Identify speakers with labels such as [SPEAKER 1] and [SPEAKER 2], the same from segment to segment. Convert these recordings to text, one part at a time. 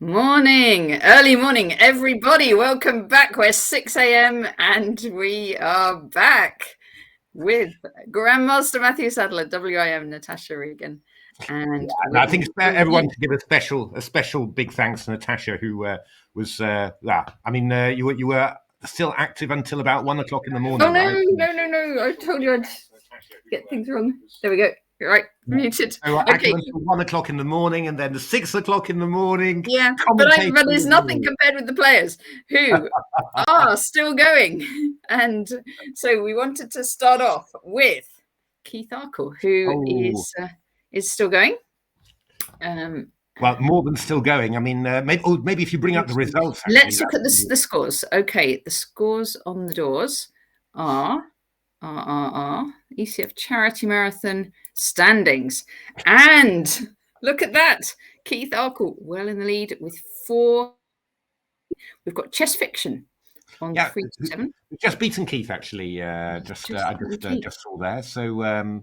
[SPEAKER 1] Morning, early morning, everybody. Welcome back. We're 6 a.m. and we are back with Grandmaster Matthew Sadler, WIM Natasha Regan, and
[SPEAKER 2] I think it's fair everyone to give a special big thanks to Natasha, who was you were still active until about 1 o'clock in the morning.
[SPEAKER 1] Oh no,
[SPEAKER 2] right?
[SPEAKER 1] no! I told you I'd get things wrong. There we go. Right, muted.
[SPEAKER 2] So okay. Until 1 o'clock in the morning, and then 6 o'clock in the morning.
[SPEAKER 1] Yeah, but it's nothing compared with the players who are still going. And so we wanted to start off with Keith Arkle, who is still going.
[SPEAKER 2] Well, more than still going. I mean, maybe if you bring up the results.
[SPEAKER 1] Actually, let's look at the scores. Okay, the scores on the doors are ECF Charity Marathon standings. And look at that. Keith Arkle well in the lead with 4. We've got Chess Fiction on 3 to 7.
[SPEAKER 2] Just beaten Keith, actually. I just saw there. So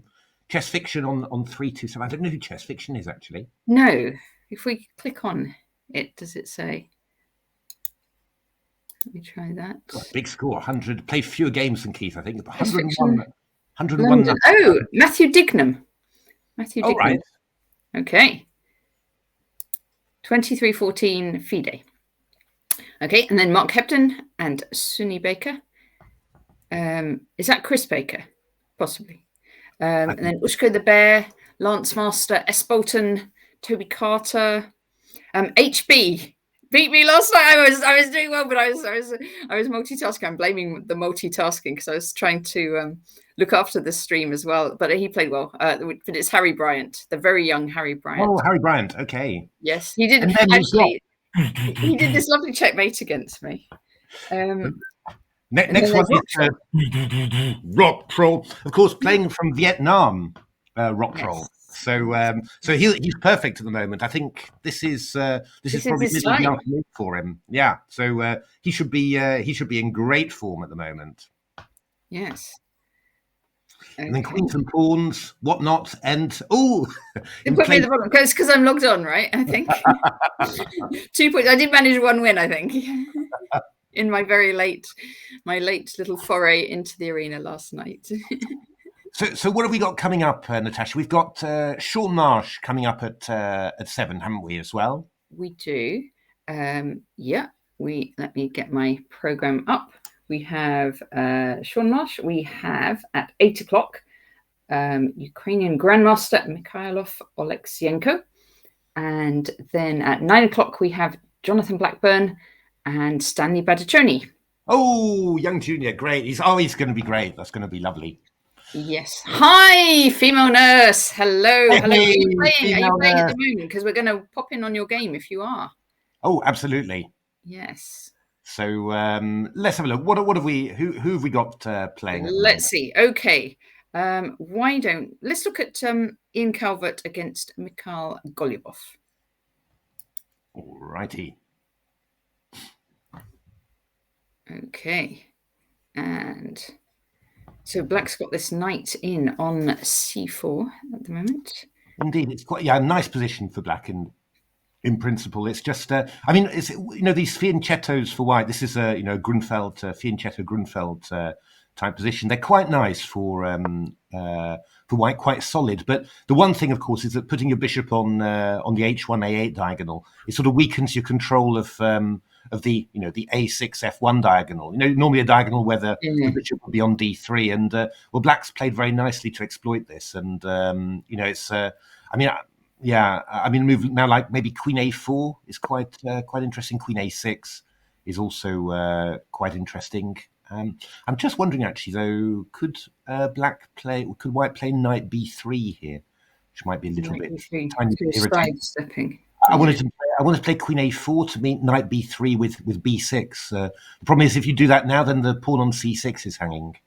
[SPEAKER 2] Chess Fiction on 3 to 7. I don't know who Chess Fiction is, actually.
[SPEAKER 1] No. If we click on it, does it say? Let me try that.
[SPEAKER 2] Big score, 100. Played fewer games than Keith, I think. 101.
[SPEAKER 1] London. Oh, Matthew Dignam.
[SPEAKER 2] Oh, right.
[SPEAKER 1] Okay. 23-14 FIDE. Okay, and then Mark Hebden and Sunny Baker. Is that Chris Baker? Possibly. And then Ushko the Bear, Lance Master, S. Bolton, Toby Carter, HB beat me last night. I was doing well, but I was multitasking. I'm blaming the multitasking because I was trying to look after the stream as well. But he played well. But it's Harry Bryant, the very young Harry Bryant.
[SPEAKER 2] Oh, Harry Bryant. Okay.
[SPEAKER 1] Yes, he did. Actually, he did this lovely checkmate against me.
[SPEAKER 2] Next one is Rock Troll, of course, playing from Vietnam. Rock Troll. So he's perfect at the moment. I think this is probably middle of the afternoon for him. Yeah. So he should be in great form at the moment.
[SPEAKER 1] Yes.
[SPEAKER 2] Okay. And then Queens and Pawns, whatnot, and
[SPEAKER 1] it put me in the bottom because I'm logged on, right? I think 2 points. I did manage 1 win, I think, in my late little foray into the arena last night.
[SPEAKER 2] So what have we got coming up, Natasha? We've got Sean Marsh coming up at 7, haven't we, as well?
[SPEAKER 1] We do. Yeah. Let me get my program up. We have Sean Marsh. We have at 8 o'clock Ukrainian Grandmaster Mykhaylo Oleksiyenko. And then at 9 o'clock we have Jonathan Blackburn and Stanley Badicioni.
[SPEAKER 2] Oh, young junior, great. He's going to be great. That's going to be lovely.
[SPEAKER 1] Yes. Hi, female nurse. Hello. Hello. Are you playing at the moment? Because we're going to pop in on your game if you are.
[SPEAKER 2] Oh, absolutely.
[SPEAKER 1] Yes.
[SPEAKER 2] So let's have a look. What have we? Who have we got playing?
[SPEAKER 1] Let's see. Okay. Let's look at Ian Calvert against Mikhail Golyubov.
[SPEAKER 2] All righty.
[SPEAKER 1] Okay. And so Black's got this knight in on c4 at the moment.
[SPEAKER 2] Indeed, it's quite a nice position for Black in principle. It's just it's these fianchettos for white. This is Grunfeld fianchetto Grunfeld type position. They're quite nice for white, quite solid. But the one thing, of course, is that putting your bishop on the h1 a8 diagonal, it sort of weakens your control of the the a6 f1 diagonal. Normally a diagonal where the bishop would be on d3, and Black's played very nicely to exploit this. And it's move now like maybe Queen a4 is quite interesting. Queen a6 is also quite interesting. I'm just wondering, actually, though, could White play knight b3 here, which might be a little bit tiny bit irritating.
[SPEAKER 1] Stepping.
[SPEAKER 2] I wanted to play Queen a4 to meet knight b3 with b6. The problem is, if you do that now, then the pawn on c6 is hanging.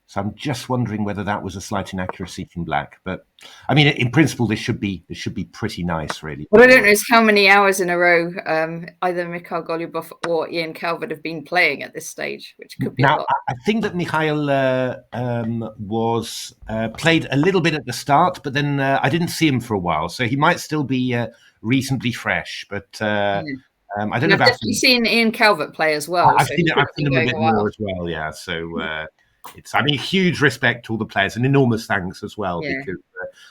[SPEAKER 2] So I'm just wondering whether that was a slight inaccuracy from black. But I mean, in principle, this should be pretty nice, really.
[SPEAKER 1] What I don't know is how many hours in a row either Mikhail Goluboff or Ian Calvert have been playing at this stage, which could be a
[SPEAKER 2] Now,
[SPEAKER 1] lot.
[SPEAKER 2] I think that Mykhaylo was played a little bit at the start, but then I didn't see him for a while, so he might still be reasonably fresh. But I don't know
[SPEAKER 1] I've
[SPEAKER 2] about.
[SPEAKER 1] definitely seen Ian Calvert play as well.
[SPEAKER 2] I've seen him a bit more as well. Yeah, so it's. I mean, huge respect to all the players, and enormous thanks as well, because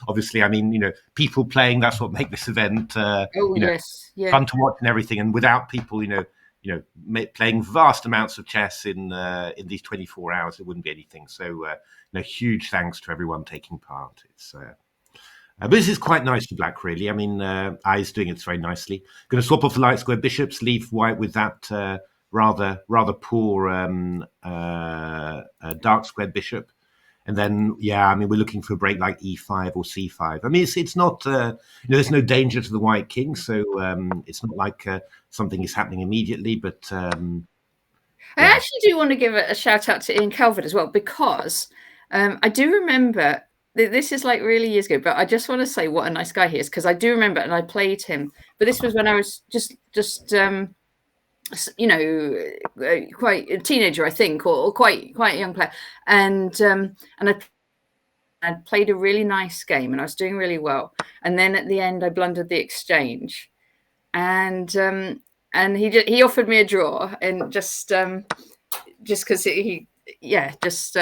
[SPEAKER 2] obviously, I mean, people playing, that's what make this event fun to watch and everything. And without people, playing vast amounts of chess in these 24 hours, it wouldn't be anything. So, huge thanks to everyone taking part. It's. But this is quite nice for black, really. I mean, I's doing it very nicely. Going to swap off the light square bishops, leave white with that rather poor dark squared bishop. And then, I mean, we're looking for a break like e5 or c5. I mean, it's not, there's no danger to the white king, so it's not like something is happening immediately. But I
[SPEAKER 1] actually do want to give a shout out to Ian Calvert as well, because I do remember. This is like really years ago, but I just want to say what a nice guy he is, because I do remember, and I played him, but this was when I was just quite a teenager, I think, or quite a young player, and I played a really nice game, and I was doing really well, and then at the end I blundered the exchange, and he offered me a draw, and just because he because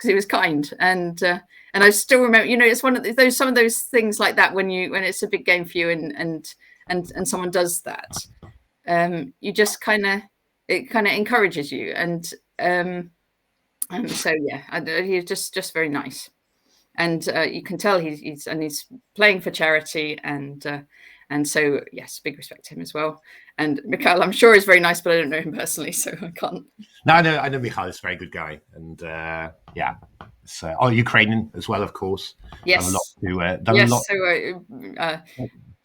[SPEAKER 1] he was kind, and I still remember, it's one of those, some of those things like that when it's a big game for you and someone does that, you just it encourages you, and so he's just very nice, and you can tell he's playing for charity, and so yes, big respect to him as well. And Mykhaylo, I'm sure, is very nice, but I don't know him personally, so I can't.
[SPEAKER 2] No, I know Mykhaylo is a very good guy, and Ukrainian as well, of course.
[SPEAKER 1] Yes,
[SPEAKER 2] done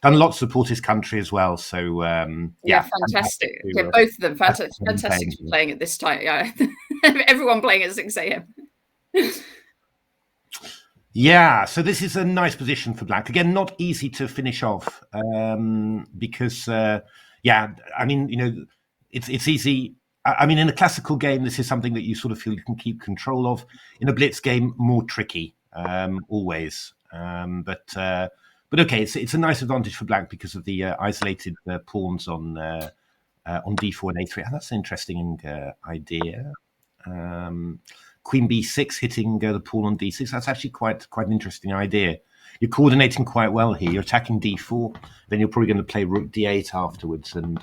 [SPEAKER 2] a lot to support his country as well. So
[SPEAKER 1] fantastic. Both of them fantastic playing at this time. Yeah, everyone playing at 6 a.m.
[SPEAKER 2] Yeah, so this is a nice position for black. Again, not easy to finish off because, I mean, it's easy. I mean, in a classical game, this is something that you sort of feel you can keep control of. In a blitz game, more tricky, always. But okay, it's a nice advantage for black because of the isolated pawns on d4 and a3. And that's an interesting idea. Queen b6 hitting the pawn on d6. That's actually quite an interesting idea. You're coordinating quite well here. You're attacking d4, then you're probably going to play rook d8 afterwards and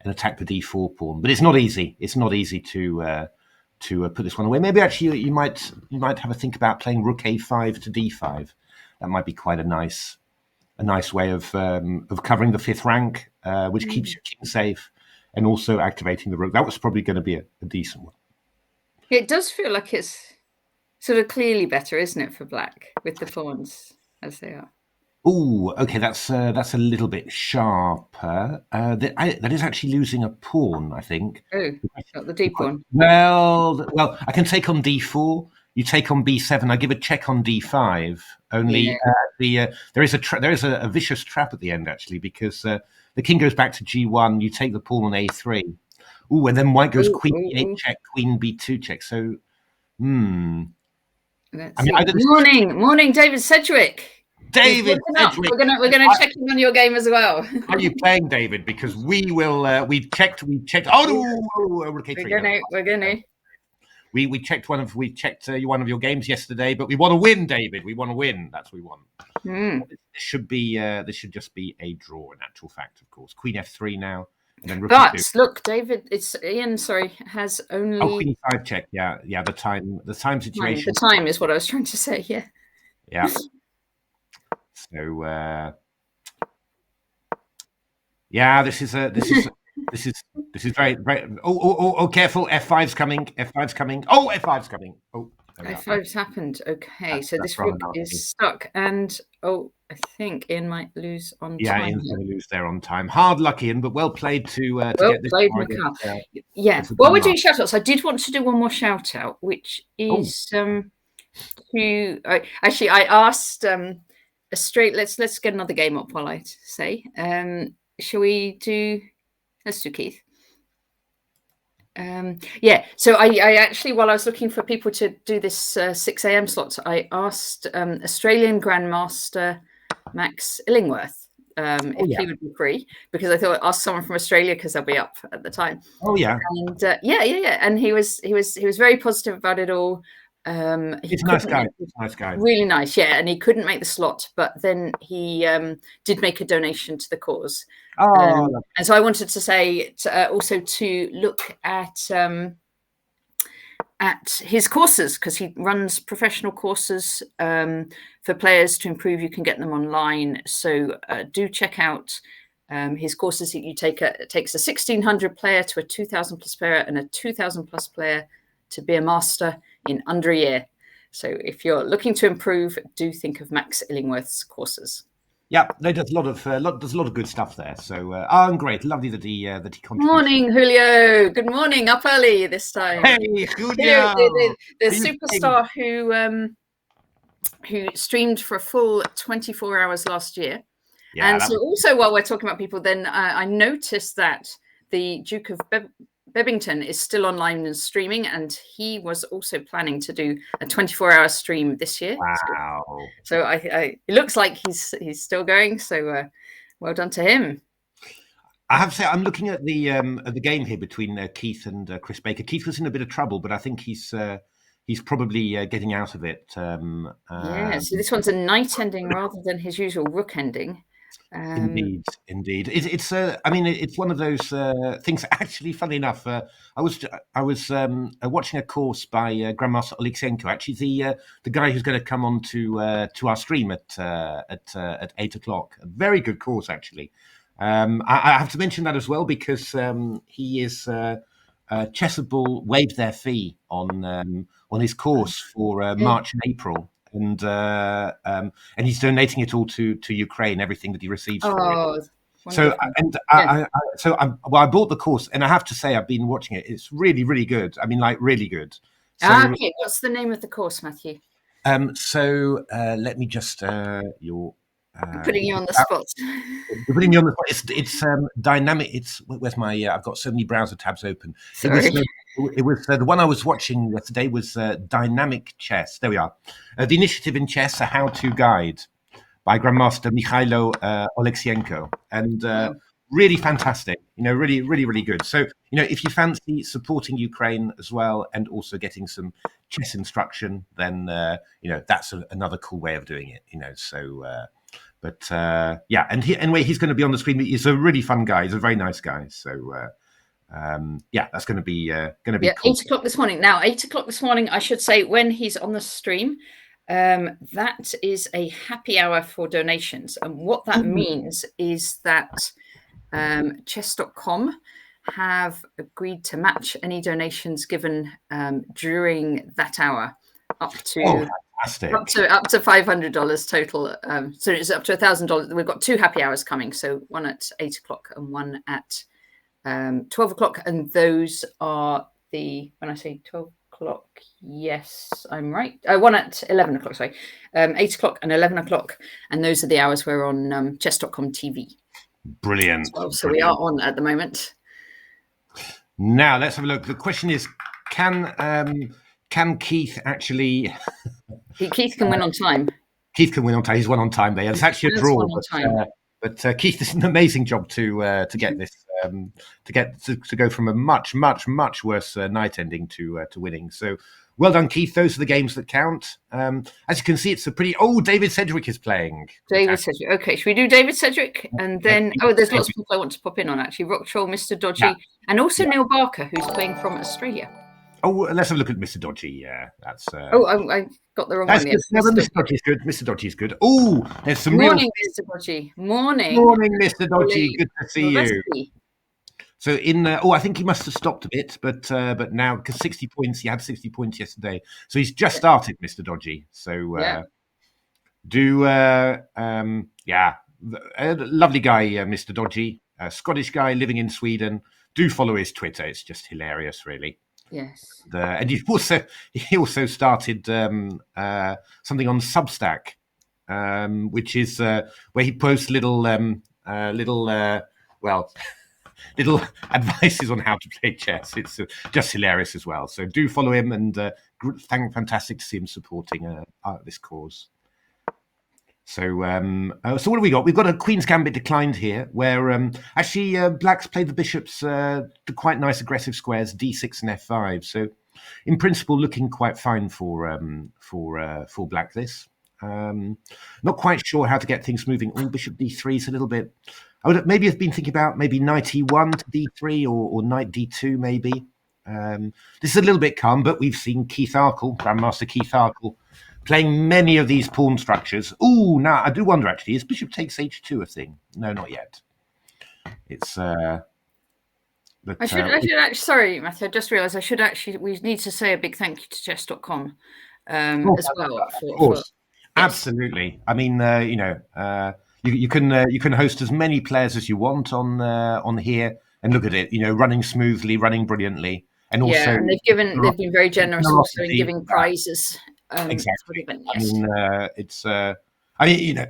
[SPEAKER 2] attack the d4 pawn. But it's not easy. It's not easy to put this one away. Maybe actually you might have a think about playing rook a5 to d5. That might be quite a nice way of covering the fifth rank, which keeps your king safe and also activating the rook. That was probably going to be a decent one.
[SPEAKER 1] It does feel like it's sort of clearly better, isn't it, for black with the pawns as they are?
[SPEAKER 2] Oh, okay, that's a little bit sharper. That is actually losing a pawn, I think.
[SPEAKER 1] Oh, not the d pawn.
[SPEAKER 2] Well, I can take on d4. You take on b7. I give a check on d5. Only there is a vicious trap at the end actually, because the king goes back to g1. You take the pawn on a3. Ooh, and then white goes queen b8 check, queen b2 check. So, morning,
[SPEAKER 1] David Sedgwick.
[SPEAKER 2] David Sedgwick.
[SPEAKER 1] We're gonna check in on your game as well.
[SPEAKER 2] Are you playing, David? Because we will. We've checked. Oh no! Okay,
[SPEAKER 1] we're gonna.
[SPEAKER 2] We checked one of your games yesterday, but we want to win, David. We want to win. That's what we want. This should just be a draw. In actual fact, of course, queen f3 now.
[SPEAKER 1] But look, David, it's Ian. Sorry, has only
[SPEAKER 2] queen 5 check. Yeah. The time situation.
[SPEAKER 1] The time is what I was trying to say.
[SPEAKER 2] Yeah. So this is very very. Oh! Careful! F5's coming. Oh, F5's coming. Oh,
[SPEAKER 1] F5's happened. Okay, so this rook is stuck, and I think Ian might lose on
[SPEAKER 2] Yeah,
[SPEAKER 1] time.
[SPEAKER 2] Ian's going to lose there on time. Hard luck, Ian, but well played to
[SPEAKER 1] Well
[SPEAKER 2] get this
[SPEAKER 1] played,
[SPEAKER 2] far
[SPEAKER 1] Mykhaylo.
[SPEAKER 2] against
[SPEAKER 1] Yeah.
[SPEAKER 2] the
[SPEAKER 1] While we're
[SPEAKER 2] Grandmaster.
[SPEAKER 1] doing shout outs, I did want to do one more shout out, which is to actually I asked a straight. Let's get another game up while I say. Shall we do? Let's do Keith. Yeah, so I actually, while I was looking for people to do this 6 a.m. slot, I asked Australian Grandmaster Max Illingworth if he would be free, because I thought I'd ask someone from Australia because they'll be up at the time.
[SPEAKER 2] Oh yeah,
[SPEAKER 1] And yeah, and he was very positive about it all.
[SPEAKER 2] he's a nice guy. Nice guy.
[SPEAKER 1] Really nice, yeah. And he couldn't make the slot, but then he did make a donation to the cause.
[SPEAKER 2] Oh,
[SPEAKER 1] and so I wanted to say also to look at his courses, because he runs professional courses for players to improve. You can get them online, so do check out his courses. It takes a 1,600 player to a 2,000 plus player and a 2,000 plus player to be a master in under a year. So if you're looking to improve, do think of Max Illingworth's courses.
[SPEAKER 2] Yeah, they does a lot of good stuff there. So, and great, lovely that he contributes.
[SPEAKER 1] Morning, Julio. Good morning. Up early this time.
[SPEAKER 2] Hey, Julio,
[SPEAKER 1] the superstar who streamed for a full 24 hours last year. Yeah, and so also, while we're talking about people, then I noticed that the Duke of Bebington is still online and streaming, and he was also planning to do a 24-hour stream this year.
[SPEAKER 2] Wow!
[SPEAKER 1] So it looks like he's still going. So well done to him.
[SPEAKER 2] I have to say, I'm looking at the game here between Keith and Chris Baker. Keith was in a bit of trouble, but I think he's probably getting out of it.
[SPEAKER 1] Yeah. So this one's a knight ending rather than his usual rook ending.
[SPEAKER 2] Indeed. It's I mean, it's one of those things. Actually, funny enough, I was watching a course by Grandmaster Oleksiyenko. Actually, the guy who's going to come on to our stream at 8:00. A very good course, actually. I have to mention that as well, because he is Chessable waived their fee on his course for March and April. And he's donating it all to Ukraine, everything that he receives for it. So I bought the course, and I have to say I've been watching it. It's really, really good. I mean, like, really good. So,
[SPEAKER 1] okay, what's the name of the course, Matthew?
[SPEAKER 2] Let me just
[SPEAKER 1] putting you on the spot.
[SPEAKER 2] Putting you on the spot. It's dynamic. It's where's my? I've got so many browser tabs open.
[SPEAKER 1] Sorry.
[SPEAKER 2] It was the one I was watching yesterday was Dynamic Chess. There we are. The Initiative in Chess, a how-to guide by Grandmaster Mykhaylo Oleksiyenko, and really fantastic. Really, really, really good. So, if you fancy supporting Ukraine as well and also getting some chess instruction, then that's another cool way of doing it. So. But yeah, and he's going to be on the screen. He's a really fun guy. He's a very nice guy. So yeah, that's going to be cool.
[SPEAKER 1] 8:00 this morning. Now, 8:00 this morning, I should say, when he's on the stream, that is a happy hour for donations. And what that means is that chess.com have agreed to match any donations given during that hour up to $500 total. So it's up to $1,000. We've got 2 happy hours coming. So one at 8:00 and one at 12:00. And those are when I say 12:00, yes, I'm right. One at 11:00, sorry. 8:00 and 11:00. And those are the hours we're on chess.com TV.
[SPEAKER 2] Brilliant.
[SPEAKER 1] Well. So we are on at the moment.
[SPEAKER 2] Now let's have a look. The question is, can Keith actually?
[SPEAKER 1] Keith can win on time.
[SPEAKER 2] Keith can win on time. He's won on time there. It's actually a draw, but Keith does an amazing job to get this to go from a much worse night ending to winning. So well done, Keith. Those are the games that count. As you can see, it's a pretty. Oh, David Sedgwick is playing.
[SPEAKER 1] David Sedgwick. Okay, should we do David Sedgwick? And then, there's lots of people I want to pop in on, actually. Rock Troll, Mr. Dodgy, and also Neil Barker, who's playing from Australia.
[SPEAKER 2] Oh, let's have a look at Mr. Dodgy. Yeah, that's.
[SPEAKER 1] I got the wrong one.
[SPEAKER 2] No, Mr. Dodgy's good. Mr. Dodgy's good. Oh, there's some
[SPEAKER 1] Morning, Mr. Dodgy. Morning,
[SPEAKER 2] Mr. Dodgy. Good to see you. So I think he must have stopped a bit, but now, because 60 points, he had 60 points yesterday, so he's just started, Mr. Dodgy. So A lovely guy, Mr. Dodgy, a Scottish guy living in Sweden. Do follow his Twitter; it's just hilarious, really.
[SPEAKER 1] Yes.
[SPEAKER 2] And he also started something on Substack, which is where he posts little little advices on how to play chess. It's just hilarious as well. So do follow him, and fantastic to see him supporting this cause. So what have we got? We've got a Queen's Gambit declined here, where actually Black's played the bishops to quite nice aggressive squares, d6 and f5. So in principle, looking quite fine for Black. This not quite sure how to get things moving. Oh, bishop d3 is a little bit. I would maybe have been thinking about maybe knight e1 to d3 or knight d2 maybe. This is a little bit calm, but we've seen Keith Arkle, Grandmaster Keith Arkle, playing many of these pawn structures. Oh, now I do wonder actually, is bishop takes h2 a thing? No, not yet. It's I
[SPEAKER 1] should actually, sorry, Matthew, I just realised we need to say a big thank you to chess.com as well.
[SPEAKER 2] Of course. Absolutely. I mean, you can host as many players as you want on here, and look at it, running smoothly, running brilliantly, and also
[SPEAKER 1] and they've been very generous also in giving prizes.
[SPEAKER 2] Exactly. Yes. I mean,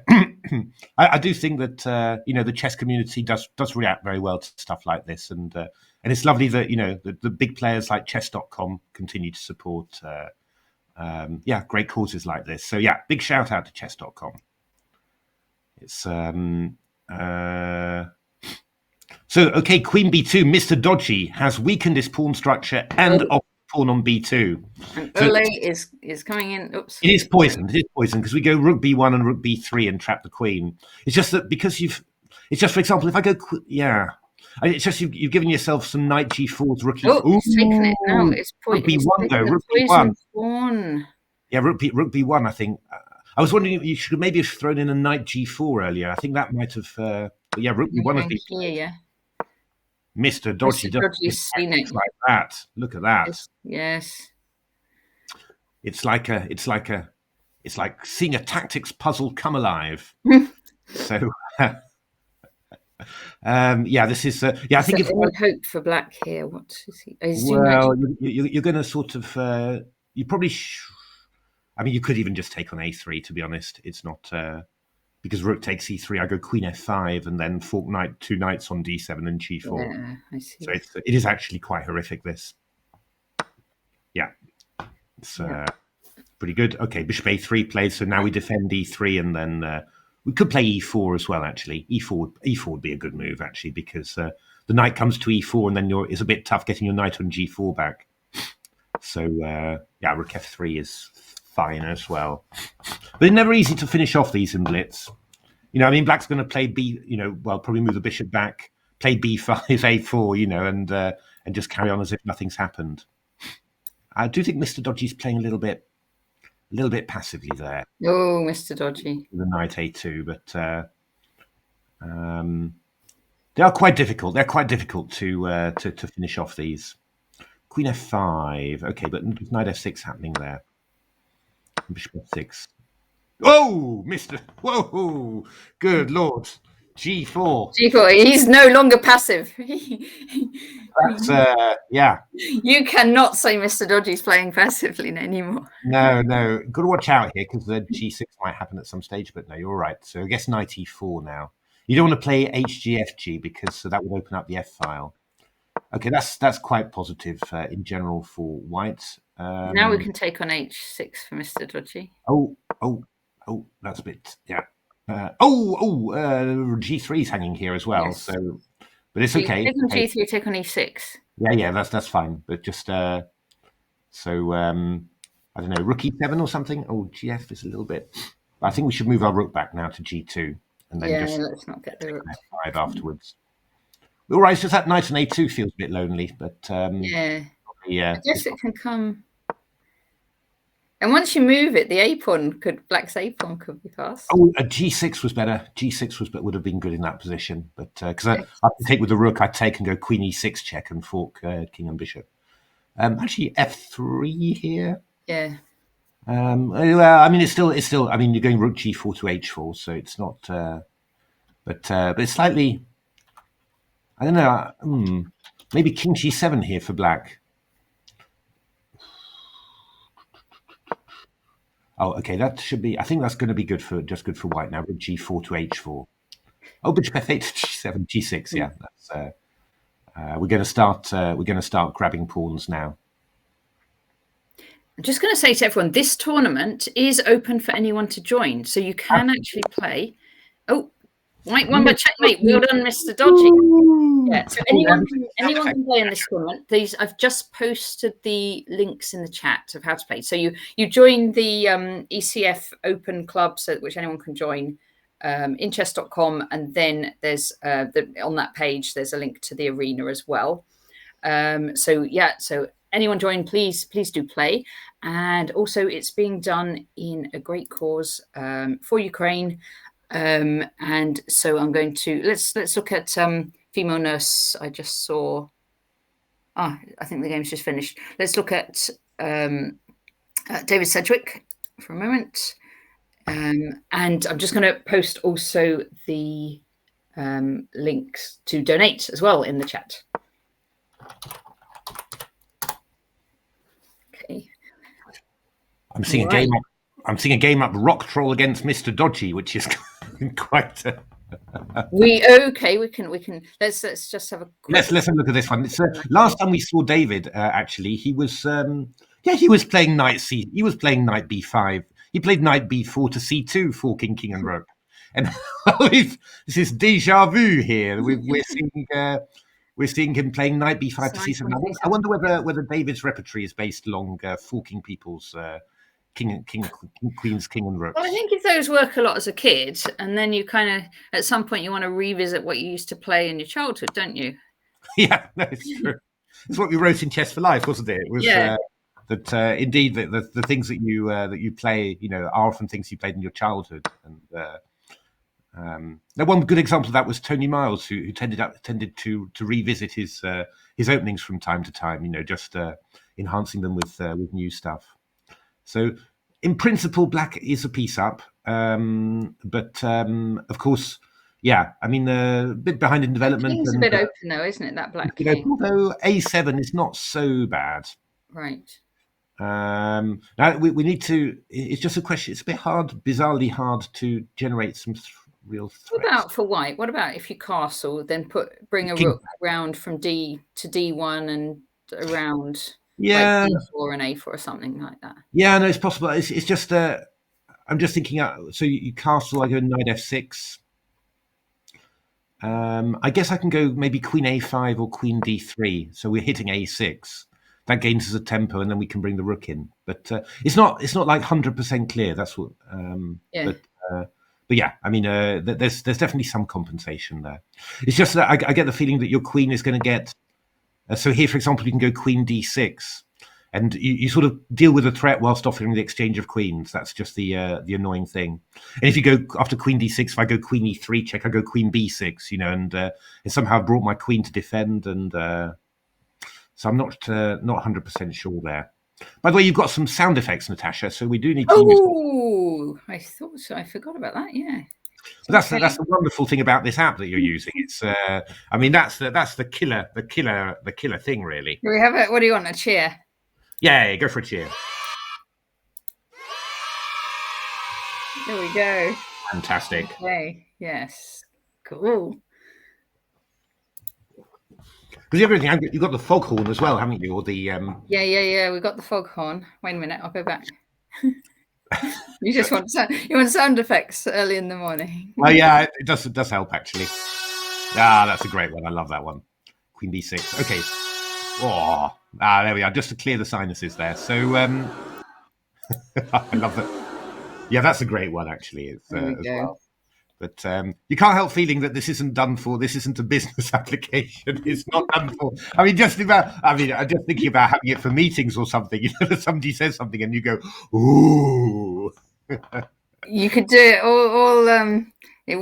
[SPEAKER 2] I do think that the chess community does react very well to stuff like this, and it's lovely that the big players like chess.com continue to support great causes like this. So yeah, big shout out to chess.com. It's so okay, Queen b2. Mr. Dodgy has weakened his pawn structure and pawn on b2.
[SPEAKER 1] And Ole is coming in. Oops.
[SPEAKER 2] It is poisoned. It is poisoned because we go rook b1 and rook b3 and trap the queen. It's just that because it's just, for example, if I go, it's just you've given yourself some knight g4 to rook e4.
[SPEAKER 1] Oh, it's taken it now. It's
[SPEAKER 2] rook b1 though. Rook b1. Yeah, rook b1. I think. I was wondering if you should maybe have thrown in a knight g4 earlier. I think that might have. Rook b1 has been.
[SPEAKER 1] Yeah.
[SPEAKER 2] Mr. Dodgy
[SPEAKER 1] Dodgy's seen it
[SPEAKER 2] like that. Look at that.
[SPEAKER 1] Yes.
[SPEAKER 2] It's like seeing a tactics puzzle come alive. So, this is. I think if
[SPEAKER 1] any hope for Black here. What is he?
[SPEAKER 2] You're going to sort of. You probably. I mean, you could even just take on a3. To be honest, it's not. Because rook takes e3, I go queen f5, and then fork two knights on d7 and g4.
[SPEAKER 1] Yeah, I see.
[SPEAKER 2] So it is actually quite horrific, this. Yeah. It's pretty good. Okay, bishop a3 plays, so now we defend e3, and then we could play e4 as well, actually. E4 would be a good move, actually, because the knight comes to e4, and then it's a bit tough getting your knight on g4 back. So, rook f3 is fine as well. But it's never easy to finish off these in Blitz. Black's going to play probably move the bishop back, play b5, a4, and just carry on as if nothing's happened. I do think Mr. Dodgy's playing a little bit passively there.
[SPEAKER 1] Oh, Mr. Dodgy.
[SPEAKER 2] The knight a2, but they are quite difficult. They're quite difficult to finish off these. Queen f5. Okay, but knight f6 happening there. Bishop f6. Oh, Mr. Whoa, good Lord. G4.
[SPEAKER 1] He's no longer passive.
[SPEAKER 2] That's, yeah.
[SPEAKER 1] You cannot say Mr. Dodgy's playing passively anymore.
[SPEAKER 2] No. Got to watch out here because the G6 might happen at some stage, but no, you're all right. So I guess knight e4 now. You don't want to play HGFG because that would open up the F file. Okay, that's quite positive in general for white.
[SPEAKER 1] Now we can take on h6 for Mr. Dodgy.
[SPEAKER 2] Oh, that's a bit, yeah. G3 is hanging here as well. Yes. So, but it's okay.
[SPEAKER 1] Take on G3, take on e6.
[SPEAKER 2] Yeah, that's fine. But just I don't know, rook e7 or something. Oh, GF is a little bit. I think we should move our rook back now to G2, and then
[SPEAKER 1] let's not get the rook
[SPEAKER 2] F5 afterwards. All right, so that knight on A2 feels a bit lonely, but
[SPEAKER 1] I guess it can come. And once you move it, the Black's A pawn could be passed.
[SPEAKER 2] Oh, a G6 was better. Would have been good in that position, but because I could take with the rook, I'd take and go Queen E6 check and fork King and Bishop. Actually, F3 here.
[SPEAKER 1] Yeah.
[SPEAKER 2] Well, I mean, it's still. I mean, you're going rook g4 to h4, so it's not. But it's slightly. I don't know. Maybe king g7 here for black. Oh, okay. That should be. I think that's going to be good for white now. Rook g4 to h4. Oh, bishop f8 to g7, g6. Yeah, that's. We're going to start. We're going to start grabbing pawns now.
[SPEAKER 1] I'm just going to say to everyone, this tournament is open for anyone to join, so you can actually play. Oh, white won by checkmate. Well done, Mr. Dodgy. Yeah, so anyone can play in this tournament. I've just posted the links in the chat of how to play. So you join the ECF Open Club, which anyone can join, in chess.com, and then there's on that page there's a link to the arena as well. So anyone join, please do play. And also it's being done in a great cause for Ukraine. And so I'm going to let's look at female nurse. I just saw. I think the game's just finished. Let's look at David Sedgwick for a moment. And I'm just going to post also the links to donate as well in the chat. Okay.
[SPEAKER 2] I'm seeing a game. I'm seeing a game up Rock Troll against Mr. Dodgy, which is quite.
[SPEAKER 1] We can. Let's just have a.
[SPEAKER 2] Let's have a look at this one. It's, last time we saw David, actually, he was playing knight c. He was playing knight b5. He played knight b4 to c2 for king and rook. And this is deja vu here. We're seeing him playing knight b5 to c7. I wonder whether David's repertory is based along forking people's king, queens, king, and rooks.
[SPEAKER 1] Well, I think if those work a lot as a kid, and then you kind of at some point you want to revisit what you used to play in your childhood, don't you?
[SPEAKER 2] Yeah, no, it's true. It's what we wrote in Chess for Life, wasn't it? It was that indeed the things that you play, are often things you played in your childhood. And now one good example of that was Tony Miles, who tended to revisit his openings from time to time, just enhancing them with new stuff. So in principle, black is a piece up, but of course, yeah. I mean, a bit behind in development.
[SPEAKER 1] It's a bit open though, isn't it? That black king.
[SPEAKER 2] Although a7 is not so bad.
[SPEAKER 1] Right.
[SPEAKER 2] Now we need to. It's just a question. It's a bit hard, bizarrely hard to generate some real threats.
[SPEAKER 1] What about for white? What about if you castle, then bring a rook round from D to D1 and around?
[SPEAKER 2] Yeah,
[SPEAKER 1] like D4 and A4 or something like that.
[SPEAKER 2] Yeah, no, it's possible. It's just I'm just thinking. So you castle, I go knight f6. I guess I can go maybe queen a5 or queen d3. So we're hitting a6. That gains us a tempo, and then we can bring the rook in. But it's not like 100% clear. That's what.
[SPEAKER 1] Yeah.
[SPEAKER 2] But yeah, I mean, there's definitely some compensation there. It's just that I get the feeling that your queen is going to get. So here, for example, you can go queen d6, and you sort of deal with the threat whilst offering the exchange of queens. That's just the annoying thing. And if you go after queen d6, if I go queen e3 check, I go queen b6, and it somehow brought my queen to defend, and so I'm not 100% sure there. By the way, you've got some sound effects, Natasha, so we do need to use.
[SPEAKER 1] Oh, I thought so. I forgot about that. Yeah.
[SPEAKER 2] But that's the wonderful thing about this app that you're using. It's, I mean, that's the killer thing, really.
[SPEAKER 1] Do we have it? What do you want? A cheer?
[SPEAKER 2] Yeah, go for a cheer.
[SPEAKER 1] There we go.
[SPEAKER 2] Fantastic.
[SPEAKER 1] Okay. Yes. Cool.
[SPEAKER 2] Because you've got the foghorn as well, haven't you? Or the
[SPEAKER 1] Yeah. We got the foghorn. Wait a minute. I'll go back. You just want sound effects early in the morning.
[SPEAKER 2] Oh yeah, it does help actually. That's a great one. I love that one. Queen b6. Okay. There we are. Just to clear the sinuses there. So I love that. Yeah, that's a great one actually. It's as well. But you can't help feeling that this isn't a business application. It's not done for. I mean, I'm just thinking about having it for meetings or something. Somebody says something and you go, ooh.
[SPEAKER 1] You could do it all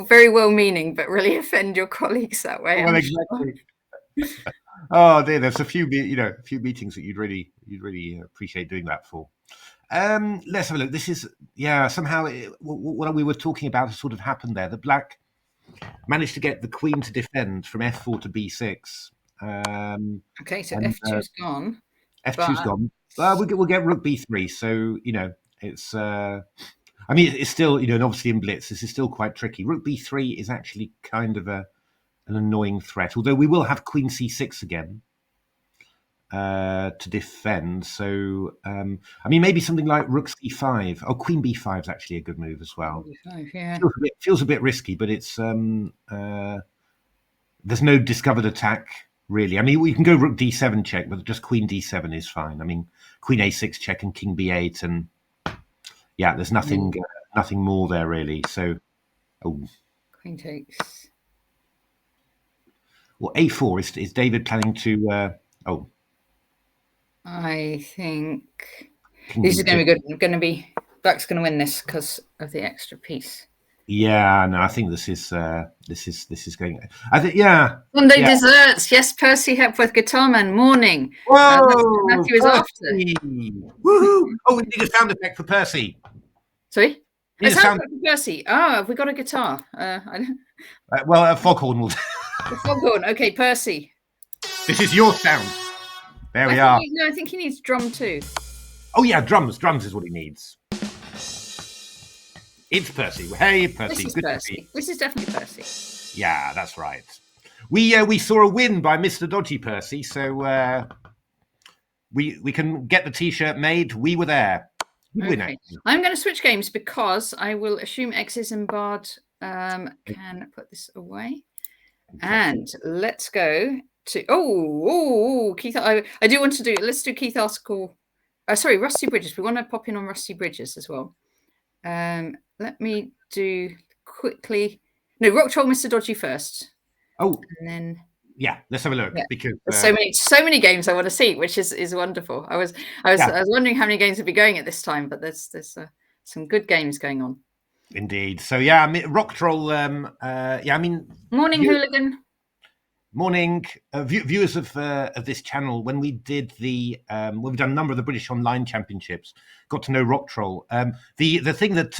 [SPEAKER 1] very well-meaning, but really offend your colleagues that way.
[SPEAKER 2] Well, exactly. Oh dear, there's a few meetings that you'd really appreciate doing that for. Let's have a look. This is somehow what we were talking about has sort of happened there. The black managed to get the queen to defend from f4 to b6.
[SPEAKER 1] Okay, so f2's gone.
[SPEAKER 2] F2's gone. We'll get rook b3. So it's. I mean, it's still and obviously in Blitz this is still quite tricky. Rook b3 is actually kind of an annoying threat. Although we will have queen c6 again to defend. So I mean, maybe something like rook c5. Oh, queen b5 is actually a good move as well.
[SPEAKER 1] B5, yeah.
[SPEAKER 2] Feels a bit risky, but it's there's no discovered attack really. I mean, we can go rook d7 check, but just queen d7 is fine. I mean, queen a6 check and king b8, and there's nothing nothing more there really. So
[SPEAKER 1] queen takes.
[SPEAKER 2] Well, a4 is David planning to
[SPEAKER 1] I think this is going to be good. Going to be Black's going to win this because of the extra piece.
[SPEAKER 2] Yeah, no, I think this is going. I think
[SPEAKER 1] Sunday desserts. Yes, Percy Hepworth, Guitar Man. Morning.
[SPEAKER 2] Whoa,
[SPEAKER 1] Matthew is after.
[SPEAKER 2] Woohoo! Oh, we need a sound effect for Percy.
[SPEAKER 1] Sorry, a sound effect for Percy. Oh, have we got a guitar? I don't.
[SPEAKER 2] Well, a foghorn will.
[SPEAKER 1] A foghorn. Okay, Percy.
[SPEAKER 2] This is your sound. There we are.
[SPEAKER 1] I think he needs drum too.
[SPEAKER 2] Oh yeah, drums. Drums is what he needs. It's Percy. Hey, Percy.
[SPEAKER 1] This is Percy. This is definitely Percy.
[SPEAKER 2] Yeah, that's right. We saw a win by Mr. Dodgy Percy, so we can get the T-shirt made. We were there.
[SPEAKER 1] Okay. I'm going to switch games because I will assume X's and Bard can put this away. Okay. And let's go to Keith. I do want to do. Let's do Keith Article. Sorry, Rusty Bridges. We want to pop in on Rusty Bridges as well. Let me do quickly. No, Rock Troll, Mr. Dodgy first.
[SPEAKER 2] Oh,
[SPEAKER 1] and then
[SPEAKER 2] let's have a look because
[SPEAKER 1] there's so many games I want to see, which is wonderful. I was wondering how many games would be going at this time, but there's some good games going on.
[SPEAKER 2] Indeed. So Rock Troll. I mean,
[SPEAKER 1] morning hooligan.
[SPEAKER 2] Morning, viewers of this channel. When we did we've done a number of the British Online Championships, got to know Rock Troll. The thing that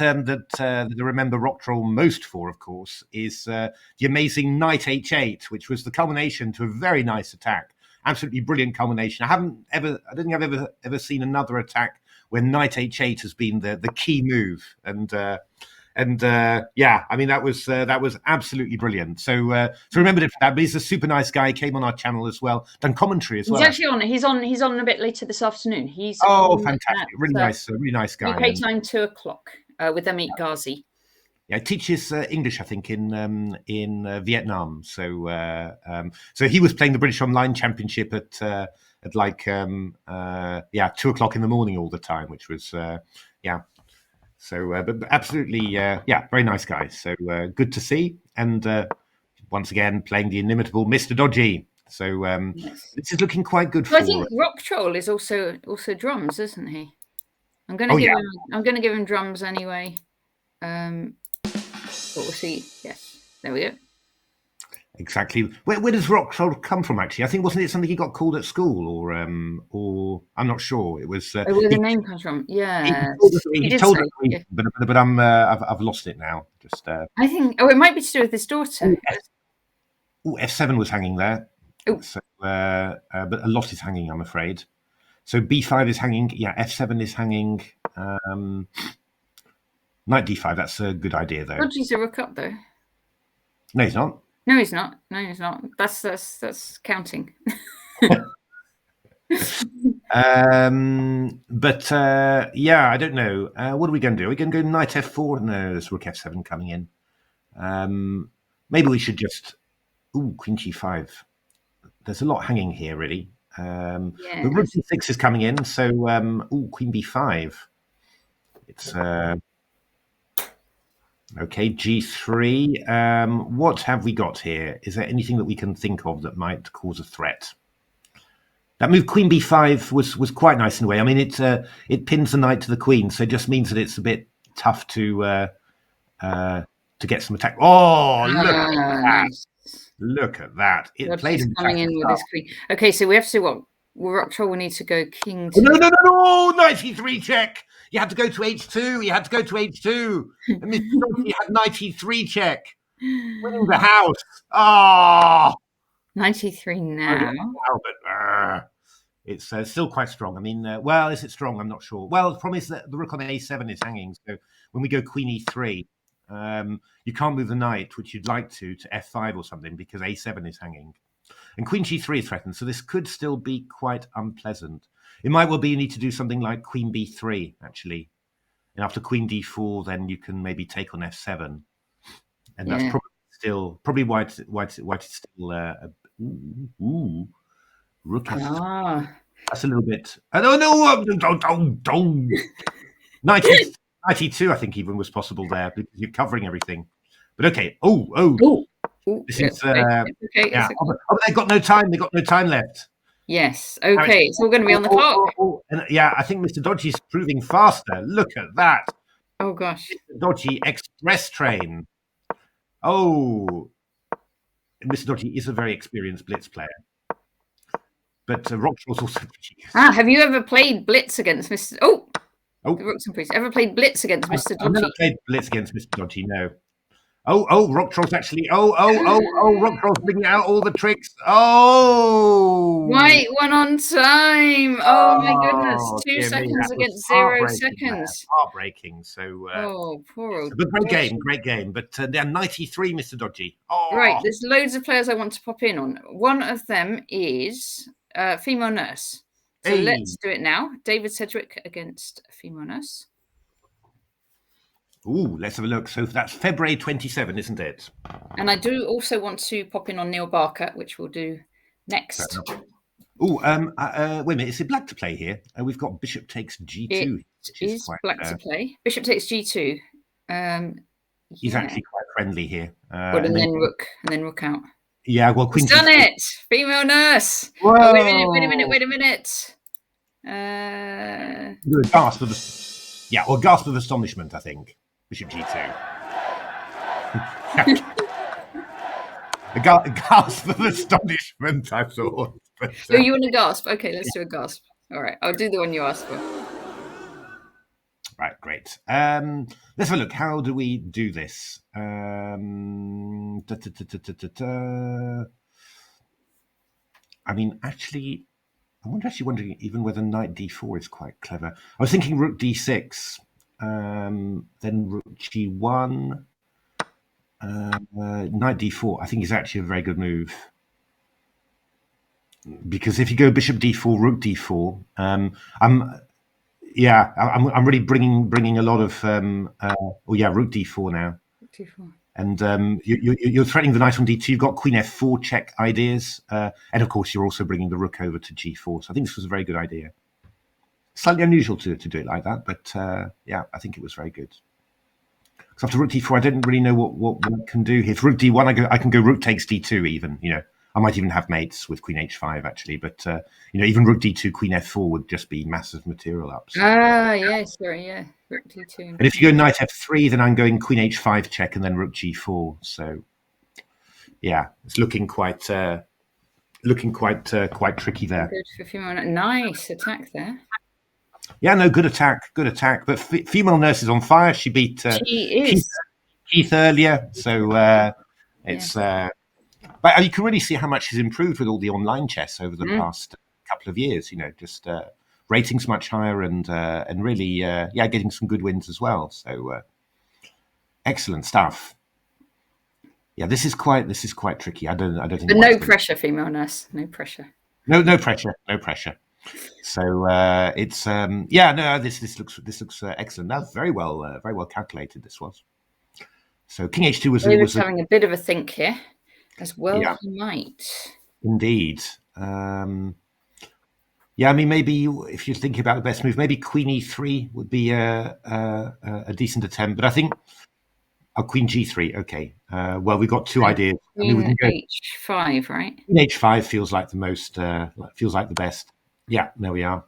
[SPEAKER 2] I remember Rock Troll most for, of course, is the amazing Knight H8, which was the culmination to a very nice attack. Absolutely brilliant culmination. I don't think I've ever seen another attack where Knight H8 has been the key move, and I mean that was absolutely brilliant. So remembered it for that. But he's a super nice guy. Came on our channel as well. Done commentary as well.
[SPEAKER 1] He's actually on. He's on a bit later this afternoon. He's
[SPEAKER 2] fantastic. Really nice guy.
[SPEAKER 1] UK time 2:00 with Amit Ghazi.
[SPEAKER 2] Yeah, he teaches English, I think, in Vietnam. So he was playing the British Online Championship at like 2:00 in the morning all the time, which was So, but absolutely, very nice guy. So good to see. And once again, playing the inimitable Mr. Dodgy. So this is looking quite good.
[SPEAKER 1] I think Rock Troll is also drums, isn't he? I'm going to give him drums anyway. But we'll see. Yes, there we go.
[SPEAKER 2] Exactly. Where does Rock Troll come from? Actually, I think wasn't it something he got called at school, or I'm not sure. It was.
[SPEAKER 1] Where the name comes from? Yeah.
[SPEAKER 2] He told us, but I've lost it now. Just.
[SPEAKER 1] I think. Oh, it might be to do with his daughter.
[SPEAKER 2] F7 was hanging there. So, but a lot is hanging, I'm afraid. So B5 is hanging. Yeah, F7 is hanging. Knight D5. That's a good idea, though.
[SPEAKER 1] Dodgy's a rook up, though.
[SPEAKER 2] No, he's not.
[SPEAKER 1] No, he's not. That's counting.
[SPEAKER 2] But I don't know. What are we going to do? Are we going to go Knight F4? No, there's Rook F7 coming in. Maybe we should just. Queen G5. There's a lot hanging here, really. The Rook C6 is coming in, so Queen B5. It's. Okay, G3. What have we got here? Is there anything that we can think of that might cause a threat? That move, Queen B5, was quite nice in a way. I mean, it pins the knight to the queen, so it just means that it's a bit tough to get some attack. Oh, look at that! Look at that! It played
[SPEAKER 1] coming in with his queen. Okay, so we have to see what Rocktroll will need to go king
[SPEAKER 2] Oh,
[SPEAKER 1] to...
[SPEAKER 2] no, 93 check. You had to go to H2. And Mr. Dodgy had 93 check. Winning the house. Oh,
[SPEAKER 1] 93 now.
[SPEAKER 2] But it's still quite strong. I mean, well, is it strong? I'm not sure. Well, the problem is that the rook on A7 is hanging. So when we go queen E3, you can't move the knight, which you'd like to F5 or something, because A7 is hanging. And queen G3 is threatened. So this could still be quite unpleasant. It might well be you need to do something like queen B3, actually. And after queen D4, then you can maybe take on F7. And that's probably why it's still rook F3. That's a little bit. Don't. 92, I think, even was possible there because you're covering everything. But okay. This is
[SPEAKER 1] okay.
[SPEAKER 2] Yeah. Oh, they've got no time. They've got no time left.
[SPEAKER 1] Yes. Okay. It's all going to be on the clock.
[SPEAKER 2] And yeah, I think Mr. Dodgy's proving faster. Look at that.
[SPEAKER 1] Oh gosh.
[SPEAKER 2] Mr. Dodgy express train. Oh, Mr. Dodgy is a very experienced blitz player. But Rocktroll's also pretty good.
[SPEAKER 1] Have you ever played blitz against Mr. The Rooks and Priests. Ever played blitz against Mr. Dodgy?
[SPEAKER 2] I've never played blitz against Mr. Dodgy, no. Rocktroll's actually. Rocktroll's bringing out all the tricks.
[SPEAKER 1] White one on time. Oh my goodness. 2 seconds against 0 seconds.
[SPEAKER 2] Heartbreaking. So,
[SPEAKER 1] poor old.
[SPEAKER 2] But great game. But they're 93, Mr. Dodgy.
[SPEAKER 1] Right, there's loads of players I want to pop in on. One of them is Female Nurse. So let's do it now. David Sedgwick against Female Nurse.
[SPEAKER 2] Let's have a look. So that's February 27, isn't it?
[SPEAKER 1] And I do also want to pop in on Neil Barker, which we'll do next.
[SPEAKER 2] Wait a minute. Is it black to play here? We've got Bishop takes G2.
[SPEAKER 1] It is black to play. Bishop takes G2.
[SPEAKER 2] He's actually quite friendly here.
[SPEAKER 1] And then rook out.
[SPEAKER 2] Yeah, well, Queen.
[SPEAKER 1] He's done it. Female Nurse.
[SPEAKER 2] Whoa.
[SPEAKER 1] Oh, wait a minute.
[SPEAKER 2] Do a gasp of gasp of astonishment, I think. Bishop G2. a gasp of astonishment, I thought. But,
[SPEAKER 1] you want a gasp? Okay, let's do a gasp. All right, I'll do the one you asked for.
[SPEAKER 2] Right, great. Let's have a look. How do we do this? I mean, actually, I'm wondering even whether knight d4 is quite clever. I was thinking rook d6, then rook g1, knight d4. I think is actually a very good move. Because if you go bishop d4, rook d4, I'm really bringing a lot of rook d4 now.
[SPEAKER 1] D4.
[SPEAKER 2] And you're threatening the knight on d2. You've got queen f4 check ideas, and of course you're also bringing the rook over to g4. So I think this was a very good idea. Slightly unusual to do it like that, but I think it was very good. Because after rook d4, I don't really know what one can do here. If rook d1, I can go rook takes d2 even. I might even have mates with queen h5 actually, but even rook d2, queen f4 would just be massive material ups.
[SPEAKER 1] Yes, sorry, yeah, rook d2.
[SPEAKER 2] And if you go knight f3, then I'm going queen h5 check and then rook g4. So, yeah, it's looking quite tricky there.
[SPEAKER 1] Good for female. Nice attack there.
[SPEAKER 2] Yeah, no, good attack. But Female Nurse is on fire. She beat Keith earlier, so it's. But you can really see how much she's improved with all the online chess over the past couple of years. Just ratings much higher and really, getting some good wins as well. So excellent stuff. Yeah, this is quite tricky. I don't think.
[SPEAKER 1] But no pressure, Female Nurse. No pressure.
[SPEAKER 2] No pressure. So it's this looks excellent. That's very well calculated. This was. So King H2 was
[SPEAKER 1] having a bit of a think here. As well, he might.
[SPEAKER 2] Indeed. I mean, maybe if you're thinking about the best move, maybe Queen E3 would be a decent attempt. But I think Queen G3. Okay. Well, we've got two ideas.
[SPEAKER 1] Queen H5, right?
[SPEAKER 2] Queen H5 feels like the most. Feels like the best. Yeah. There we are.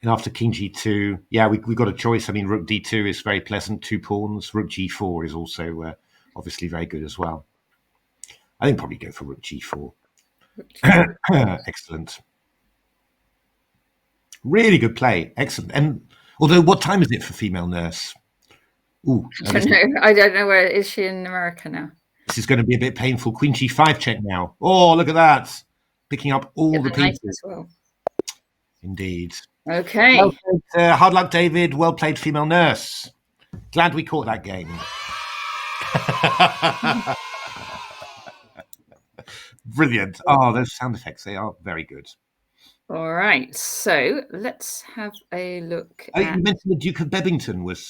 [SPEAKER 2] And after King G2, we've got a choice. I mean, Rook D2 is very pleasant. 2 pawns. Rook G4 is also obviously very good as well. I think probably go for rook g4. Excellent. Really good play. Excellent. And although, what time is it for female nurse? Ooh,
[SPEAKER 1] I don't know. I don't know where is she in America now.
[SPEAKER 2] this is going to be a bit painful. Queen G5 check now. Oh, look at that. Picking up all the
[SPEAKER 1] Knight
[SPEAKER 2] pieces.
[SPEAKER 1] as well.
[SPEAKER 2] Indeed.
[SPEAKER 1] Okay.
[SPEAKER 2] Well played, hard luck, David. Well played, female nurse. Glad we caught that game. Brilliant. Oh, those sound effects, they are very good.
[SPEAKER 1] All right. So let's have a look.
[SPEAKER 2] You mentioned the Duke of Bebington was.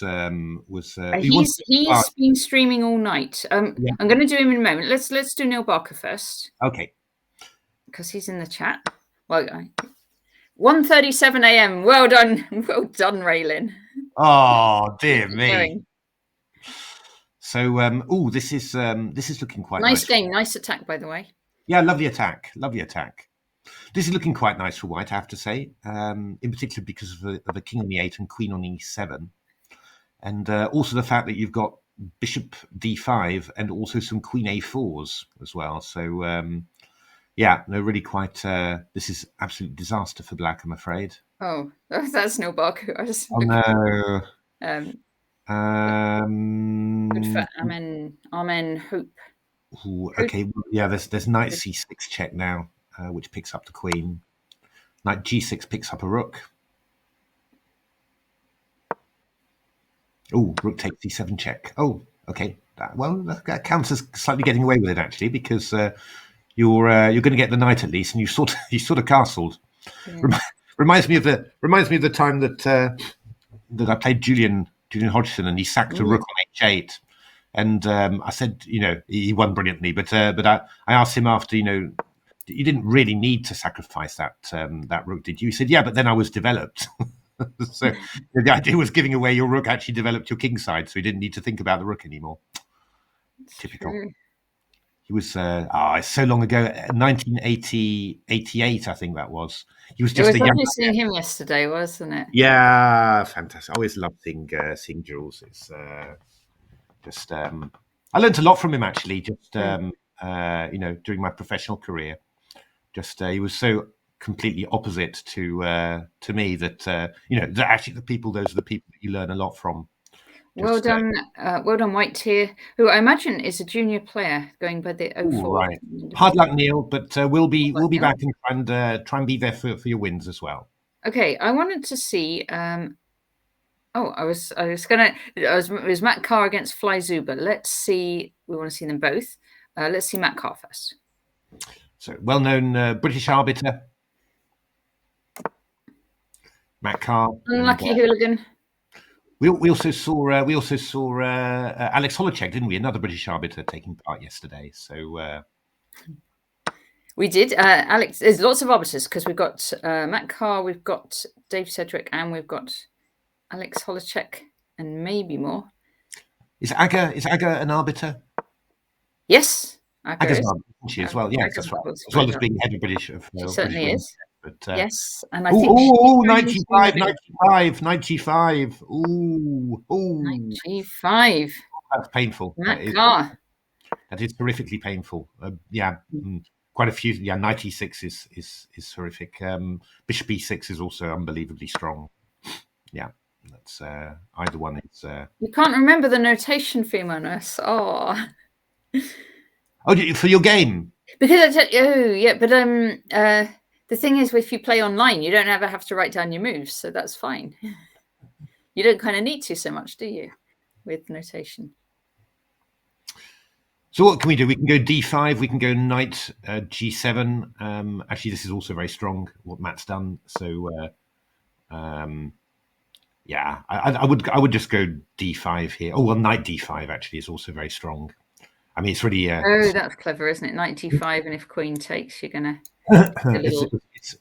[SPEAKER 1] He's been streaming all night.
[SPEAKER 2] Yeah.
[SPEAKER 1] I'm going to do him in a moment. Let's do Neil Barker first.
[SPEAKER 2] Okay.
[SPEAKER 1] Because he's in the chat. Well, 1:37 a.m. Well done, Raylin.
[SPEAKER 2] Oh dear me.
[SPEAKER 1] Going.
[SPEAKER 2] So, this is looking quite nice.
[SPEAKER 1] Nice game, nice attack, by the way.
[SPEAKER 2] Yeah, lovely attack, lovely attack. This is looking quite nice for white, I have to say, in particular because of the king on e8 and queen on e7. And also the fact that you've got bishop d5 and also some queen a4s as well. So, yeah, no, really quite, this is absolute disaster for black, I'm afraid.
[SPEAKER 1] Oh, that's no Barker. I just
[SPEAKER 2] no.
[SPEAKER 1] Good for Amen Hope.
[SPEAKER 2] Ooh, okay, yeah, there's knight c6 check now, which picks up the queen. Knight g6 picks up a rook. Oh, rook takes d7 check. Oh, okay. That counts as slightly getting away with it actually, because you're going to get the knight at least, and you sort of castled. Yeah. Reminds me of the time that I played Julian Hodgson, and he sacked a rook on h8. And I said, he won brilliantly, but I asked him after, you didn't really need to sacrifice that rook, did you? He said, yeah, but then I was developed. So the idea was giving away your rook actually developed your king side, so he didn't need to think about the rook anymore. Typical. True. He was, it's so long ago, 1988, I think that was. He was just a young.
[SPEAKER 1] It was seeing him yesterday, wasn't it?
[SPEAKER 2] Yeah, fantastic. I always loved seeing Jules. It's I learned a lot from him actually. Just during my professional career, he was so completely opposite to me that that actually those are the people that you learn a lot from.
[SPEAKER 1] Well done, White here, who I imagine is a junior player going by the 04.
[SPEAKER 2] Right. Hard luck, Neil, but we'll be back and try and be there for your wins as well.
[SPEAKER 1] Okay, I wanted to see. It was Matt Carr against Fly Zuba. Let's see. We want to see them both. Let's see Matt Carr first.
[SPEAKER 2] So, well-known British arbiter, Matt Carr.
[SPEAKER 1] Unlucky hooligan.
[SPEAKER 2] We also saw Alex Holacek, didn't we? Another British arbiter taking part yesterday. So
[SPEAKER 1] we did. Alex, there's lots of arbiters because we've got Matt Carr, we've got Dave Sedgwick, and we've got Alex Holacek, and maybe more.
[SPEAKER 2] Is Aga an arbiter?
[SPEAKER 1] Yes,
[SPEAKER 2] Aga's an arbiter, isn't she as well? Yes, that's right. As well as being head of British.
[SPEAKER 1] She certainly is.
[SPEAKER 2] But,
[SPEAKER 1] yes, and I think
[SPEAKER 2] 95. Ooh,
[SPEAKER 1] 95.
[SPEAKER 2] That's painful.
[SPEAKER 1] Matt Carr.
[SPEAKER 2] That is horrifically painful. Quite a few. Yeah, 96 is horrific. Bishop e6 is also unbelievably strong. Yeah, that's either one is.
[SPEAKER 1] You can't remember the notation, female nurse. Oh,
[SPEAKER 2] for your game.
[SPEAKER 1] Because the thing is, if you play online, you don't ever have to write down your moves, so that's fine. You don't kind of need to so much, do you, with notation?
[SPEAKER 2] So what can we do? We can go d5. We can go knight g7. Actually, this is also very strong, what Matt's done. So, yeah, I would just go d5 here. Oh, well, knight d5 actually is also very strong. I mean, it's really.
[SPEAKER 1] That's clever, isn't it? Knight d5, and if queen takes, you're gonna.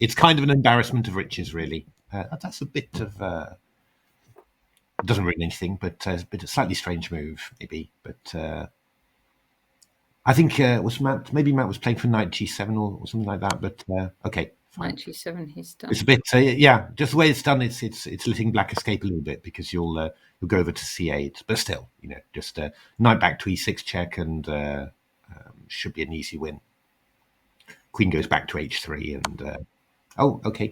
[SPEAKER 2] It's kind of an embarrassment of riches, really. That's a bit of. It doesn't ruin anything, but a slightly strange move, maybe. But I think maybe Matt was playing for knight g7 or something like that. But okay, fine.
[SPEAKER 1] Knight g7, he's done.
[SPEAKER 2] It's a bit, just the way it's done. It's letting black escape a little bit because you'll go over to c8, but still, just knight back to e6 check and should be an easy win. Queen goes back to h3 and okay.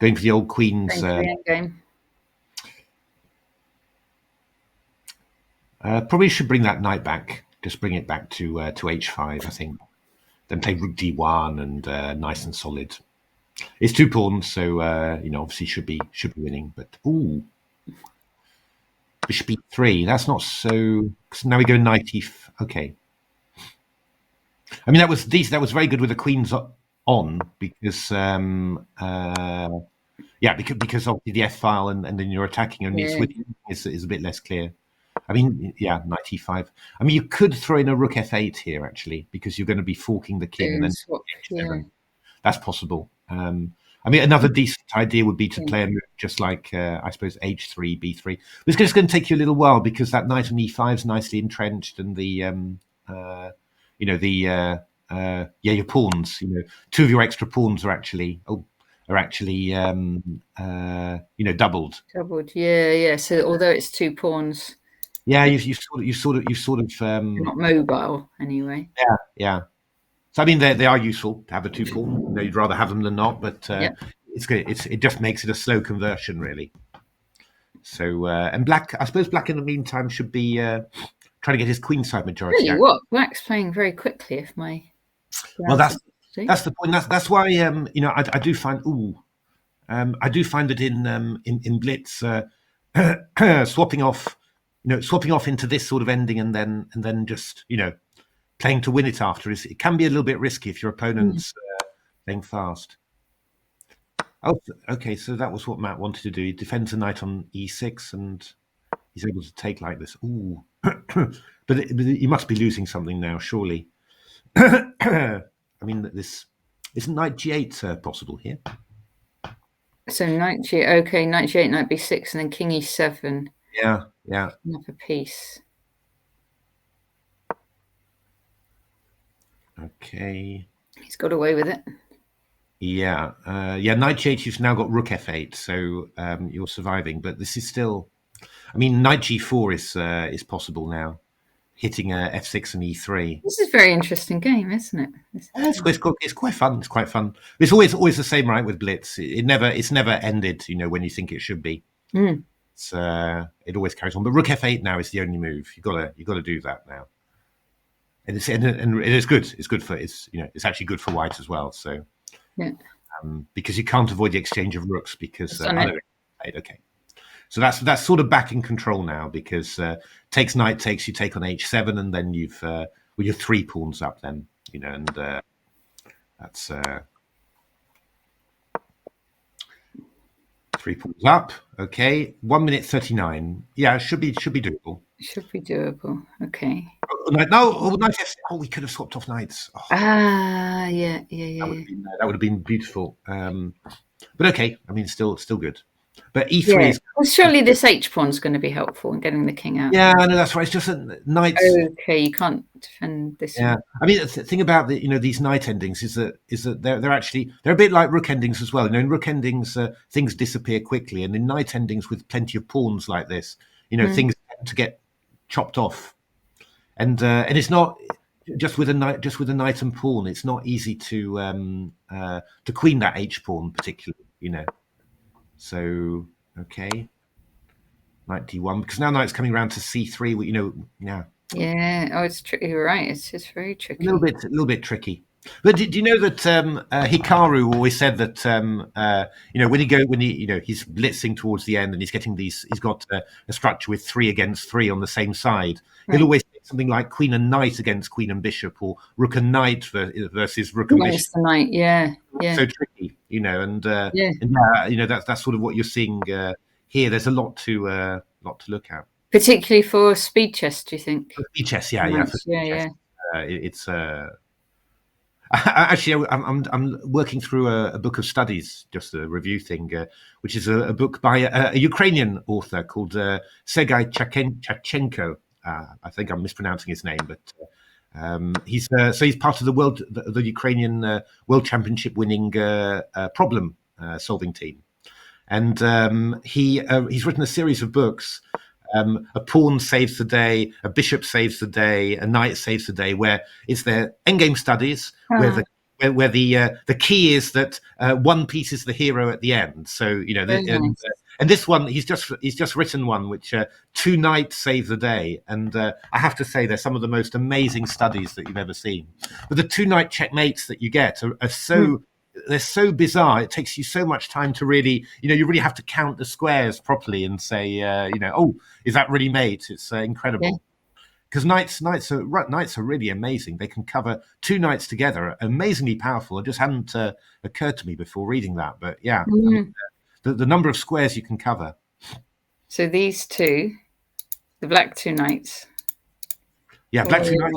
[SPEAKER 2] Going for the old queen's.
[SPEAKER 1] Game.
[SPEAKER 2] Probably should bring that knight back. Just bring it back to h5, I think. Then play rook d1 and nice and solid. It's 2 pawns, so obviously should be winning. But ooh, bishop e3. That's not so. So now we go knight e. Okay. I mean that was very good with the queens on because because obviously the f file and then you're attacking only is a bit less clear. I mean, yeah, knight e5. I mean, you could throw in a rook f8 here actually because you're going to be forking the king and then h7. That's possible. I mean, another decent idea would be to play a move just like I suppose h3, b3. But it's just going to take you a little while because that knight on e5 is nicely entrenched, and the your pawns. 2 of your extra pawns are actually doubled.
[SPEAKER 1] Doubled, yeah. So although it's 2 pawns,
[SPEAKER 2] you sort of
[SPEAKER 1] not mobile anyway.
[SPEAKER 2] Yeah. So I mean, they are useful to have a 2 pawn. You'd rather have them than not, but it's good. It just makes it a slow conversion, really. So and black, I suppose, black in the meantime should be trying to get his queenside majority.
[SPEAKER 1] Really, what black's playing very quickly. If my
[SPEAKER 2] that's the point. That's why I do find I do find that in Blitz swapping off into this sort of ending and then just playing to win it after it can be a little bit risky if your opponent's playing fast. Oh, okay. So that was what Matt wanted to do. He defends a knight on e6 and he's able to take like this. Ooh, but he must be losing something now, surely. I mean, this isn't knight g8 possible here.
[SPEAKER 1] So knight g8, okay, knight g8, knight b6, and then king e7.
[SPEAKER 2] Yeah.
[SPEAKER 1] Another piece.
[SPEAKER 2] Okay.
[SPEAKER 1] He's got away with it.
[SPEAKER 2] Yeah. Knight g8, you've now got rook f8, so you're surviving. But this is still, I mean, knight g4 is possible now, hitting f6 and e3.
[SPEAKER 1] This is a very interesting game, isn't it?
[SPEAKER 2] It's quite fun. It's quite fun. It's always the same, right? With Blitz, it's never ended. When you think it should be. It always carries on. But rook f8 now is the only move. You got to do that now. And it is good. It's good for it's actually good for white as well. So because you can't avoid the exchange of rooks because okay. So that's sort of back in control now because takes knight takes, you take on h7 and then you've with your 3 pawns up then and that's 3 pawns up. Okay, 1 minute 39. Yeah, it should be doable.
[SPEAKER 1] Should be doable. Okay.
[SPEAKER 2] Knight f. Oh, we could have swapped off knights. Oh.
[SPEAKER 1] Yeah.
[SPEAKER 2] That would have been beautiful. But okay, I mean, still good. But e3 is.
[SPEAKER 1] Well, surely this h pawn's going to be helpful in getting the king out.
[SPEAKER 2] Yeah, no, that's right. It's just that knights.
[SPEAKER 1] Okay, you can't defend this.
[SPEAKER 2] Yeah, one. I mean, the thing about these knight endings is that they're a bit like rook endings as well. In rook endings, things disappear quickly, and in knight endings with plenty of pawns like this, things tend to get chopped off, and it's not just with a knight and pawn. It's not easy to queen that h pawn particularly. So okay, knight d1 because now knight's coming around to c3.
[SPEAKER 1] Yeah. Oh, it's tricky. You're right. It's just very tricky.
[SPEAKER 2] A little bit tricky. But do you know that Hikaru always said that when he's blitzing towards the end and he's getting he's got a structure with 3 against 3 on the same side. Right. He'll always say something like queen and knight against queen and bishop, or rook and knight versus rook and bishop.
[SPEAKER 1] The knight, yeah.
[SPEAKER 2] So tricky, and that's sort of what you're seeing here. There's a lot to look at,
[SPEAKER 1] particularly for speed chess. Do you think? For
[SPEAKER 2] speed chess, yeah. It's actually, I'm working through a book of studies, just a review thing, which is a book by a Ukrainian author called Sergei Chachenko. I think I'm mispronouncing his name, but he's part of the Ukrainian World Championship winning problem solving team, and he's written a series of books. A pawn saves the day, a bishop saves the day, a knight saves the day, where it's their endgame studies, where where the key is that one piece is the hero at the end. So and this one he's just written one which 2 knights save the day, and I have to say they're some of the most amazing studies that you've ever seen. But the 2 knight checkmates that you get are so they're so bizarre. It takes you so much time to really you really have to count the squares properly and say oh, is that really mate? It's incredible.
[SPEAKER 1] Yeah.
[SPEAKER 2] Because knights are really amazing. They can cover 2 knights together, amazingly powerful. It just hadn't occurred to me before reading that. But yeah, I mean, the number of squares you can cover.
[SPEAKER 1] So these 2, the black 2 knights.
[SPEAKER 2] Yeah, black 2 knights.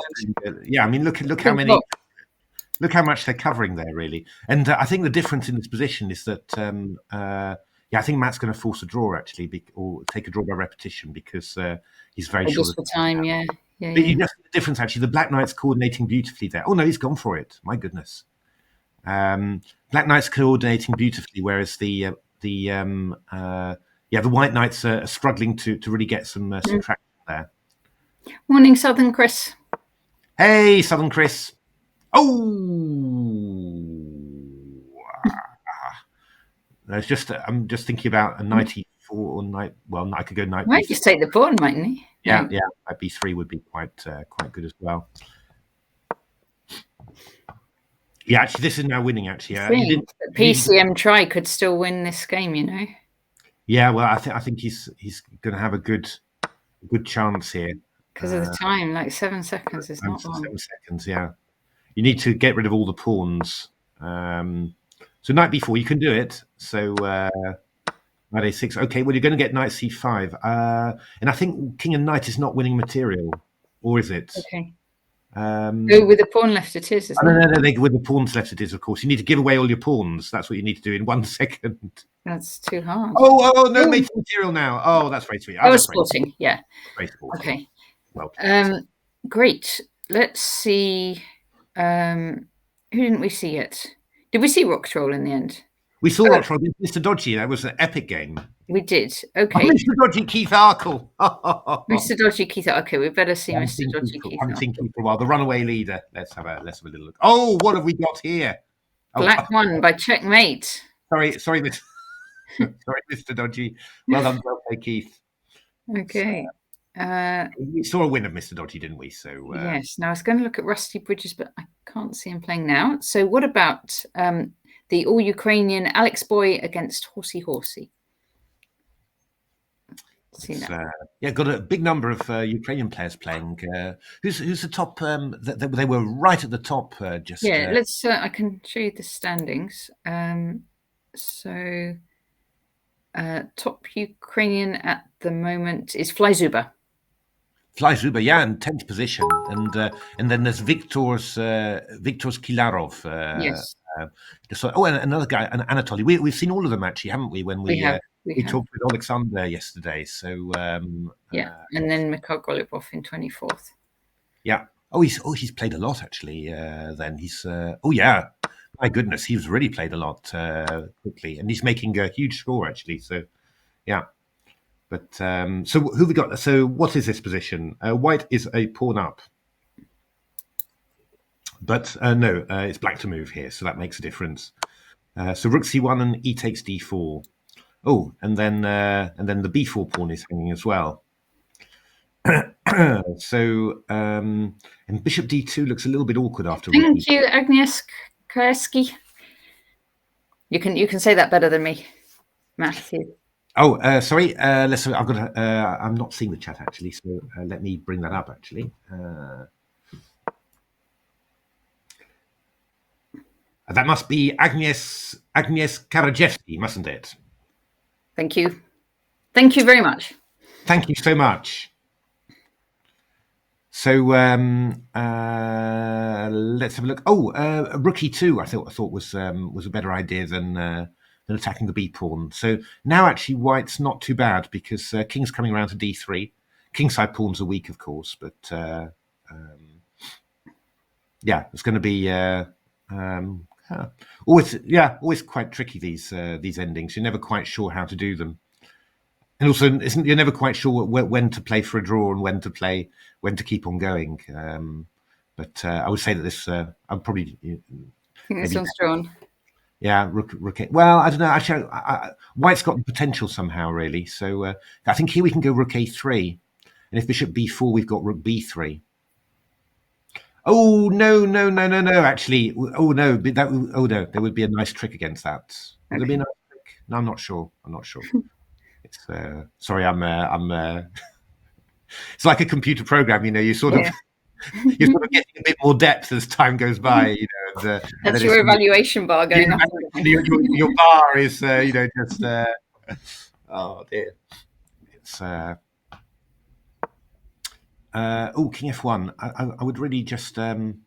[SPEAKER 2] Yeah, I mean, look how many. Look how much they're covering there, really. And I think the difference in this position is that I think Matt's going to force a draw actually, or take a draw by repetition because he's very sure.
[SPEAKER 1] Just for time, yeah.
[SPEAKER 2] But you know the difference actually. The black knight's coordinating beautifully there. Oh no, he's gone for it. My goodness. Black knight's coordinating beautifully, whereas the white knights are struggling to really get some traction there.
[SPEAKER 1] Morning, Southern Chris.
[SPEAKER 2] Hey, Southern Chris. Oh, I'm just thinking about a 94 or knight. Well, I could go knight.
[SPEAKER 1] Might just take the pawn, mightn't he?
[SPEAKER 2] Yeah. Knight b3 would be quite good as well. Yeah, actually, this is now winning. Actually,
[SPEAKER 1] PCM try could still win this game.
[SPEAKER 2] Yeah, well, I think he's going to have a good chance here
[SPEAKER 1] because of the time. Like 7 seconds is not long.
[SPEAKER 2] 7 seconds, yeah. You need to get rid of all the pawns. So knight b4, you can do it. So knight a6. Okay, well, you're going to get knight c5. And I think king and knight is not winning material, or is it?
[SPEAKER 1] Okay. With the pawn left it is, isn't it?
[SPEAKER 2] No, with the pawns left it is, of course. You need to give away all your pawns. That's what you need to do in 1 second.
[SPEAKER 1] That's too hard.
[SPEAKER 2] Oh, no mating material now. Oh, that's very sweet.
[SPEAKER 1] I was sporting, yeah.
[SPEAKER 2] Very sporting.
[SPEAKER 1] Okay.
[SPEAKER 2] Well,
[SPEAKER 1] great. Let's see. Who didn't we see yet? Did we see Rock Troll in the end?
[SPEAKER 2] We saw Rock Troll. Mr. Dodgy. That was an epic game.
[SPEAKER 1] We did. Okay.
[SPEAKER 2] Oh, Mr. Dodgy Keith Arkle.
[SPEAKER 1] Mr. Dodgy Keith. Okay, we better see Mr. Dodgy Keith.
[SPEAKER 2] I'm thinking for a while. The runaway leader. Let's have a little look. Oh, what have we got here?
[SPEAKER 1] Black won by checkmate.
[SPEAKER 2] Sorry, Mr. Dodgy. Well done, Keith.
[SPEAKER 1] Okay.
[SPEAKER 2] We saw a win of Mr. Dodgy, didn't we? So
[SPEAKER 1] yes. Now I was going to look at Rusty Bridges, but I can't see him playing now. So what about the all-Ukrainian Alex Boy against Horsey? See that?
[SPEAKER 2] Got a big number of Ukrainian players playing. Who's the top? They were right at the top.
[SPEAKER 1] Let's. I can show you the standings. So top Ukrainian at the moment is Flyzuba.
[SPEAKER 2] Yeah, in 10th position, and then there's Viktor's Kilarov.
[SPEAKER 1] Yes.
[SPEAKER 2] And another guy, Anatoly. We've seen all of them actually, haven't we? When we talked with Alexander yesterday. So
[SPEAKER 1] and then Mykhaylo in 24th.
[SPEAKER 2] Yeah. He's played a lot actually. Then he's my goodness, he's really played a lot quickly, and he's making a huge score actually. So yeah. But so who we got? So what is this position? White is a pawn up. But no, it's black to move here, so that makes a difference. So rook c1 and e takes d4. Oh, and then the b4 pawn is hanging as well. So and bishop d2 looks a little bit awkward after.
[SPEAKER 1] Thank you, Agnieszka. You can say that better than me, Matthew.
[SPEAKER 2] Oh, sorry. I've got. I'm not seeing the chat actually, so let me bring that up. Actually, that must be Agnes Karajewski, mustn't it?
[SPEAKER 1] Thank you. Thank you very much.
[SPEAKER 2] Thank you so much. So let's have a look. Oh, rook e2. I thought was a better idea than attacking the b pawn. So now actually white's not too bad because king's coming around to d3. Kingside pawns are weak, of course, but it's going to be always quite tricky, these endings. You're never quite sure how to do them, and also you're never quite sure when to play for a draw and when to keep on going. But I would say that this I'm probably
[SPEAKER 1] think this
[SPEAKER 2] Maybe
[SPEAKER 1] one's drawn.
[SPEAKER 2] Yeah, rook 8. Well, I don't know. Actually, white's got the potential somehow, really. So I think here we can go rook a3. And if bishop b4, we've got rook b3. Oh, no. Actually, oh, no. There would be a nice trick against that. Would there be a nice trick? No, I'm not sure. It's sorry, it's like a computer program, you're sort of getting a bit more depth as time goes by,
[SPEAKER 1] That's your evaluation bar going up.
[SPEAKER 2] Your bar is, just oh dear. It's king f1. I would really just I'm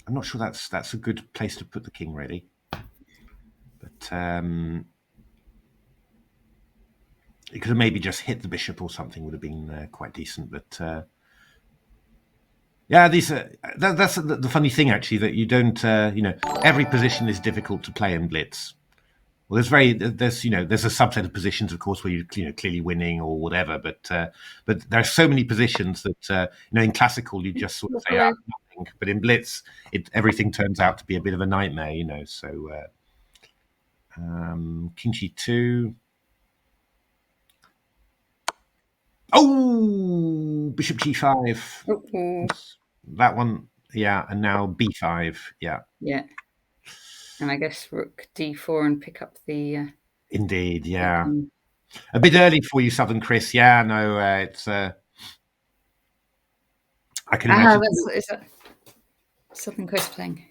[SPEAKER 2] not sure that's a good place to put the king, really. But it could have maybe just hit the bishop or something, would have been quite decent. But yeah, that's the funny thing, actually, that you don't every position is difficult to play in Blitz. Well, there's a subset of positions, of course, where you're clearly winning or whatever, but there are so many positions that in classical you just sort of say nothing, but in Blitz everything turns out to be a bit of a nightmare, So king g2. Oh, bishop g5. That one, yeah, and now b5, yeah.
[SPEAKER 1] Yeah. And I guess rook d4 and pick up the...
[SPEAKER 2] Indeed, yeah. A bit early for you, Southern Chris. Yeah, no, it's... I can imagine.
[SPEAKER 1] Is that Southern Chris playing?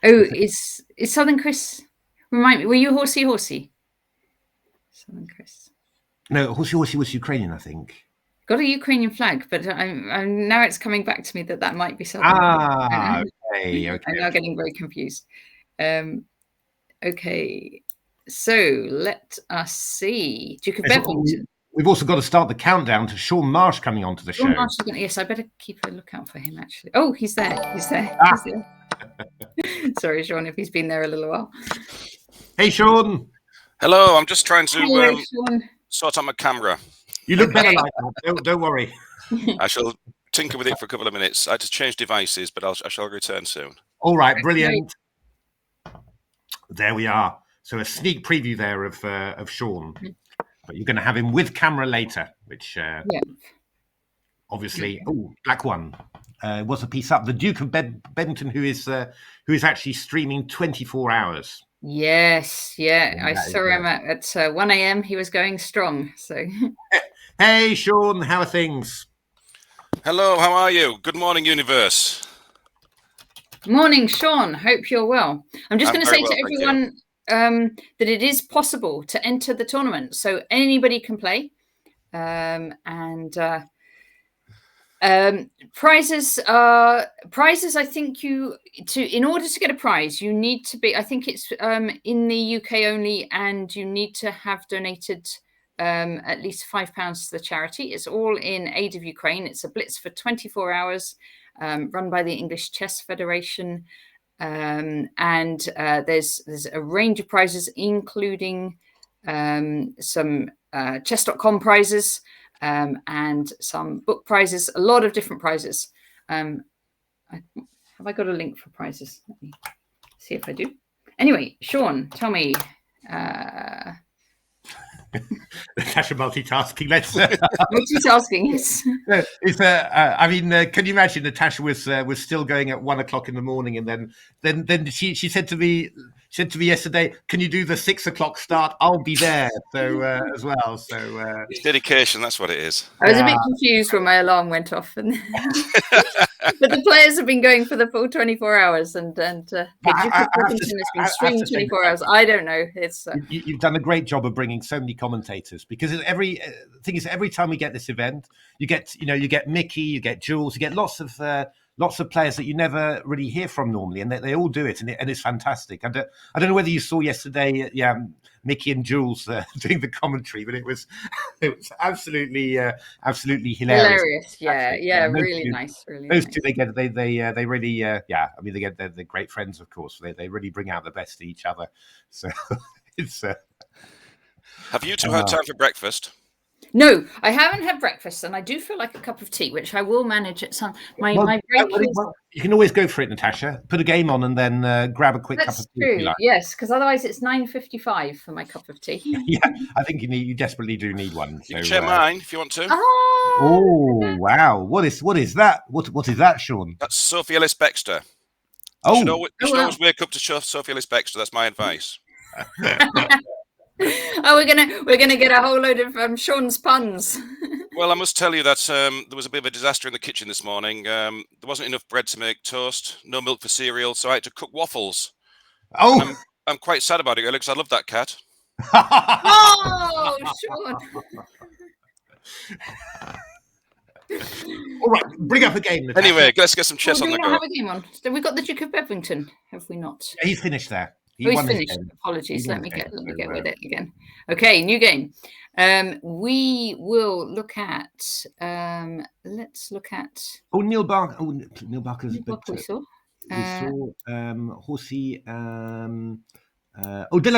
[SPEAKER 1] Oh, is Southern Chris... Remind me, were you horsey? Southern Chris.
[SPEAKER 2] No, horsey was Ukrainian, I think.
[SPEAKER 1] Got a Ukrainian flag, but I'm now it's coming back to me that might be Southern Chris.
[SPEAKER 2] Okay.
[SPEAKER 1] I'm now getting very confused. Okay, so let us see. Duke of Bedfington.
[SPEAKER 2] We've also got to start the countdown to Sean Marsh coming onto the show.
[SPEAKER 1] Marsh, yes, I better keep a lookout for him, actually. Oh, he's there. He's there. Sorry, Sean, if he's been there a little while.
[SPEAKER 2] Hey, Sean.
[SPEAKER 3] Hello, I'm just trying to sort out my camera.
[SPEAKER 2] You look better like that. Don't worry.
[SPEAKER 3] I shall tinker with it for a couple of minutes. I had to change devices, but I shall return soon.
[SPEAKER 2] All right, brilliant. There we are. So a sneak preview there of Sean, but you're going to have him with camera later, which obviously. Oh, black one. What's a piece up? The Duke of Bedfington, who is actually streaming 24 hours.
[SPEAKER 1] Yes, yeah. I saw him at 1 a.m. He was going strong. So,
[SPEAKER 2] hey, Sean, how are things?
[SPEAKER 3] Hello, how are you? Good morning, universe.
[SPEAKER 1] Morning, Sean. Hope you're well. I'm just going to say to everyone that it is possible to enter the tournament, so anybody can play, and prizes. I think in order to get a prize, you need to be. I think it's in the UK only, and you need to have donated at least £5 to the charity. It's all in aid of Ukraine. It's a blitz for 24 hours. Run by the English Chess Federation, and there's a range of prizes, including some chess.com prizes and some book prizes, a lot of different prizes. Have I got a link for prizes? Let me see if I do. Anyway, Sean, tell me.
[SPEAKER 2] Natasha multitasking. Let's
[SPEAKER 1] multitasking. Yes.
[SPEAKER 2] I mean, can you imagine? Natasha was still going at 1 o'clock in the morning, and then she said to me yesterday, "Can you do the 6 o'clock start? I'll be there." So as well. So
[SPEAKER 3] it's dedication. That's what it is.
[SPEAKER 1] I was a bit confused when my alarm went off, but the players have been going for the full 24 hours, and Duke of Bedfington has been streaming 24 hours. I don't know. It's
[SPEAKER 2] you've done a great job of bringing so many commentators, because every time we get this event, you get Mickey, you get Jules, you get lots of players that you never really hear from normally, and they all do it, and it's fantastic. I don't know whether you saw yesterday, Mickey and Jules doing the commentary, but it was absolutely hilarious.
[SPEAKER 1] Hilarious, yeah, really nice. Really
[SPEAKER 2] those
[SPEAKER 1] nice.
[SPEAKER 2] Two, they really, I mean, they're great friends, of course. They really bring out the best in each other. So it's.
[SPEAKER 3] Have you two had time for breakfast?
[SPEAKER 1] No, I haven't had breakfast, and I do feel like a cup of tea, which I will manage at some. My break is.
[SPEAKER 2] You can always go for it, Natasha. Put a game on and then grab a quick cup of tea.
[SPEAKER 1] That's true.
[SPEAKER 2] If you like.
[SPEAKER 1] Yes, because otherwise it's 9:55 for my cup of tea.
[SPEAKER 2] Yeah, I think you desperately do need one.
[SPEAKER 3] You can share mine if you want to.
[SPEAKER 2] Oh wow! What is that? What is that, Sean?
[SPEAKER 3] That's Sophie Ellis-Bextor.
[SPEAKER 2] Oh,
[SPEAKER 3] you should always wake up to Sophie Ellis-Bextor. That's my advice.
[SPEAKER 1] We're gonna get a whole load of Sean's puns.
[SPEAKER 3] Well, I must tell you that there was a bit of a disaster in the kitchen this morning. There wasn't enough bread to make toast, no milk for cereal, so I had to cook waffles.
[SPEAKER 2] Oh,
[SPEAKER 3] I'm quite sad about it, Alex. I love that cat.
[SPEAKER 1] Oh, Sean.
[SPEAKER 2] All right, bring up a game, Natasha.
[SPEAKER 3] Anyway, let's get some chess on the go.
[SPEAKER 1] Have a game on. So we've got the Duke of Bedlington, have we not?
[SPEAKER 2] Yeah, he's finished there.
[SPEAKER 1] He's finished. Apologies. Let me get with it again. Okay, new game. We will look at. Let's look at.
[SPEAKER 2] Neil Barker. Neil Barker's.
[SPEAKER 1] We saw.
[SPEAKER 2] Horsey. Della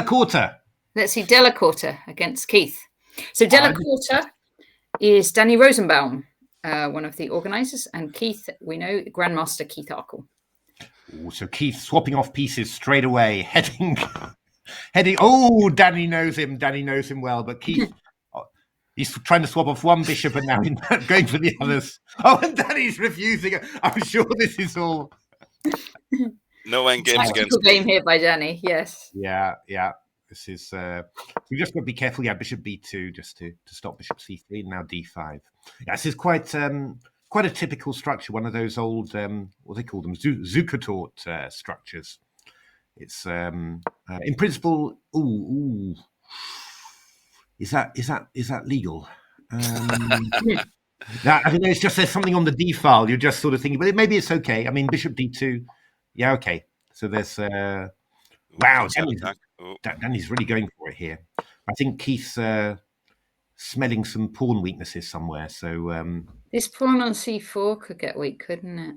[SPEAKER 2] Corta.
[SPEAKER 1] Let's see, Della Corta against Keith. So Della Corta is Danny Rosenbaum, one of the organisers, and Keith, we know, Grandmaster Keith Arkle.
[SPEAKER 2] So Keith swapping off pieces straight away, heading. Oh, Danny knows him. Danny knows him well, but Keith, he's trying to swap off one bishop and now going for the others. Oh, and Danny's refusing. I'm sure this is all.
[SPEAKER 3] No end games against.
[SPEAKER 1] Game here by Danny. Yes.
[SPEAKER 2] Yeah. This is. We just got to be careful. Yeah, bishop b2 just to stop bishop c3. Now d5. Yeah, this is quite a typical structure. One of those old what do they call them? Zukertort structures. It's in principle. Ooh. Is that legal? I think it's just there's something on the d file. You're just sort of thinking, but maybe it's okay. I mean, bishop d2. Yeah, okay. So there's. Wow, Danny's really going for it here. I think Keith's smelling some pawn weaknesses somewhere. So
[SPEAKER 1] this pawn on c4 could get weak, couldn't it?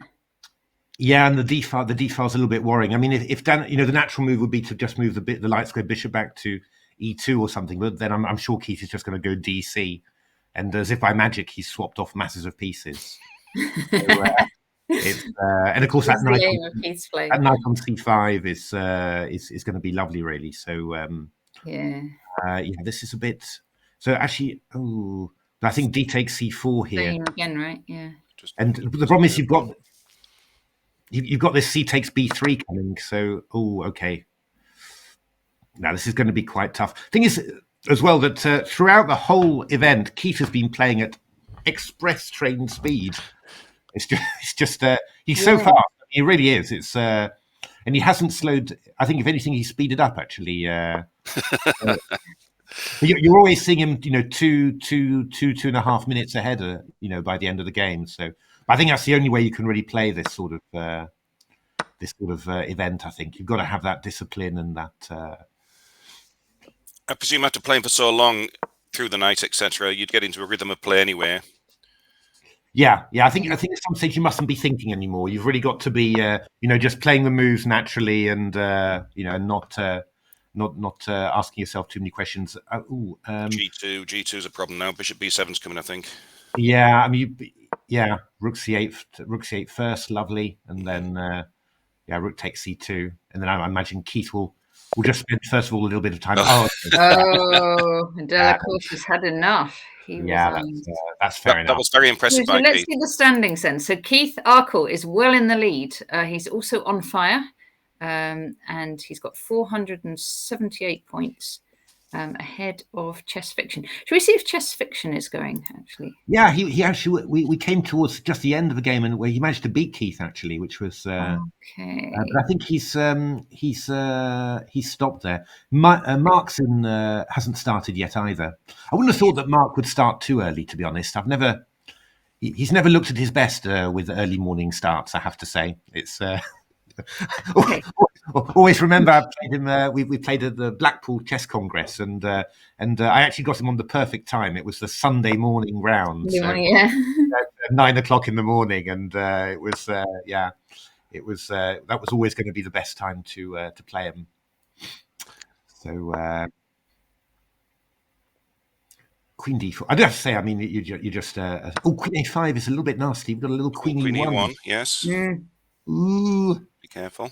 [SPEAKER 2] Yeah, and the d file's a little bit worrying. I mean, if Dan, the natural move would be to just move the light square bishop back to e2 or something, but then I'm sure Keith is just going to go dc, and as if by magic, he's swapped off masses of pieces. So, and of course that knight on c5 is going to be lovely, really. So this is a bit. So actually, I think d takes c4 here
[SPEAKER 1] again, right? Yeah.
[SPEAKER 2] And the problem is you've got this c takes b3 coming. So okay. Now this is going to be quite tough. Thing is, as well, that throughout the whole event, Keith has been playing at express train speed. It's just he's so fast. He really is. It's and he hasn't slowed. I think if anything, he's speeded up actually. You're always seeing him, 2.5 minutes ahead, by the end of the game. So I think that's the only way you can really play this sort of event. I think you've got to have that discipline and that.
[SPEAKER 3] I presume after playing for so long through the night, etc., you'd get into a rhythm of play anyway.
[SPEAKER 2] Yeah. I think at some stage you mustn't be thinking anymore. You've really got to be, just playing the moves naturally, and not asking yourself too many questions.
[SPEAKER 3] G2 is a problem now. Bishop b7's coming, I think.
[SPEAKER 2] Yeah, I mean, rook c8 first, lovely, and then rook takes c2, and then I imagine Keith will just spend first of all a little bit of time.
[SPEAKER 1] Della Corta's had enough.
[SPEAKER 2] That's fair enough.
[SPEAKER 3] That was very impressive.
[SPEAKER 1] So let's see the standings then. So Keith Arkle is well in the lead. He's also on fire, and he's got 478 points ahead of Chess Fiction. Should we see if Chess Fiction is going, actually?
[SPEAKER 2] Yeah, he actually, we came towards just the end of the game and where he managed to beat Keith, actually, which was okay. But I think he's stopped there. Mark's hasn't started yet either. I wouldn't have thought that Mark would start too early, to be honest. He's never looked at his best with early morning starts, I have to say. It's okay. Always remember, I played him. We played at the Blackpool Chess Congress, and I actually got him on the perfect time. It was the Sunday morning round, so, at 9 o'clock in the morning, and it was that was always going to be the best time to play him. So Queen D4. I do have to say, I mean, you just Queen A5 is a little bit nasty. We've got a little Queen E1.
[SPEAKER 3] Yes.
[SPEAKER 2] Ooh.
[SPEAKER 3] Be careful.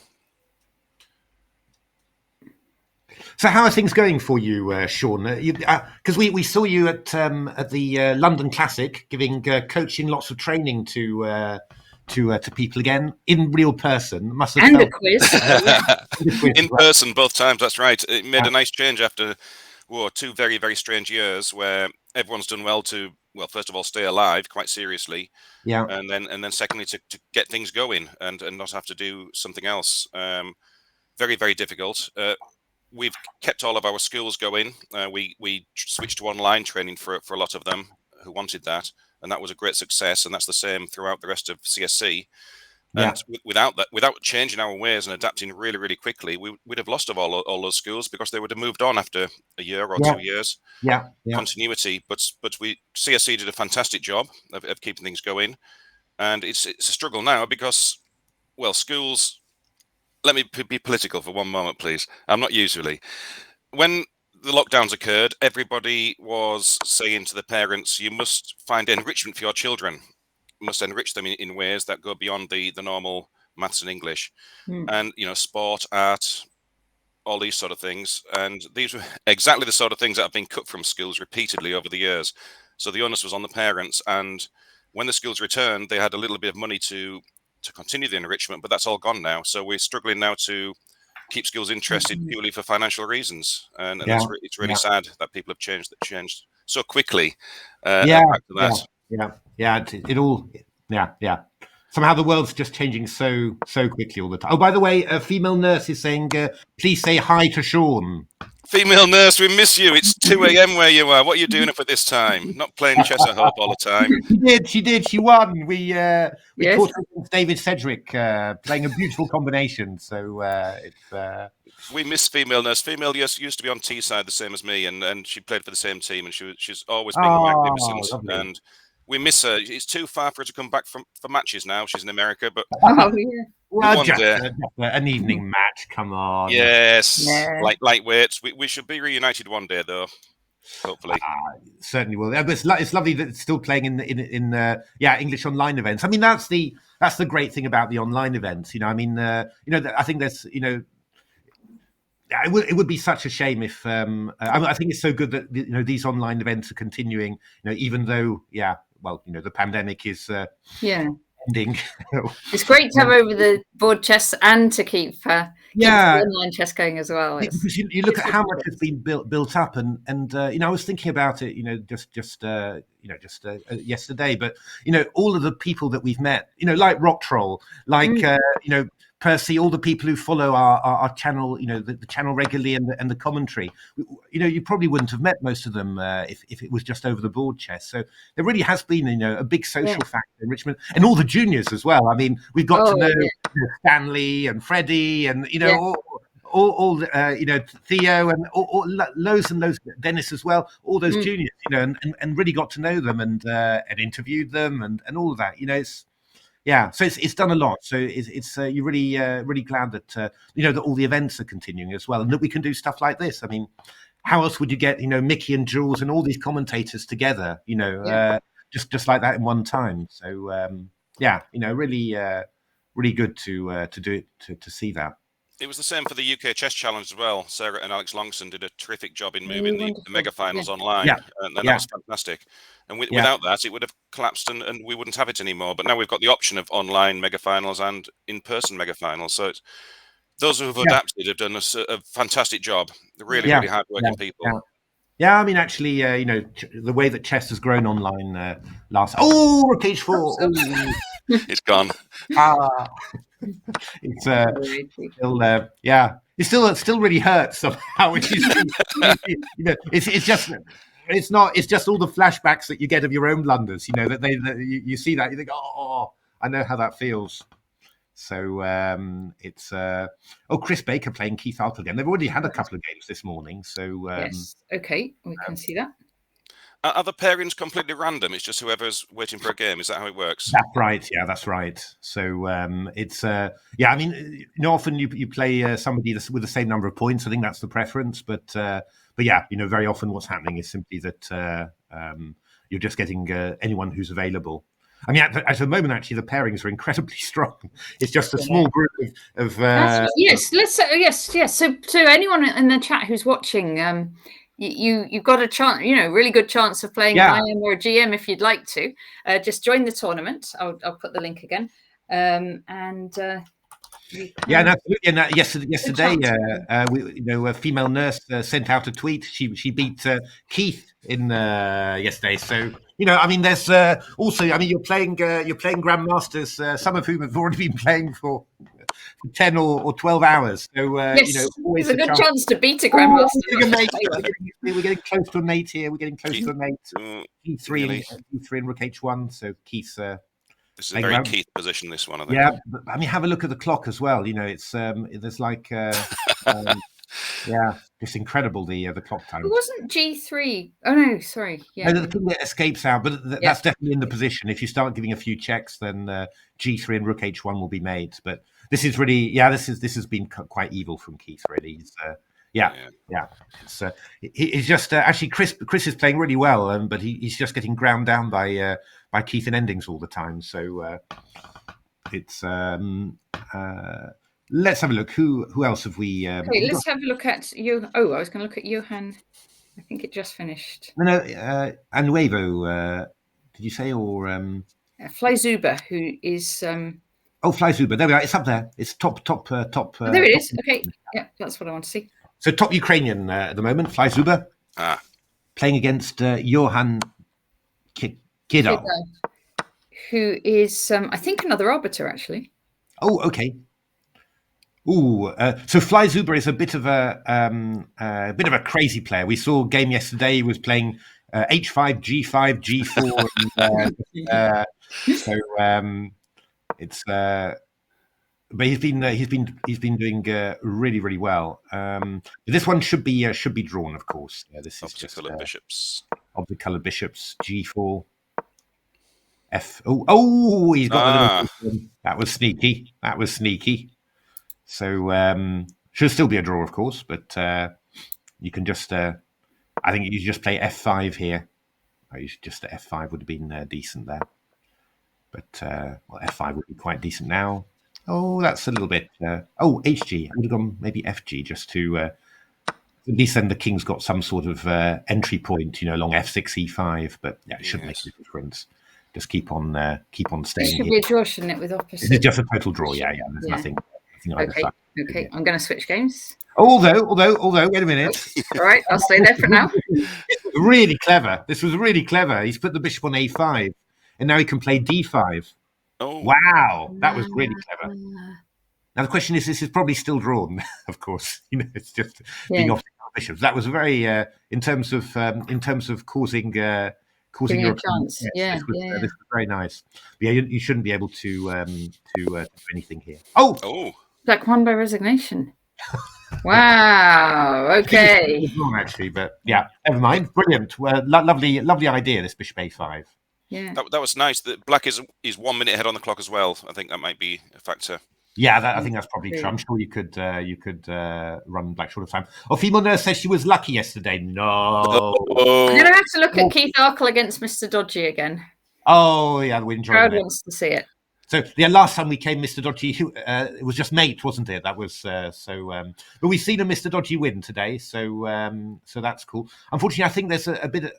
[SPEAKER 2] So how are things going for you, Sean? Because we saw you at the London Classic giving coaching, lots of training to people again in real person. Must have
[SPEAKER 1] and
[SPEAKER 2] felt
[SPEAKER 1] a quiz.
[SPEAKER 3] In person both times. That's right. It made a nice change after 2 very, very strange years where everyone's done well to, first of all, stay alive quite seriously.
[SPEAKER 2] Yeah.
[SPEAKER 3] And then secondly, to get things going and not have to do something else. Very, very difficult. We've kept all of our schools going. We switched to online training for a lot of them who wanted that. And that was a great success. And that's the same throughout the rest of CSC.
[SPEAKER 2] Yeah.
[SPEAKER 3] And without changing our ways and adapting really, really quickly, we'd have lost all those schools because they would have moved on after a year or 2 years.
[SPEAKER 2] Yeah.
[SPEAKER 3] Continuity, but CSC did a fantastic job of keeping things going, and it's a struggle now because, schools. Let me be political for one moment, please. I'm not usually. When the lockdowns occurred, everybody was saying to the parents, "You must find enrichment for your children. You must enrich them in ways that go beyond the normal maths and English, and sport, art." All these sort of things, and these were exactly the sort of things that have been cut from schools repeatedly over the years. So the onus was on the parents, and when the schools returned, they had a little bit of money to continue the enrichment, but that's all gone now. So we're struggling now to keep schools interested purely for financial reasons, and it's really sad that people have changed so quickly. Back to that.
[SPEAKER 2] It all. Somehow the world's just changing so quickly all the time. Oh, by the way, a female nurse is saying, please say hi to Sean.
[SPEAKER 3] Female nurse, we miss you. It's 2 a.m. where you are. What are you doing up at this time? Not playing chess at home all the time.
[SPEAKER 2] She did. She won. We caught her against David Cedric playing a beautiful combination. So
[SPEAKER 3] we miss female nurse. Female used to be on T side the same as me, and she played for the same team, and she's always been magnificent.
[SPEAKER 2] Lovely.
[SPEAKER 3] And we miss her. It's too far for her to come back for matches now. She's in America, but
[SPEAKER 2] just an evening match. Come on.
[SPEAKER 3] Yes. Lightweights. We should be reunited one day, though. Hopefully,
[SPEAKER 2] certainly will. But it's lovely that it's still playing in English online events. I mean, that's the great thing about the online events. I think there's it would be such a shame if I think it's so good that these online events are continuing. Even though the pandemic is ending.
[SPEAKER 1] It's great to have over the board chess and to keep the online chess going as well.
[SPEAKER 2] Because you look at how much has been built up, and I was thinking about it, just yesterday. But all of the people that we've met, like Rock Troll, like Percy, all the people who follow our channel, the channel regularly and the commentary, you probably wouldn't have met most of them if it was just over the board chess. So there really has been, a big social factor in Richmond, and all the juniors as well. I mean, we've got to know Stanley and Freddy and all Theo and loads and loads, Dennis as well, all those juniors, and really got to know them and interviewed them and all of that. So it's done a lot. So it's you're really glad that that all the events are continuing as well, and that we can do stuff like this. I mean, how else would you get Mickey and Jules and all these commentators together? Just like that in one time. So really good to do it to see that.
[SPEAKER 3] It was the same for the UK Chess Challenge as well. Sarah and Alex Longson did a terrific job in moving the mega finals online, and that was fantastic. And without that, it would have collapsed, and we wouldn't have it anymore. But now we've got the option of online mega finals and in-person mega finals. So those who have adapted have done a fantastic job. They're really hard-working people.
[SPEAKER 2] Yeah, I mean, actually, the way that chess has grown online a page 4.
[SPEAKER 3] It's gone.
[SPEAKER 2] It's still it still really hurts somehow. Which is, it's just all the flashbacks that you get of your own blunders. That you see that you think, oh, I know how that feels. So it's Chris Baker playing Keith Alp again. They've already had a couple of games this morning. So
[SPEAKER 1] yes, okay, we can see that.
[SPEAKER 3] Are the pairings completely random? It's just whoever's waiting for a game. Is that how it works?
[SPEAKER 2] That's right. Yeah, that's right. So it's I mean, often you play somebody with the same number of points. I think that's the preference. But very often what's happening is simply that You're just getting anyone who's available. I mean, at the moment, actually, the pairings are incredibly strong. It's just a small group of
[SPEAKER 1] yes. So anyone in the chat who's watching, you've got a chance, really good chance of playing an IM or a GM if you'd like to. Just join the tournament. I'll put the link again.
[SPEAKER 2] Yeah, and absolutely. And yesterday, a female nurse sent out a tweet. She beat Keith in yesterday. So I mean, there's also. I mean, you're playing grandmasters, some of whom have already been playing for 10 or 12 hours. So
[SPEAKER 1] yes,
[SPEAKER 2] always
[SPEAKER 1] there's a good chance to beat a grandmaster.
[SPEAKER 2] We're getting close to a mate here. We're getting close to a mate. E3 and Rook H1. So Keith's.
[SPEAKER 3] This is a very Keith position, this one, I think.
[SPEAKER 2] Yeah, but, I mean, have a look at the clock as well. It's there's like it's incredible the clock time.
[SPEAKER 1] It wasn't G3. Oh no, sorry. Yeah,
[SPEAKER 2] no, the thing that escapes out, but that's definitely in the position. If you start giving a few checks, then G3 and Rook H1 will be made. But this is really, this has been quite evil from Keith. Really, He's just actually Chris is playing really well, but he's just getting ground down by Keith and endings all the time. So it's let's have a look. Who else have we?
[SPEAKER 1] Okay, let's have a look at you. Oh, I was going to look at Johan. I think it just finished.
[SPEAKER 2] No, Anuevo. Did you say or
[SPEAKER 1] Flyzuber, who is?
[SPEAKER 2] Flyzuber. There we are. It's up there. It's top.
[SPEAKER 1] There it is. Okay, yeah, that's what I want to see.
[SPEAKER 2] So top Ukrainian at the moment, Flyzuber, playing against Johan Kidal,
[SPEAKER 1] who is, I think, another arbiter actually.
[SPEAKER 2] Oh, okay. So Flyzuber is a bit of a crazy player. We saw a game yesterday. He was playing H5, G5, G4. So it's. But he's been doing really, really well. This one should be drawn, of course. This is just
[SPEAKER 3] bishops.
[SPEAKER 2] Of the coloured bishops, G4, F. He's got that was sneaky. That was sneaky. So should still be a draw, of course, but you can just. I think you just play F5 here. You should just F5 would have been decent there, but F5 would be quite decent now. Oh, that's a little bit. HG. I would have gone maybe FG just to at least then the king's got some sort of entry point, along F6, E5. But it shouldn't make a difference. Just keep on staying.
[SPEAKER 1] It should be a draw, shouldn't it? With opposite.
[SPEAKER 2] It's just a total draw. Yeah. There's nothing.
[SPEAKER 1] Okay. I'm going to switch games.
[SPEAKER 2] Although, wait a minute.
[SPEAKER 1] All right, I'll stay there for now.
[SPEAKER 2] Really clever. This was really clever. He's put the bishop on A5, and now he can play D5.
[SPEAKER 3] Oh
[SPEAKER 2] wow, that was really clever. Now the question is, this is probably still drawn, of course. It's just being off the bishops. That was very in terms of causing your
[SPEAKER 1] chance.
[SPEAKER 2] This was very nice. But you shouldn't be able to do anything here. Oh,
[SPEAKER 1] Black won by resignation. Wow. Okay.
[SPEAKER 2] Actually, but never mind. Brilliant. Lovely idea. This bishop A5.
[SPEAKER 1] Yeah,
[SPEAKER 3] that was nice. That Black is 1 minute ahead on the clock as well. I think that might be a factor.
[SPEAKER 2] Yeah, I think that's probably true. I'm sure you could run Black short of time. Female nurse says she was lucky yesterday. No,
[SPEAKER 1] I'm gonna have to look at Keith Arkle against Mr. Dodgy again.
[SPEAKER 2] Oh yeah, the win.
[SPEAKER 1] Crowd wants to see it.
[SPEAKER 2] So the last time we came, Mr. Dodgy, it was just mate, wasn't it? That was but we've seen a Mr. Dodgy win today, so that's cool. Unfortunately, I think there's a bit.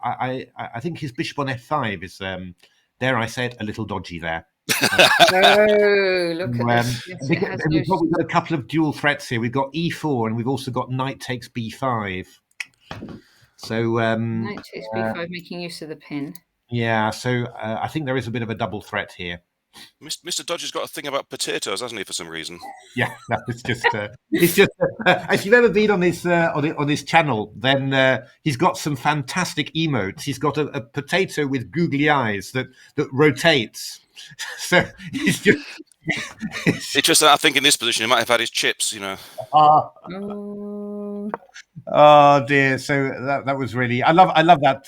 [SPEAKER 2] I think his bishop on F5 is, dare I say it, a little dodgy there.
[SPEAKER 1] Look at this.
[SPEAKER 2] Yes, we've got a couple of dual threats here. We've got E4 and we've also got knight takes B5. So
[SPEAKER 1] knight takes B5, making use of the pin.
[SPEAKER 2] Yeah, so I think there is a bit of a double threat here.
[SPEAKER 3] Mr. Dodger's got a thing about potatoes, hasn't he? For some reason.
[SPEAKER 2] Yeah, it's just. If you've ever been on his channel, then he's got some fantastic emotes. He's got a potato with googly eyes that rotates. So he's just.
[SPEAKER 3] It's just that I think in this position he might have had his chips,
[SPEAKER 2] Oh dear! So that was really. I love that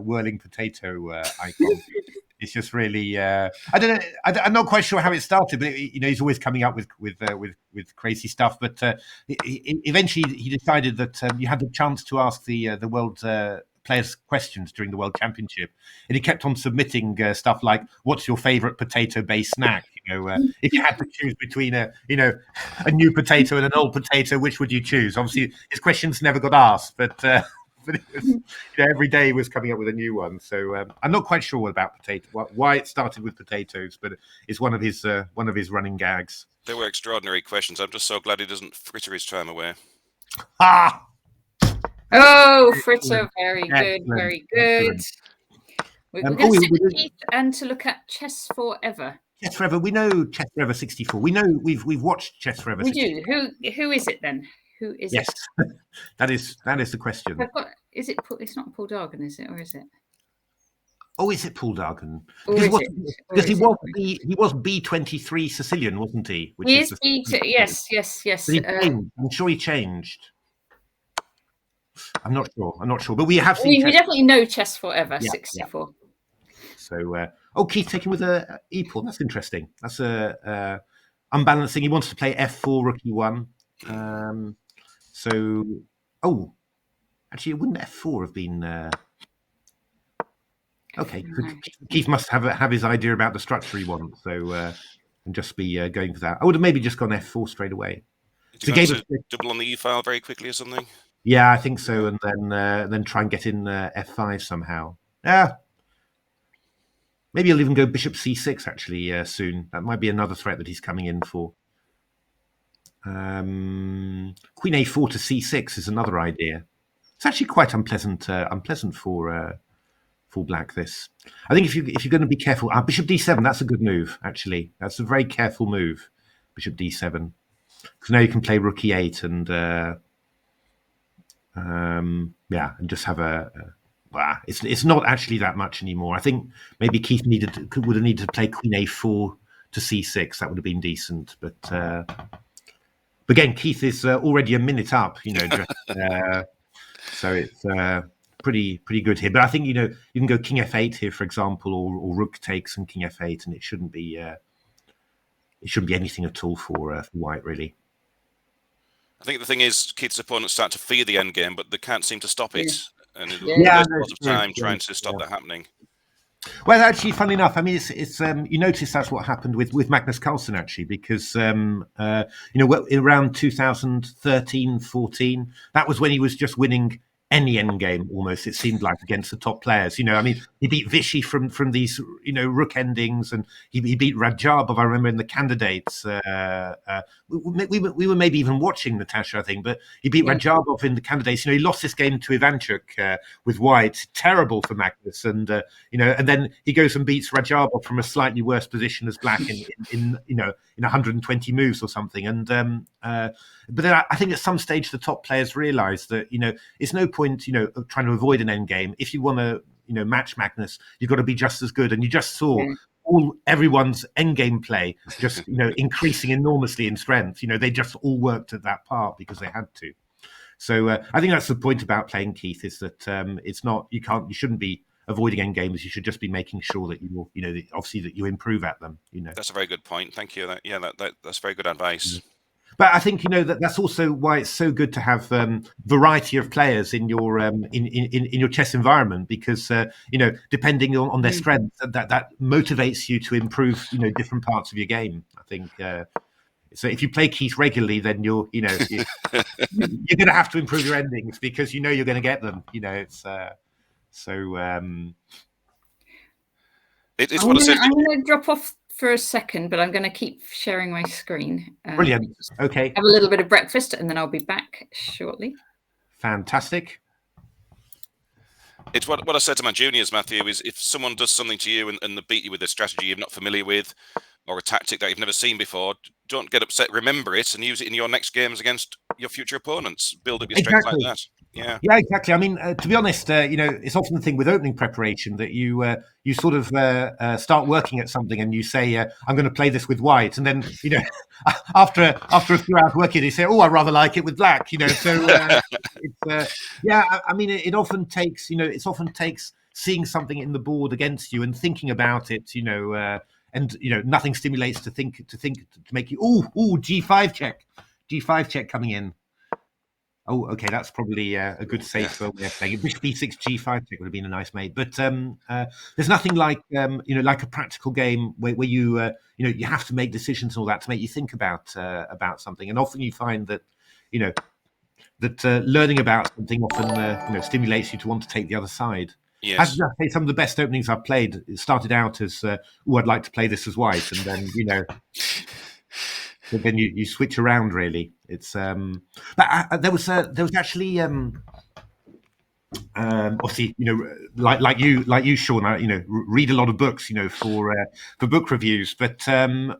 [SPEAKER 2] whirling potato icon. It's just really. I don't know. I'm not quite sure how it started, but he's always coming up with crazy stuff. But eventually, he decided that you had the chance to ask the world players questions during the World Championship, and he kept on submitting stuff like, "What's your favourite potato-based snack?" If you had to choose between a new potato and an old potato, which would you choose? Obviously, his questions never got asked, but it was, every day he was coming up with a new one. So I'm not quite sure about why it started with potatoes, but it's one of his running gags.
[SPEAKER 3] They were extraordinary questions. I'm just so glad he doesn't fritter his time away.
[SPEAKER 2] Ah!
[SPEAKER 1] Oh, Fritter, very good,
[SPEAKER 2] Excellent.
[SPEAKER 1] very good. We're going to sit with Keith and to look at Chess Forever.
[SPEAKER 2] Chess Forever. We know Chess Forever 64. We know we've watched Chess Forever.
[SPEAKER 1] We
[SPEAKER 2] 64.
[SPEAKER 1] do. Who is it then? Who is it?
[SPEAKER 2] that is the question.
[SPEAKER 1] Is it? It's not Paul Dargan, is it, or is it?
[SPEAKER 2] Oh, is it Paul Dargan?
[SPEAKER 1] Because
[SPEAKER 2] he was B23 Sicilian, wasn't he?
[SPEAKER 1] He is B2. Yes.
[SPEAKER 2] I'm sure he changed. I'm not sure, but we have
[SPEAKER 1] seen. We definitely know Chess Forever 64.
[SPEAKER 2] Yeah. So, Keith taking with a e-pawn. That's interesting. That's unbalancing. He wants to play F4 Rook E1. Actually, wouldn't F4 have been? Okay, Keith must have his idea about the structure he wants, so and just be going for that. I would have maybe just gone F4 straight away.
[SPEAKER 3] Did you double on the E file very quickly or something?
[SPEAKER 2] Yeah, I think so, and then try and get in F5 somehow. Yeah, maybe he'll even go Bishop C6 actually soon. That might be another threat that he's coming in for. Queen A4 to C6 is another idea. It's actually quite unpleasant for Black. This, I think, if you're going to be careful, Bishop D7. That's a good move. Actually, that's a very careful move. Bishop D7, because now you can play Rook E8 and just have it's not actually that much anymore. I think maybe Keith would have needed to play Queen A4 to C6. That would have been decent, but again, Keith is already a minute up. So it's pretty good here. But I think you can go King F8 here, for example, or Rook takes and King F8, and it shouldn't be anything at all for White, really. I
[SPEAKER 3] think the thing is, Keith's opponents start to fear the endgame, but they can't seem to stop it. And there's a lot of time trying to stop that happening.
[SPEAKER 2] Well, actually, funny enough, I mean, it's you notice that's what happened with Magnus Carlsen, actually, because around 2013-14, that was when he was just winning any endgame almost, it seemed like, against the top players. I mean, he beat Vichy from these rook endings, and he beat Radjabov, I remember, in the candidates. We were maybe even watching Natasha, I think, but he beat Radjabov in the candidates. He lost this game to Ivanchuk with White. Terrible for Magnus, and and then he goes and beats Radjabov from a slightly worse position as Black in 120 moves or something. And but then I think at some stage the top players realise that it's no point trying to avoid an end game. If you want to match Magnus, you've got to be just as good. And you just saw everyone's end game play just increasing enormously in strength. They just all worked at that part because they had to. So I think that's the point about playing Keith, is that it's not, you shouldn't be avoiding end games. You should just be making sure that obviously that you improve at them.
[SPEAKER 3] That's a very good point. Thank you. That's very good advice.
[SPEAKER 2] But I think that's also why it's so good to have variety of players in your in your chess environment, because depending on their strengths, that motivates you to improve different parts of your game. I think so. If you play Keith regularly, then you're going to have to improve your endings, because you're going to get them. It's so.
[SPEAKER 3] It's what I said.
[SPEAKER 1] I'm going to drop off for a second, but I'm going to keep sharing my screen.
[SPEAKER 2] Brilliant. Okay.
[SPEAKER 1] Have a little bit of breakfast, and then I'll be back shortly.
[SPEAKER 2] Fantastic.
[SPEAKER 3] It's what I said to my juniors, Matthew, is if someone does something to you and they beat you with a strategy you're not familiar with, or a tactic that you've never seen before, don't get upset. Remember it and use it in your next games against your future opponents. Build up your strength like that. Yeah,
[SPEAKER 2] exactly. I mean, to be honest, it's often the thing with opening preparation that you sort of start working at something and you say, I'm going to play this with White, and then after a few hours working, you say, oh, I rather like it with Black. So it's I mean, it often takes seeing something in the board against you and thinking about it. And nothing stimulates to make you G5 check coming in. Oh, okay, that's probably a good safe way of playing it. Bishop e6 g5 check would have been a nice mate, but there's nothing like like a practical game where you you have to make decisions and all that to make you think about something. And often you find that learning about something often stimulates you to want to take the other side.
[SPEAKER 3] Yes.
[SPEAKER 2] I have to say, some of the best openings I've played started out as I'd like to play this as white, and then but then you switch around. Really, it's but there was actually obviously like you Sean, read a lot of books for book reviews, but there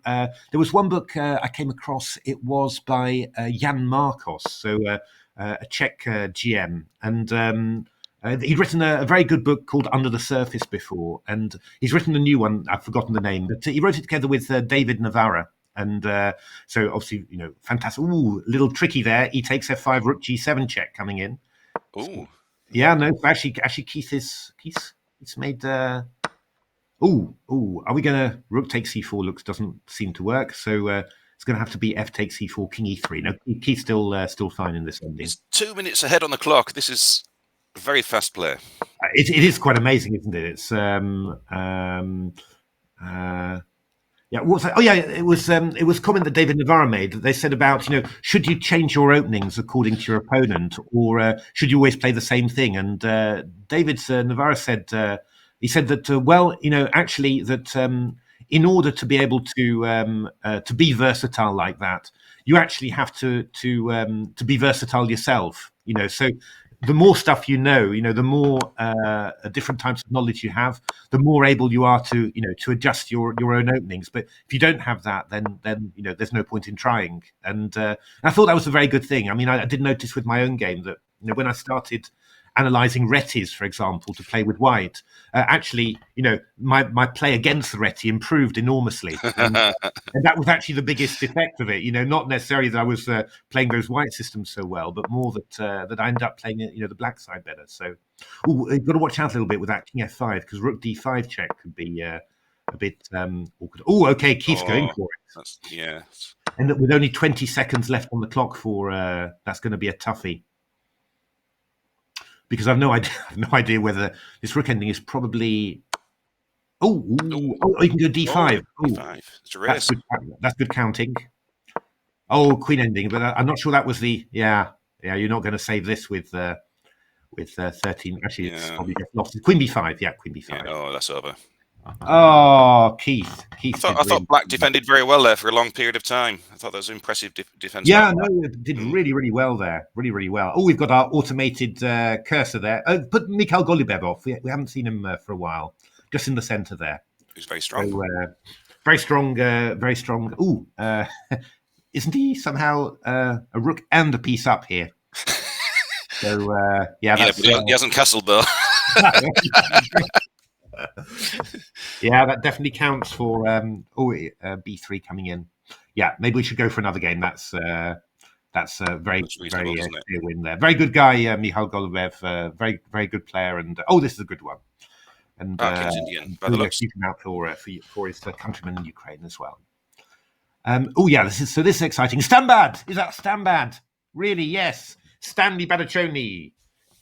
[SPEAKER 2] was one book I came across. It was by Jan Markos, so a Czech GM, and he'd written a very good book called Under the Surface before, and he's written a new one. I've forgotten the name, but he wrote it together with David Navarra. And so obviously, fantastic. Ooh, a little tricky there. E takes f5, rook g7 check coming in.
[SPEAKER 3] Ooh.
[SPEAKER 2] Yeah, no, actually, Keith's made. Are we gonna rook takes c4? Doesn't seem to work. So it's gonna have to be f takes c4, king e3. No, Keith's still fine in this ending.
[SPEAKER 3] It's 2 minutes ahead on the clock. This is a very fast player.
[SPEAKER 2] It is quite amazing, isn't it? It's yeah, what was that? Oh yeah, it was a comment that David Navarra made. That they said about should you change your openings according to your opponent, or should you always play the same thing? And David Navarra said he said that actually that in order to be able to be versatile like that, you actually have to be versatile yourself. So the more stuff the more different types of knowledge you have, the more able you are to adjust your own openings. But if you don't have that, then there's no point in trying. And I thought that was a very good thing. I mean, I did notice with my own game that when I started analysing retis, for example, to play with white, actually, my play against the reti improved enormously. And that was actually the biggest effect of it. Not necessarily that I was playing those white systems so well, but more that I ended up playing the black side better. So you've got to watch out a little bit with that king f5, because rook d5 check could be a bit awkward. Oh, okay, Keith's going for it.
[SPEAKER 3] Yeah.
[SPEAKER 2] And with only 20 seconds left on the clock for that's going to be a toughie. Because I've no idea whether this rook ending is probably. Oh, you can go d5.
[SPEAKER 3] D5. It's a race.
[SPEAKER 2] That's good counting. Oh, queen ending, but I'm not sure that was the. Yeah. You're not going to save this with 13. Actually, it's probably just lost. Queen b5. Yeah, queen b5.
[SPEAKER 3] Yeah, oh, that's over.
[SPEAKER 2] Oh, Keith.
[SPEAKER 3] I thought black defended very well there for a long period of time. I thought that was impressive defense.
[SPEAKER 2] Yeah, no, it did really, really well there. Really, really well. Oh, we've got our automated cursor there. Put Mykhaylo Golubev off. We haven't seen him for a while. Just in the centre there.
[SPEAKER 3] He's very strong.
[SPEAKER 2] So, very strong. Very strong. Ooh, isn't he somehow a rook and a piece up here? So,
[SPEAKER 3] but he hasn't castled though.
[SPEAKER 2] Yeah, that definitely counts for b3 coming in. Yeah, maybe we should go for another game. That's a very clear win there. Very good guy, Mykhaylo Golubev. Very, very good player. And this is a good one. And keep him out for his countrymen in Ukraine as well. This is exciting. Stambad! Is that Stambad? Really? Yes. Stanley Badachoni,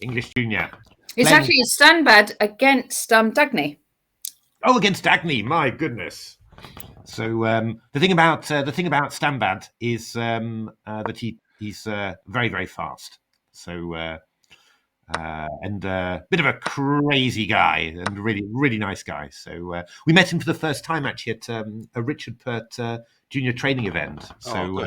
[SPEAKER 2] English junior.
[SPEAKER 1] It's actually Stambad against Dagny.
[SPEAKER 2] Oh, against Dagny! My goodness. So the thing about Stambad is that he's very, very fast. So and a bit of a crazy guy and really, really nice guy. So we met him for the first time actually at a Richard Pert junior training event. So.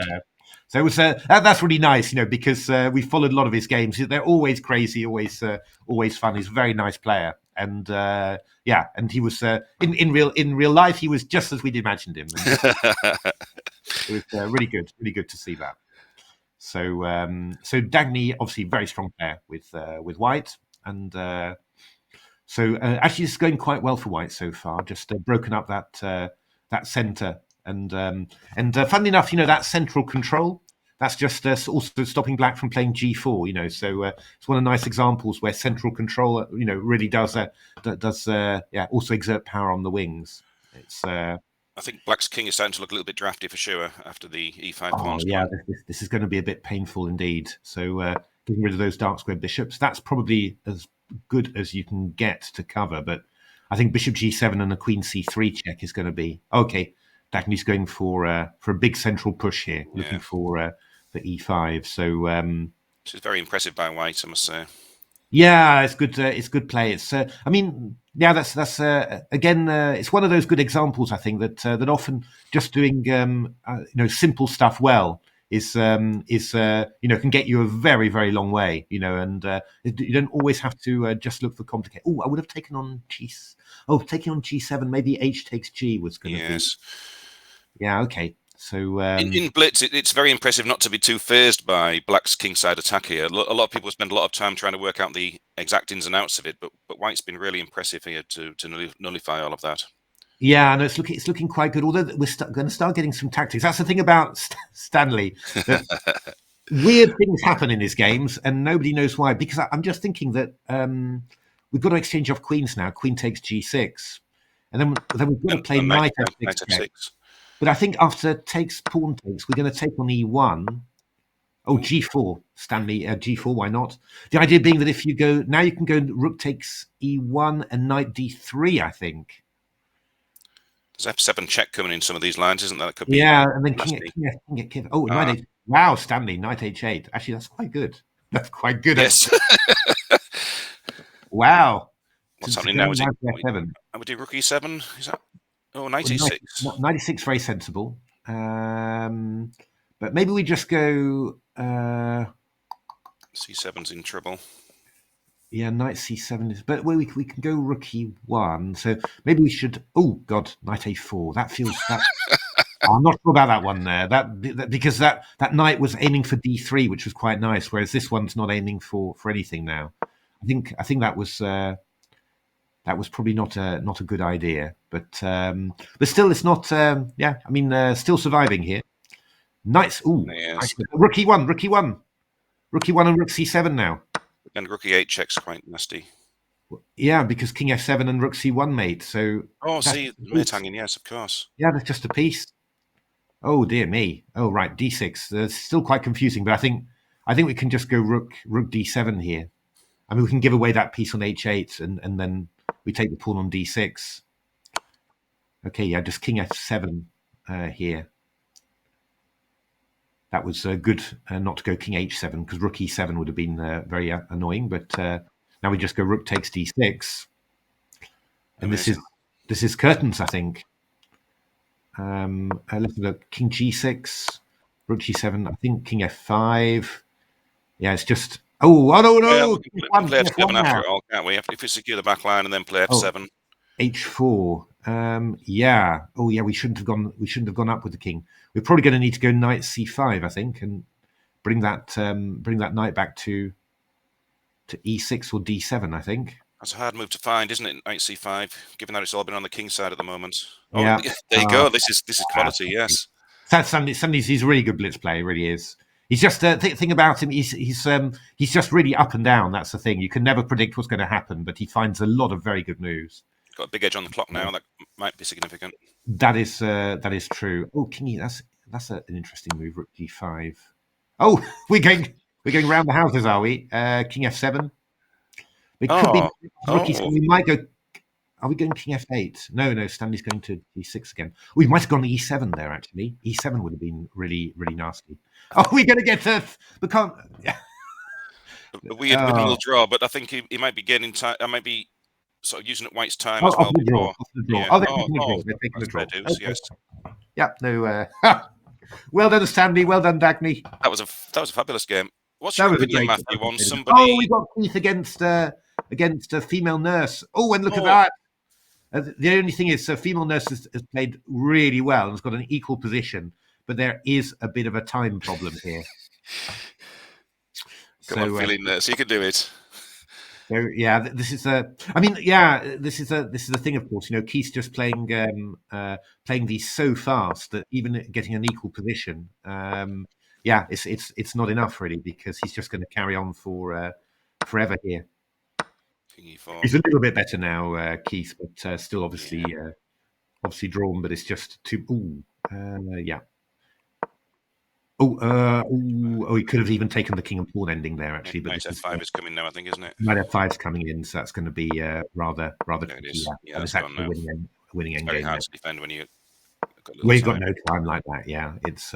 [SPEAKER 2] So it was that's really nice, because we followed a lot of his games. They're always crazy, always fun. He's a very nice player, and and he was in real life he was just as we'd imagined him. It was really good to see that. So Dagny obviously very strong player with white, and so actually it's going quite well for white so far. Just broken up that centre. And funnily enough, that central control, that's just also stopping black from playing g4. So it's one of the nice examples where central control, really does also exert power on the wings. It's.
[SPEAKER 3] I think black's king is starting to look a little bit drafty for sure after the e5 pawn.
[SPEAKER 2] Yeah, this is going to be a bit painful indeed. So getting rid of those dark square bishops. That's probably as good as you can get to cover. But I think bishop g7 and a queen c3 check is going to be okay. Dagny's going for a big central push here, looking for e5. So
[SPEAKER 3] this is very impressive by White, I must say.
[SPEAKER 2] Yeah, it's good. It's good play. It's. I mean, yeah, that's again. It's one of those good examples. I think that often just doing simple stuff well is can get you a very, very long way. And you don't always have to just look for complicated. Oh, I would have taken on taking on g7. Maybe h takes g was going to be. Yeah. Okay. So
[SPEAKER 3] in Blitz, it's very impressive not to be too phased by Black's kingside attack here. A lot of people spend a lot of time trying to work out the exact ins and outs of it, but White's been really impressive here to nullify all of that.
[SPEAKER 2] Yeah, no, it's looking quite good. Although we're going to start getting some tactics. That's the thing about Stanley. Weird things happen in his games, and nobody knows why. Because I'm just thinking that we've got to exchange off queens now. Queen takes g6, and then we've got to play knight f6. But I think after pawn takes, we're going to take on e1. Oh, g4, Stanley, g4, why not? The idea being that if you go, now you can go rook takes e1 and knight d3, I think.
[SPEAKER 3] There's f7 check coming in some of these lines, isn't that? It could be
[SPEAKER 2] and then king f. Oh, knight h8. Wow, Stanley, knight h8. Actually, that's quite good. That's quite good.
[SPEAKER 3] Yes.
[SPEAKER 2] Wow.
[SPEAKER 3] What's happening now? Is it f7? Are we doing rook e7? Is that? Oh, knight e6.
[SPEAKER 2] Knight e6, very sensible. But maybe we just go.
[SPEAKER 3] c7's in trouble.
[SPEAKER 2] Yeah, knight c7 is. But we can go rook e1. So maybe we should. Oh God, knight a4. That feels. I'm not sure about that one there. Because that knight was aiming for d3, which was quite nice, whereas this one's not aiming for anything now. I think that was probably not a good idea. But still, it's not. Still surviving here. Knights. Ooh,
[SPEAKER 3] yes.
[SPEAKER 2] rook e1, and rook c7 now.
[SPEAKER 3] And rook e8 check's quite nasty.
[SPEAKER 2] Yeah, because king f7 and rook c1 mate. So
[SPEAKER 3] see, mate hanging. Yes, of course.
[SPEAKER 2] Yeah, that's just a piece. Oh dear me. Oh right, d6. It's still quite confusing, but I think we can just go rook d7 here. I mean, we can give away that piece on h8, and then we take the pawn on d6. Okay, yeah, just king f7 here. That was good not to go king h7, because rook e7 would have been very annoying. But now we just go rook takes d6, and this is curtains, I think. Let's look. King g6, rook g7. I think king f5. Yeah, it's just. Oh no!
[SPEAKER 3] Yeah, we can play f7 after it all, can't we? If we secure the back line and then play f7.
[SPEAKER 2] H4. Yeah. Oh yeah. We shouldn't have gone up with the king. We're probably going to need to go knight c5, I think, and bring that knight back to e6 or d7. I think
[SPEAKER 3] that's a hard move to find, isn't it? Knight c5, given that it's all been on the king side at the moment.
[SPEAKER 2] Yeah.
[SPEAKER 3] There you go. This is quality. Yes.
[SPEAKER 2] Sunday's he's a really good blitz player. He really is. He's just thing about him. He's just really up and down. That's the thing. You can never predict what's going to happen, but he finds a lot of very good moves.
[SPEAKER 3] Got a big edge on the clock now. That might be significant.
[SPEAKER 2] That is true. Oh, king E. That's an interesting move. Rook d5. Oh, we're going round the houses, are we? King f7. It could be rook e7. We might go. Are we going king f8? No. Stanley's going to e6 again. We might have gone e7 there. Actually, e7 would have been really, really nasty. Oh, we're going to get to become.
[SPEAKER 3] A weird little draw, but I think he might be getting time. I might be sort of using up White's time as well.
[SPEAKER 2] Off the draw. Yeah. They're taking the draw.
[SPEAKER 3] Okay. Yes.
[SPEAKER 2] Yeah. No. Well done, Stanley. Well done, Dagny.
[SPEAKER 3] That was a fabulous game. What's your opinion, Matthew, on somebody?
[SPEAKER 2] Oh, we got Keith against a female nurse. Oh, and look at that. The only thing is, female nurse has played really well and has got an equal position, but there is a bit of a time problem here.
[SPEAKER 3] Come on, feeling nurse, you can do it.
[SPEAKER 2] So yeah, this is the thing. Of course, Keith's just playing these so fast that even getting an equal position, it's not enough really, because he's just going to carry on for forever here. He's a little bit better now, Keith, but still obviously drawn. But it's just too. Yeah. He could have even taken the king and pawn ending there, actually. But
[SPEAKER 3] Knight F5 is coming now, I think, isn't it?
[SPEAKER 2] Knight F5's coming in, so that's going to be rather
[SPEAKER 3] There
[SPEAKER 2] tricky.
[SPEAKER 3] it is. Yeah,
[SPEAKER 2] it's
[SPEAKER 3] it's
[SPEAKER 2] actually
[SPEAKER 3] gone now.
[SPEAKER 2] a winning end
[SPEAKER 3] Very
[SPEAKER 2] game.
[SPEAKER 3] hard to defend when you got
[SPEAKER 2] Well, you've got no time like that. Yeah, it's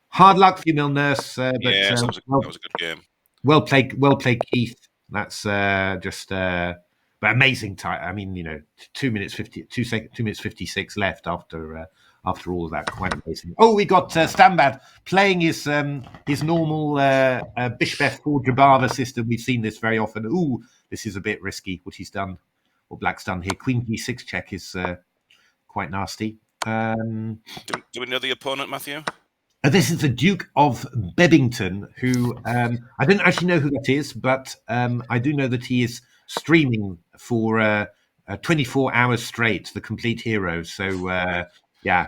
[SPEAKER 2] hard luck for you, Milnurse. But
[SPEAKER 3] yes, that was a good game.
[SPEAKER 2] Well played, Keith. That's but amazing time. I mean, 2 minutes 56 left after all of that. Quite amazing. Oh, we got Stambad playing his normal Bishop F4 Jabava system. We've seen this very often. Ooh, this is a bit risky. What he's done, what Black's done here. Queen G6 check is quite nasty.
[SPEAKER 3] Do we know the opponent, Matthew?
[SPEAKER 2] This is the Duke of Bebbington, who I don't actually know who that is, but I do know that he is streaming for 24 hours straight, the complete hero. So,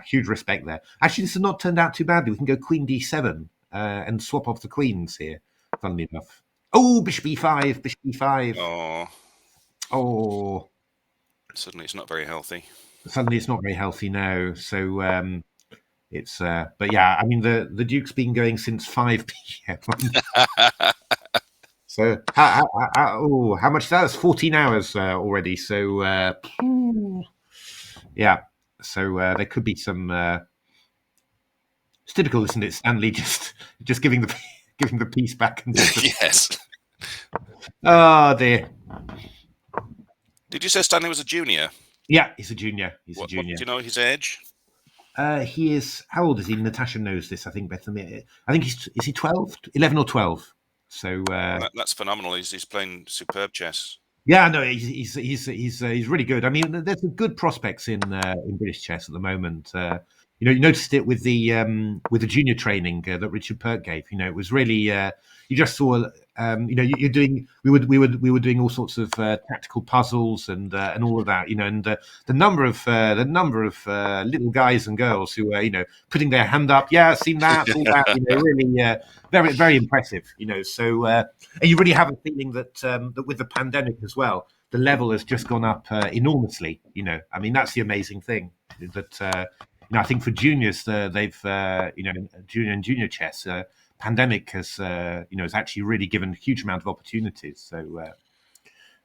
[SPEAKER 2] huge respect there. Actually, this has not turned out too badly. We can go Queen D7 and swap off the queens here, funnily enough. Oh, Bishop E5, Bishop E5. Oh.
[SPEAKER 3] Suddenly it's not very healthy.
[SPEAKER 2] Suddenly it's not very healthy now. So, it's but yeah, I mean the Duke's been going since 5 p.m. So how much that is? 14 hours already. So yeah, so there could be some. It's typical, isn't it? Stanley just giving the piece back. And
[SPEAKER 3] yes.
[SPEAKER 2] Oh dear.
[SPEAKER 3] Did you say Stanley was a junior?
[SPEAKER 2] Yeah, he's a junior. He's a junior.
[SPEAKER 3] Do you know his age?
[SPEAKER 2] He is. How old is he? Natasha knows this, I think, better than me. I think is he 12, 11 or 12? So
[SPEAKER 3] that's phenomenal. He's playing superb chess.
[SPEAKER 2] Yeah, no, he's really good. I mean, there's good prospects in British chess at the moment. You noticed it with the junior training that Richard Perk gave. It was really you just saw. You're doing. We were doing all sorts of tactical puzzles and all of that. And the number of little guys and girls who were putting their hand up. Yeah, seen that. All that. Really very very impressive. So and you really have a feeling that that with the pandemic as well, the level has just gone up enormously. I mean, that's the amazing thing that. I think for juniors, they've junior chess. Pandemic has has actually really given a huge amount of opportunities. So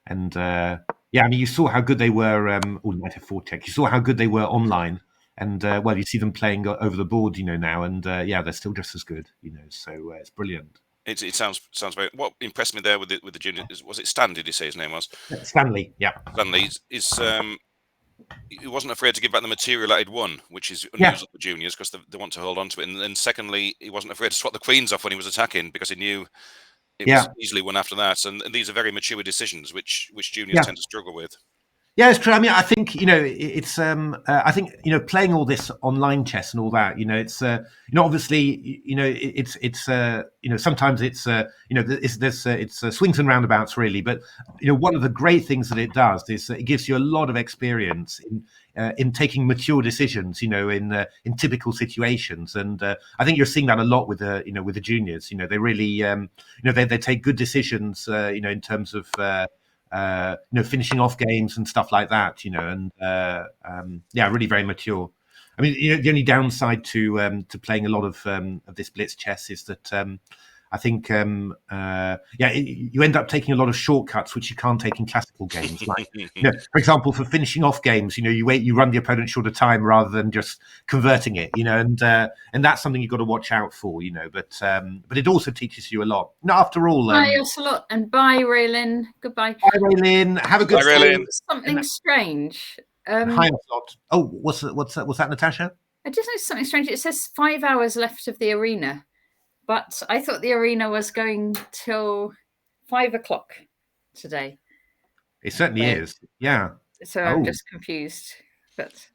[SPEAKER 2] I mean, you saw how good they were. Knight F4 check. You saw how good they were online, and you see them playing over the board, now, and they're still just as good. So it's brilliant.
[SPEAKER 3] It sounds very. What impressed me there with the junior was it Stan? Did you say his name was
[SPEAKER 2] Stanley? Yeah,
[SPEAKER 3] Stanley is. He wasn't afraid to give back the material that he'd won, which is unusual for juniors because they want to hold on to it. And then secondly, he wasn't afraid to swap the queens off when he was attacking because he knew it was easily won after that. And these are very mature decisions, which juniors tend to struggle with. Yeah,
[SPEAKER 2] it's true. I mean, I think it's. I think playing all this online chess and all that. It's. Obviously, it's. Sometimes it's. It's swings and roundabouts, really. But one of the great things that it does is it gives you a lot of experience in taking mature decisions. In typical situations, and I think you're seeing that a lot with the. With the juniors. They really. They take good decisions. In terms of. Finishing off games and stuff like that, and really very mature. I mean, the only downside to playing a lot of this Blitz chess is that I think you end up taking a lot of shortcuts which you can't take in classical games. Like, for example, for finishing off games, you run the opponent short of time rather than just converting it. And that's something you've got to watch out for. But it also teaches you a lot. After all,
[SPEAKER 1] bye Ocelot and bye Raylin. Goodbye.
[SPEAKER 2] Bye Raylin. Have a good
[SPEAKER 3] day.
[SPEAKER 1] Something strange.
[SPEAKER 2] Hi Ocelot. Oh, what's that, Natasha?
[SPEAKER 1] I just noticed something strange. It says 5 hours left of the arena. But I thought the arena was going till 5 o'clock today.
[SPEAKER 2] It certainly is. Yeah.
[SPEAKER 1] So I'm just confused. But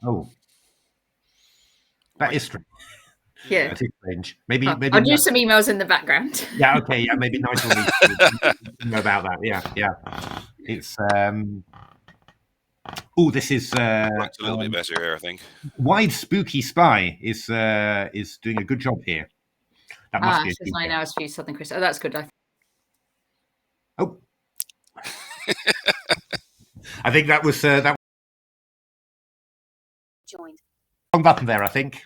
[SPEAKER 2] that is strange.
[SPEAKER 1] Yeah,
[SPEAKER 2] that is strange. Maybe
[SPEAKER 1] I'll do some emails in the background.
[SPEAKER 2] Yeah. Okay. Yeah. Maybe Nigel needs to know about that. Yeah. It's. This is
[SPEAKER 3] a little bit better here, I think.
[SPEAKER 2] Wide Spooky Spy is doing a good job here. That must be
[SPEAKER 1] it says 9 hours for you, Southern Chris. Oh, that's good.
[SPEAKER 2] I think that was that.
[SPEAKER 4] Joined.
[SPEAKER 2] Wrong button there, I think.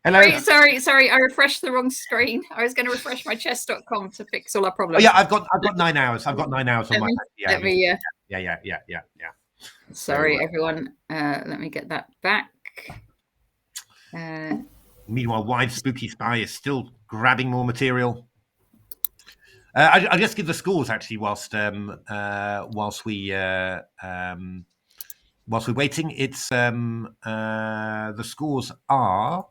[SPEAKER 2] Hello.
[SPEAKER 1] Sorry. I refreshed the wrong screen. I was going to refresh my chess.com to fix all our
[SPEAKER 2] Oh
[SPEAKER 1] problems.
[SPEAKER 2] yeah, I've got 9 hours. I've got 9 hours on my.
[SPEAKER 1] Yeah.
[SPEAKER 2] Yeah.
[SPEAKER 1] Sorry,
[SPEAKER 2] So,
[SPEAKER 1] everyone. Let me get that back.
[SPEAKER 2] Meanwhile, Wide Spooky Spy is still grabbing more material. I'll just give the scores actually whilst we're waiting. It's the scores are.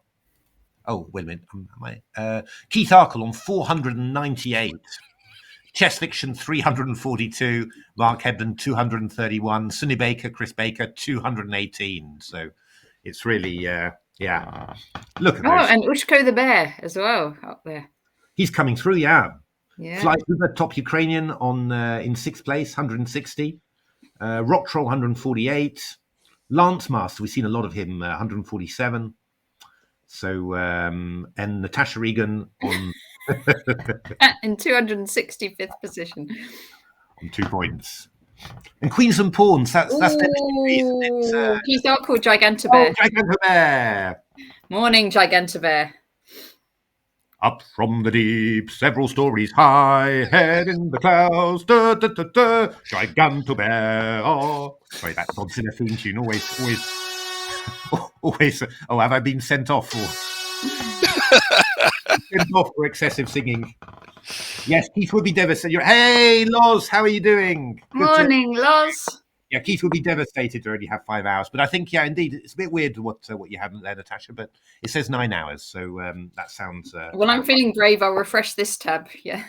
[SPEAKER 2] Oh, wait a minute. Keith Arkle on 498. Chess Fiction 342. Mark Hebden 231. Sunny Baker, Chris Baker 218. So it's really Look at those.
[SPEAKER 1] And Ushko the Bear as well up there.
[SPEAKER 2] He's coming through, yeah.
[SPEAKER 1] Yeah.
[SPEAKER 2] Flight River, top Ukrainian on in 6th place, 160. Rock Troll 148. Lance Master, we've seen a lot of him, 147. So and Natasha Regan on
[SPEAKER 1] in 265th position
[SPEAKER 2] on 2 points. And Queens and Pawns, that's
[SPEAKER 1] Keith Arkle, Gigantobear.
[SPEAKER 2] Gigantobear.
[SPEAKER 1] Morning, Gigantobear.
[SPEAKER 2] Up from the deep, several stories high, head in the clouds, da, da, da, da, Gigantobear. Oh, sorry, that Godzilla theme tune always. Oh, have I been sent off for excessive singing? Yes, Keith would be devastated. Hey, Loz, how are you doing?
[SPEAKER 1] Morning, Loz.
[SPEAKER 2] Yeah, Keith would be devastated to only have 5 hours. But I think, yeah, indeed, it's a bit weird what you have there, Natasha. But it says 9 hours, so that sounds.
[SPEAKER 1] Well, I'm feeling brave. I'll refresh this tab. Yeah.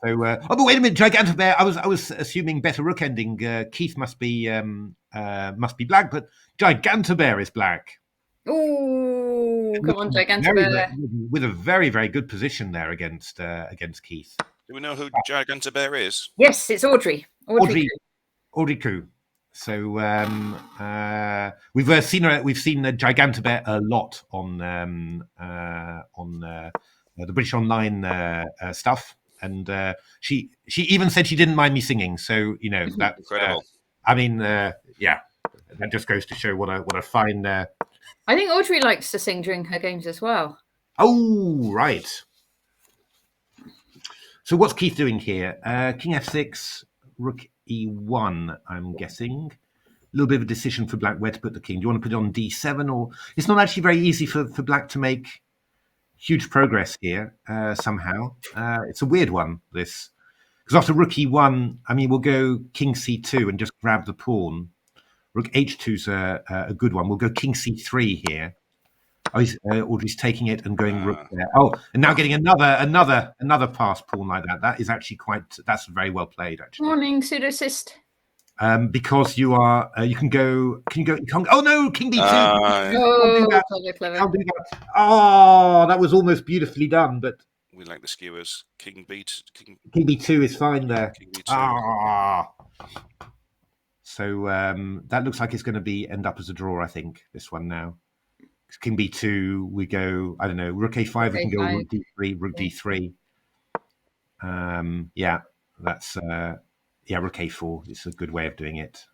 [SPEAKER 2] So, but wait a minute, Gigantobear. I was assuming better rook ending. Keith must be black, but Gigantobear is black.
[SPEAKER 1] Oh, come on, Gigantobear.
[SPEAKER 2] With a very, very good position there against Keith.
[SPEAKER 3] Do we know who Gigantobear is?
[SPEAKER 1] Yes, it's Audrey.
[SPEAKER 2] Audrey Koo. So we've seen Gigantobear a lot on the British Online stuff, and she even said she didn't mind me singing. So that's
[SPEAKER 3] incredible.
[SPEAKER 2] That just goes to show what a fine.
[SPEAKER 1] I think Audrey likes to sing during her games as well.
[SPEAKER 2] Oh, right. So what's Keith doing here? King f6, rook e1, I'm guessing. A little bit of a decision for black where to put the king. Do you want to put it on d7? Or it's not actually very easy for black to make huge progress here somehow. It's a weird one, this. Because after rook e1, we'll go king c2 and just grab the pawn. Rook h2's a good one. We'll go king c3 here. Audrey's taking it and going rook there. Oh, and now getting another pass pawn like that. That is actually that's very well played, actually.
[SPEAKER 1] Morning, pseudocyst.
[SPEAKER 2] Because you are, you can go. Oh no, king b2.
[SPEAKER 1] Clever.
[SPEAKER 2] I'll do that. Oh, that was almost beautifully done, but
[SPEAKER 3] we like the skewers. King
[SPEAKER 2] b2 is fine there.
[SPEAKER 3] King b2.
[SPEAKER 2] So that looks like it's going to end up as a draw. I think this one now. King b2, we go. I don't know. Rook a5. We can go rook d3. Rook d3. That's rook a4 is a good way of doing it.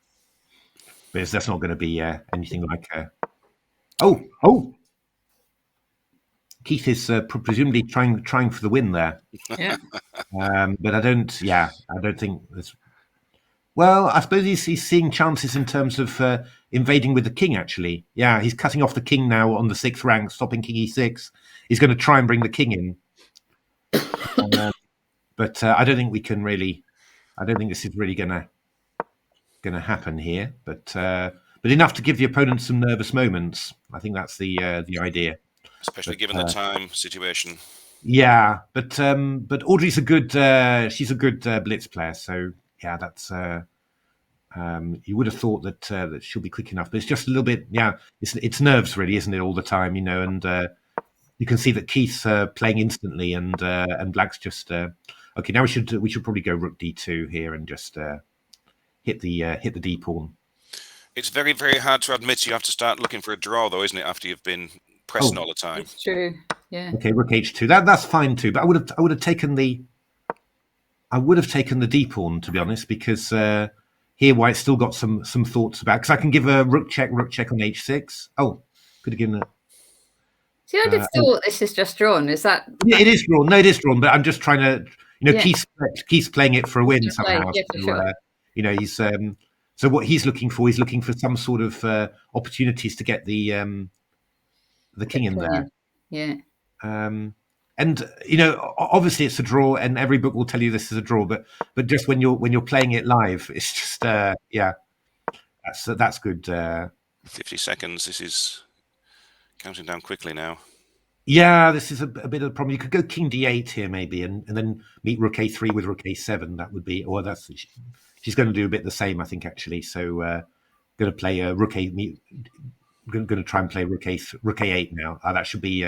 [SPEAKER 2] But that's not going to be anything like. Oh! Keith is presumably trying for the win there.
[SPEAKER 1] Yeah.
[SPEAKER 2] But I don't think that's. Well, I suppose he's seeing chances in terms of invading with the king, actually. Yeah, he's cutting off the king now on the 6th rank, stopping king e6. He's going to try and bring the king in. But I don't think we can really... I don't think this is really going to happen here. But enough to give the opponent some nervous moments. I think that's the idea.
[SPEAKER 3] Especially given the time situation.
[SPEAKER 2] Yeah, but Audrey's a good... she's a good blitz player, so... Yeah, that's. You would have thought that she'll be quick enough, but it's just a little bit. Yeah, it's nerves, really, isn't it? All the time, And you can see that Keith's playing instantly, and Black's just. Okay, now we should probably go rook d2 here and just hit the d pawn.
[SPEAKER 3] It's very, very hard to admit you have to start looking for a draw, though, isn't it? After you've been pressing all the time.
[SPEAKER 1] It's true. Yeah.
[SPEAKER 2] Okay, rook h2. That's fine too, but I would have taken the. I would have taken the d pawn, to be honest, because here White's still got some thoughts about. Because I can give a rook check on h6. Oh, could have given it.
[SPEAKER 1] See, I just thought this is just drawn. Is that?
[SPEAKER 2] It is drawn. No, it is drawn. But I'm just trying to, Keith's playing it for a win somehow.
[SPEAKER 1] Yeah, for sure.
[SPEAKER 2] He's so what he's looking for some sort of opportunities to get the king in there.
[SPEAKER 1] Yeah.
[SPEAKER 2] And obviously it's a draw, and every book will tell you this is a draw. But just when you're playing it live, it's just that's good.
[SPEAKER 3] 50 seconds. This is counting down quickly now.
[SPEAKER 2] Yeah, this is a bit of a problem. You could go king d8 here maybe, and then meet rook a3 with rook a7. That would be, or that's she's going to do a bit the same, I think, actually. So going to play rook a. Going to try and play rook a8 now. That should be.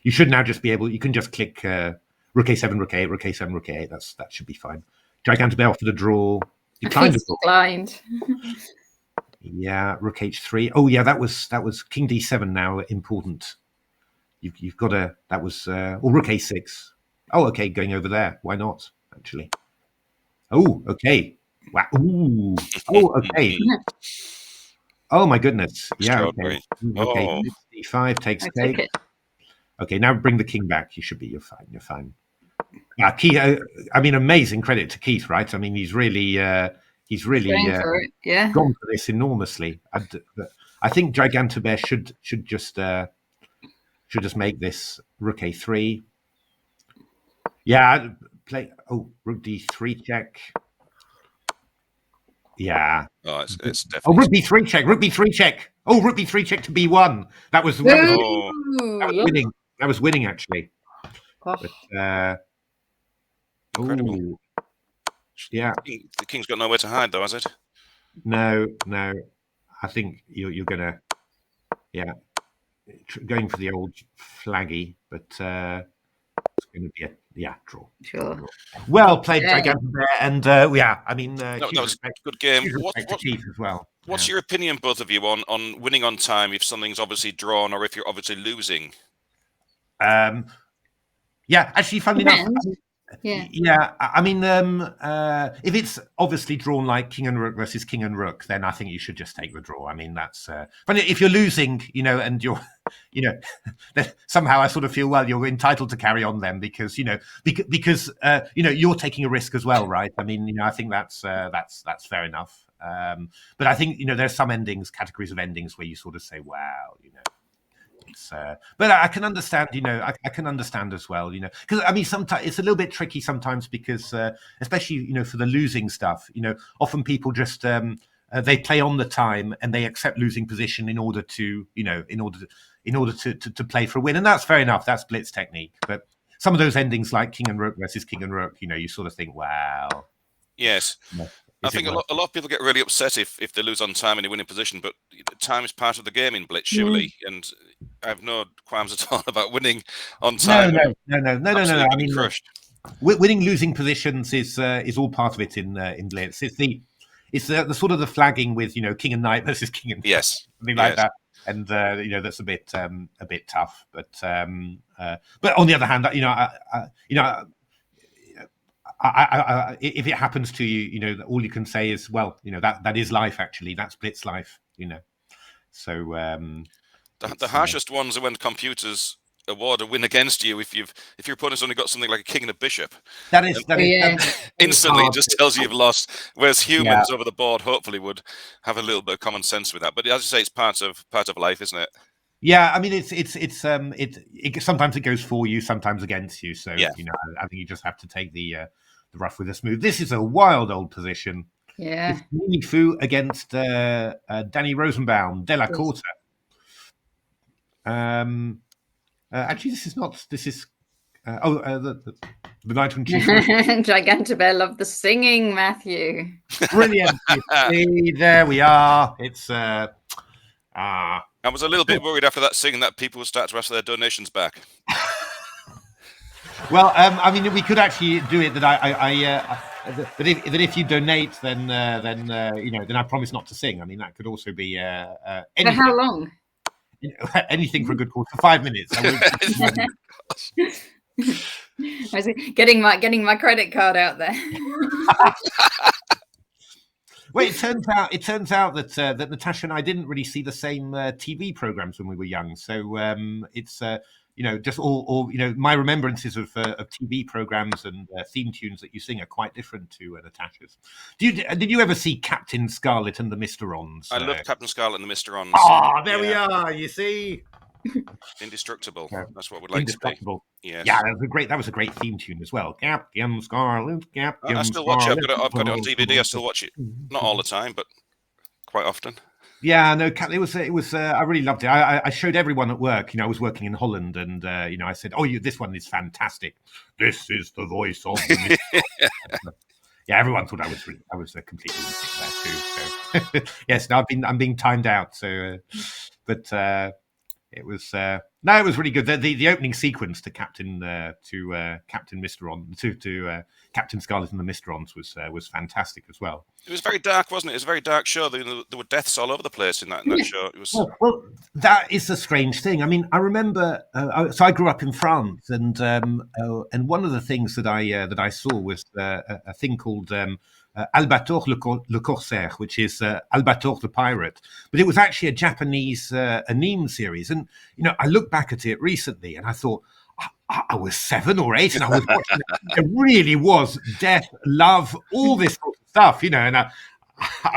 [SPEAKER 2] You should now just be able. You can just click rook a7, rook a8, rook a7, rook a8. That should be fine. Gigantobear offered a draw.
[SPEAKER 1] Declined.
[SPEAKER 2] Yeah, rook h3. Oh yeah, that was king d7 now. Important. You've got a that was or rook a6. Oh, okay, going over there. Why not? Actually. Oh, okay. Wow. Ooh. Oh, okay. Oh my goodness. Yeah. Okay. Okay. D5 takes take. Okay, now bring the king back. You should be. You're fine. You're fine. Keith. I mean, amazing credit to Keith, right? I mean, he's really gone for this enormously. I think Gigantobear should just make this rook a3. Yeah, play. Oh, rook d3 check. Yeah.
[SPEAKER 3] Oh, it's definitely.
[SPEAKER 2] Oh, rook b3 check. Rook b3 check. Oh, rook b3 check to b1. That was winning. That was winning actually. But,
[SPEAKER 3] incredible.
[SPEAKER 2] Yeah.
[SPEAKER 3] The king's got nowhere to hide, though, has it?
[SPEAKER 2] No. I think you're gonna, going for the old flaggy, but it's going to be a draw.
[SPEAKER 1] Sure.
[SPEAKER 2] Well played, Gigantobear, and I mean,
[SPEAKER 3] that was a good game.
[SPEAKER 2] Keith as well.
[SPEAKER 3] What's your opinion, both of you, on winning on time if something's obviously drawn or if you're obviously losing?
[SPEAKER 2] Actually, funnily enough. I mean, if it's obviously drawn like king and rook versus king and rook, then I think you should just take the draw. I mean, that's. But if you're losing, and you're, then somehow I sort of feel, well, you're entitled to carry on then because because you're taking a risk as well, right? I mean, I think that's fair enough. But I think there's some categories of endings where you sort of say, wow, but I can understand, I can understand as well, because I mean, sometimes it's a little bit tricky sometimes because, especially, for the losing stuff, often people just, they play on the time and they accept losing position in order to play for a win. And that's fair enough. That's Blitz technique. But some of those endings like king and rook versus king and rook, you sort of think, wow.
[SPEAKER 3] Yes. I think a lot of people get really upset if they lose on time in a winning position, but time is part of the game in Blitz, surely. And I have no qualms at all about winning on time.
[SPEAKER 2] No. I mean, winning losing positions is all part of it in Blitz. It's the sort of the flagging with king and knight versus king and something like that, and that's a bit tough. But on the other hand, if it happens to you, all you can say is, well, that is life. Actually, that's Blitz life. So
[SPEAKER 3] the harshest ones are when computers award a win against you if your opponent's only got something like a king and a bishop.
[SPEAKER 2] That is
[SPEAKER 3] instantly just tells you you've lost. Whereas humans over the board hopefully would have a little bit of common sense with that. But as you say, it's part of life, isn't it?
[SPEAKER 2] Yeah, I mean, it sometimes it goes for you, sometimes against you. So I think you just have to take the rough with the smooth. This is a wild old position.
[SPEAKER 1] Yeah,
[SPEAKER 2] it's Mimi Fu against Danny Rosenbaum, De La Corte. Actually, this is not. This is the night when
[SPEAKER 1] Gigantobear loved the singing, Matthew.
[SPEAKER 2] Brilliant. There we are. It's
[SPEAKER 3] I was a little bit worried after that singing that people would start to ask for their donations back.
[SPEAKER 2] Well, I mean, we could actually do it that if you donate, then I promise not to sing. I mean, that could also be anything.
[SPEAKER 1] For how long?
[SPEAKER 2] Anything for a good cause. For 5 minutes.
[SPEAKER 1] I was getting my credit card out there.
[SPEAKER 2] Well, it turns out that Natasha and I didn't really see the same TV programs when we were young. So it's just all my remembrances of TV programs and theme tunes that you sing are quite different to Natasha's. Did you ever see Captain Scarlet and the Misterons?
[SPEAKER 3] I love Captain Scarlet and the Misterons.
[SPEAKER 2] Ah, there we are. You see,
[SPEAKER 3] Indestructible.
[SPEAKER 2] Yeah.
[SPEAKER 3] That's what we'd like to be. Yes.
[SPEAKER 2] Yeah, that was a great theme tune as well. Captain Scarlet, Captain
[SPEAKER 3] I still watch it. I've got it on
[SPEAKER 2] Scarlet.
[SPEAKER 3] DVD. I still watch it, not all the time, but quite often.
[SPEAKER 2] Yeah, no, it was. I really loved it. I showed everyone at work. I was working in Holland, and I said, "Oh, this one is fantastic. This is the voice of." Yeah, everyone thought I was completely there too. So yes, now I'm being timed out. So, but it was it was really good. The opening sequence to Captain Misteron to Captain Scarlet and the Misterons was fantastic as well.
[SPEAKER 3] It was very dark, wasn't it? It was a very dark show. There were deaths all over the place in that show. It was
[SPEAKER 2] well, that is a strange thing. I mean, I remember. So I grew up in France, and one of the things that I saw was a thing called Albator le Corsaire, which is Albator the Pirate. But it was actually a Japanese anime series, and I looked back at it recently, and I thought. I was 7 or 8, and I was watching it. It really was death, love, all this sort of stuff, and I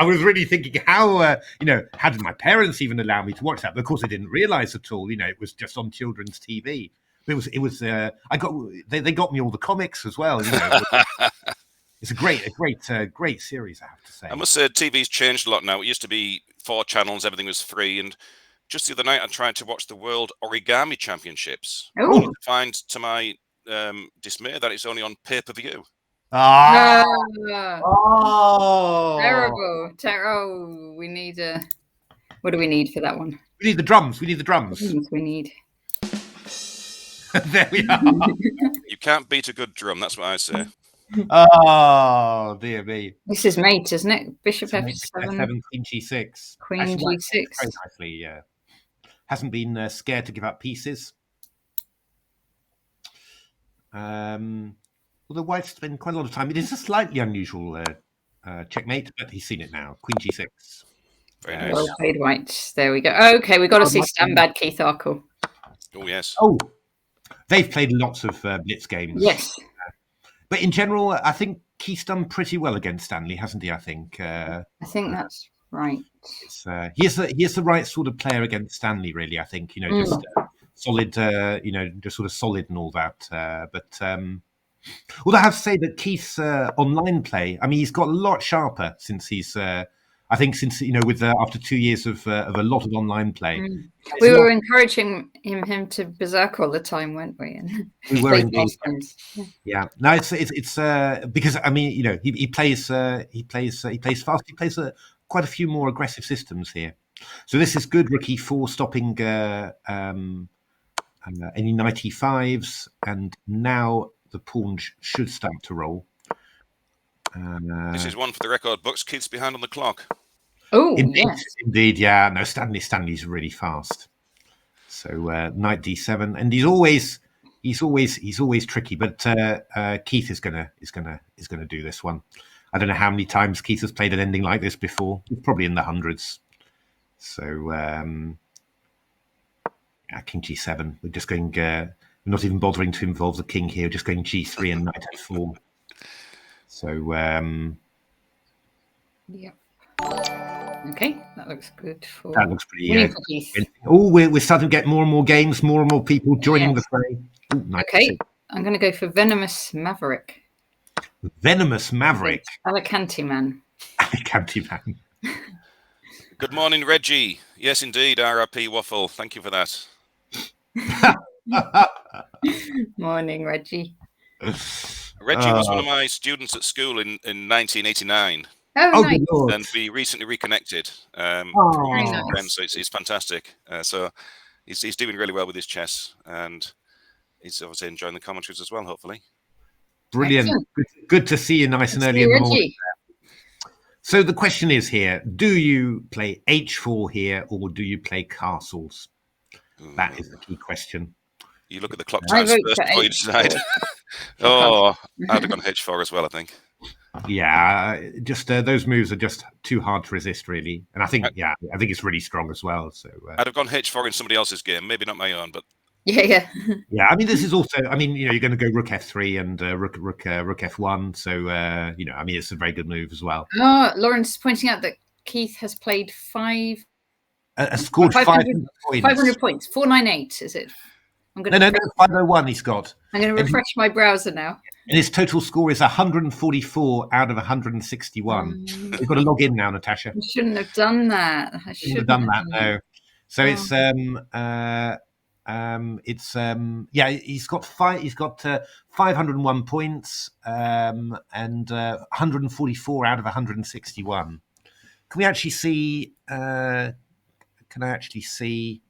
[SPEAKER 2] was really thinking, how did my parents even allow me to watch that? But of course, I didn't realize at all, it was just on children's TV. They got me all the comics as well. It's a great series, I have to say.
[SPEAKER 3] I must say, TV's changed a lot now. It used to be 4 channels, everything was free, and just the other night, I tried to watch the World Origami Championships.
[SPEAKER 1] Oh.
[SPEAKER 3] I find, to my dismay, that it's only on pay-per-view.
[SPEAKER 1] Terrible. We need what do we need for that one?
[SPEAKER 2] We need the drums. We
[SPEAKER 1] need.
[SPEAKER 2] There we are.
[SPEAKER 3] You can't beat a good drum. That's what I say.
[SPEAKER 2] Oh, dear me.
[SPEAKER 1] This is mate, isn't it? Bishop F7.
[SPEAKER 2] Queen G6.
[SPEAKER 1] Queen
[SPEAKER 2] Actually,
[SPEAKER 1] G6.
[SPEAKER 2] very nicely, hasn't been scared to give up pieces. Although White's spent quite a lot of time. It is a slightly unusual checkmate, but he's seen it now. Queen G6.
[SPEAKER 3] Very nice.
[SPEAKER 1] Well played, White. There we go. Okay, we've got to see Stand Bad Keith Arkle.
[SPEAKER 3] Oh, yes.
[SPEAKER 2] Oh, they've played lots of Blitz games.
[SPEAKER 1] Yes.
[SPEAKER 2] But in general, I think Keith's done pretty well against Stanley, hasn't he? I think
[SPEAKER 1] that's right.
[SPEAKER 2] He is the right sort of player against Stanley, really. I think just solid, just sort of solid and all that. But although I have to say that Keith's online play, I mean, he's got a lot sharper since he's. I think since with after 2 years of a lot of online play,
[SPEAKER 1] we were encouraging him to berserk all the time, weren't we? And
[SPEAKER 2] we were indeed. Yeah. No, it's because I mean he plays fast. He plays quite a few more aggressive systems here. So this is good. Rook E4 stopping any knight E5s, and now the pawn should start to roll.
[SPEAKER 3] This is one for the record books. Keith's behind on the clock.
[SPEAKER 1] Oh,
[SPEAKER 2] indeed, yeah. No, Stanley's really fast. So knight D7, and he's always tricky. But Keith is gonna do this one. I don't know how many times Keith has played an ending like this before. He's probably in the hundreds. So King G7. We're just going. We're not even bothering to involve the king here. We're just going G3 and knight F4. So
[SPEAKER 1] yeah. Okay, that looks good.
[SPEAKER 2] That looks pretty. We're starting to get more and more games, more and more people joining the fray.
[SPEAKER 1] Okay, I'm going to go for Venomous Maverick.
[SPEAKER 2] Venomous Maverick.
[SPEAKER 1] Alicante man.
[SPEAKER 2] Alicante man.
[SPEAKER 3] Good morning, Reggie. Yes, indeed, RRP Waffle. Thank you for that.
[SPEAKER 1] Morning, Reggie.
[SPEAKER 3] Reggie was one of my students at school in 1989.
[SPEAKER 1] Oh, nice.
[SPEAKER 3] And we recently reconnected.
[SPEAKER 1] Nice.
[SPEAKER 3] So it's fantastic. So he's doing really well with his chess, and he's obviously enjoying the commentaries as well, hopefully.
[SPEAKER 2] Brilliant. Good to see you nice and early in the morning. So the question is here, do you play H4 here, or do you play castles? That is the key question.
[SPEAKER 3] You look at the clock times first before you decide. I'd have gone H4 as well, I think.
[SPEAKER 2] Yeah, just those moves are just too hard to resist, really. And I think it's really strong as well. So
[SPEAKER 3] I'd have gone H4 in somebody else's game, maybe not my own, but
[SPEAKER 1] Yeah.
[SPEAKER 2] Yeah, I mean, this is also. I mean, you're going to go rook f3 and rook f1. So I mean, it's a very good move as well.
[SPEAKER 1] Oh, Lauren's is pointing out that Keith has played
[SPEAKER 2] Scored 500 points.
[SPEAKER 1] 500 points. 498, is it? I'm going
[SPEAKER 2] No, 501 he's got.
[SPEAKER 1] I'm going to refresh my browser now.
[SPEAKER 2] And his total score is 144 out of 161. You've got to log in now, Natasha.
[SPEAKER 1] I shouldn't have done that.
[SPEAKER 2] I shouldn't have done that. No. So he's got 501 points and 144 out of 161. Can we actually see? Can I actually see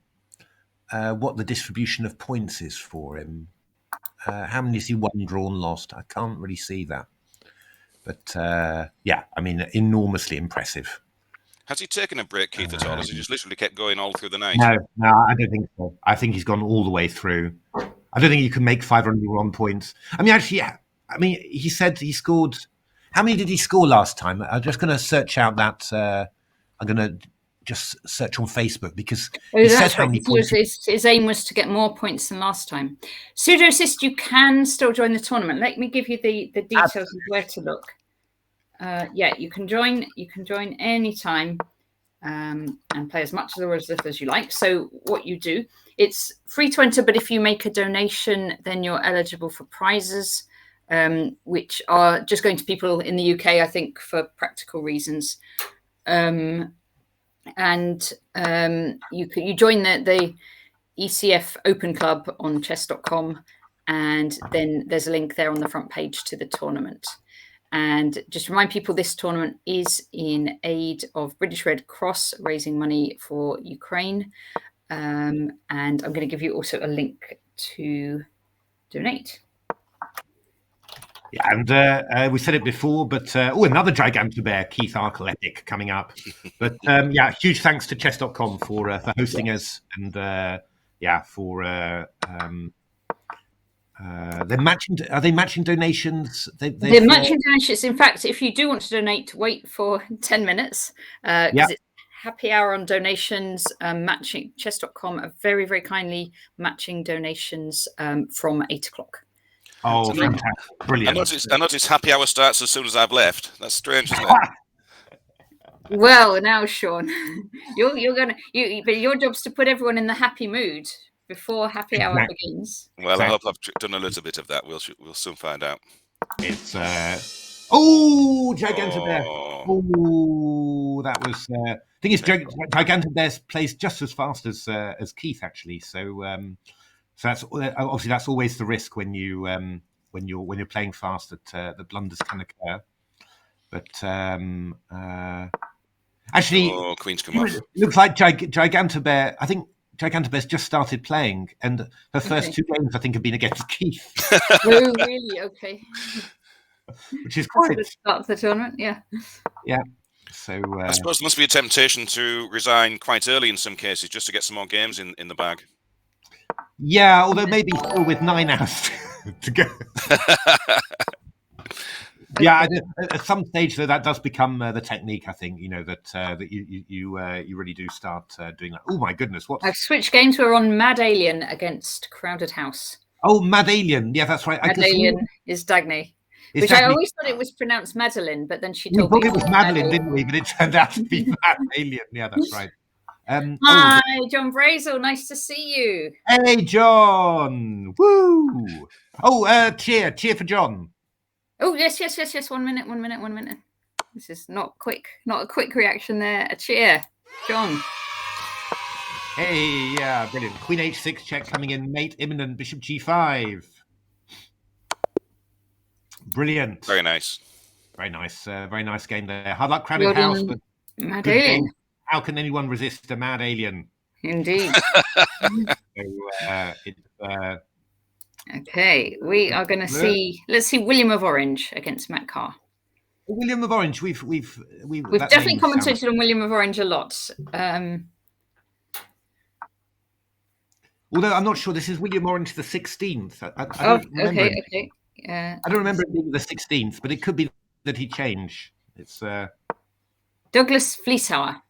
[SPEAKER 2] what the distribution of points is for him? How many has he won, drawn, lost? I can't really see that. But I mean, enormously impressive.
[SPEAKER 3] Has he taken a break, Keith, at all? Has he just literally kept going all through the night?
[SPEAKER 2] No, I don't think so. I think he's gone all the way through. I don't think you can make 501 points. I mean, actually, he said he scored. How many did he score last time? I'm just going to search out that. I'm going to just search on Facebook because he said how many points.
[SPEAKER 1] His aim was to get more points than last time. Pseudo Assist, you can still join the tournament. Let me give you the details of where to look. You can join. You can join anytime and play as much or as little as you like. So what you do, it's free to enter, but if you make a donation, then you're eligible for prizes, which are just going to people in the UK, I think, for practical reasons. You join the ECF Open Club on chess.com, and then there's a link there on the front page to the tournament. And just remind people, this tournament is in aid of British Red Cross, raising money for Ukraine. And I'm going to give you also a link to donate.
[SPEAKER 2] Yeah, and we said it before, but another Gigantobear, Keith Archletic, coming up. But huge thanks to chess.com for hosting us, and for they're matching. Are they matching donations?
[SPEAKER 1] They're matching donations. In fact, if you do want to donate, wait for 10 minutes because it's happy hour on donations. Matching chess.com are very, very kindly matching donations from 8 o'clock.
[SPEAKER 2] Oh, fantastic. Brilliant.
[SPEAKER 3] I noticed happy hour starts as soon as I've left. That's strange, isn't it?
[SPEAKER 1] Well, now, Sean, but your job's to put everyone in the happy mood before happy hour begins.
[SPEAKER 3] Well, I hope I've done a little bit of that. We'll soon find out.
[SPEAKER 2] It's Gigantobear. Oh, that was. Thing is, Gigantobear plays just as fast as Keith, actually. So that's obviously that's always the risk when you're playing fast that blunders can occur. But actually,
[SPEAKER 3] Queen's come off.
[SPEAKER 2] Looks like Gigantobear. I think Gigantobear's just started playing, and her first 2 games, I think, have been against Keith.
[SPEAKER 1] Oh, really? Okay.
[SPEAKER 2] Which is quite
[SPEAKER 1] the start of the tournament, yeah.
[SPEAKER 2] Yeah. So
[SPEAKER 3] I suppose there must be a temptation to resign quite early in some cases, just to get some more games in the bag.
[SPEAKER 2] Yeah, although maybe still with 9 hours to go. Yeah, at some stage though, that does become the technique. I think that you really do start doing that. Oh my goodness, what?
[SPEAKER 1] I've switched games. We're on Mad Alien against Crowded House.
[SPEAKER 2] Oh, Mad Alien. Yeah, that's right.
[SPEAKER 1] Mad Alien is Dagny. Which I always thought it was pronounced Madeline, but then she told me
[SPEAKER 2] it was Madeline, didn't we? But it turned out to be Mad Alien. Yeah, that's right.
[SPEAKER 1] Hi, John Brazel. Nice to see you.
[SPEAKER 2] Hey, John. Woo! Oh, cheer for John.
[SPEAKER 1] Oh, yes. 1 minute. This is not a quick reaction there. A cheer, John.
[SPEAKER 2] Hey, yeah, brilliant. Queen h6 check coming in, mate imminent, bishop g5. Brilliant.
[SPEAKER 3] Very nice.
[SPEAKER 2] Very nice game there. Hard luck, Crowded House, but
[SPEAKER 1] Mad Alien.
[SPEAKER 2] How can anyone resist a Mad Alien?
[SPEAKER 1] Indeed. Okay, we are going to see. Let's see William of Orange against Matt Carr.
[SPEAKER 2] William of Orange. We've
[SPEAKER 1] definitely commentated on William of Orange a lot.
[SPEAKER 2] Although I'm not sure this is William Orange the 16th. I don't remember.
[SPEAKER 1] Okay.
[SPEAKER 2] I don't remember it being the 16th, but it could be that he changed. It's
[SPEAKER 1] Douglas Fleeshauer.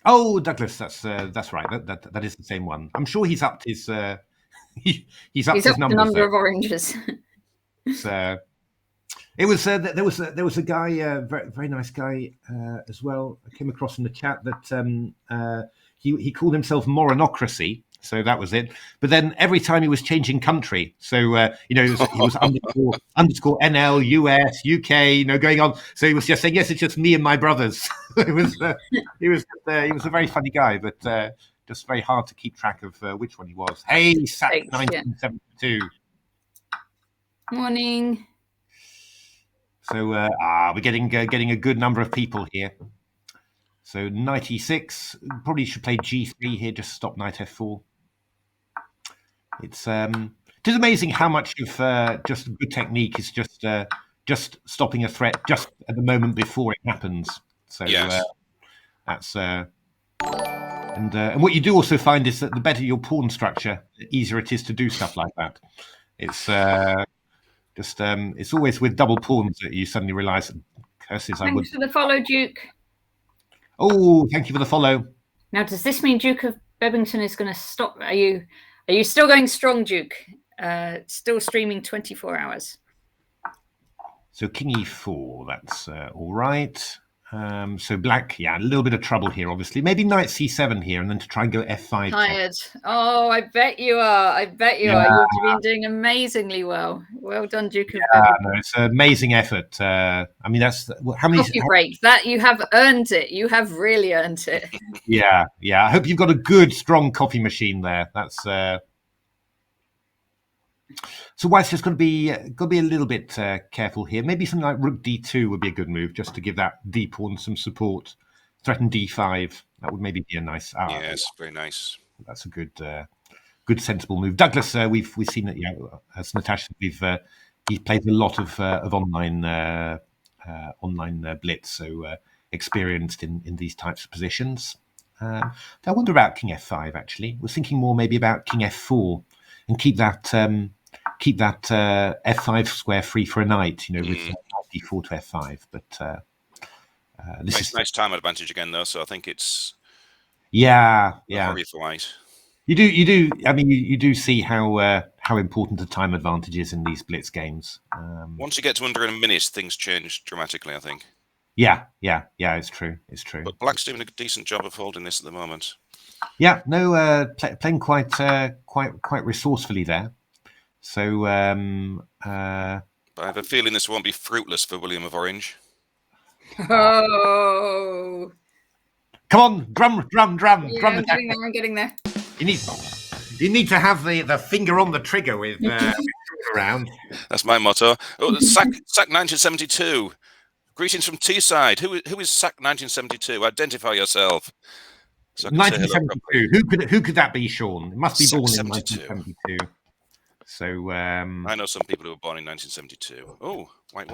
[SPEAKER 2] Oh, Douglas, that's right. That is the same one. I'm sure he's upped his he's up
[SPEAKER 1] He's
[SPEAKER 2] to
[SPEAKER 1] up
[SPEAKER 2] his
[SPEAKER 1] the
[SPEAKER 2] numbers.
[SPEAKER 1] number of oranges.
[SPEAKER 2] So it was there was a guy, very very nice guy as well. I came across in the chat that he called himself Moronocracy. So that was it. But then every time he was changing country, so he was underscore NL, US, UK, going on. So he was just saying, yes, it's just me and my brothers. He was a very funny guy, but just very hard to keep track of which one he was. Hey, Sack 1972.
[SPEAKER 1] Morning.
[SPEAKER 2] So we're getting a good number of people here. So 96, probably should play G3 here, just stop knight F4. It is amazing how much of just good technique is just stopping a threat just at the moment before it happens. So
[SPEAKER 3] Yes.
[SPEAKER 2] that's and what you do also find is that the better your pawn structure, the easier it is to do stuff like that. It's it's always with double pawns that you suddenly realise, curses, I would.
[SPEAKER 1] Thanks for the follow, Duke.
[SPEAKER 2] Oh, thank you for the follow.
[SPEAKER 1] Now, does this mean Duke of Bebington is going to stop? Are you still going strong, Duke? Still streaming 24 hours.
[SPEAKER 2] So King E4, that's all right. So Black, a little bit of trouble here, obviously. Maybe Knight C7 here, and then to try and go F5.
[SPEAKER 1] Tired. Oh, I bet you are. I bet you are. You've been doing amazingly well. Well done, Duke of Bebington.
[SPEAKER 2] No, it's an amazing effort. I mean, that's how many
[SPEAKER 1] coffee break. That you have earned it. You have really earned it.
[SPEAKER 2] Yeah. I hope you've got a good, strong coffee machine there. That's so White's just got to be a little bit careful here. Maybe something like Rook D2 would be a good move, just to give that D pawn some support. Threaten D5. That would maybe be a nice.
[SPEAKER 3] Yes, very nice.
[SPEAKER 2] That's a good sensible move. Douglas, we've seen it. As Natasha, he plays a lot of online blitz, so experienced in these types of positions. I wonder about King F5. Actually, we're thinking more maybe about King F4 and keep that F5 square free for a knight. With D4 to F5. But this is
[SPEAKER 3] nice time advantage again, though. So I think it's
[SPEAKER 2] hurry
[SPEAKER 3] for White.
[SPEAKER 2] You do. I mean, you do see how important the time advantage is in these blitz games.
[SPEAKER 3] Once you get to under a minute, things change dramatically, I think.
[SPEAKER 2] Yeah. It's true.
[SPEAKER 3] But Black's doing a decent job of holding this at the moment.
[SPEAKER 2] Yeah, no, playing quite resourcefully there. So,
[SPEAKER 3] but I have a feeling this won't be fruitless for William of Orange.
[SPEAKER 1] Oh.
[SPEAKER 2] Come on, drum.
[SPEAKER 1] Yeah, I'm getting there.
[SPEAKER 2] You need to have the finger on the trigger with around.
[SPEAKER 3] That's my motto. Oh, Sack 1972. Greetings from Teesside. Who is Sack 1972? Identify yourself. So
[SPEAKER 2] 1972. Who could that be, Sean? It must be
[SPEAKER 3] Sack
[SPEAKER 2] born
[SPEAKER 3] 72.
[SPEAKER 2] in 1972. So
[SPEAKER 3] I know some people who were born in 1972. Oh, White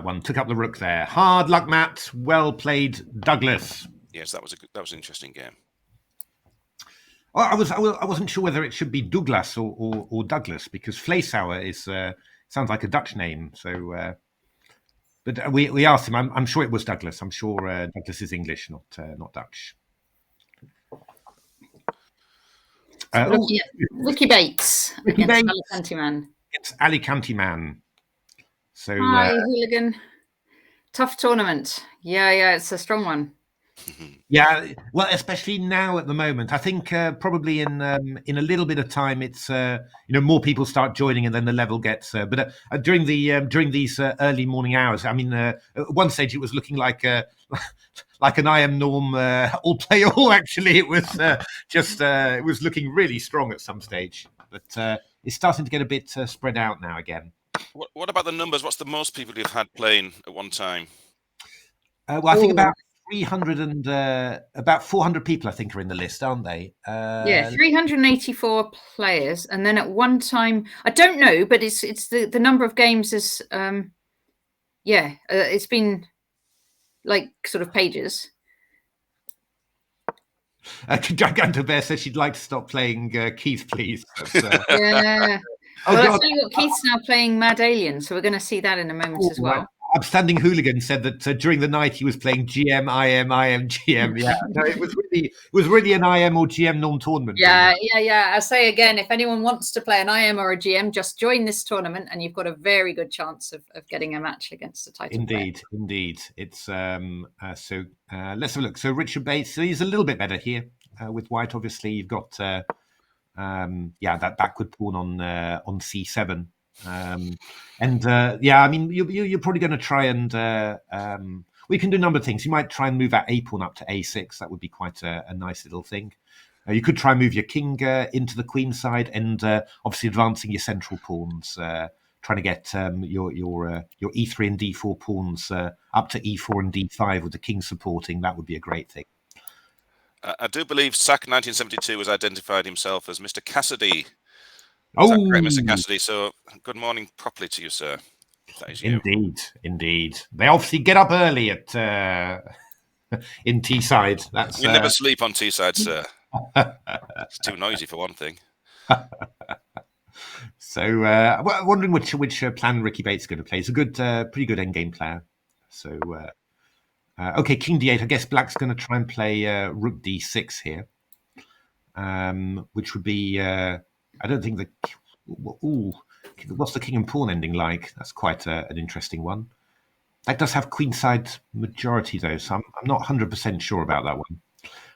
[SPEAKER 3] one.
[SPEAKER 2] Took up the rook there. Hard luck, Matt. Well played, Douglas.
[SPEAKER 3] Yes, that was an interesting game.
[SPEAKER 2] Well, I wasn't sure whether it should be Douglas or Douglas, because Fleisauer is sounds like a Dutch name. So, but we asked him. I'm sure it was Douglas. I'm sure Douglas is English, not Dutch.
[SPEAKER 1] Ricky Bates against Alicante Man.
[SPEAKER 2] It's Alicante Man. So
[SPEAKER 1] hi, hooligan. Tough tournament. Yeah, it's a strong one.
[SPEAKER 2] Yeah, well, especially now at the moment. I think probably in a little bit of time, it's more people start joining, and then the level gets. But during these early morning hours, I mean, at one stage it was looking like an I am Norm all play all. Actually, it was it was looking really strong at some stage, but it's starting to get a bit spread out now again.
[SPEAKER 3] What about the numbers? What's the most people you've had playing at one time?
[SPEAKER 2] Well, I think about 300 and about 400 people, I think, are in the list, aren't they?
[SPEAKER 1] 384 players, and then at one time, I don't know, but it's the number of games is it's been like sort of pages.
[SPEAKER 2] Giganto Bear says she'd like to stop playing Keith, please.
[SPEAKER 1] Yeah. Well, I'll tell you what, Keith's now playing Mad Alien, so we're going to see that in a moment as well.
[SPEAKER 2] upstanding hooligan said that during the night he was playing GM, IM, GM. Yeah, no, it was really an IM or GM non-tournament.
[SPEAKER 1] Yeah. I say again, if anyone wants to play an IM or a GM, just join this tournament, and you've got a very good chance of getting a match against a title.
[SPEAKER 2] Indeed. It's so let's have a look. So Richard Bates, so he's a little bit better here with white. Obviously, you've got that backward pawn on C7. I mean, you're probably going to try and we can do a number of things. You might try and move that A pawn up to A6. That would be quite a nice little thing. You could try and move your king into the queen side, and obviously advancing your central pawns, trying to get your E3 and D4 pawns up to E4 and D5 with the king supporting. That would be a great thing.
[SPEAKER 3] I do believe Sack 1972 has identified himself as Mr. Cassidy.
[SPEAKER 2] Oh,
[SPEAKER 3] is that correct, Mr. Cassidy? So good morning properly to you, sir. That is you.
[SPEAKER 2] Indeed. They obviously get up early at in Teesside. That's
[SPEAKER 3] We never sleep on Teesside, sir. It's too noisy for one thing.
[SPEAKER 2] So wondering which plan Ricky Bates is going to play. He's a good, pretty good endgame player. So okay, King D8. I guess Black's going to try and play Rook D6 here, which would be. I don't think what's the king and pawn ending like? That's quite an interesting one. That does have queenside majority though, so I'm not 100% sure about that one.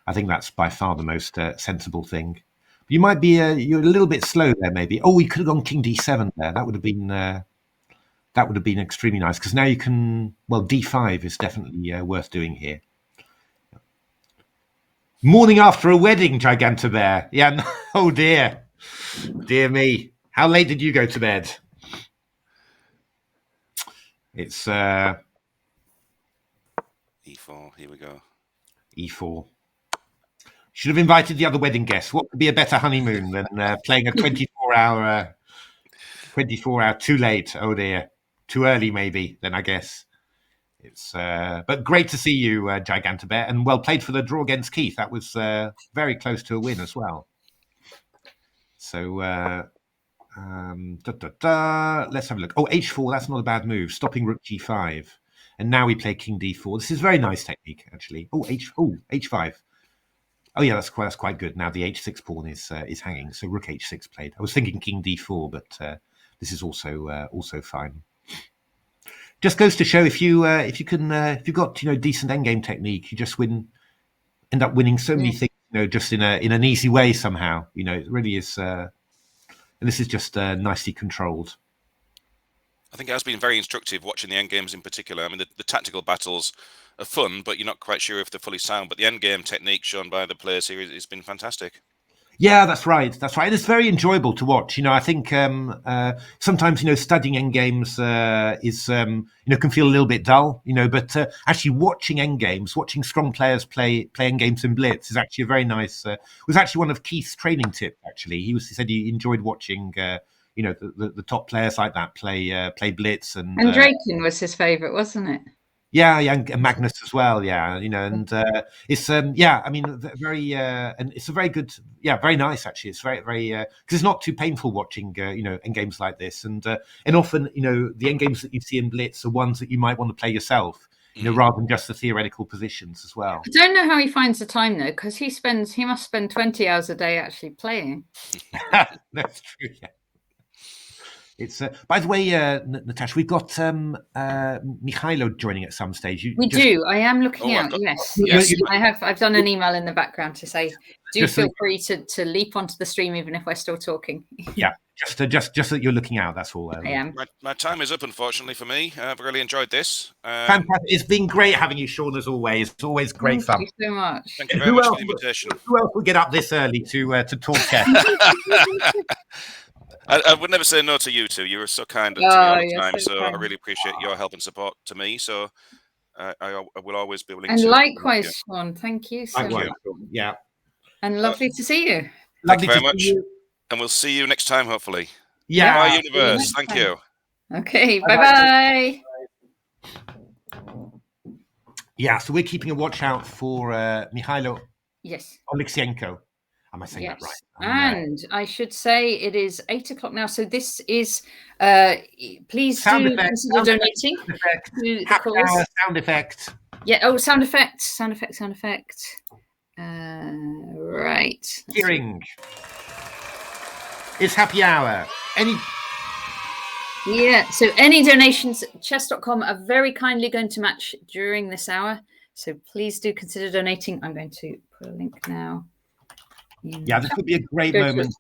[SPEAKER 2] I think that's by far the most sensible thing. You might be you're a little bit slow there, maybe. Oh, we could have gone King D7 there. That would have been extremely nice because now you can. Well, D5 is definitely worth doing here. Morning after a wedding, Gigantobear. Yeah. No, oh dear. Dear me. How late did you go to bed? It's
[SPEAKER 3] E4. Here we go.
[SPEAKER 2] E4. Should have invited the other wedding guests. What could be a better honeymoon than playing a 24-hour too late? Oh dear. Too early maybe, then I guess. It's but great to see you, Gigantobear, and well played for the draw against Keith. That was very close to a win as well. So let's have a look. Oh, H4, that's not a bad move. Stopping Rook G5. And now we play King D4. This is very nice technique, actually. Oh, H5. Oh yeah, that's quite good. Now the H6 pawn is hanging. So Rook H6 played. I was thinking King D4, but this is also fine. Just goes to show if you've got decent endgame technique, you just end up winning so many things, just in an easy way somehow. It really is. And this is just nicely controlled.
[SPEAKER 3] I think it has been very instructive watching the endgames in particular. I mean, the tactical battles are fun, but you're not quite sure if they're fully sound. But the endgame technique shown by the players here has been fantastic.
[SPEAKER 2] Yeah, that's right. It's very enjoyable to watch. I think sometimes studying endgames is can feel a little bit dull. But actually watching endgames, watching strong players play endgames in Blitz is actually a very nice. Was actually one of Keith's training tips. Actually, he said he enjoyed watching. The top players like that play Blitz, and
[SPEAKER 1] Regan was his favourite, wasn't it?
[SPEAKER 2] Yeah, and Magnus as well. Yeah, and it's I mean, very and it's a very good, very nice actually. It's very because it's not too painful watching endgames like this, and often the endgames that you see in Blitz are ones that you might want to play yourself. Rather than just the theoretical positions as well.
[SPEAKER 1] I don't know how he finds the time though, because he must spend 20 hours a day actually playing.
[SPEAKER 2] That's true. Yeah. It's by the way, Natasha, we've got Mykhaylo joining at some stage.
[SPEAKER 1] We do. I am looking out. Yes. I've done an email in the background to say, do feel free to leap onto the stream even if we're still talking.
[SPEAKER 2] Yeah, just that you're looking out. That's all.
[SPEAKER 1] I am.
[SPEAKER 3] My time is up, unfortunately, for me. I've really enjoyed this.
[SPEAKER 2] Fantastic. It's been great having you, Sean, as always. It's always great fun.
[SPEAKER 1] Thank you so much.
[SPEAKER 3] Thank you very much for the invitation.
[SPEAKER 2] Who else will get up this early to talk chess?
[SPEAKER 3] I would never say no to you two. You were so kind to me all the time, so
[SPEAKER 1] kind.
[SPEAKER 3] I really appreciate your help and support to me. So I will always be willing
[SPEAKER 1] to.
[SPEAKER 3] And
[SPEAKER 1] likewise, Sean. Thank you so much.
[SPEAKER 2] Yeah.
[SPEAKER 1] And lovely to see you.
[SPEAKER 3] Thank you very much. And we'll see you next time, hopefully.
[SPEAKER 2] Yeah.
[SPEAKER 3] Bye, Universe. Thank you.
[SPEAKER 1] Okay. Bye-bye.
[SPEAKER 2] Yeah, so we're keeping a watch out for Mykhaylo.
[SPEAKER 1] Yes.
[SPEAKER 2] Oleksiyenko. Am I saying that right?
[SPEAKER 1] And I should say it is 8 o'clock now. So this is, please
[SPEAKER 2] Sound
[SPEAKER 1] do
[SPEAKER 2] effect,
[SPEAKER 1] consider donating
[SPEAKER 2] sound effect,
[SPEAKER 1] to the
[SPEAKER 2] happy
[SPEAKER 1] cause.
[SPEAKER 2] hour sound effect.
[SPEAKER 1] Yeah. Oh, sound effect. Right.
[SPEAKER 2] Cheering. It's happy hour.
[SPEAKER 1] Yeah. So any donations, chess.com are very kindly going to match during this hour. So please do consider donating. I'm going to put a link now.
[SPEAKER 2] Yeah, this would be a great
[SPEAKER 1] Go
[SPEAKER 2] moment.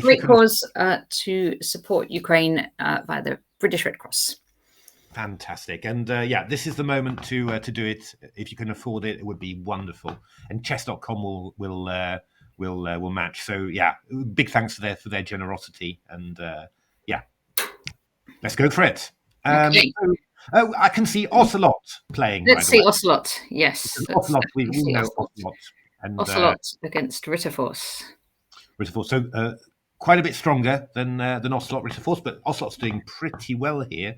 [SPEAKER 1] Great cause to support Ukraine via the British Red Cross.
[SPEAKER 2] Fantastic. And yeah, this is the moment to do it. If you can afford it, it would be wonderful. And chess.com will match. So yeah, big thanks for their generosity. And yeah, let's go for it.
[SPEAKER 1] Okay.
[SPEAKER 2] Oh, I can see Ocelot playing.
[SPEAKER 1] Let's see Ocelot. Yes.
[SPEAKER 2] Ocelot, we know Ocelot. And
[SPEAKER 1] Ocelot against Ritterforce.
[SPEAKER 2] So quite a bit stronger than Ocelot Ritterforce, but Ocelot's doing pretty well here.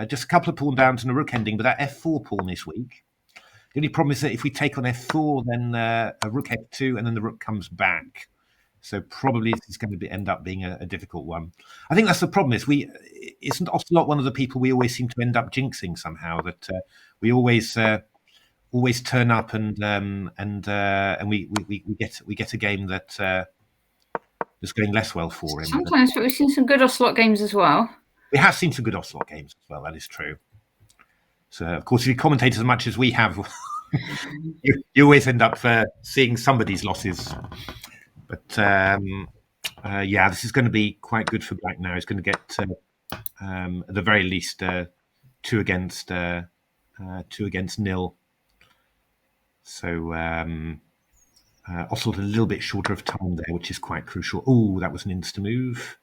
[SPEAKER 2] Just a couple of pawn downs and a rook ending, but that f4 pawn this week. The only problem is that if we take on f4, then a rook f2, and then the rook comes back. So probably this is going to end up being a difficult one. I think that's the problem. Isn't Ocelot one of the people we always seem to end up jinxing somehow? That we always turn up and we get a game that is going less well for him.
[SPEAKER 1] Sometimes, but we've seen some good Ocelot games as well.
[SPEAKER 2] We have seen some good Ocelot games as well. That is true. So, of course, if you commentate as much as we have, you always end up seeing somebody's losses. But yeah, this is going to be quite good for Black now. He's going to get, at the very least, 2 against 0. So Ocelot a little bit shorter of time there, which is quite crucial. Oh, that was an insta move.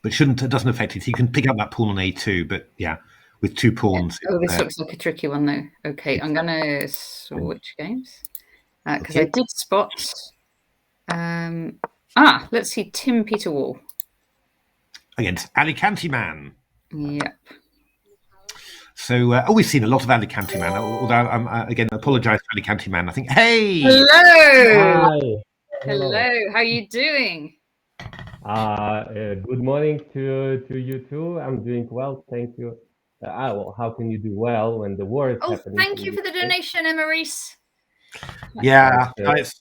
[SPEAKER 2] But it doesn't affect it. He can pick up that pawn on a2, but yeah, with 2 pawns.
[SPEAKER 1] Yeah. Oh, this looks like a tricky one though. Okay, I'm gonna switch games because I did spot. Let's see, Tim Peter Wall
[SPEAKER 2] against Alicante Man.
[SPEAKER 1] Yep.
[SPEAKER 2] So we've seen a lot of Alicante Man. Although I'm again apologise to Alicante Man. I think
[SPEAKER 1] Hello.
[SPEAKER 4] Hi.
[SPEAKER 1] Hello. How are you doing?
[SPEAKER 4] Good morning to you too. I'm doing well, thank you. Well, how can you do well when the war is happening?
[SPEAKER 1] Thank you for the donation, Emmaurice.
[SPEAKER 2] Yeah, nice.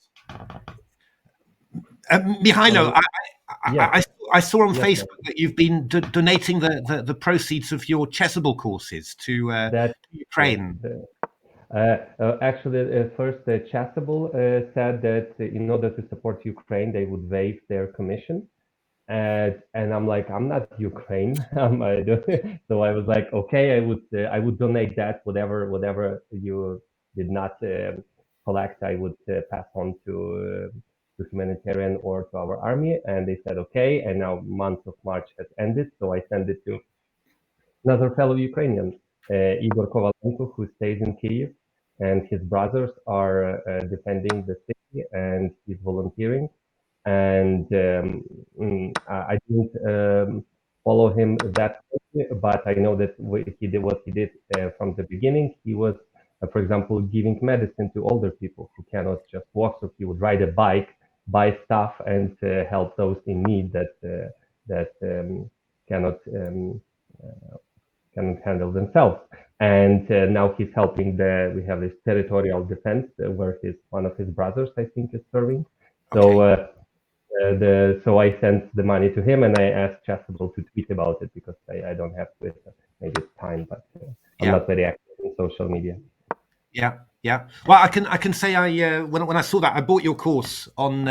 [SPEAKER 2] Mykhaylo, I saw on Facebook that you've been donating the proceeds of your Chessable courses to Ukraine.
[SPEAKER 4] Actually, first Chessable said that in order to support Ukraine, they would waive their commission. And I'm like, I'm not Ukraine. So I was like, okay, I would donate that, whatever you did not collect, I would pass on to humanitarian or to our army. And they said, okay. And now month of March has ended, so I send it to another fellow Ukrainian, Igor Kovalenko, who stays in Kyiv, and his brothers are defending the city, and he's volunteering. And I didn't follow him that closely, but I know that he did what he did from the beginning. He was, for example, giving medicine to older people who cannot just walk. So he would ride a bike, buy stuff, and help those in need that cannot handle themselves. And now he's helping we have this territorial defense where one of his brothers, I think, is serving. So. So I sent the money to him, and I asked Chessable to tweet about it because I don't have Twitter. Maybe it's time, but I'm not very active in social media.
[SPEAKER 2] Yeah. Well, I can say when I saw that, I bought your course on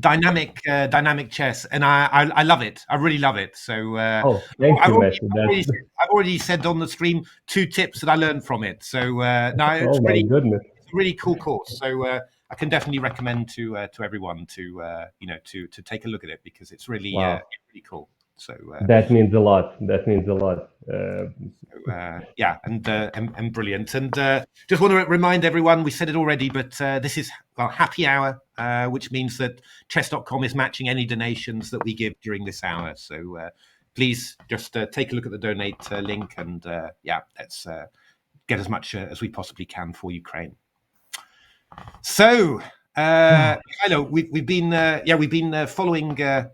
[SPEAKER 2] dynamic chess, and I love it. I really love it. So
[SPEAKER 4] thank you,
[SPEAKER 2] I've already said on the stream 2 tips that I learned from it. So no, it's
[SPEAKER 4] goodness,
[SPEAKER 2] it's a really cool course. So. I can definitely recommend to everyone to take a look at it because it's really really cool. So
[SPEAKER 4] that means a lot.
[SPEAKER 2] Yeah, and brilliant. And just want to remind everyone, we said it already, but this is happy hour, which means that chess.com is matching any donations that we give during this hour. So please just take a look at the donate link, and let's get as much as we possibly can for Ukraine. So, Mykhaylo, we've been following a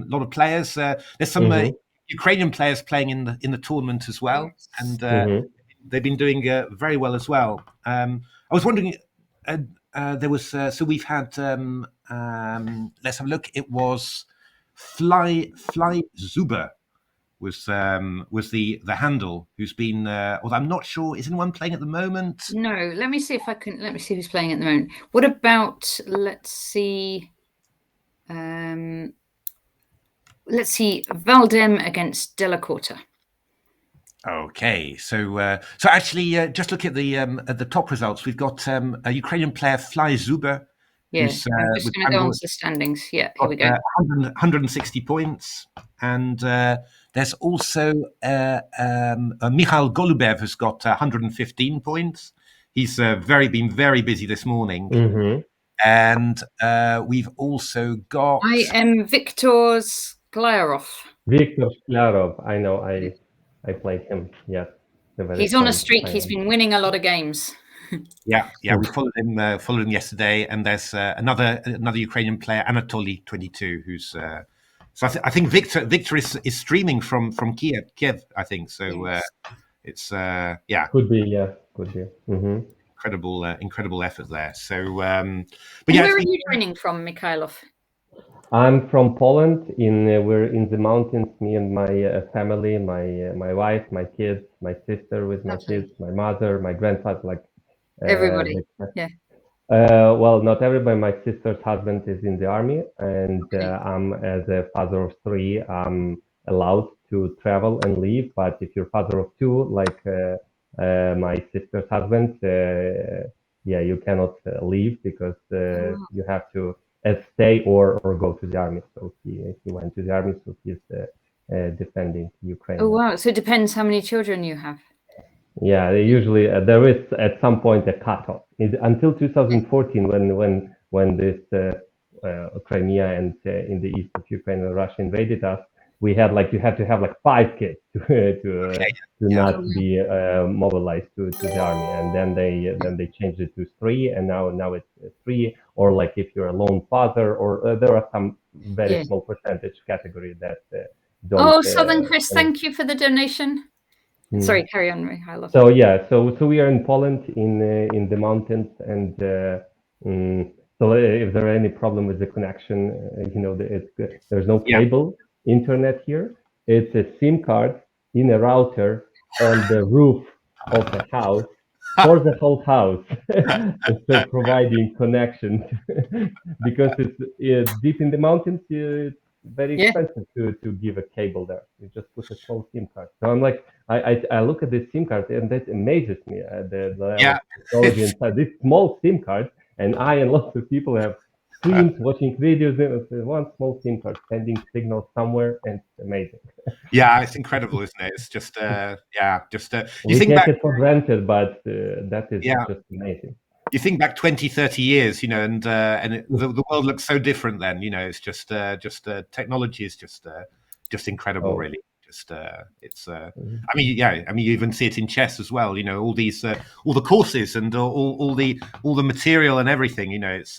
[SPEAKER 2] lot of players. There's some Ukrainian players playing in the tournament as well, and they've been doing very well as well. I was wondering, there was so we've had. Let's have a look. It was Fly Zuber was the handle, who's been. Although I'm not sure, is anyone playing at the moment?
[SPEAKER 1] No, let me see who's playing at the moment. What about? Let's see. Let's see, Valdem against Della Corta.
[SPEAKER 2] Okay, so actually, just look at the top results. We've got a Ukrainian player, Fly Zuber.
[SPEAKER 1] Yeah, I'm just going to go on to the standings. Yeah, here we go.
[SPEAKER 2] 160 points, and there's also Mikhail Golubev has got 115 points. He's been very busy this morning, and we've also got.
[SPEAKER 1] I am Viktor Sklarov.
[SPEAKER 4] Viktor Sklarov, I know. I played him. Yes,
[SPEAKER 1] he's on a streak. He's been winning a lot of games.
[SPEAKER 2] Yeah, we followed him yesterday, and there's another Ukrainian player, Anatoly 22, who's so I think Victor is streaming from Kiev, I think. So it's
[SPEAKER 4] could be.
[SPEAKER 2] Incredible effort there. So
[SPEAKER 1] but where are you training from, Mykhaylo?
[SPEAKER 4] I'm from Poland. We're in the mountains. Me and my family, my wife, my kids, my sister with my kids, my mother, my grandfather, like.
[SPEAKER 1] Everybody, yeah.
[SPEAKER 4] Well, not everybody. My sister's husband is in the army, and I'm, as a father of 3, I'm allowed to travel and leave. But if you're father of 2, like my sister's husband, you cannot leave because you have to stay or go to the army. So he went to the army, so he's defending Ukraine.
[SPEAKER 1] Oh wow! So it depends how many children you have.
[SPEAKER 4] Yeah, usually there is at some point a cutoff. Until 2014, when this Crimea and in the east of Ukraine and Russia invaded us, we had you had to have 5 kids to not be mobilized to the army, and then they changed it to 3, and now it's 3. Or if you're a lone father, or there are some very small percentage category that don't.
[SPEAKER 1] Oh, Southern Chris, thank you for the donation. Sorry, carry on, Mykhaylo.
[SPEAKER 4] So so we are in Poland in the mountains, and so if there are any problem with the connection, there's no cable internet here. It's a SIM card in a router on the roof of the house for the whole house, instead providing connection because it's deep in the mountains. It's very expensive to give a cable there. You just put a small SIM card. So I'm I look at this SIM card, and that amazes me. The technology inside this small SIM card, and I and lots of people have screens watching videos. One small SIM card sending signals somewhere, and it's amazing.
[SPEAKER 2] Yeah, it's incredible, isn't it? It's just
[SPEAKER 4] you think take it for granted, but that is just amazing.
[SPEAKER 2] You think back 20, 30 years, and the world looks so different then. It's just technology is just incredible, really. It's I mean you even see it in chess as well. All these all the courses and all the material and everything. It's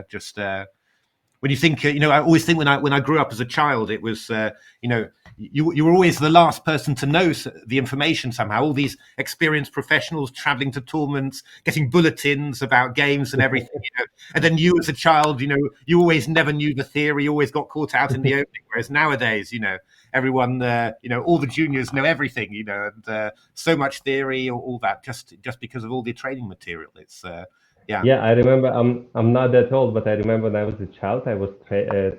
[SPEAKER 2] just when you think. I always think when I grew up as a child, it was you were always the last person to know the information somehow. All these experienced professionals traveling to tournaments, getting bulletins about games and everything. And then you as a child, you always never knew the theory. You always got caught out in the opening. Whereas nowadays, everyone, all the juniors know everything, and so much theory, or all that, just because of all the training material. It's
[SPEAKER 4] Yeah, I remember. I'm not that old, but I remember when I was a child, I was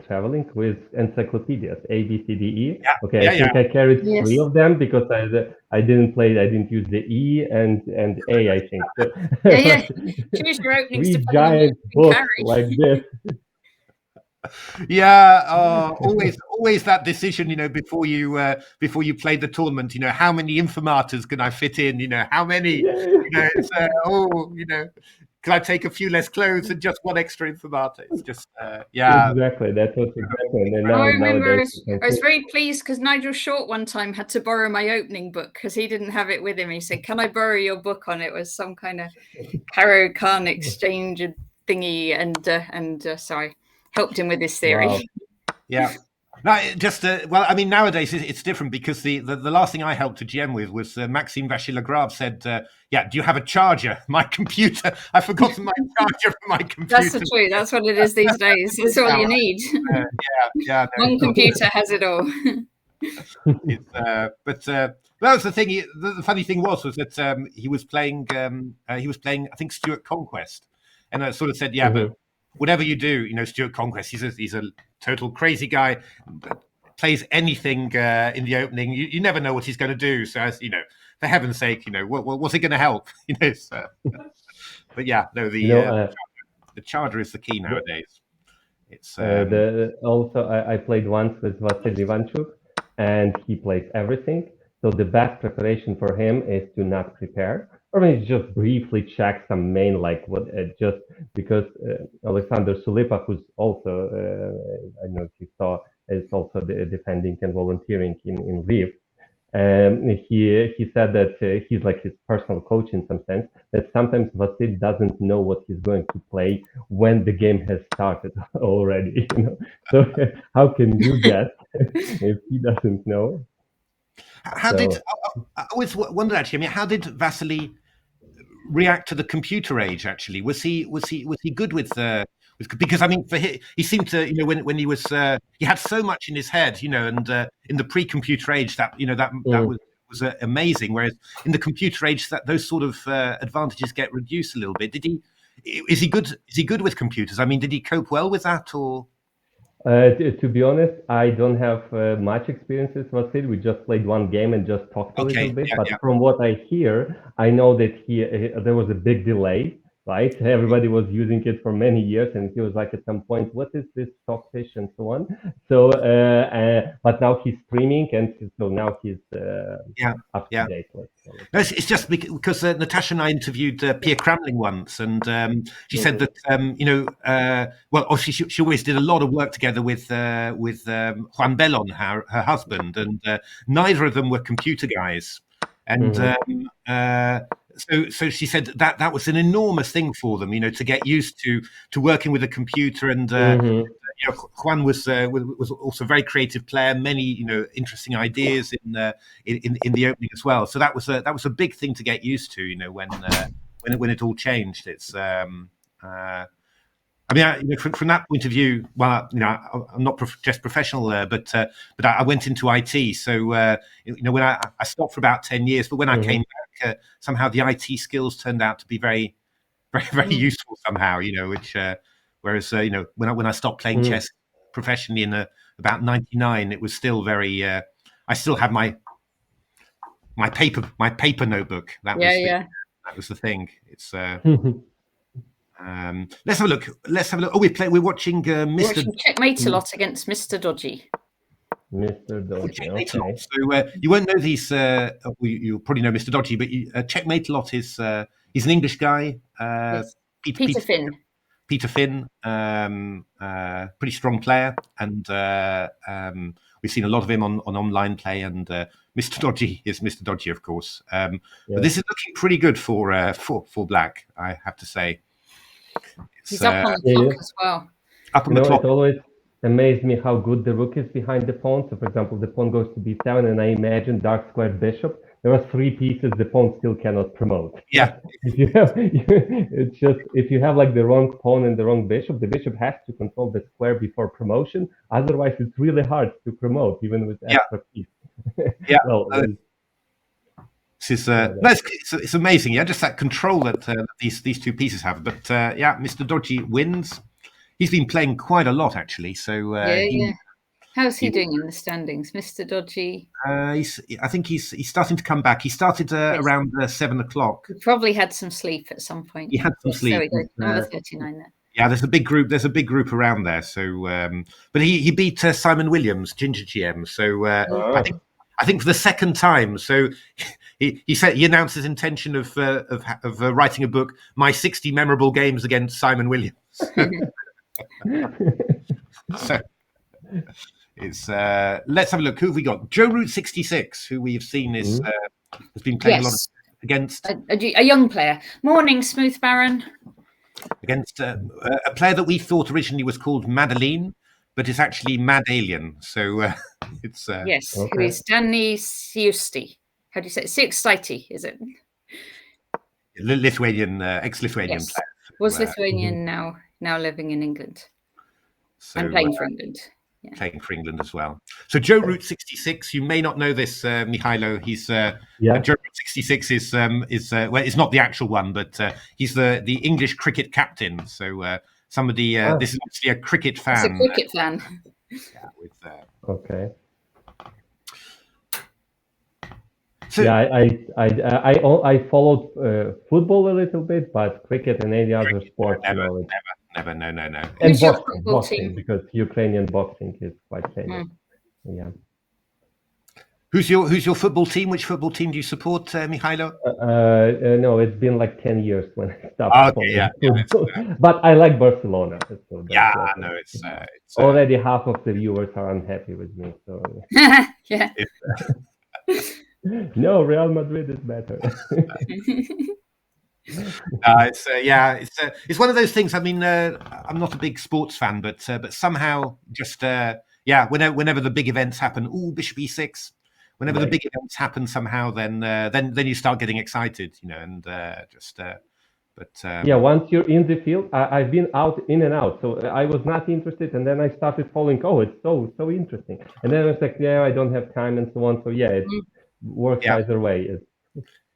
[SPEAKER 4] traveling with encyclopedias, A, B, C, D, E. I think I carried 3 of them because I didn't use the E and A. I think. So,
[SPEAKER 1] Choose your openings.
[SPEAKER 4] 3 giant books like this.
[SPEAKER 2] Always that decision, before you played the tournament, how many informatas can I fit in, how many, can I take a few less clothes and just one extra informata? It's just yeah.
[SPEAKER 4] Exactly. That was exactly. And then
[SPEAKER 1] I remember
[SPEAKER 4] nowadays,
[SPEAKER 1] I was very pleased because Nigel Short one time had to borrow my opening book because he didn't have it with him. He said, "Can I borrow your book on it?" It was some kind of Caro Khan exchange thingy, and so I helped him with his theory.
[SPEAKER 4] Wow.
[SPEAKER 2] Yeah. No, just well, I mean, nowadays it's different because the last thing I helped a GM with was Maxime Vachier-Lagrave said, "Yeah, do you have a charger? My computer. I've forgotten my charger for my computer."
[SPEAKER 1] That's the truth. That's what it is these days. That's all you need.
[SPEAKER 2] Yeah. No,
[SPEAKER 1] One computer has it all.
[SPEAKER 2] But that was the thing. The funny thing was that he was playing. I think Stuart Conquest, and I sort of said, "Yeah, but whatever you do, Stuart Conquest, he's a total crazy guy. Plays anything in the opening. You never know what he's going to do. So, as for heaven's sake, what's it going to help? So, but yeah, no, the charger is the key nowadays. It's
[SPEAKER 4] also I played once with Vasily Ivanchuk, and he plays everything. So the best preparation for him is to not prepare, or maybe just briefly check some main, like what just because Alexander Sulipa, who's also I don't know if you saw, is also defending and volunteering in Lviv. He said that he's like his personal coach in some sense, that sometimes Vasil doesn't know what he's going to play when the game has started already. So how can you guess if he doesn't know?
[SPEAKER 2] I always wondered actually. I mean, how did Vasily react to the computer age? Actually, was he good with because I mean, he seemed to when he was he had so much in his head, and in the pre-computer age that that was amazing. Whereas in the computer age, that those sort of advantages get reduced a little bit. Is he good? Is he good with computers? I mean, did he cope well with that or?
[SPEAKER 4] To be honest, I don't have much experience with Vasil. We just played one game and just talked a little bit. But from what I hear, I know that there was a big delay, right? Everybody was using it for many years, and he was like at some point, "What is this stockfish?" and so on. So, but now he's streaming, and so now he's up to date.
[SPEAKER 2] No, it's just because Natasha and I interviewed Pia Cramling once, and she said that well, obviously she always did a lot of work together with Juan Bellon, her husband, and neither of them were computer guys, and so she said that was an enormous thing for them, to get used to working with a computer, and Juan was also a very creative player, many interesting ideas in the opening as well. So that was a big thing to get used to, when it all changed. It's I mean, from that point of view, well, I'm not just professional, but I went into IT. So when I stopped for about 10 years, but when I came back, somehow the IT skills turned out to be very, very, very useful somehow. Which whereas when I stopped playing chess professionally in about '99, it was still very. I still have my paper notebook. That was the thing. It's. Let's have a look. Oh, we're watching Mr.
[SPEAKER 1] Checkmate a lot against Mr. Dodgy.
[SPEAKER 4] Mr. Dodgy. Okay.
[SPEAKER 2] So you won't know these. You'll probably know Mr. Dodgy, but Checkmate a lot is he's an English guy.
[SPEAKER 1] Yes. Peter Finn.
[SPEAKER 2] Peter Finn, pretty strong player, and we've seen a lot of him on online play. And Mr. Dodgy is Mr. Dodgy, of course. But this is looking pretty good for Black, I have to say.
[SPEAKER 1] He's up on the clock as well.
[SPEAKER 2] Up on the clock.
[SPEAKER 4] It always amazed me how good the rook is behind the pawn. So, for example, the pawn goes to b7, and I imagine dark square bishop. There are 3 pieces the pawn still cannot promote.
[SPEAKER 2] Yeah.
[SPEAKER 4] It's just if you have like the wrong pawn and the wrong bishop, the bishop has to control the square before promotion. Otherwise, it's really hard to promote, even with extra piece.
[SPEAKER 2] Yeah.
[SPEAKER 4] Well,
[SPEAKER 2] it's amazing, just that control that these 2 pieces have. But Mr. Dodgy wins. He's been playing quite a lot actually. So
[SPEAKER 1] how's he doing in the standings, Mr. Dodgy?
[SPEAKER 2] I think he's starting to come back. He started around 7 o'clock.
[SPEAKER 1] He probably had some sleep at some point.
[SPEAKER 2] He had some sleep.
[SPEAKER 1] There we go. Number 39 there.
[SPEAKER 2] Yeah, there's a big group. There's a big group around there. So, but he beat Simon Williams, Ginger GM. So I think for the second time. So he said he announced his intention of writing a book, My 60 Memorable Games Against Simon Williams. So it's let's have a look. Who have we got? Joe Root 66, who we have seen has been playing a lot against
[SPEAKER 1] a young player. Morning, Smooth Baron.
[SPEAKER 2] Against a player that we thought originally was called Madeline, but it's actually Mad Alien. So it's
[SPEAKER 1] yes, who is Danny Siusti. How do you say it? Siusti, is it?
[SPEAKER 2] Lithuanian, ex-Lithuanian player.
[SPEAKER 1] Was Lithuanian, now living in England. So, and playing for England. Yeah.
[SPEAKER 2] Playing for England as well. So Joe Root 66, you may not know this, Mykhaylo. He's Joe Root 66 is well, it's not the actual one, but he's the English cricket captain. So somebody, this is obviously a cricket fan.
[SPEAKER 1] It's a cricket fan.
[SPEAKER 2] Yeah, with,
[SPEAKER 4] okay.
[SPEAKER 2] So,
[SPEAKER 4] yeah, I followed football a little bit, but cricket and any other sport,
[SPEAKER 2] never, no.
[SPEAKER 4] And boxing, because Ukrainian boxing is quite famous. Yeah.
[SPEAKER 2] Who's your football team? Which football team do you support, Mykhaylo?
[SPEAKER 4] No, it's been like 10 years when I stopped.
[SPEAKER 2] Okay,
[SPEAKER 4] but I like Barcelona. So
[SPEAKER 2] it's
[SPEAKER 4] already half of the viewers are unhappy with me. So
[SPEAKER 1] yeah.
[SPEAKER 4] No, Real Madrid is better.
[SPEAKER 2] It's one of those things. I mean, I'm not a big sports fan, but somehow just whenever the big events happen, Bishop E6. Whenever the big events happen, somehow then you start getting excited, and
[SPEAKER 4] once you're in the field, I've been in and out, so I was not interested, and then I started following. Oh, it's so interesting, and then I was like, I don't have time, and so on. So it works either way.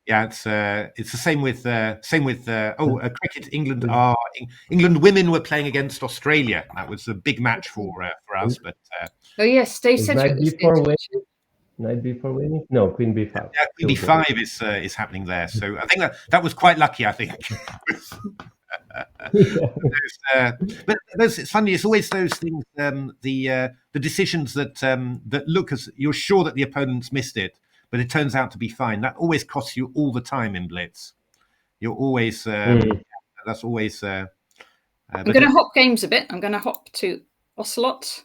[SPEAKER 2] It's the same with cricket. England England women were playing against Australia. That was a big match for us. But
[SPEAKER 1] yes, they said
[SPEAKER 4] Knight b4 winning. No, Queen b5.
[SPEAKER 2] Yeah, Queen b5 is happening there. So I think that was quite lucky. I think. But it's funny. It's always those things. The decisions that look as you're sure that the opponent's missed it, but it turns out to be fine. That always costs you all the time in Blitz. You're always that's always.
[SPEAKER 1] I'm going to hop games a bit. I'm going to hop to Ocelot.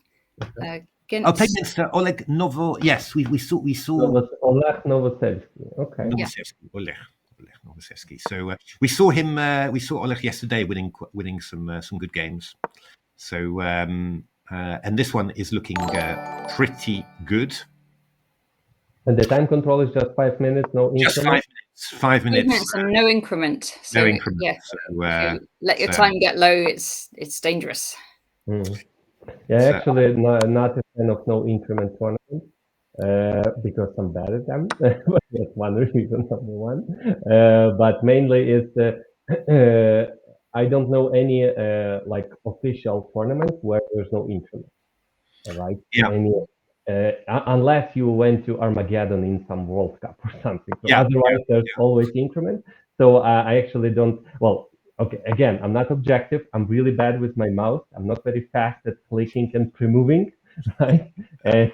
[SPEAKER 2] Against... Against Oleg Novo. Yes, we saw.
[SPEAKER 4] Oleg Novoselsky. Okay.
[SPEAKER 2] Novoselsky. Oleg Novoselsky. So we saw him. We saw Oleg yesterday winning some good games. So and this one is looking pretty good.
[SPEAKER 4] And the time control is just 5 minutes, no increment?
[SPEAKER 2] Just 5 minutes.
[SPEAKER 1] And no increment. So,
[SPEAKER 2] no increment.
[SPEAKER 1] Yeah. So, let your time get low, it's dangerous.
[SPEAKER 4] Yeah, actually, not a fan of no increment tournaments because I'm bad at them. That's one reason, number one. But mainly it's I don't know any official tournament where there's no increment. Right?
[SPEAKER 2] Yeah.
[SPEAKER 4] Unless you went to Armageddon in some World Cup or something. So otherwise, there's always increment. So I actually don't. Well, okay. Again, I'm not objective. I'm really bad with my mouse. I'm not very fast at clicking and pre-moving. Right. And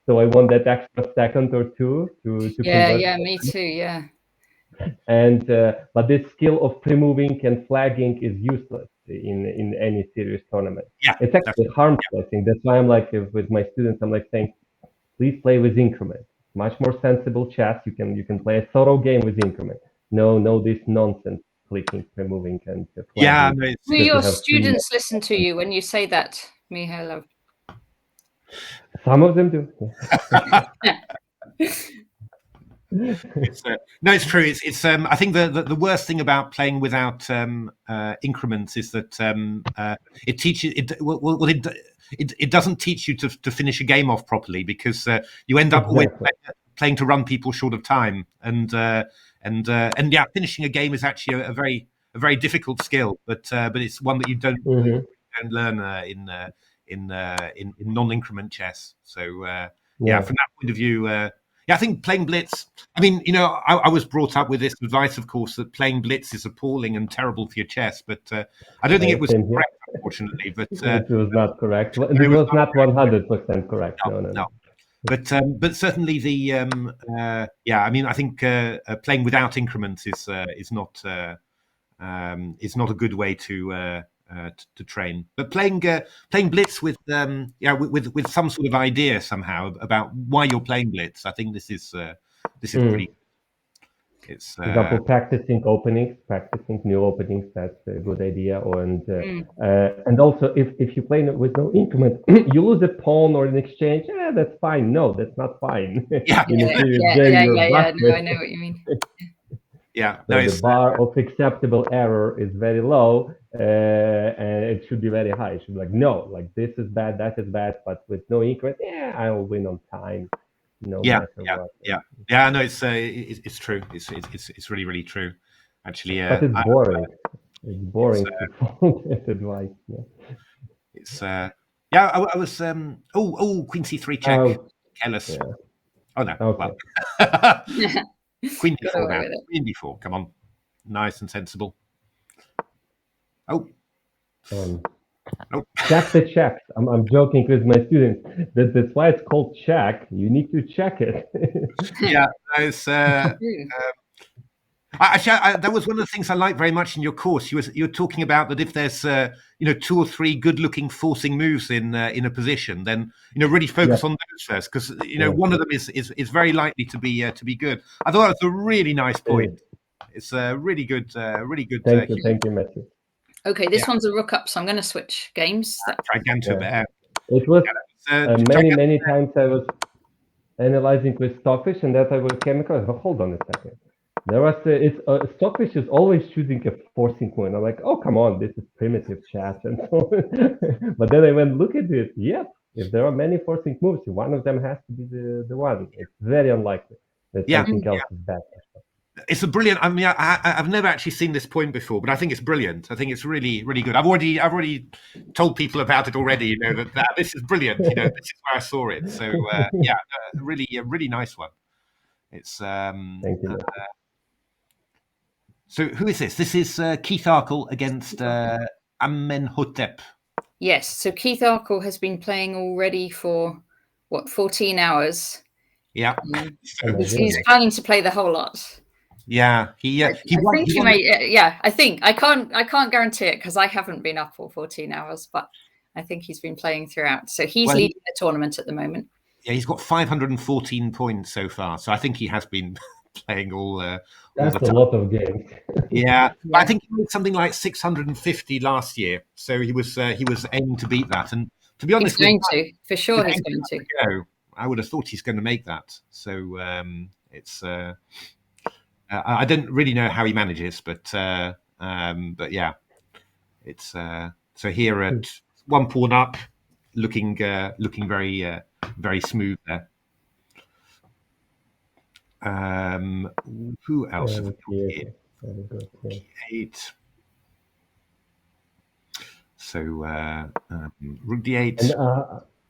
[SPEAKER 4] so I want that extra second or two to.
[SPEAKER 1] Yeah. Me too. Yeah.
[SPEAKER 4] And but this skill of pre-moving and flagging is useless in any serious tournament.
[SPEAKER 2] Yeah,
[SPEAKER 4] it's actually harmful. I think that's why I'm like with my students, I'm like saying, please play with increment. Much more sensible chess. You can play a thorough game with increment. No this nonsense clicking, pre-moving, and flagging.
[SPEAKER 1] Will your students listen to you when you say that, Mykhaylo?
[SPEAKER 4] Some of them do.
[SPEAKER 2] It's true. It's I think the worst thing about playing without increments is that it teaches it doesn't teach you to finish a game off properly, because you end up always playing to run people short of time, and finishing a game is actually a very difficult skill, but it's one that you don't learn in non-increment chess. So from that point of view. I think playing Blitz, I mean, I was brought up with this advice, of course, that playing Blitz is appalling and terrible for your chess, but I don't think it was correct, unfortunately. But
[SPEAKER 4] it was not correct. It was not 100% correct. No.
[SPEAKER 2] But certainly the I mean, I think playing without increments is not a good way to train. But playing blitz with with some sort of idea somehow about why you're playing blitz, I think this is pretty. It's
[SPEAKER 4] For example, practicing new openings. That's a good idea. And also, if you play with no increment, you lose a pawn or an exchange. That's fine. No, that's not fine.
[SPEAKER 1] Yeah. No, I know what you mean.
[SPEAKER 2] Yeah,
[SPEAKER 4] so the bar of acceptable error is very low, and it should be very high. It should be like, no, like this is bad, that is bad, but with no increment, I will win on time. No matter what.
[SPEAKER 2] No, it's true. It's really, really true. Actually,
[SPEAKER 4] but it's boring. It's boring to follow that advice. Yeah.
[SPEAKER 2] It's I was Queen C3 check. Careless.
[SPEAKER 4] Yeah.
[SPEAKER 2] Oh no.
[SPEAKER 4] Okay.
[SPEAKER 2] Well. Queen D4 now. Queen D4. Come on. Nice and sensible.
[SPEAKER 4] Check the checks. I'm joking with my students. That's why it's called check. You need to check it.
[SPEAKER 2] Yeah, that was one of the things I liked very much in your course. You were talking about that if there's 2 or 3 good-looking forcing moves in a position, then really focus on those first, because one of them is very likely to be good. I thought that was a really nice point. It's really good.
[SPEAKER 4] Thank you, Matthew.
[SPEAKER 1] Okay, this one's a rook up, so I'm going to switch games.
[SPEAKER 2] Giganto bear.
[SPEAKER 4] It was many times I was analyzing with Stockfish, and that I was chemical. Hold on a second. There was Stockfish is always choosing a forcing point. I'm like, oh come on, this is primitive chat and so on. But then I went look at it. Yep, if there are many forcing moves, one of them has to be the one. It's very unlikely that something else is better.
[SPEAKER 2] It's a brilliant. I mean, I've never actually seen this point before, but I think it's brilliant. I think it's really, really good. I've already told people about it already. That this is brilliant. This is where I saw it. So really, a really nice one. It's
[SPEAKER 4] Thank you.
[SPEAKER 2] So who is this? This is Keith Arkle against Amenhotep.
[SPEAKER 1] Yes. So Keith Arkle has been playing already for 14 hours.
[SPEAKER 2] Yeah.
[SPEAKER 1] He's planning to play the whole lot.
[SPEAKER 2] Yeah, I
[SPEAKER 1] think I can't guarantee it because I haven't been up all 14 hours, but I think he's been playing throughout. So he's leading the tournament at the moment.
[SPEAKER 2] Yeah, he's got 514 points so far. So I think he has been playing all.
[SPEAKER 4] That's a lot of games.
[SPEAKER 2] Yeah, I think he made something like 650 last year. So he was aiming to beat that. And to be honest,
[SPEAKER 1] he's going to for sure. He's going to.
[SPEAKER 2] I would have thought he's going to make that. So it's. I don't really know how he manages, but yeah, it's so here at 1 pawn up, looking very very smooth there. Who else have we got here? 8. So rook d8.
[SPEAKER 4] And,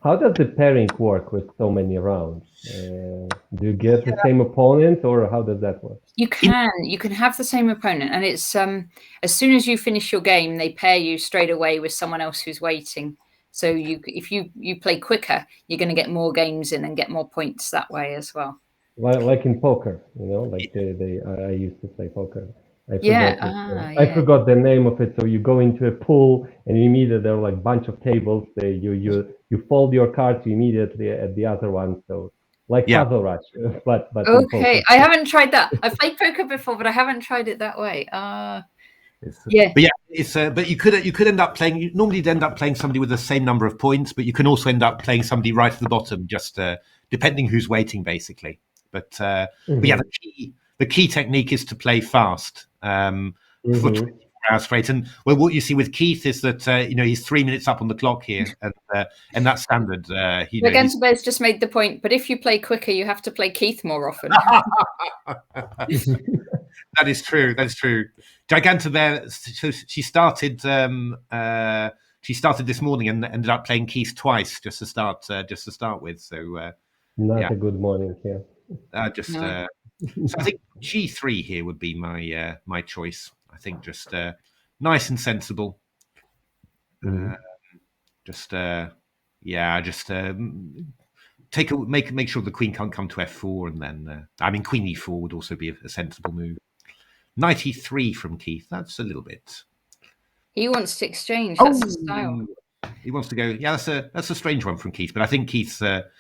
[SPEAKER 4] how does the pairing work with so many rounds? Do you get the same opponent, or how does that work?
[SPEAKER 1] You can have the same opponent, and it's as soon as you finish your game, they pair you straight away with someone else who's waiting. So if you play quicker, you're going to get more games in and get more points that way as well.
[SPEAKER 4] Like in poker, like I used to play poker. I
[SPEAKER 1] I
[SPEAKER 4] forgot the name of it. So you go into a pool and immediately there are like a bunch of tables. You fold your cards immediately at the other one. So like Puzzle Rush, but
[SPEAKER 1] okay. I haven't tried that. I've played poker before, but I haven't tried it that way.
[SPEAKER 2] But you could end up playing. You normally end up playing somebody with the same number of points, but you can also end up playing somebody right at the bottom, just depending who's waiting, basically. But yeah, the key technique is to play fast. For 24 hours straight. And what you see with Keith is that he's 3 minutes up on the clock here, and that's standard.
[SPEAKER 1] Regan's just made the point, but if you play quicker, you have to play Keith more often.
[SPEAKER 2] That is true. Giganta there. So she started this morning and ended up playing Keith twice just to start with. So
[SPEAKER 4] not a good morning here.
[SPEAKER 2] So I think G3 here would be my choice. I think just nice and sensible. make sure the queen can't come to f4, and then queen e4 would also be a sensible move. Knight e3 from Keith. That's a little bit.
[SPEAKER 1] He wants to exchange. That's the style.
[SPEAKER 2] He wants to go. Yeah, that's a strange one from Keith. But I think Keith's that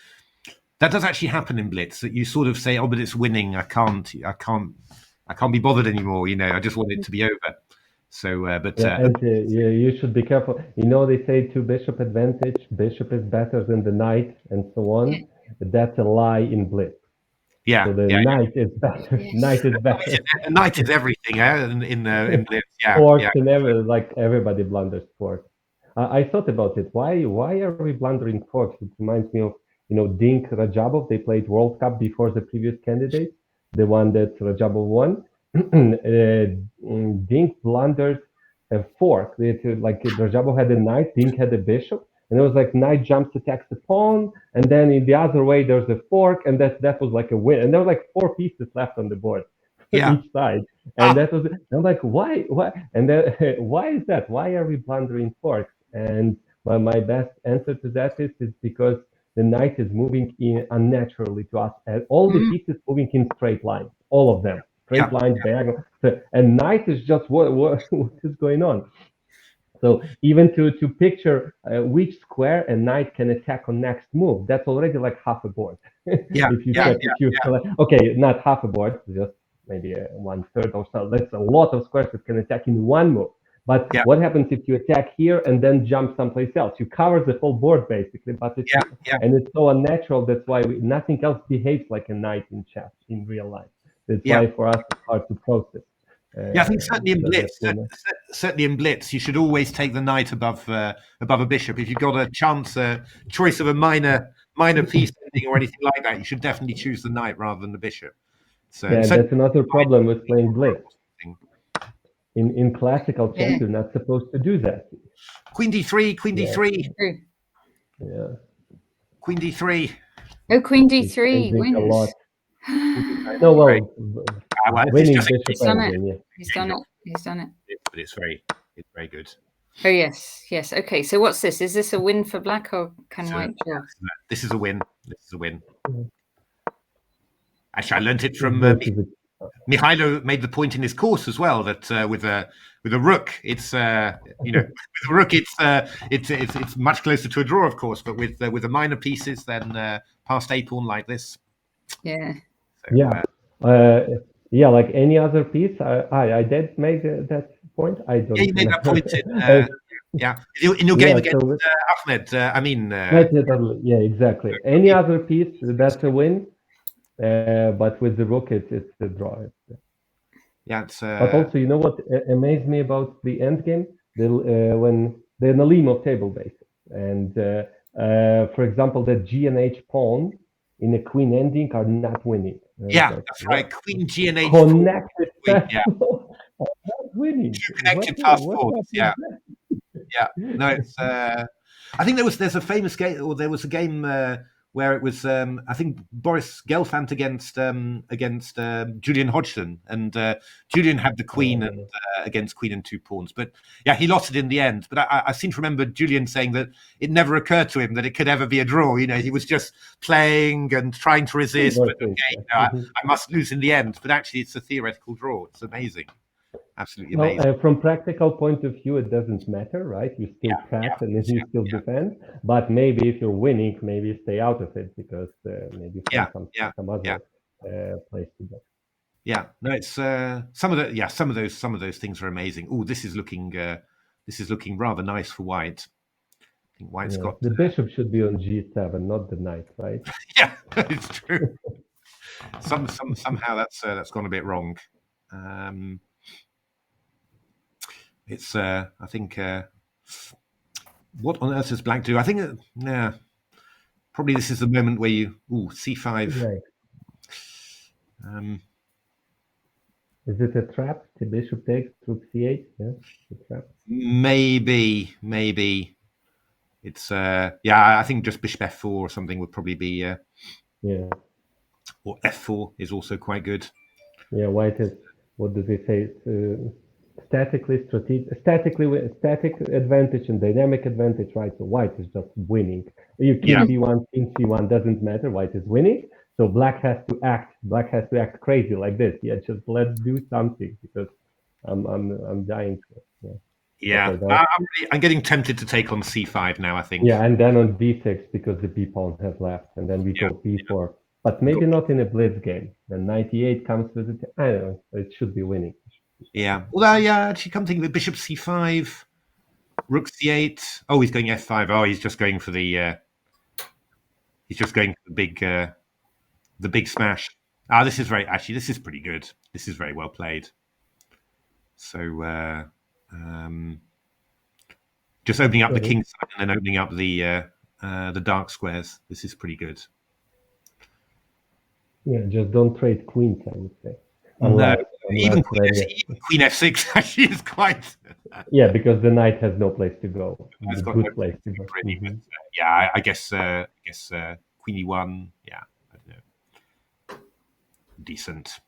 [SPEAKER 2] does actually happen in Blitz. That you sort of say, "Oh, but it's winning. I can't be bothered anymore. I just want it to be over." So,
[SPEAKER 4] you should be careful. They say 2 bishop advantage. Bishop is better than the knight, and so on.
[SPEAKER 1] Yeah.
[SPEAKER 4] But that's a lie in Blitz.
[SPEAKER 2] Yeah,
[SPEAKER 4] so the knight is better.
[SPEAKER 1] Yes.
[SPEAKER 4] Knight is better.
[SPEAKER 2] Knight is everything, in Blitz. Yeah,
[SPEAKER 4] forks and everybody blunders forks. I thought about it. Why are we blundering forks? It reminds me of Dink Rajabov. They played World Cup before the previous candidate, the one that Rajabov won. Dink blunders a fork. Rajabov had a knight, Dink had a bishop, and it was like knight jumps, attacks the pawn, and then in the other way there's a fork, and that was like a win. And there were like 4 pieces left on the board. Each side, and that was. I'm like, why? And then why is that? Why are we blundering forks? And my best answer to that is because the knight is moving in unnaturally to us, and all the pieces moving in straight lines, all of them, straight lines, diagonal. And knight is just what is going on. So even to picture which square a knight can attack on next move, that's already like half a board. Okay, not half a board, just maybe 1/3 or so. That's a lot of squares that can attack in one move. But what happens if you attack here and then jump someplace else? You cover the whole board basically, but and it's so unnatural. That's why nothing else behaves like a knight in chess in real life. That's why for us it's hard to process.
[SPEAKER 2] I think certainly in Blitz, you should always take the knight above a bishop. If you've got a choice of a minor piece ending or anything like that, you should definitely choose the knight rather than the bishop. So
[SPEAKER 4] that's another problem with playing Blitz. In classical chess, you're not supposed to do that.
[SPEAKER 2] Queen d3, Queen d3.
[SPEAKER 4] Yeah.
[SPEAKER 2] Queen d3.
[SPEAKER 1] Oh, Queen d3 wins.
[SPEAKER 4] A lot. No, winning bishop
[SPEAKER 1] He's done it. He's done it.
[SPEAKER 2] But it's very good.
[SPEAKER 1] Oh yes. Okay, so what's this? Is this a win for black, or can white draw?
[SPEAKER 2] This is a win. Actually, I learnt it from Mykhaylo. Made the point in his course as well that with a rook, it's with a rook, it's much closer to a draw, of course. But with the minor pieces, then past a pawn like this.
[SPEAKER 1] Yeah.
[SPEAKER 2] So,
[SPEAKER 4] like any other piece. I did make that point. I don't.
[SPEAKER 2] Yeah, you made that point. In your game against Ahmed.
[SPEAKER 4] Exactly. Any other piece, that's a win. But with the rook, it's a draw. But also, what amazed me about the end game? When the Nalim of table bases, and for example, the G and H pawn in a queen ending are not winning.
[SPEAKER 2] That's right. Queen G and H
[SPEAKER 4] connected. Not winning.
[SPEAKER 2] Connected fast forwards. Yeah. No, it's. I think there's a famous game, or there was a game where it was I think Boris Gelfand against Julian Hodgson, and Julian had the queen and against queen and 2 pawns, but he lost it in the end. But I seem to remember Julian saying that it never occurred to him that it could ever be a draw. He was just playing and trying to resist, but I must lose in the end. But actually, it's a theoretical draw. It's amazing. Absolutely amazing.
[SPEAKER 4] From practical point of view, it doesn't matter, right? You still press and you still defend. But maybe if you're winning, maybe stay out of it because maybe some other place to go.
[SPEAKER 2] Yeah, no, it's some of those things are amazing. Oh, this is looking rather nice for white. I think white's got
[SPEAKER 4] the bishop should be on G7, not the knight, right?
[SPEAKER 2] Yeah, it's true. Somehow that's gone a bit wrong. It's I think what on earth does black do? I think probably this is the moment where you c5.
[SPEAKER 4] Right. Is it a trap? The bishop takes, rook c8. Yeah, a trap.
[SPEAKER 2] Maybe it's I think just bishop f4 or something would probably be or f4 is also quite good.
[SPEAKER 4] Yeah, white is. What do they say? statically, static advantage and dynamic advantage, right? So white is just winning. You king b1, king c1, doesn't matter. White is winning. So black has to act. Black has to act crazy like this. Yeah, just let's do something because I'm dying.
[SPEAKER 2] Yeah,
[SPEAKER 4] Okay,
[SPEAKER 2] I'm getting tempted to take on c5 now, I think.
[SPEAKER 4] Yeah, and then on b6 because the b pawn has left, and then we go b4. But maybe not in a blitz game. Then 98 comes with it. I don't know. It should be winning.
[SPEAKER 2] Yeah. Well, actually, come thinking of it, bishop c5, rook c8. Oh, he's going f5. Oh, he's just going for the. He's just going for the big smash. This is this is pretty good. This is very well played. So, just opening up the king side and then opening up the dark squares. This is pretty good.
[SPEAKER 4] Yeah, just don't trade queens, I would say.
[SPEAKER 2] Even queen f6 actually is quite.
[SPEAKER 4] Yeah, because the knight has no place to go.
[SPEAKER 2] It's got
[SPEAKER 4] good place to go.
[SPEAKER 2] Really, but, yeah, I guess queen e1. Yeah, I don't know. Decent.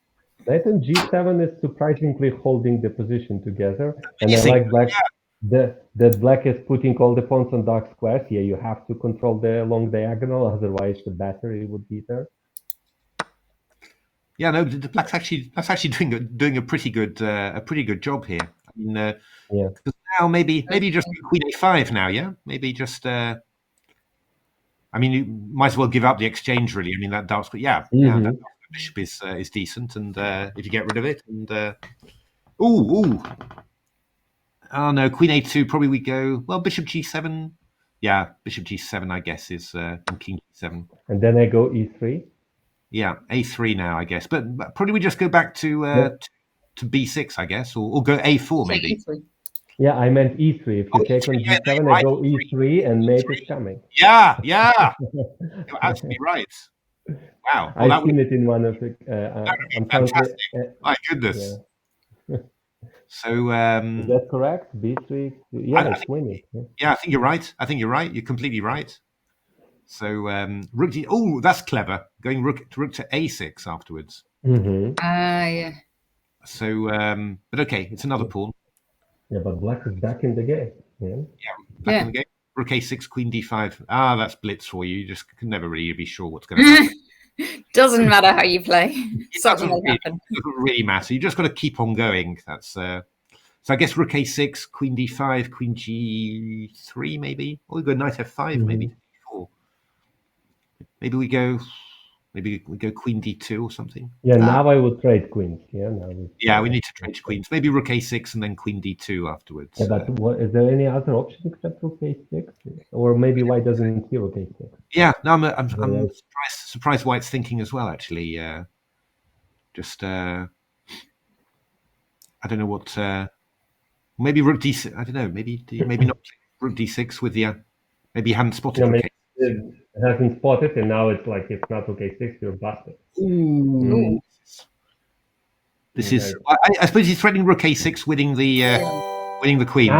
[SPEAKER 4] Knight and g7 is surprisingly holding the position together, and I like black. That black is putting all the pawns on dark squares. Yeah, you have to control the long diagonal, otherwise the battery would be there.
[SPEAKER 2] Yeah, no, the black's actually doing a pretty good job here. I mean, because now maybe just queen a5 now. Yeah, maybe just. I mean, you might as well give up the exchange. Really, I mean that dark square. Yeah, that bishop is decent, and if you get rid of it, and oh no, queen a2. Probably we go bishop g7. Yeah, bishop g7. I guess is king g7.
[SPEAKER 4] And then I go e3.
[SPEAKER 2] Yeah, a3 now, I guess. But probably we just go back to b6, I guess, or go a4 maybe.
[SPEAKER 4] Yeah, I meant e3. If you take on g7, I go e3 and mate is coming.
[SPEAKER 2] Yeah, you're absolutely right. Wow,
[SPEAKER 4] I've seen it in one of the.
[SPEAKER 2] Fantastic! My goodness.
[SPEAKER 4] Yeah.
[SPEAKER 2] So
[SPEAKER 4] is that correct? B3. Yeah, it's winning.
[SPEAKER 2] Yeah, I think you're right. You're completely right. So rook d. Oh, that's clever. Going rook to a6 afterwards.
[SPEAKER 1] Yeah.
[SPEAKER 2] So, but okay, it's another pawn.
[SPEAKER 4] Yeah, but black is back in the game.
[SPEAKER 2] Back in the game. Rook a6, queen d5. That's blitz for you. You just can never really be sure what's going to happen.
[SPEAKER 1] Doesn't matter how you play.
[SPEAKER 2] Something will happen. It doesn't really matter. You just got to keep on going. That's so. I guess rook a6, queen d5, queen g3, maybe. Or we go knight f5, maybe. Maybe we go queen d2 or something.
[SPEAKER 4] Yeah, now I would trade queens.
[SPEAKER 2] Yeah, we need to trade queens. Maybe rook a6 and then queen d2 afterwards.
[SPEAKER 4] Yeah, but is there any other option except rook a6? Or maybe white doesn't see rook a6?
[SPEAKER 2] Yeah, no, I'm surprised White's thinking as well. Actually, just I don't know what. Maybe rook d6. I don't know. Maybe not rook d6 with the. Maybe you hadn't spotted.
[SPEAKER 4] Yeah, it hasn't spotted, and now it's like it's not rook a6. You're busted.
[SPEAKER 2] Ooh. This is. I suppose he's threatening rook a6, winning the queen.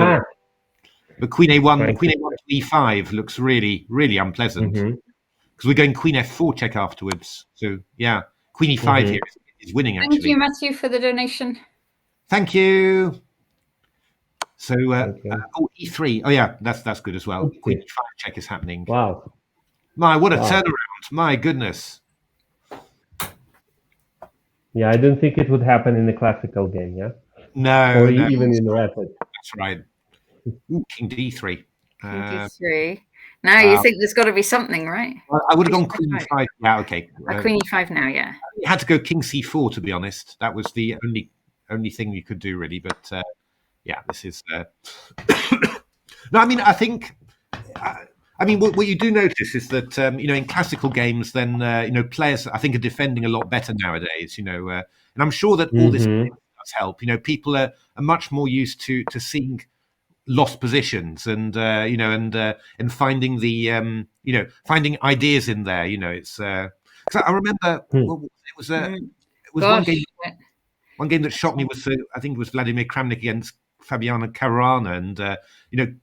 [SPEAKER 2] But queen a1, queen a1 to e5 looks really, really unpleasant because we're going queen f4 check afterwards. So yeah, queen e5 here is winning. Actually,
[SPEAKER 1] thank you, Matthew, for the donation.
[SPEAKER 2] Thank you. So e3. Oh yeah, that's good as well. Okay. Queen e5 check is happening.
[SPEAKER 4] Wow.
[SPEAKER 2] What a turnaround! My goodness.
[SPEAKER 4] Yeah, I didn't think it would happen in the classical game. Yeah.
[SPEAKER 2] No.
[SPEAKER 4] Even in the rapid.
[SPEAKER 2] That's right. Ooh, king d3.
[SPEAKER 1] King d3. Now you think there's got to be something, right?
[SPEAKER 2] I would have gone queen e5. Yeah, okay.
[SPEAKER 1] Queen e5 now, yeah.
[SPEAKER 2] You had to go king c4 to be honest. That was the only thing you could do really. But yeah, this is. No, I mean I think. I mean, what you do notice is that in classical games, then players I think are defending a lot better nowadays. And I'm sure that all this does help. People are much more used to seeing lost positions and and finding the finding ideas in there. It's because I remember it was one game that shocked me was I think it was Vladimir Kramnik against Fabiana Caruana, and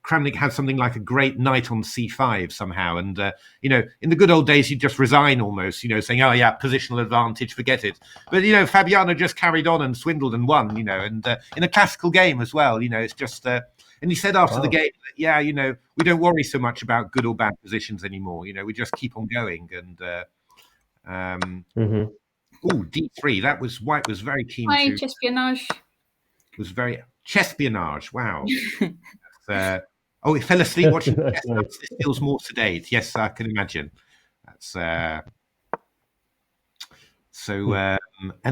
[SPEAKER 2] Kramnik had something like a great knight on c5 somehow, and in the good old days you'd just resign almost, saying, oh yeah, positional advantage, forget it. But Fabiana just carried on and swindled and won, and in a classical game as well. It's just and he said after the game that, yeah, we don't worry so much about good or bad positions anymore. We just keep on going. And d3. That was White was very keen
[SPEAKER 1] Hi,
[SPEAKER 2] to.
[SPEAKER 1] espionage.
[SPEAKER 2] Was very chespionage. Wow. He fell asleep watching chess. This feels more sedate. Yes, I can imagine. That's and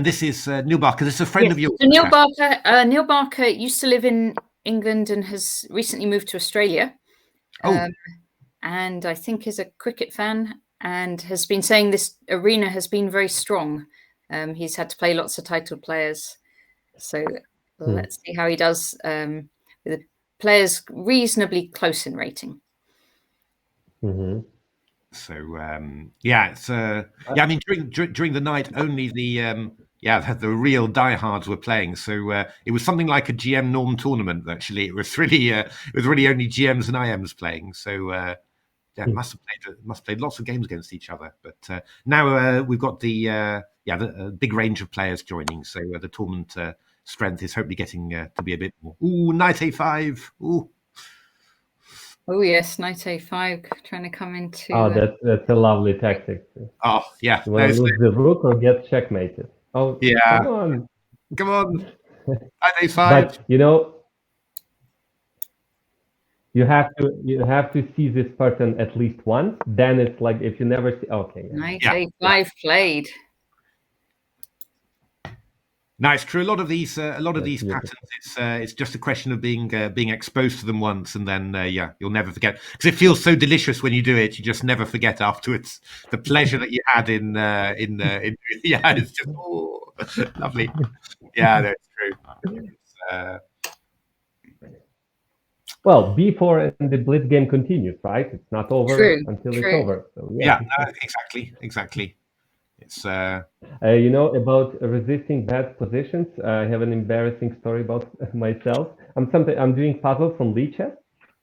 [SPEAKER 2] this is Neil Barker. This is a friend of yours.
[SPEAKER 1] So Neil Barker used to live in England and has recently moved to Australia. And I think is a cricket fan and has been saying this arena has been very strong. He's had to play lots of title players. So let's see how he does with the players reasonably close in rating.
[SPEAKER 2] So it's I mean during the night only the real diehards were playing. So it was something like a GM Norm tournament. Actually, it was really only GMs and IMs playing. So must have played lots of games against each other. But now we've got the big range of players joining. So the tournament strength is hopefully getting to be a bit more. Ooh, knight a5. Ooh.
[SPEAKER 1] Oh yes, knight a5 trying to come into.
[SPEAKER 4] Oh, that's a lovely tactic.
[SPEAKER 2] Oh yeah.
[SPEAKER 4] You want to lose the rook or get checkmated? Oh
[SPEAKER 2] yeah.
[SPEAKER 4] Come
[SPEAKER 2] on. Knight a5.
[SPEAKER 4] But you have to see this pattern at least once. Then it's like if you never see. Okay.
[SPEAKER 1] Knight a5 played.
[SPEAKER 2] Nice, true. A lot of these patterns, it's just a question of being exposed to them once, and then you'll never forget, because it feels so delicious when you do it. You just never forget afterwards the pleasure that you had in it's just lovely. Yeah, that's true.
[SPEAKER 4] Well, B4 and the Blitz game continues, right? It's not over until it's over. So,
[SPEAKER 2] exactly. It's
[SPEAKER 4] about resisting bad positions. I have an embarrassing story about myself. I'm doing puzzles on lichess,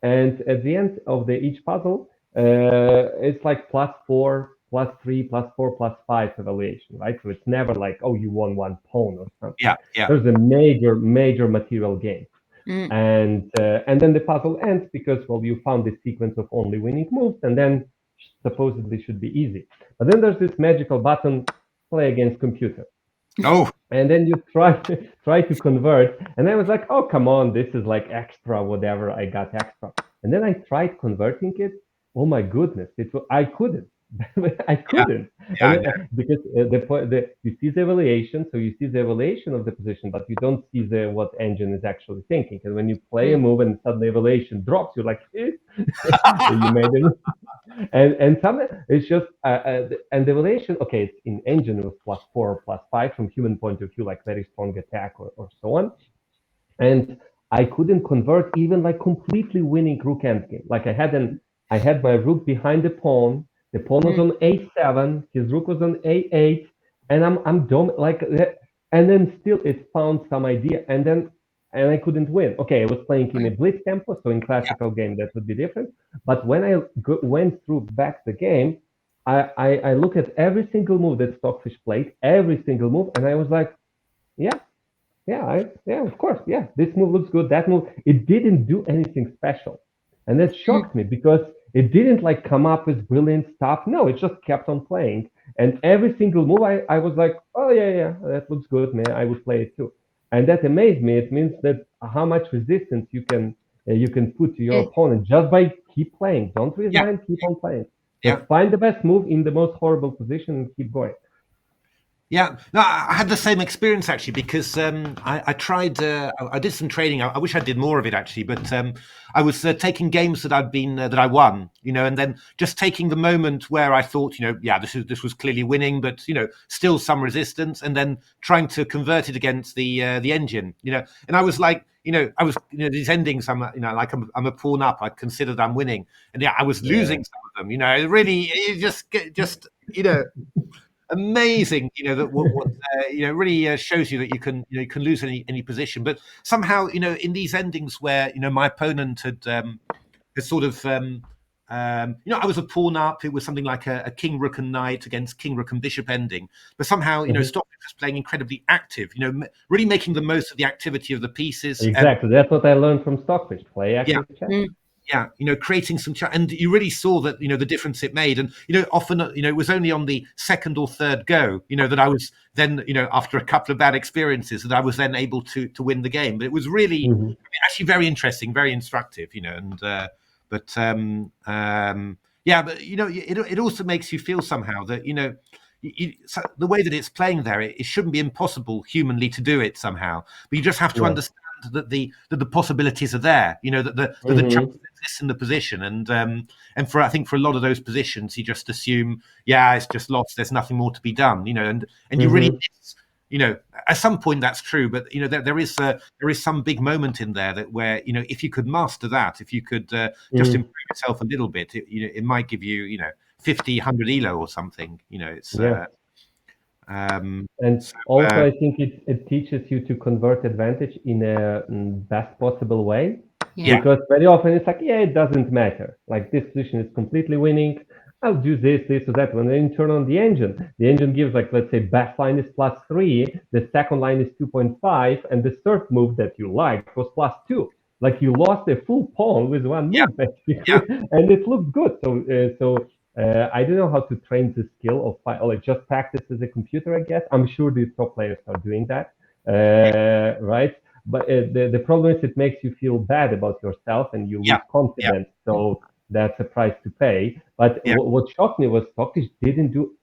[SPEAKER 4] and at the end of each puzzle, it's like +4, +3, +4, +5 evaluation, right? So it's never like, oh, you won one pawn or something.
[SPEAKER 2] Yeah.
[SPEAKER 4] There's a major material gain. And then the puzzle ends because, well, you found this sequence of only winning moves, and then supposedly should be easy. But then there's this magical button, play against computer.
[SPEAKER 2] Oh.
[SPEAKER 4] And then you try to convert, and I was like, oh, come on, this is like extra, whatever, I got extra. And then I tried converting it. Oh my goodness, I couldn't. I couldn't. Because you see the evaluation, so you see the evaluation of the position, but you don't see what engine is actually thinking. And when you play a move and suddenly evaluation drops, you're like, you made it. And some it's just and the evaluation, okay, it's in engine it was +4 or +5 from human point of view, like very strong attack or so on. And I couldn't convert even like completely winning rook endgame. Like I had my rook behind the pawn. The pawn was on a7, his rook was on a8, and I'm dumb like that. And then still it found some idea, and I couldn't win. Okay, I was playing in a blitz tempo, so in classical game that would be different. But when I went through back the game, I look at every single move that Stockfish played, every single move, and I was like, of course, this move looks good, that move. It didn't do anything special, and that shocked me because it didn't like come up with brilliant stuff. No, it just kept on playing, and every single move I was like, oh yeah, that looks good, man. I would play it too. And that amazed me. It means that how much resistance you can put to your opponent just by keep playing. Don't resign, keep on playing. Just find the best move in the most horrible position and keep going.
[SPEAKER 2] Yeah, no, I had the same experience actually because I tried. I did some training. I wish I did more of it actually, but I was taking games that that I won, and then just taking the moment where I thought, this was clearly winning, but still some resistance, and then trying to convert it against the engine, and I was like, I was, these endings, I'm a pawn up. I considered I'm winning, and I was losing some of them. It really, it just. amazing. That what really shows you that you can lose any position, but somehow in these endings where my opponent had sort of I was a pawn up. It was something like a king, rook, and knight against king, rook, and bishop ending. But somehow, Stockfish was playing incredibly active. Really making the most of the activity of the pieces.
[SPEAKER 4] Exactly. That's what I learned from Stockfish. Play active chess.
[SPEAKER 2] Yeah, creating some and you really saw that the difference it made. And often it was only on the second or third go that I was then after a couple of bad experiences that I was then able to win the game. But it was really actually very interesting, very instructive. But it also makes you feel somehow that the way that it's playing there, it shouldn't be impossible humanly to do it somehow. But you just have to understand that the possibilities are there. That the chance exists in the position, and I think for a lot of those positions, you just assume, it's just lost. There's nothing more to be done. And you really miss. At some point that's true, but there is some big moment in there where if you could master that, if you could just improve yourself a little bit, it might give you 50, 100 elo or something. It's
[SPEAKER 4] also I think it teaches you to convert advantage in a best possible way. Because very often it's like, it doesn't matter. Like this position is completely winning. I'll do this or that. When you turn on the engine gives, like, let's say best line is +3, the second line is 2.5, and the third move that you liked was +2. Like you lost a full pawn with one move, basically, and it looked good. So I don't know how to train the skill of like just practice as a computer, I guess. I'm sure the top players are doing that, right? But the problem is it makes you feel bad about yourself and you lose confidence. So that's a price to pay. But what shocked me was Stockfish didn't do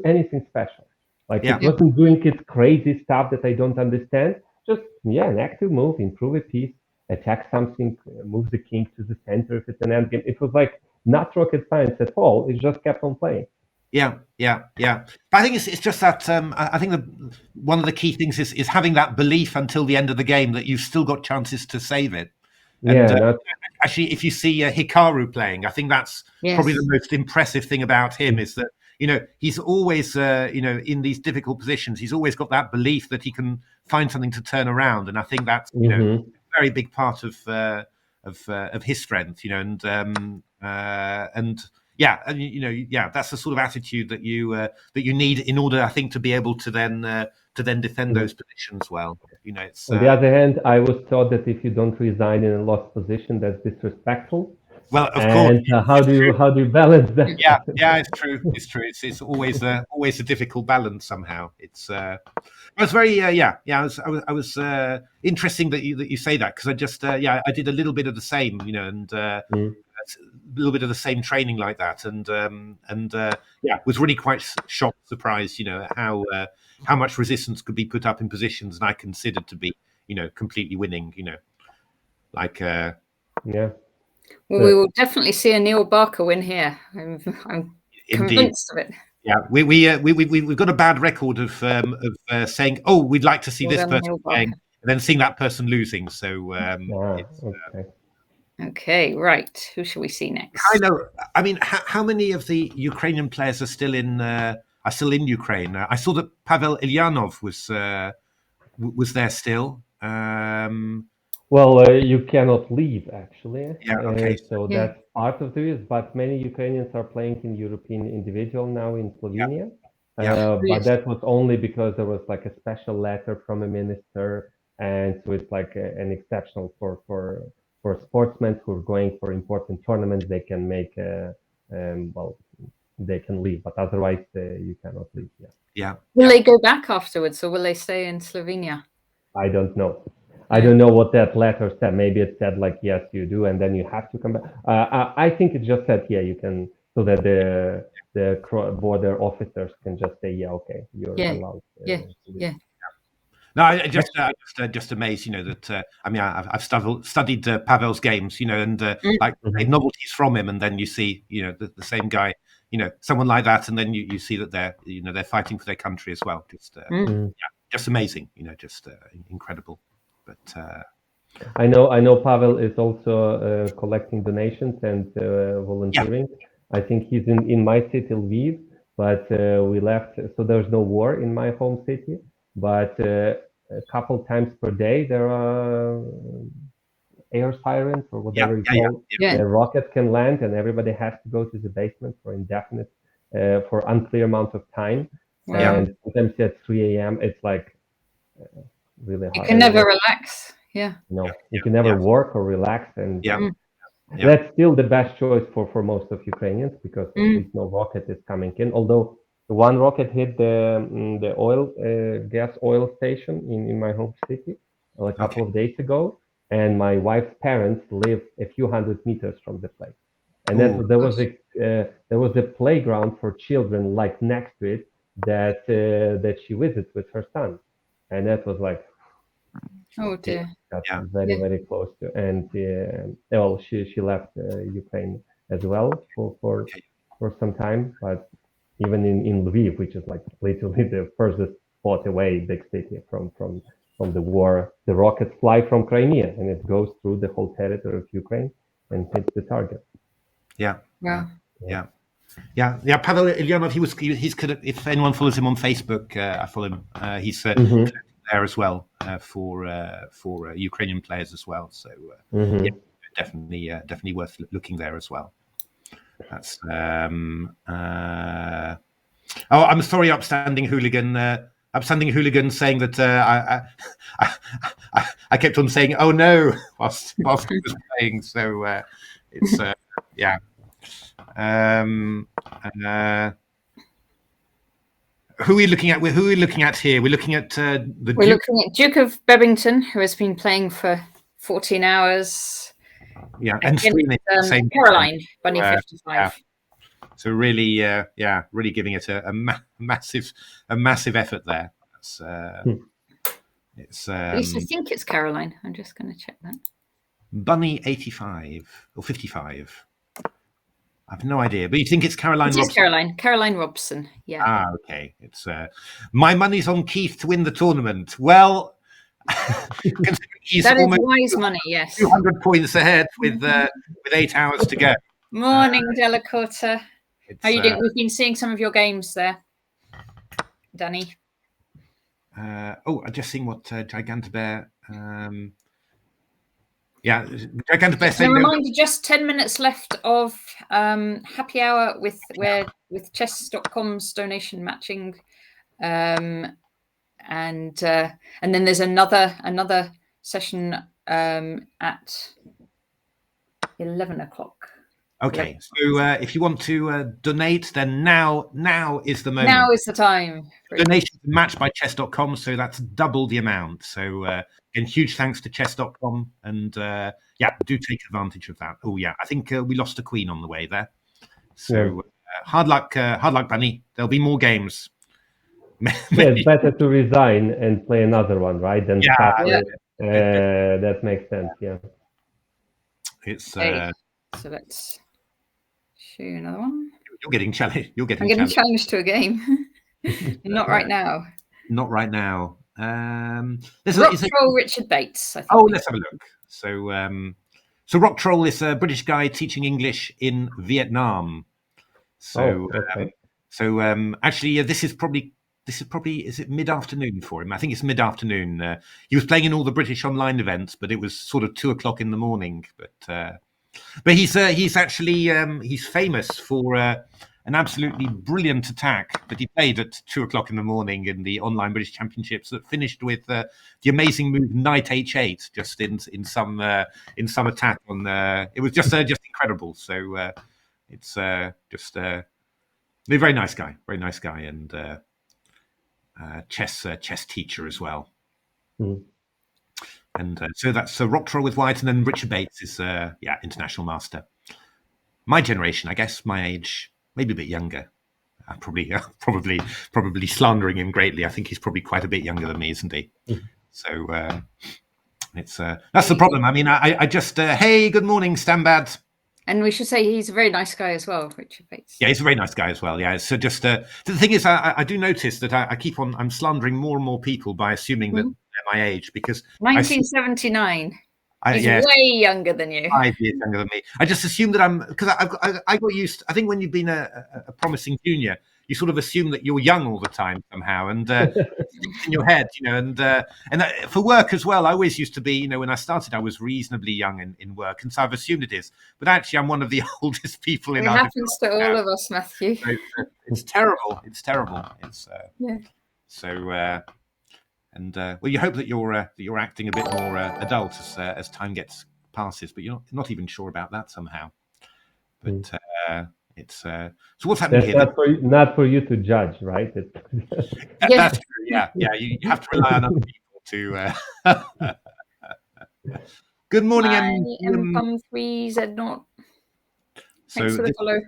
[SPEAKER 4] anything special. Like it wasn't doing its crazy stuff that I don't understand. Just an active move, improve a piece, attack something, move the king to the center if it's an endgame. It was like not rocket science at all. It just kept on playing.
[SPEAKER 2] Yeah. But I think it's just that I think one of the key things is having that belief until the end of the game that you've still got chances to save it. And actually, if you see Hikaru playing, I think that's probably the most impressive thing about him is that he's always in these difficult positions. He's always got that belief that he can find something to turn around, and I think that's a very big part of his strength. And that's the sort of attitude that you need in order, I think, to be able to then defend those positions well. It's,
[SPEAKER 4] on the other hand, I was taught that if you don't resign in a lost position, that's disrespectful.
[SPEAKER 2] Well, of course.
[SPEAKER 4] How do you balance that?
[SPEAKER 2] Yeah, it's true. It's always a difficult balance somehow. I was very I was interesting that you say that, because I just I did a little bit of the same, and a little bit of the same training like that, and was really quite shocked, surprised, at how much resistance could be put up in positions, and I considered to be completely winning,
[SPEAKER 1] Well, we will definitely see a Neil Barker win here. I'm convinced of it.
[SPEAKER 2] Yeah, we've got a bad record of saying, "Oh, we'd like to see this person playing," and then seeing that person losing. So,
[SPEAKER 1] okay, right. Who shall we see next?
[SPEAKER 2] I know. I mean, how many of the Ukrainian players are still in Ukraine? I saw that Pavel Ilyanov was there still.
[SPEAKER 4] Well, you cannot leave, actually.
[SPEAKER 2] Okay.
[SPEAKER 4] That's part of this, but many Ukrainians are playing in European individual now in Slovenia. But that was only because there was like a special letter from a minister, and so it's like an exceptional for sportsmen who are going for important tournaments. They can make they can leave, but otherwise you cannot leave.
[SPEAKER 1] Will they go back afterwards, or will they stay in Slovenia?
[SPEAKER 4] I don't know. I don't know what that letter said. Maybe it said like, yes, you do, and then you have to come back. I think it just said, you can, so that the border officers can just say, okay, you're allowed.
[SPEAKER 2] No, I just amazed, that I mean, I've studied Pavel's games, and like novelties from him, and then you see, the same guy, someone like that, and then you see that they're fighting for their country as well. Just amazing, just incredible. But
[SPEAKER 4] I know Pavel is also collecting donations and volunteering. I think he's in my city, Lviv, but we left. So there's no war in my home city, but a couple times per day there are air sirens or whatever you call it.
[SPEAKER 1] Yeah.
[SPEAKER 4] A rocket can land and everybody has to go to the basement for indefinite, for unclear amount of time.
[SPEAKER 1] Wow.
[SPEAKER 4] And sometimes at 3 a.m. it's like really hard.
[SPEAKER 1] You can never relax. Yeah.
[SPEAKER 4] No, you can never work or relax, and
[SPEAKER 2] Yeah.
[SPEAKER 4] that's still the best choice for most of Ukrainians, because at least no rocket is coming in. Although one rocket hit the oil station in my home city a couple of days ago, and my wife's parents live a few hundred meters from the place, and there was a playground for children like next to it that she visits with her son, and that was like,
[SPEAKER 1] Oh dear.
[SPEAKER 4] that's very close to. And well, she left Ukraine as well for some time, but even in Lviv, which is like literally the furthest spot away, big city from the war, the rockets fly from Crimea and it goes through the whole territory of Ukraine and hits the target.
[SPEAKER 2] Yeah.
[SPEAKER 1] Wow.
[SPEAKER 2] Yeah. Pavel Ilyanov, he's if anyone follows him on Facebook, I follow him. He's there as well for Ukrainian players as well. So definitely worth looking there as well. That's I'm sorry, upstanding hooligan saying that I kept on saying oh no whilst he was playing. So it's yeah. Who are we looking at? Who are we looking at here? We're looking at
[SPEAKER 1] looking at Duke of Bebington, who has been playing for 14 hours.
[SPEAKER 2] Yeah, and streaming same
[SPEAKER 1] Caroline, Bunny 55.
[SPEAKER 2] Yeah. So really, really giving it a massive effort there. It's
[SPEAKER 1] At least I think it's Caroline. I'm just going to check that.
[SPEAKER 2] Bunny 85 or 55. I have no idea, but you think it's Caroline Robson?
[SPEAKER 1] It's Caroline Robson, yeah.
[SPEAKER 2] Ah, okay. It's my money's on Keith to win the tournament. Well, he's
[SPEAKER 1] that is
[SPEAKER 2] almost
[SPEAKER 1] wise money, yes.
[SPEAKER 2] 200 points ahead with 8 hours to go.
[SPEAKER 1] Morning, Delacorta. How are you doing? We've been seeing some of your games there, Danny.
[SPEAKER 2] I'm just seeing what Gigantobear. Yeah, Gigantobear saying.
[SPEAKER 1] A reminder: just 10 minutes left of happy hour with chess.com's donation matching, and then there's another session at 11 o'clock.
[SPEAKER 2] Okay, so if you want to donate, then now is the moment.
[SPEAKER 1] Now is the time.
[SPEAKER 2] Donations matched by chess.com, so that's double the amount. So again, huge thanks to chess.com, and do take advantage of that. Oh yeah, I think we lost a queen on the way there. So hard luck, Bunny. There'll be more games.
[SPEAKER 4] It's better to resign and play another one, right? Than that makes sense. Yeah.
[SPEAKER 2] It's
[SPEAKER 1] so let's show you another one.
[SPEAKER 2] You're getting challenged. I'm
[SPEAKER 1] getting challenged to a game. Not right now.
[SPEAKER 2] Not right now.
[SPEAKER 1] Rock Troll Richard Bates. I think.
[SPEAKER 2] Oh, let's have a look. So Rock Troll is a British guy teaching English in Vietnam. So actually, this is probably is it mid-afternoon for him? I think it's mid-afternoon. He was playing in all the British online events, but it was sort of 2 o'clock in the morning. But he's actually he's famous for an absolutely brilliant attack that he played at 2 o'clock in the morning in the online British Championships that finished with the amazing move Knight H8 just in some attack on. It was just incredible. So it's just a very nice guy, and chess teacher as well.
[SPEAKER 4] Mm.
[SPEAKER 2] And so that's Rock Troll with white, and then Richard Bates is international master. My generation, I guess, my age, maybe a bit younger. I'm probably slandering him greatly. I think he's probably quite a bit younger than me, isn't he? Mm. So it's that's the problem. I mean, I just hey, good morning, Stambad.
[SPEAKER 1] And we should say he's a very nice guy as well, Richard Bates.
[SPEAKER 2] Yeah, he's a very nice guy as well. Yeah. So just the thing is, I do notice that I'm slandering more and more people by assuming that they're my age, because
[SPEAKER 1] 1979. He's way younger than you.
[SPEAKER 2] 5 years younger than me. I just assume that because I got used. I think when you've been a promising junior, you sort of assume that you're young all the time somehow, and sticks in your head, and for work as well. I always used to be, when I started, I was reasonably young in work, and so I've assumed it is. But actually, I'm one of the oldest people in
[SPEAKER 1] It
[SPEAKER 2] our
[SPEAKER 1] happens to all of us, Matthew.
[SPEAKER 2] So it's terrible. It's terrible. It's
[SPEAKER 1] yeah.
[SPEAKER 2] And well, you hope that you're acting a bit more adult as time passes, but you're not even sure about that somehow. But it's so what's happening here?
[SPEAKER 4] Not for you to judge, right?
[SPEAKER 2] That's true. Yeah. You have to rely on other people to. Good morning,
[SPEAKER 1] M3Z0. Thanks for the follow.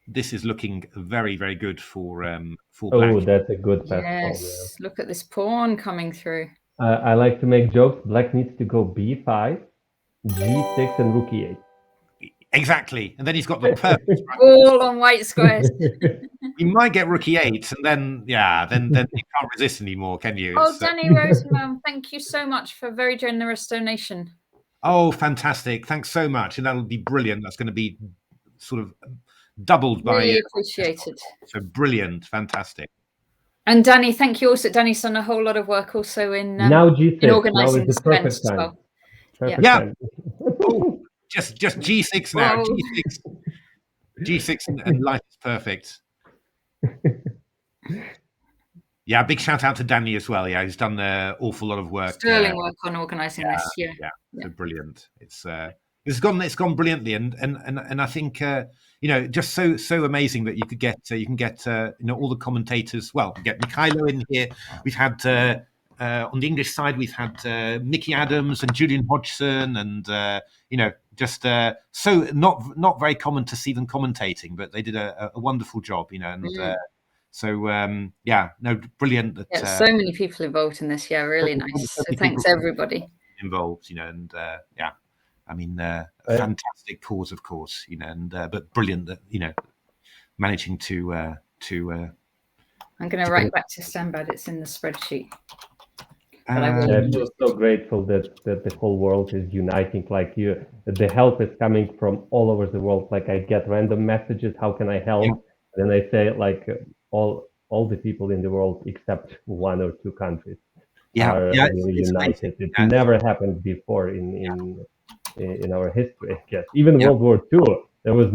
[SPEAKER 2] This is looking very, very good for Black.
[SPEAKER 4] Oh, that's a good fast
[SPEAKER 1] Yes, look at this pawn coming through.
[SPEAKER 4] I like to make jokes. Black needs to go b5, g6, and rook e8.
[SPEAKER 2] Exactly, and then he's got the perfect
[SPEAKER 1] all on white squares.
[SPEAKER 2] You might get rook e8, and then you can't resist anymore, can you?
[SPEAKER 1] Danny Rosenbaum, thank you so much for a very generous donation.
[SPEAKER 2] Oh, fantastic! Thanks so much, and that'll be brilliant. That's going to be sort of doubled by.
[SPEAKER 1] Really appreciated.
[SPEAKER 2] So brilliant, fantastic.
[SPEAKER 1] And Danny, thank you also. Danny's done a whole lot of work also in
[SPEAKER 4] now G6.
[SPEAKER 1] In organising
[SPEAKER 4] the perfect time.
[SPEAKER 1] Well.
[SPEAKER 4] Perfect time.
[SPEAKER 2] Oh, just G6 now. Whoa. G6 and life is perfect. Yeah, big shout out to Danny as well. Yeah, he's done an awful lot of work.
[SPEAKER 1] Sterling work on organising this. Yeah.
[SPEAKER 2] So brilliant. It's gone brilliantly, and I think just so amazing that you can get all the commentators. Well, get Mykhaylo in here. We've had on the English side, we've had Mickey Adams and Julian Hodgson, and just so not very common to see them commentating, but they did a wonderful job, and. So brilliant. That,
[SPEAKER 1] so many people involved in this. Yeah, really nice. So thanks everybody
[SPEAKER 2] involved. And I mean, fantastic cause, of course. But brilliant that managing to. I'm
[SPEAKER 1] going to write back to Stanbad. It's in the spreadsheet.
[SPEAKER 4] I feel so grateful that the whole world is uniting. Like the help is coming from all over the world. Like I get random messages. How can I help? Yeah. And then I say like. All the people in the world except 1 or 2 countries are really united. It never happened before in our history. I guess even World War II, there was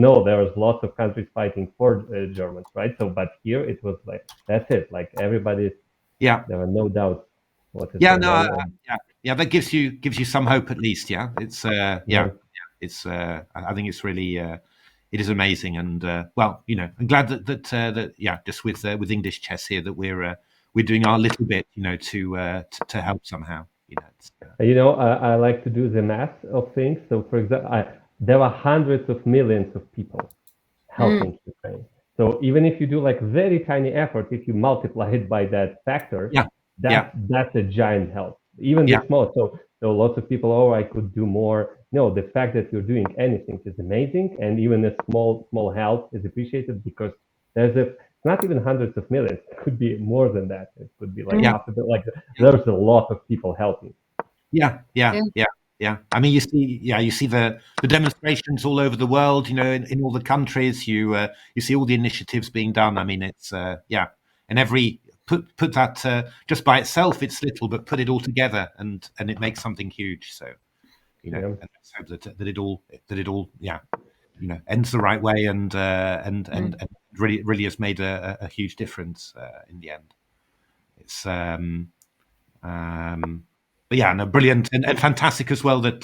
[SPEAKER 4] lots of countries fighting for Germans, right? So, but here it was like that's it. Like everybody, there were no doubts.
[SPEAKER 2] That gives you some hope at least. Yeah, it's it's I think it's really. It is amazing, and I'm glad that just with English chess here that we're doing our little bit, to help somehow.
[SPEAKER 4] I like to do the math of things. So, for example, there are hundreds of millions of people helping Ukraine. So even if you do like very tiny effort, if you multiply it by that factor, that's a giant help. Even the small. So lots of people, I could do more. No, the fact that you're doing anything is amazing, and even a small help is appreciated because it's not even hundreds of millions. It could be more than that. It could be like there's a lot of people helping.
[SPEAKER 2] Yeah. I mean, you see the demonstrations all over the world. In all the countries, you see all the initiatives being done. I mean, it's and every. Put that just by itself, it's little, but put it all together, and it makes something huge. So, and let's hope that it all ends the right way, and really has made a huge difference in the end. It's brilliant and fantastic as well that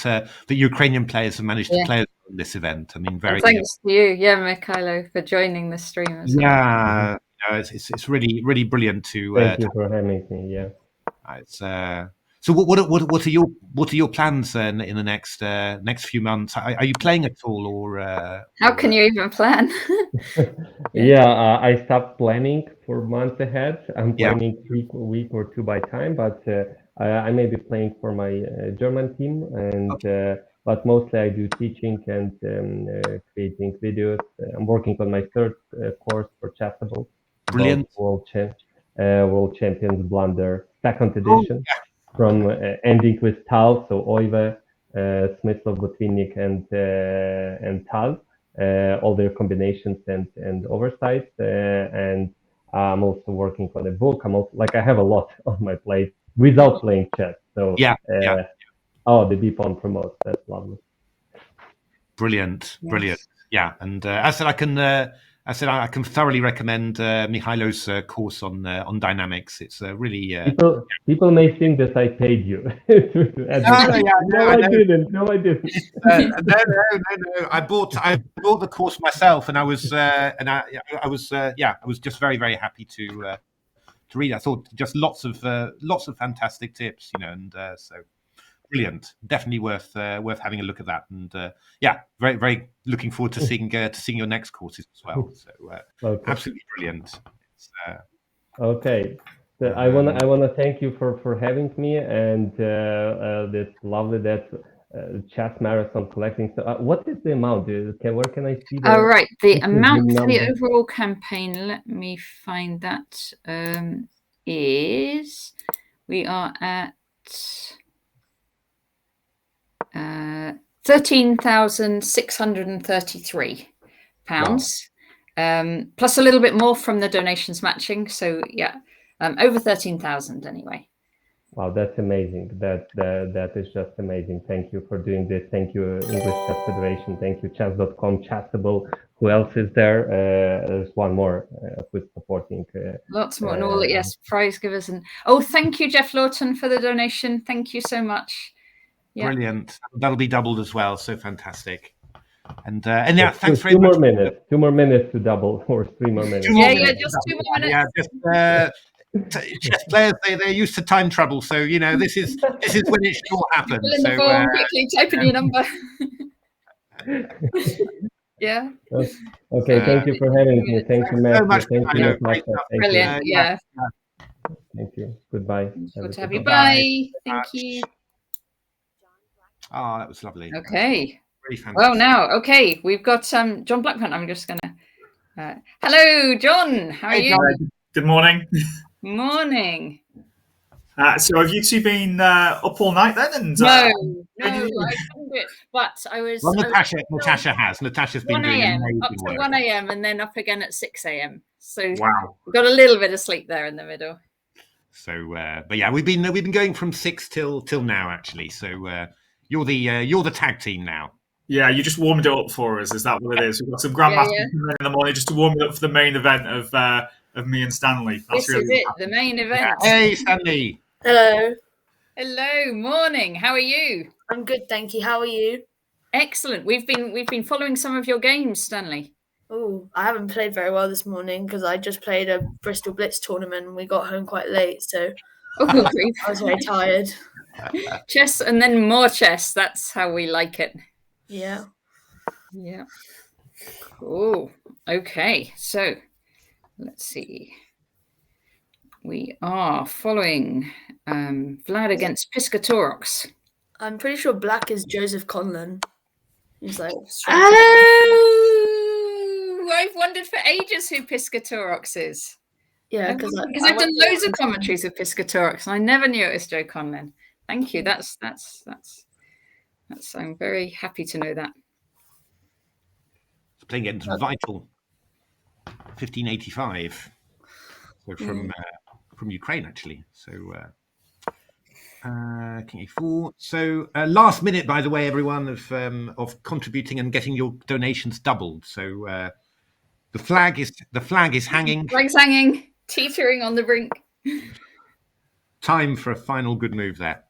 [SPEAKER 2] the Ukrainian players have managed to play on this event. I mean, very
[SPEAKER 1] thanks to you, Mykhaylo, for joining the stream as well.
[SPEAKER 2] Yeah. It's really brilliant to.
[SPEAKER 4] Thank you for having me. Yeah.
[SPEAKER 2] It's so. What are your plans in the next few months? Are you playing at all, or
[SPEAKER 1] how can you even plan?
[SPEAKER 4] I stopped planning for months ahead. I'm planning a week or 2 by time, but I may be playing for my German team, and but mostly I do teaching and creating videos. I'm working on my 3rd course for Chessable.
[SPEAKER 2] Brilliant.
[SPEAKER 4] World Champions Blunder 2nd edition from ending with Tal, so Oive, Smyslov, Botvinnik, and Tal, all their combinations and oversights. And I'm also working on a book. I'm also I have a lot on my plate without playing chess. So oh, the Beep on promotes. That's lovely.
[SPEAKER 2] Brilliant.
[SPEAKER 1] Yes.
[SPEAKER 2] Yeah, and as I said I can thoroughly recommend Mykhaylo's course on dynamics. It's really
[SPEAKER 4] people may think that I paid you. I didn't. No, I didn't.
[SPEAKER 2] No. I bought the course myself, and I was just very, very happy to read. I thought just lots of fantastic tips, and so brilliant. Definitely worth having a look at that. And very, very looking forward to seeing your next courses as well. So absolutely brilliant.
[SPEAKER 4] Okay. So I wanna thank you for having me, and it's lovely that chess marathon collecting. So what is the amount? Where can I see that?
[SPEAKER 1] Oh, right. The amount for the overall campaign, let me find that, is we are at £13,633, plus a little bit more from the donations matching. So over 13,000 anyway.
[SPEAKER 4] Wow, that's amazing. That is just amazing. Thank you for doing this. Thank you, English Chess Federation. Thank you, chess.com, Chessable. Who else is there? There's one more who's supporting.
[SPEAKER 1] Lots more, and all prize givers, and thank you, Jeff Lawton, for the donation. Thank you so much. Yeah.
[SPEAKER 2] Brilliant. That'll be doubled as well. So fantastic. And thanks very
[SPEAKER 4] much. 2 more minutes to double, or 3 more minutes.
[SPEAKER 1] Just 2 more minutes.
[SPEAKER 2] Yeah, just chess players, they're used to time trouble, so this is when it sure happens.
[SPEAKER 1] Fill in the form, quickly type in your number. Yeah.
[SPEAKER 4] Okay, thank you for having me. Thank you, Matt.
[SPEAKER 2] So much.
[SPEAKER 4] Thank you, Natasha.
[SPEAKER 1] Brilliant. Yeah.
[SPEAKER 4] Thank you. Goodbye.
[SPEAKER 1] Good to have you. Bye. Thank you.
[SPEAKER 2] Oh, that was lovely.
[SPEAKER 1] Okay.
[SPEAKER 2] Really fantastic.
[SPEAKER 1] Well, now, okay, we've got John Blackman. I'm just gonna. Hello, John. How are you?
[SPEAKER 5] Good morning.
[SPEAKER 1] Morning.
[SPEAKER 5] So have you two been up all night then? And
[SPEAKER 1] no, I couldn't do it. But I was.
[SPEAKER 2] Well, Natasha has. Natasha's been doing amazing
[SPEAKER 1] up to
[SPEAKER 2] work.
[SPEAKER 1] 1 a.m. and then up again at 6 a.m. So
[SPEAKER 5] wow,
[SPEAKER 1] we've got a little bit of sleep there in the middle.
[SPEAKER 2] So, but yeah, we've been going from 6 till now actually. So you're the tag team now.
[SPEAKER 5] Yeah, you just warmed it up for us. Is that what it is? We've got some grandmasters in the morning just to warm it up for the main event of me and Stanley.
[SPEAKER 1] This is it, the main event.
[SPEAKER 2] Yeah. Hey, Stanley.
[SPEAKER 6] Hello.
[SPEAKER 1] Hello. Morning. How are you?
[SPEAKER 6] I'm good, thank you. How are you?
[SPEAKER 1] Excellent. We've been following some of your games, Stanley.
[SPEAKER 6] Oh, I haven't played very well this morning because I just played a Bristol Blitz tournament and we got home quite late, so I was very tired.
[SPEAKER 1] Chess and then more chess. That's how we like it.
[SPEAKER 6] Yeah.
[SPEAKER 1] Yeah. Cool. Okay. So let's see. We are following Vlad against Piscatorix.
[SPEAKER 6] I'm pretty sure black is Joseph Conlon. He's like,
[SPEAKER 1] oh, I've wondered for ages who Piscatorix is.
[SPEAKER 6] Yeah,
[SPEAKER 1] because I've done loads of commentaries of Piscatorix, and I never knew it was Joe Conlon. Thank you. That's. I'm very happy to know that.
[SPEAKER 2] It's playing against Vital 1585. So from Ukraine actually. So King A4. So last minute, by the way, everyone, of contributing and getting your donations doubled. So the flag is hanging.
[SPEAKER 1] Flag's hanging, teetering on the brink.
[SPEAKER 2] Time for a final good move there.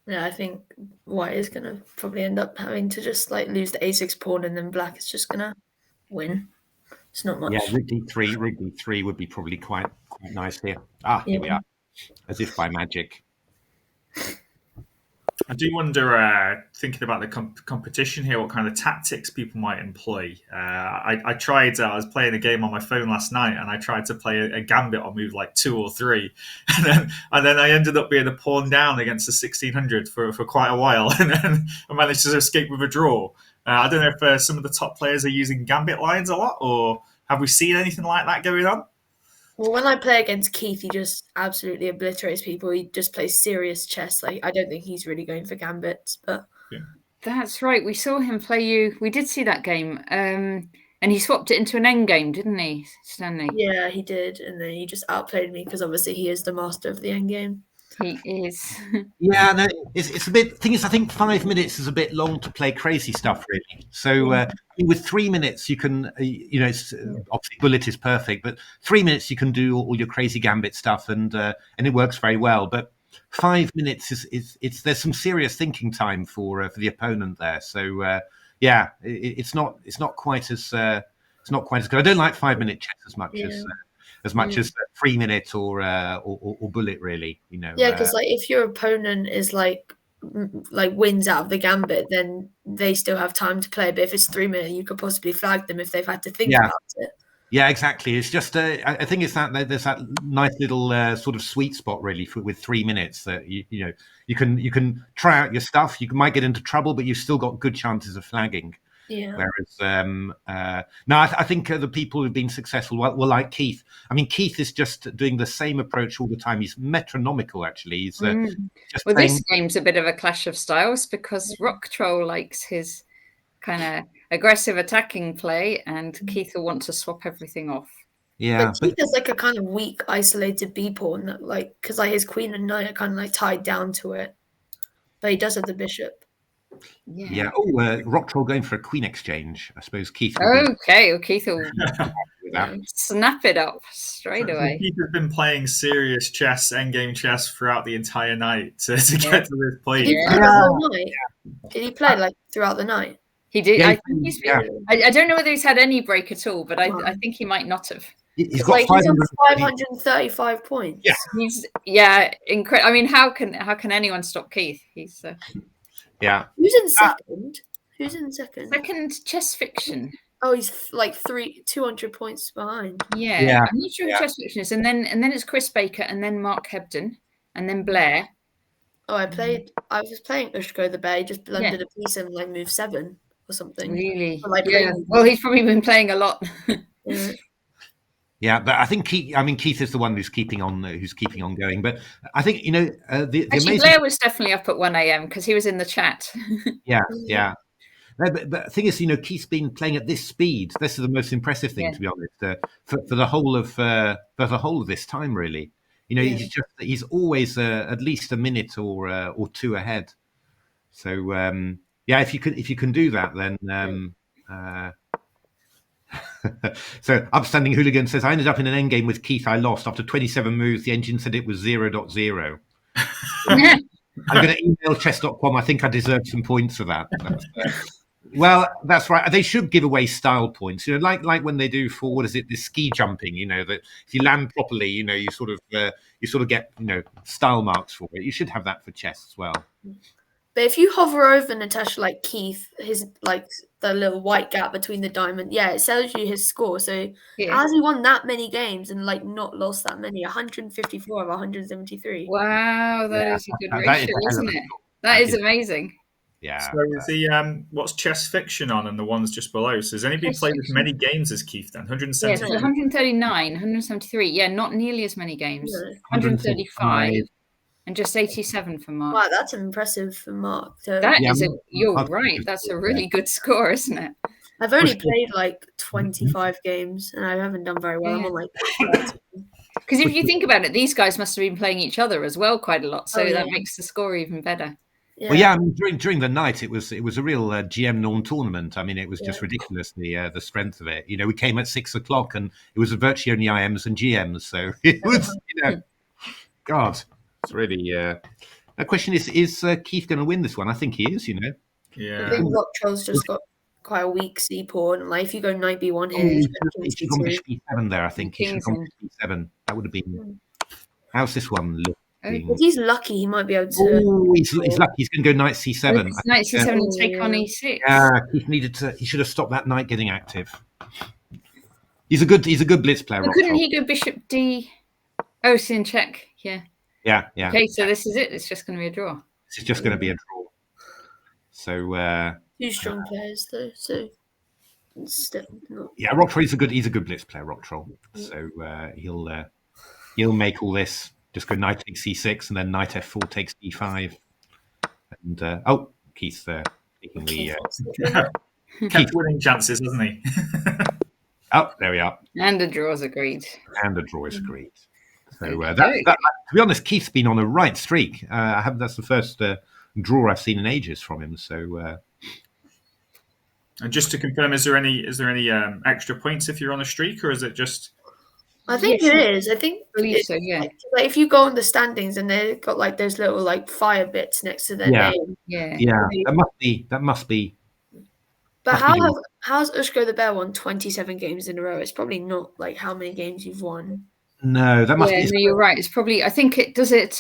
[SPEAKER 6] Yeah, I think white is going to probably end up having to just lose the a6 pawn, and then black is just going to win. It's not much.
[SPEAKER 2] Yeah, Rook D3 would be probably quite nice here. Here we are, as if by magic.
[SPEAKER 5] I do wonder, thinking about the competition here, what kind of tactics people might employ. I tried, I was playing a game on my phone last night, and I tried to play a gambit on move 2 or 3. And then I ended up being a pawn down against the 1600 for quite a while. And then I managed to escape with a draw. I don't know if some of the top players are using gambit lines a lot, or have we seen anything like that going on?
[SPEAKER 6] Well, when I play against Keith, he just absolutely obliterates people. He just plays serious chess. I don't think he's really going for gambits, but
[SPEAKER 1] That's right. We saw him play you. We did see that game. And he swapped it into an endgame, didn't he, Stanley?
[SPEAKER 6] Yeah, he did, and then he just outplayed me because obviously he is the master of the endgame.
[SPEAKER 1] He is.
[SPEAKER 2] Yeah, no, it's a bit. Thing is, I think 5 minutes is a bit long to play crazy stuff, really. So I mean, with 3 minutes, you can, it's obviously bullet is perfect, but 3 minutes you can do all your crazy gambit stuff, and it works very well. But 5 minutes is there's some serious thinking time for the opponent there. So it's not quite as good. I don't like 5 minute chess as much as 3 minute or bullet, really.
[SPEAKER 6] Yeah, because like if your opponent is like wins out of the gambit, then they still have time to play. But if it's 3 minutes, you could possibly flag them if they've had to think about it.
[SPEAKER 2] Yeah, exactly. It's just I think it's that there's that nice little sort of sweet spot really with 3 minutes that you can try out your stuff. You might get into trouble, but you've still got good chances of flagging.
[SPEAKER 6] Yeah.
[SPEAKER 2] Whereas I think the people who've been successful were like Keith. I mean, Keith is just doing the same approach all the time. He's metronomical, actually. He's just
[SPEAKER 1] this game's a bit of a clash of styles because Rock Troll likes his kind of aggressive attacking play, and Keith will want to swap everything off.
[SPEAKER 2] Yeah,
[SPEAKER 6] but Keith is like a kind of weak, isolated B pawn that, like, because like his queen and knight are kind of like tied down to it, but he does have the bishop.
[SPEAKER 2] Yeah. Oh, Rock Troll going for a queen exchange. I suppose Keith.
[SPEAKER 1] Keith will snap it up straight away.
[SPEAKER 5] Keith has been playing serious chess, endgame chess, throughout the entire night to get to this point.
[SPEAKER 6] Did he play the whole night? Did he play like throughout the night?
[SPEAKER 1] He did. I think he's been, I don't know whether he's had any break at all, but I think he might not have.
[SPEAKER 2] He's got
[SPEAKER 6] he's on 535 points.
[SPEAKER 2] Yeah,
[SPEAKER 1] he's incredible. I mean, how can anyone stop Keith? He's
[SPEAKER 2] yeah.
[SPEAKER 6] Who's in second?
[SPEAKER 1] Second, Chess Fiction.
[SPEAKER 6] Oh, he's like 200 points behind.
[SPEAKER 1] Yeah. I'm not sure who Chess Fiction is, and then it's Chris Baker, and then Mark Hebden, and then Blair.
[SPEAKER 6] Oh, I was playing Ushko the Bear. He just blended a piece and like move 7 or something.
[SPEAKER 1] Really?
[SPEAKER 6] Yeah.
[SPEAKER 1] Well, he's probably been playing a lot.
[SPEAKER 2] Yeah, but I think Keith is the one who's keeping on going. But I think the amazing...
[SPEAKER 1] Blair was definitely up at 1 a.m. because he was in the chat.
[SPEAKER 2] Yeah. No, but the thing is, Keith's been playing at this speed. This is the most impressive thing, to be honest, for the whole of this time, really. He's always at least a minute or two ahead. So if you can do that, then. So Upstanding Hooligan says, I ended up in an endgame with Keith. I lost after 27 moves. The engine said it was 0.0. I'm going to email chess.com. I think I deserve some points for that. Well, that's right. They should give away style points. Like when they do for the ski jumping. That if you land properly, you sort of get style marks for it. You should have that for chess as well.
[SPEAKER 6] But if you hover over Natasha like Keith, his like the little white gap between the diamond, it tells you his score. So how has he won that many games and like not lost that many? 154 of 173.
[SPEAKER 1] Wow, that is a good ratio, isn't it? That is amazing.
[SPEAKER 5] Yeah. So is the what's Chess Fiction on and the ones just below? So has anybody played as many games as Keith then? 170.
[SPEAKER 1] Yeah, 139, 173. Yeah, not nearly as many games. 135. And just 87 for Mark.
[SPEAKER 6] Wow, that's impressive for Mark.
[SPEAKER 1] You're right. That's a really good score, isn't it?
[SPEAKER 6] I've only played like 25 games and I haven't done very well. I'm on like...
[SPEAKER 1] Because if you think about it, these guys must have been playing each other as well quite a lot. So that makes the score even better.
[SPEAKER 2] Yeah. Well, I mean, during the night, it was a real GM Norm tournament. I mean, it was just ridiculous, the strength of it. We came at 6 o'clock and it was virtually only IMs and GMs. So it was, God. It's really. The question is Keith going to win this one? I think he is.
[SPEAKER 5] Yeah.
[SPEAKER 6] I think Rock Troll's just got quite a weak C pawn. Like if you go knight B1 here,
[SPEAKER 2] he should gone bishop B7 there. I think he should have gone bishop B7. That would have been. How's this one looking?
[SPEAKER 6] If he's lucky, he might be able to.
[SPEAKER 2] Oh, he's lucky. He's going to go knight C7.
[SPEAKER 1] Knight C7 and take on E6.
[SPEAKER 2] Yeah, He should have stopped that knight getting active. He's a good blitz player.
[SPEAKER 1] Couldn't he go bishop D? Oh, it's in check. Yeah.
[SPEAKER 2] Yeah.
[SPEAKER 1] Okay, so this is it. It's just going to be a draw.
[SPEAKER 2] This is just going to be a draw. So
[SPEAKER 6] 2 strong players though. So
[SPEAKER 2] Rock Troll is he's a good blitz player. Rock Troll. So he'll make all this. Just go knight takes C6 and then knight F4 takes D5. And Keith's taking the
[SPEAKER 5] kept winning chances, hasn't he?
[SPEAKER 2] Oh, there we are.
[SPEAKER 1] And the draws agreed.
[SPEAKER 2] And the draw is agreed. So
[SPEAKER 1] Okay.
[SPEAKER 2] to be honest, Keith's been on a right streak. That's the first draw I've seen in ages from him. So.
[SPEAKER 5] And just to confirm, is there any extra points if you're on a streak, or is it just?
[SPEAKER 6] I think it is. I think
[SPEAKER 1] so. Yeah.
[SPEAKER 6] Like if you go on the standings and they've got like those little like fire bits next to their name.
[SPEAKER 1] Yeah.
[SPEAKER 2] That must be.
[SPEAKER 6] But how's Ushko the Bear won 27 games in a row? It's probably not like how many games you've won.
[SPEAKER 2] No, that must be.
[SPEAKER 1] No, you're right. It's probably. I think it does. It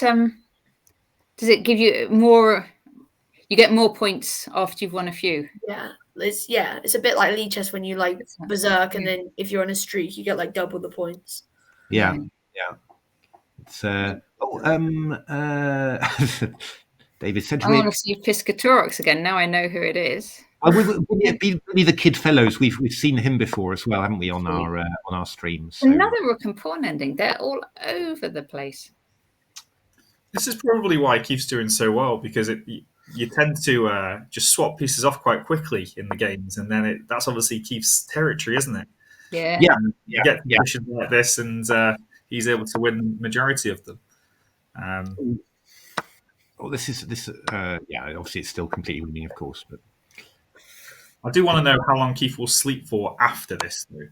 [SPEAKER 1] give you more? You get more points after you've won a few.
[SPEAKER 6] Yeah. It's a bit like League Chess when you like berserk, and then if you're on a streak, you get like double the points.
[SPEAKER 2] Yeah. It's David said to me,
[SPEAKER 1] I want to see Piscatorix again. Now I know who it is.
[SPEAKER 2] Would it be the Kid Fellows? We've seen him before as well, haven't we, on our streams? So.
[SPEAKER 1] Another rook and pawn ending. They're all over the place.
[SPEAKER 5] This is probably why Keith's doing so well, because you tend to just swap pieces off quite quickly in the games, and then that's obviously Keith's territory, isn't it?
[SPEAKER 1] Yeah.
[SPEAKER 5] You get positions like this, and he's able to win the majority of them.
[SPEAKER 2] Obviously it's still completely winning, of course, but
[SPEAKER 5] I do want to know how long Keith will sleep for after this, though.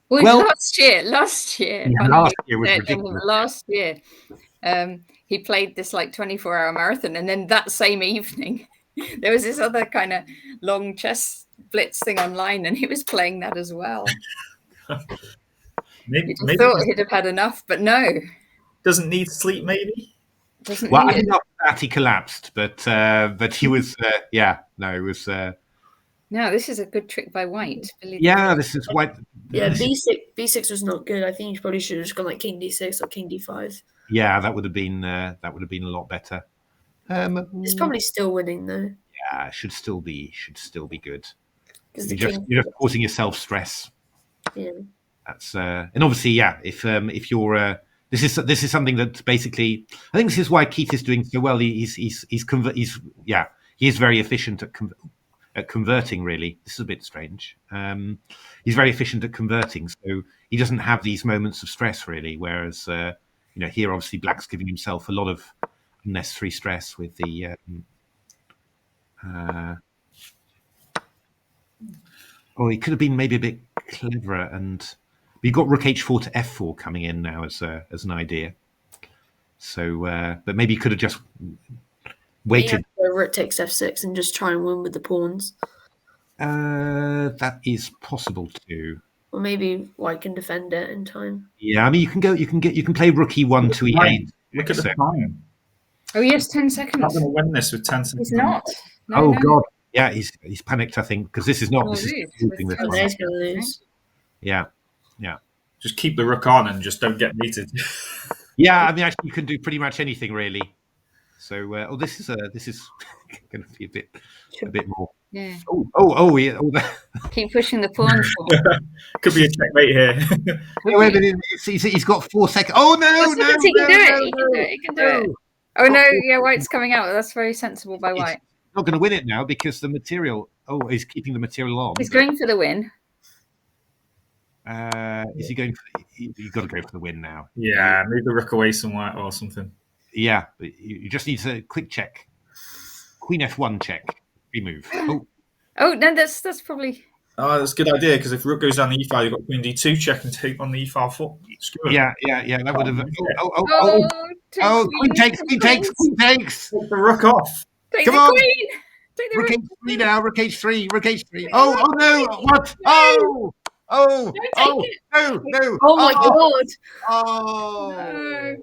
[SPEAKER 1] Well, last year.
[SPEAKER 2] Yeah, last year was ridiculous.
[SPEAKER 1] Last year. He played this like 24-hour marathon, and then that same evening there was this other kind of long chess blitz thing online, and he was playing that as well.
[SPEAKER 5] maybe
[SPEAKER 1] thought he'd have had enough, but no.
[SPEAKER 5] Doesn't need sleep, maybe.
[SPEAKER 2] I think after that he collapsed, but he was it was.
[SPEAKER 1] No, this is a good trick by White.
[SPEAKER 2] This is White.
[SPEAKER 6] Yeah, B6 was not good. I think you probably should have just gone like King D6 or King D5.
[SPEAKER 2] Yeah, that would have been a lot better.
[SPEAKER 6] It's probably still winning though.
[SPEAKER 2] Yeah, it should still be good.
[SPEAKER 6] You're
[SPEAKER 2] just causing yourself stress.
[SPEAKER 6] Yeah.
[SPEAKER 2] That's and obviously, if you're this is something that basically I think this is why Keith is doing so well. He is very efficient at converting. Really, this is a bit strange. He's very efficient at converting, so he doesn't have these moments of stress really. Whereas here obviously Black's giving himself a lot of unnecessary stress with the. He could have been maybe a bit cleverer, and we've got Rook H4 to F4 coming in now as an idea. So, but maybe you could have just waited.
[SPEAKER 6] Rook takes F6 and just try and win with the pawns.
[SPEAKER 2] That is possible too.
[SPEAKER 6] Or maybe White can defend it in time.
[SPEAKER 2] Yeah, I mean you can play Rook E1 to E8.
[SPEAKER 5] Look at the time.
[SPEAKER 1] Oh yes, 10 seconds.
[SPEAKER 5] I'm not going to win this with 10 seconds.
[SPEAKER 1] He's not.
[SPEAKER 2] No. God. Yeah, he's panicked, I think, because this is not. This is
[SPEAKER 6] he's going to lose.
[SPEAKER 2] Yeah.
[SPEAKER 5] Just keep the rook on and just don't get mated.
[SPEAKER 2] Yeah, I mean, actually, you can do pretty much anything, really. So, this is going to be a bit more.
[SPEAKER 1] Yeah.
[SPEAKER 2] Yeah.
[SPEAKER 1] Keep pushing the pawn.
[SPEAKER 5] Could be a checkmate here.
[SPEAKER 2] Wait a minute, he's got 4 seconds. Oh no!
[SPEAKER 1] He can do it. Oh no! Yeah, White's coming out. That's very sensible by White.
[SPEAKER 2] He's not going to win it now because the material. Oh, he's keeping the material on.
[SPEAKER 1] He's going for the win.
[SPEAKER 2] Is he going for? You've got to go for the win now.
[SPEAKER 5] Yeah, move the rook away somewhere or something.
[SPEAKER 2] Yeah, but you just need a quick check. Queen F1 check. Remove.
[SPEAKER 1] Oh no, that's probably.
[SPEAKER 5] Oh, that's a good idea because if rook goes down the e5, you've got queen d2 check and take on the e5 foot.
[SPEAKER 2] Yeah. That would have. Queen takes.
[SPEAKER 5] Take the rook off.
[SPEAKER 1] Take
[SPEAKER 2] Come
[SPEAKER 1] the
[SPEAKER 2] on.
[SPEAKER 1] queen. Take the
[SPEAKER 2] Rook
[SPEAKER 1] rook.
[SPEAKER 2] H3 now. Rook H3. Oh no! What? Oh! No!
[SPEAKER 6] Oh my god!
[SPEAKER 2] Oh!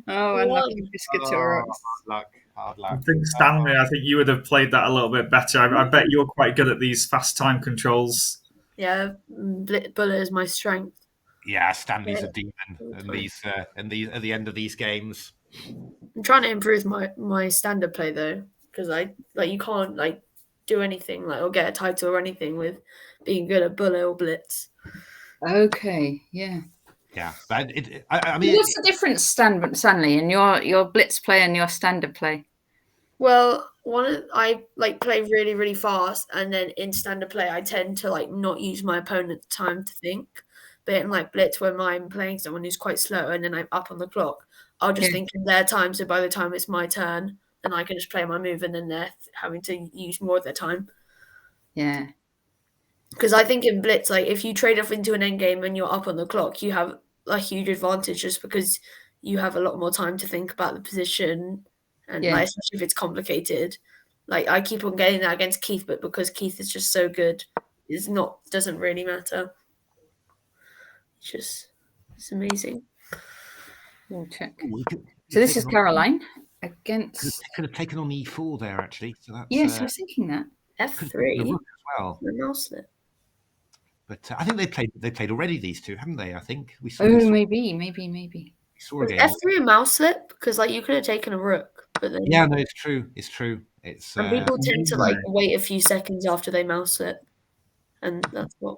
[SPEAKER 1] Oh, unlucky Piscatorix.
[SPEAKER 2] Hard luck.
[SPEAKER 5] I think Stanley, I think you would have played that a little bit better. I bet you're quite good at these fast time controls.
[SPEAKER 6] Yeah, bullet is my strength.
[SPEAKER 2] Yeah, Stanley's a demon at the end of these games.
[SPEAKER 6] I'm trying to improve my standard play though, because you can't do anything or get a title or anything with being good at bullet or blitz.
[SPEAKER 1] Okay, yeah.
[SPEAKER 2] Yeah, but I mean,
[SPEAKER 1] what's the difference, Stanley, in your blitz play and your standard play?
[SPEAKER 6] Well, I like play really, really fast, and then in standard play, I tend to like not use my opponent's time to think. But in like Blitz, when I'm playing someone who's quite slow, and then I'm up on the clock, I'll just think in their time. So by the time it's my turn, then I can just play my move, and then they're having to use more of their time.
[SPEAKER 1] Yeah.
[SPEAKER 6] Because I think in Blitz, like if you trade off into an endgame and you're up on the clock, you have a huge advantage just because you have a lot more time to think about the position, and like, especially if it's complicated. Like I keep on getting that against Keith, but because Keith is just so good, doesn't really matter. It's amazing.
[SPEAKER 1] We'll check. So this is Caroline against.
[SPEAKER 2] Could have taken on E4 there actually. So that's,
[SPEAKER 1] yes, I was thinking that
[SPEAKER 6] F3
[SPEAKER 2] as well.
[SPEAKER 6] The mouse slip.
[SPEAKER 2] But I think they played already, these two, haven't they? I think we saw.
[SPEAKER 1] Maybe.
[SPEAKER 2] We saw a game.
[SPEAKER 6] F3 a mouse slip because like you could have taken a rook, but then
[SPEAKER 2] no, it's true. It's
[SPEAKER 6] and people tend to like wait a few seconds after they mouse slip, and that's what.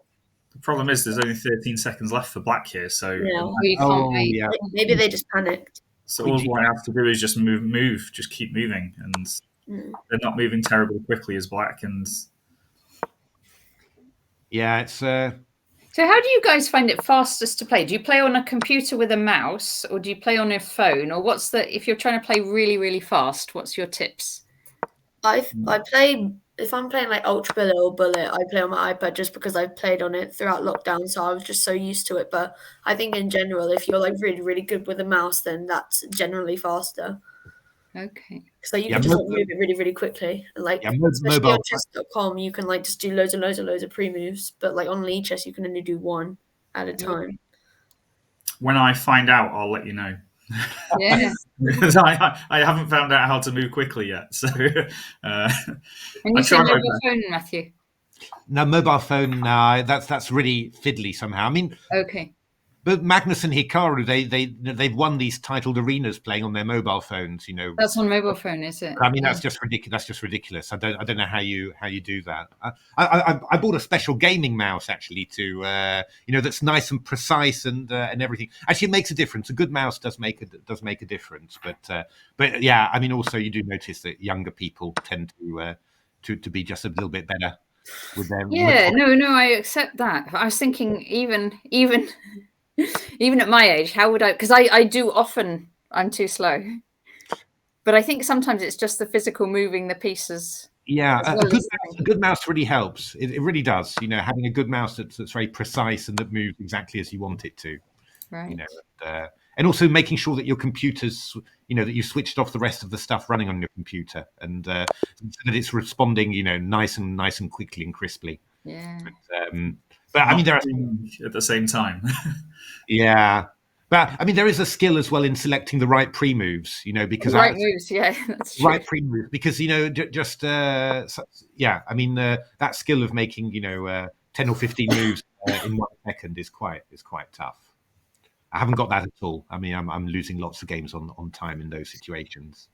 [SPEAKER 5] The problem is there's only 13 seconds left for black here, so
[SPEAKER 6] Maybe they just panicked.
[SPEAKER 5] So all white have to do is just move, just keep moving, and they're not moving terribly quickly as black. And
[SPEAKER 2] it's.
[SPEAKER 1] So how do you guys find it fastest to play? Do you play on a computer with a mouse, or do you play on a phone, or if you're trying to play really, really fast? What's your tips?
[SPEAKER 6] I play. If I'm playing like Ultra Bullet or Bullet, I play on my iPad just because I've played on it throughout lockdown, so I was just so used to it. But I think in general, if you're like really, really good with a mouse, then that's generally faster.
[SPEAKER 1] Okay.
[SPEAKER 6] So you can just move it really, really quickly. And like especially on chess.com, you can like just do loads of pre-moves. But like on Lichess, you can only do one at a time.
[SPEAKER 5] When I find out, I'll let you know.
[SPEAKER 1] Yeah,
[SPEAKER 5] because I haven't found out how to move quickly yet. So,
[SPEAKER 1] and you say mobile phone, Matthew?
[SPEAKER 2] No, mobile phone. That's really fiddly somehow. I mean,
[SPEAKER 1] okay.
[SPEAKER 2] But Magnus and Hikaru, they've won these titled arenas playing on their mobile phones.
[SPEAKER 1] That's on mobile phone, is it?
[SPEAKER 2] I mean, that's just ridiculous. That's just ridiculous. I don't know how you do that. I bought a special gaming mouse actually to that's nice and precise and everything. Actually, it makes a difference. A good mouse does make a difference. But yeah, I mean, also you do notice that younger people tend to be just a little bit better with them.
[SPEAKER 1] Yeah, no, I accept that. I was thinking even at my age, how would I? Because I do often. I'm too slow, but I think sometimes it's just the physical moving the pieces.
[SPEAKER 2] Yeah, a good mouse really helps. It really does. Having a good mouse that's very precise and that moves exactly as you want it to.
[SPEAKER 1] Right.
[SPEAKER 2] And also making sure that your computers, that you switched off the rest of the stuff running on your computer, and so that it's responding, nice and quickly and crisply.
[SPEAKER 1] Yeah.
[SPEAKER 5] But I mean, there are at the same time.
[SPEAKER 2] Yeah, but I mean, there is a skill as well in selecting the right pre-moves, because
[SPEAKER 1] moves, yeah, that's true.
[SPEAKER 2] Right pre-moves, because I mean, that skill of making 10 or 15 moves in 1 second is quite tough. I haven't got that at all. I mean, I'm losing lots of games on time in those situations.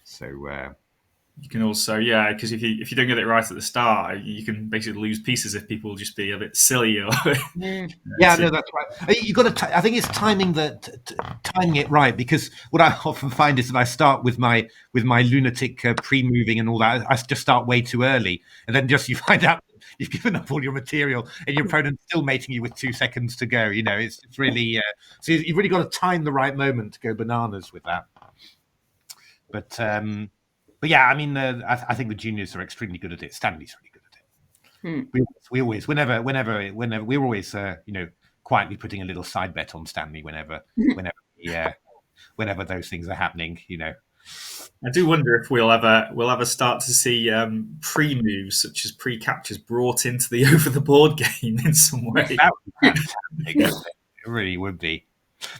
[SPEAKER 2] So.
[SPEAKER 5] You can also, because if you don't get it right at the start, you can basically lose pieces if people just be a bit silly. Or
[SPEAKER 2] no, that's right. You got to. I think it's timing it right, because what I often find is that I start with my lunatic pre-moving and all that. I just start way too early, and then just you find out you've given up all your material, and your opponent's still mating you with 2 seconds to go. It's really so you've really got to time the right moment to go bananas with that. But yeah, I mean, I think the juniors are extremely good at it. Stanley's really good at it. We always, whenever, we're always, quietly putting a little side bet on Stanley whenever those things are happening.
[SPEAKER 5] I do wonder if we'll ever start to see pre-moves such as pre-captures brought into the over the board game in some way.
[SPEAKER 2] That would be fantastic. It really would be.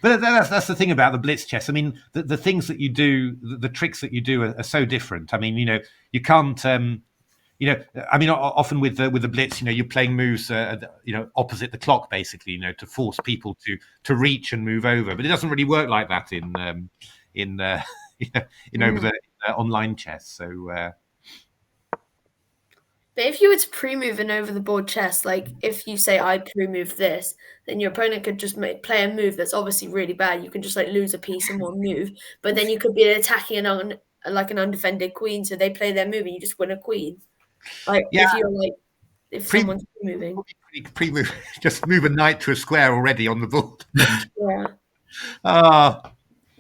[SPEAKER 2] But that's the thing about the Blitz chess. I mean, the things that you do, the tricks that you do are so different. I mean, you can't, I mean, often with the Blitz, you're playing moves, opposite the clock, basically, to force people to reach and move over. But it doesn't really work like that in over the online chess. So.
[SPEAKER 6] But if you were to pre-move an over-the-board chess, like if you say I pre-move this, then your opponent could just play a move that's obviously really bad. You can just lose a piece in one move, but then you could be attacking an like an undefended queen, so they play their move and you just win a queen. Like if you're like if someone's moving,
[SPEAKER 2] pre-move, just move a knight to a square already on the board.
[SPEAKER 6] Yeah.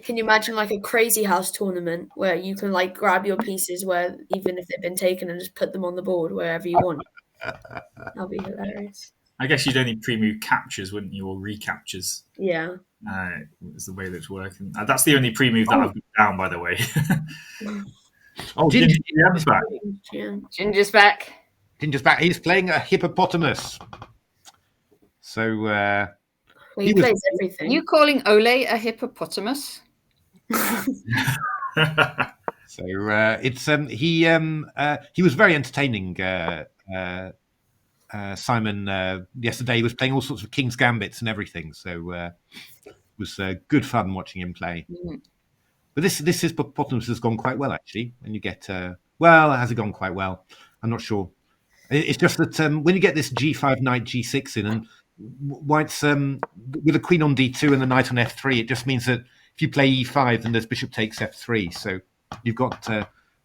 [SPEAKER 6] Can you imagine like a crazy house tournament where you can like grab your pieces where even if they've been taken and just put them on the board wherever you want? That'll be hilarious.
[SPEAKER 5] I guess you'd only pre-move captures, wouldn't you, or recaptures?
[SPEAKER 6] Yeah.
[SPEAKER 5] Is the way that's working. That's the only pre-move that I've got down, by the way.
[SPEAKER 2] Ginger's
[SPEAKER 5] back.
[SPEAKER 1] Ginger's back.
[SPEAKER 2] Ginger's back. He's playing a hippopotamus. So
[SPEAKER 6] well, he plays everything.
[SPEAKER 1] You calling Ole a hippopotamus?
[SPEAKER 2] So it's he was very entertaining. Simon yesterday he was playing all sorts of King's Gambits and everything. So it was good fun watching him play. But this hippopotamus has gone quite well actually. When you get has it gone quite well? I'm not sure. It's just that when you get this G5 knight G6 in, and White's with a queen on D2 and the knight on F3, it just means that if you play E5, then there's bishop takes F3. So you've got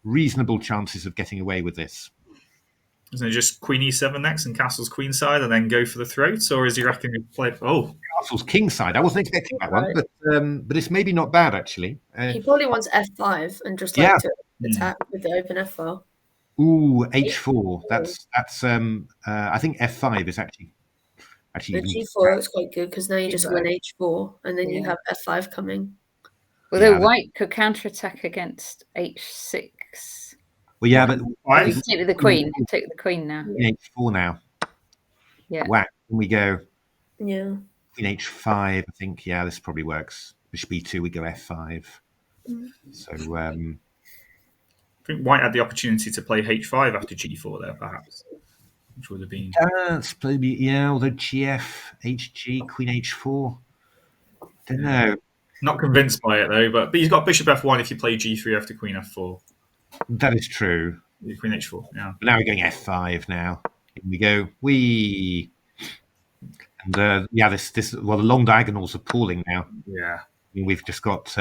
[SPEAKER 2] reasonable chances of getting away with this.
[SPEAKER 5] Isn't it just queen E7 next and castle's queenside and then go for the throat? Or is he reckon he'd play...
[SPEAKER 2] Castle's kingside. I wasn't expecting that one, but it's maybe not bad, actually.
[SPEAKER 6] He probably wants F5 and just like to attack with the open F file.
[SPEAKER 2] Ooh, H4. That's I think F5 is actually
[SPEAKER 6] the G4 looks quite good because now you just win H4 and then you have F5 coming.
[SPEAKER 1] Although White could counterattack against H6.
[SPEAKER 2] Well, yeah, but
[SPEAKER 1] you take with the queen. You take the queen now.
[SPEAKER 2] H4 now.
[SPEAKER 1] Yeah.
[SPEAKER 2] Whack. Can we go?
[SPEAKER 6] Yeah.
[SPEAKER 2] Queen H5. I think. Yeah, this probably works. Bishop E2. We go F5. So.
[SPEAKER 5] I think White had the opportunity to play H5 after G4 there, perhaps. Which would have been...
[SPEAKER 2] That's maybe, although GF, HG, Queen H4. Don't know.
[SPEAKER 5] Not convinced by it, though, but he's got Bishop F1 if you play G3 after Queen F4.
[SPEAKER 2] That is true.
[SPEAKER 5] Queen H4, yeah.
[SPEAKER 2] But now we're going F5 now. Here we go. And, the long diagonals are appalling now.
[SPEAKER 5] Yeah.
[SPEAKER 2] I mean, we've just got...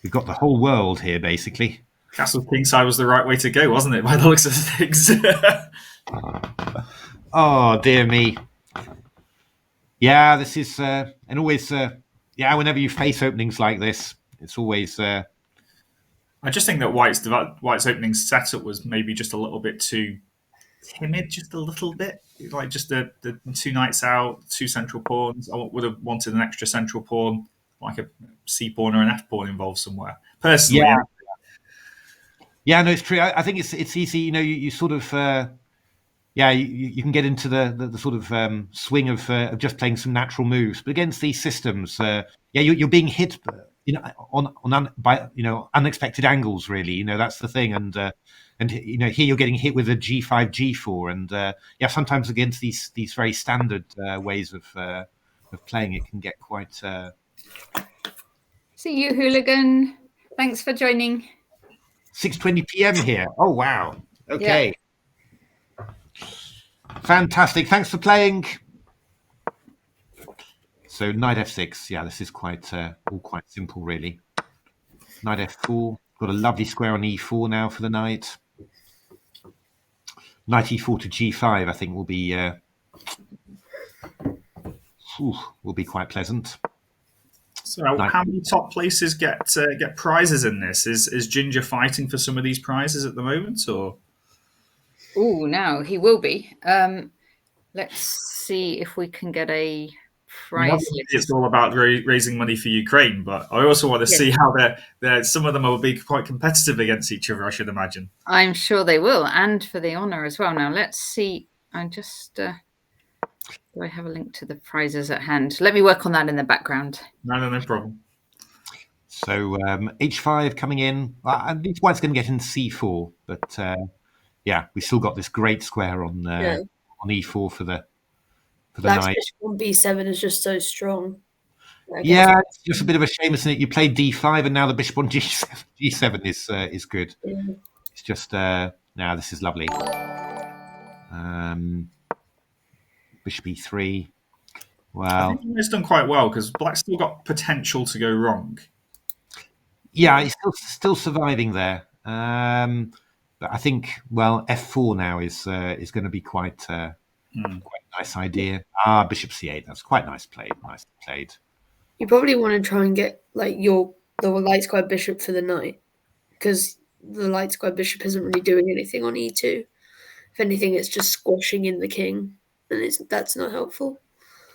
[SPEAKER 2] we've got the whole world here, basically.
[SPEAKER 5] Castle Kingside was the right way to go, wasn't it, by the looks of things?
[SPEAKER 2] Oh, dear me. Yeah, this is... and always... whenever you face openings like this, it's always...
[SPEAKER 5] I just think that White's opening setup was maybe just a little bit too timid, just a little bit. Like just the two knights out, two central pawns. I would have wanted an extra central pawn, like a C pawn or an F pawn involved somewhere. Personally,
[SPEAKER 2] yeah, no, it's true. I think it's easy. You sort of, you can get into the sort of swing of just playing some natural moves. But against these systems, you're being hit, by unexpected angles. Really, that's the thing. And here you're getting hit with a G5, G4, and sometimes against these very standard ways of playing, it can get quite.
[SPEAKER 1] See you, Hooligan. Thanks for joining.
[SPEAKER 2] 6:20 p.m. here. Oh wow. Okay. Yeah. Fantastic. Thanks for playing. So knight F6. Yeah, this is quite all quite simple, really. Knight F4. Got a lovely square on E4 now for the knight. Knight E4 to G5. I think will be quite pleasant.
[SPEAKER 5] So, how many top places get prizes in this? Is Ginger fighting for some of these prizes at the moment, or?
[SPEAKER 1] Oh, no, he will be. Let's see if we can get a prize.
[SPEAKER 5] It's all about raising money for Ukraine, but I also want to see how they're. Some of them will be quite competitive against each other, I should imagine.
[SPEAKER 1] I'm sure they will, and for the honour as well. Now, let's see. I just. Do I have a link to the prizes at hand? Let me work on that in the background.
[SPEAKER 5] No problem.
[SPEAKER 2] So H5 coming in. At least White's going to get in C4, but we still got this great square on E4 for the
[SPEAKER 6] Black's
[SPEAKER 2] knight.
[SPEAKER 6] bishop on B7 is just so strong.
[SPEAKER 2] Yeah, it's just a bit of a shame, isn't it? You played D5 and now the bishop on G7 is good. Yeah. It's just this is lovely. Bishop E3. Wow.
[SPEAKER 5] I think it's done quite well because Black's still got potential to go wrong.
[SPEAKER 2] Yeah, he's still surviving there. But I think, well, f4 now is going to be quite a nice idea. Bishop c8. That's quite nice played. Nicely played.
[SPEAKER 6] You probably want to try and get like the light square bishop for the knight, because the light square bishop isn't really doing anything on e2. If anything, it's just squashing in the king, and that's not helpful.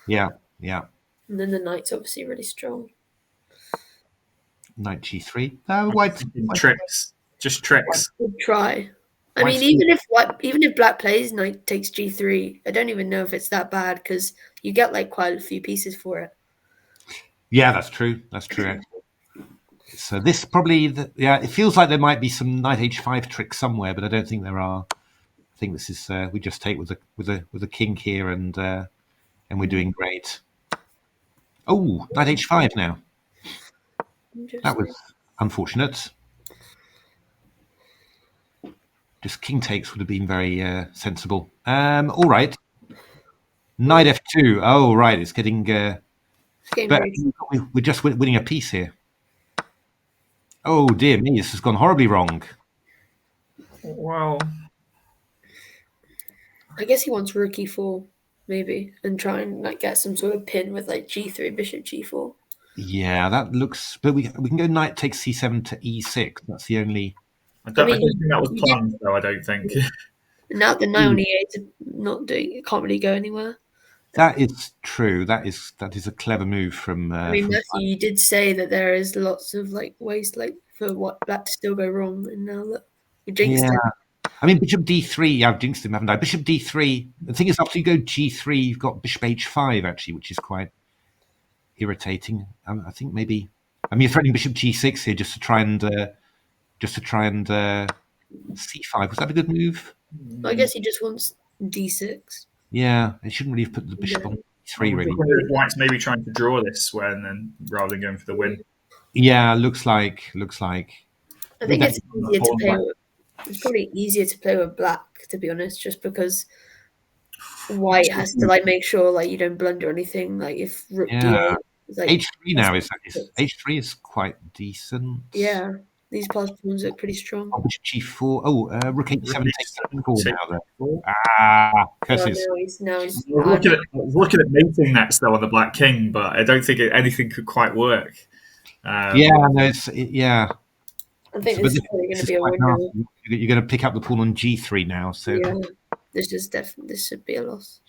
[SPEAKER 2] Yeah.
[SPEAKER 6] And then the knight's obviously really strong.
[SPEAKER 2] Knight g3.
[SPEAKER 5] White tricks, just tricks.
[SPEAKER 6] Good try. I mean, even if black plays knight takes g3, I don't even know if it's that bad, because you get like quite a few pieces for it.
[SPEAKER 2] Yeah, that's true. Actually. So this probably, it feels like there might be some knight h5 tricks somewhere, but I don't think there are. I think this is we just take with a king here, and we're doing great. Oh, knight h5 now. That was unfortunate. Just king takes would have been very sensible. All right. Knight f2. Oh, right. It's getting. But we're just winning a piece here. Oh dear me! This has gone horribly wrong.
[SPEAKER 5] Well,
[SPEAKER 6] I guess he wants rook e4 maybe, and try and like get some sort of pin with like g3, bishop g4.
[SPEAKER 2] Yeah, that looks. But we can go knight takes c7 to e6. That's the only.
[SPEAKER 5] I don't think that was planned, though. I don't think.
[SPEAKER 6] Now the knight on e8 is not doing. It can't really go anywhere.
[SPEAKER 2] That is true. That is a clever move from.
[SPEAKER 6] I mean, Matthew, you did say that there is lots of like ways like for what black to still go wrong, and now look, you jinxed him.
[SPEAKER 2] I mean, bishop d3. I've jinxed him, haven't I? Bishop d3. The thing is, after you go g3, you've got bishop h5 actually, which is quite irritating. I think maybe. I mean, you're threatening bishop g6 here just to try and c5. Was that a good move?
[SPEAKER 6] I guess he just wants d6.
[SPEAKER 2] Yeah, they shouldn't really have put the bishop on e3 really.
[SPEAKER 5] White's maybe trying to draw this then rather than going for the win.
[SPEAKER 2] Yeah, looks like.
[SPEAKER 6] I think it's easier to play with. It's probably easier to play with black, to be honest, just because white has to like make sure like you don't blunder anything. Like if rook d8, like,
[SPEAKER 2] h3 now is h3 is quite decent.
[SPEAKER 6] Yeah, these past pawns look pretty strong.
[SPEAKER 2] Bishop g4. Oh, rook h7 takes 4 now. There. Curses.
[SPEAKER 6] Now he's
[SPEAKER 5] looking at mating nets though on the black king, but I don't think anything could quite work.
[SPEAKER 2] No, yeah.
[SPEAKER 6] I think this is probably going to be a window.
[SPEAKER 2] You're going to pick up the pawn on g3 now, so
[SPEAKER 6] yeah, this should be a loss.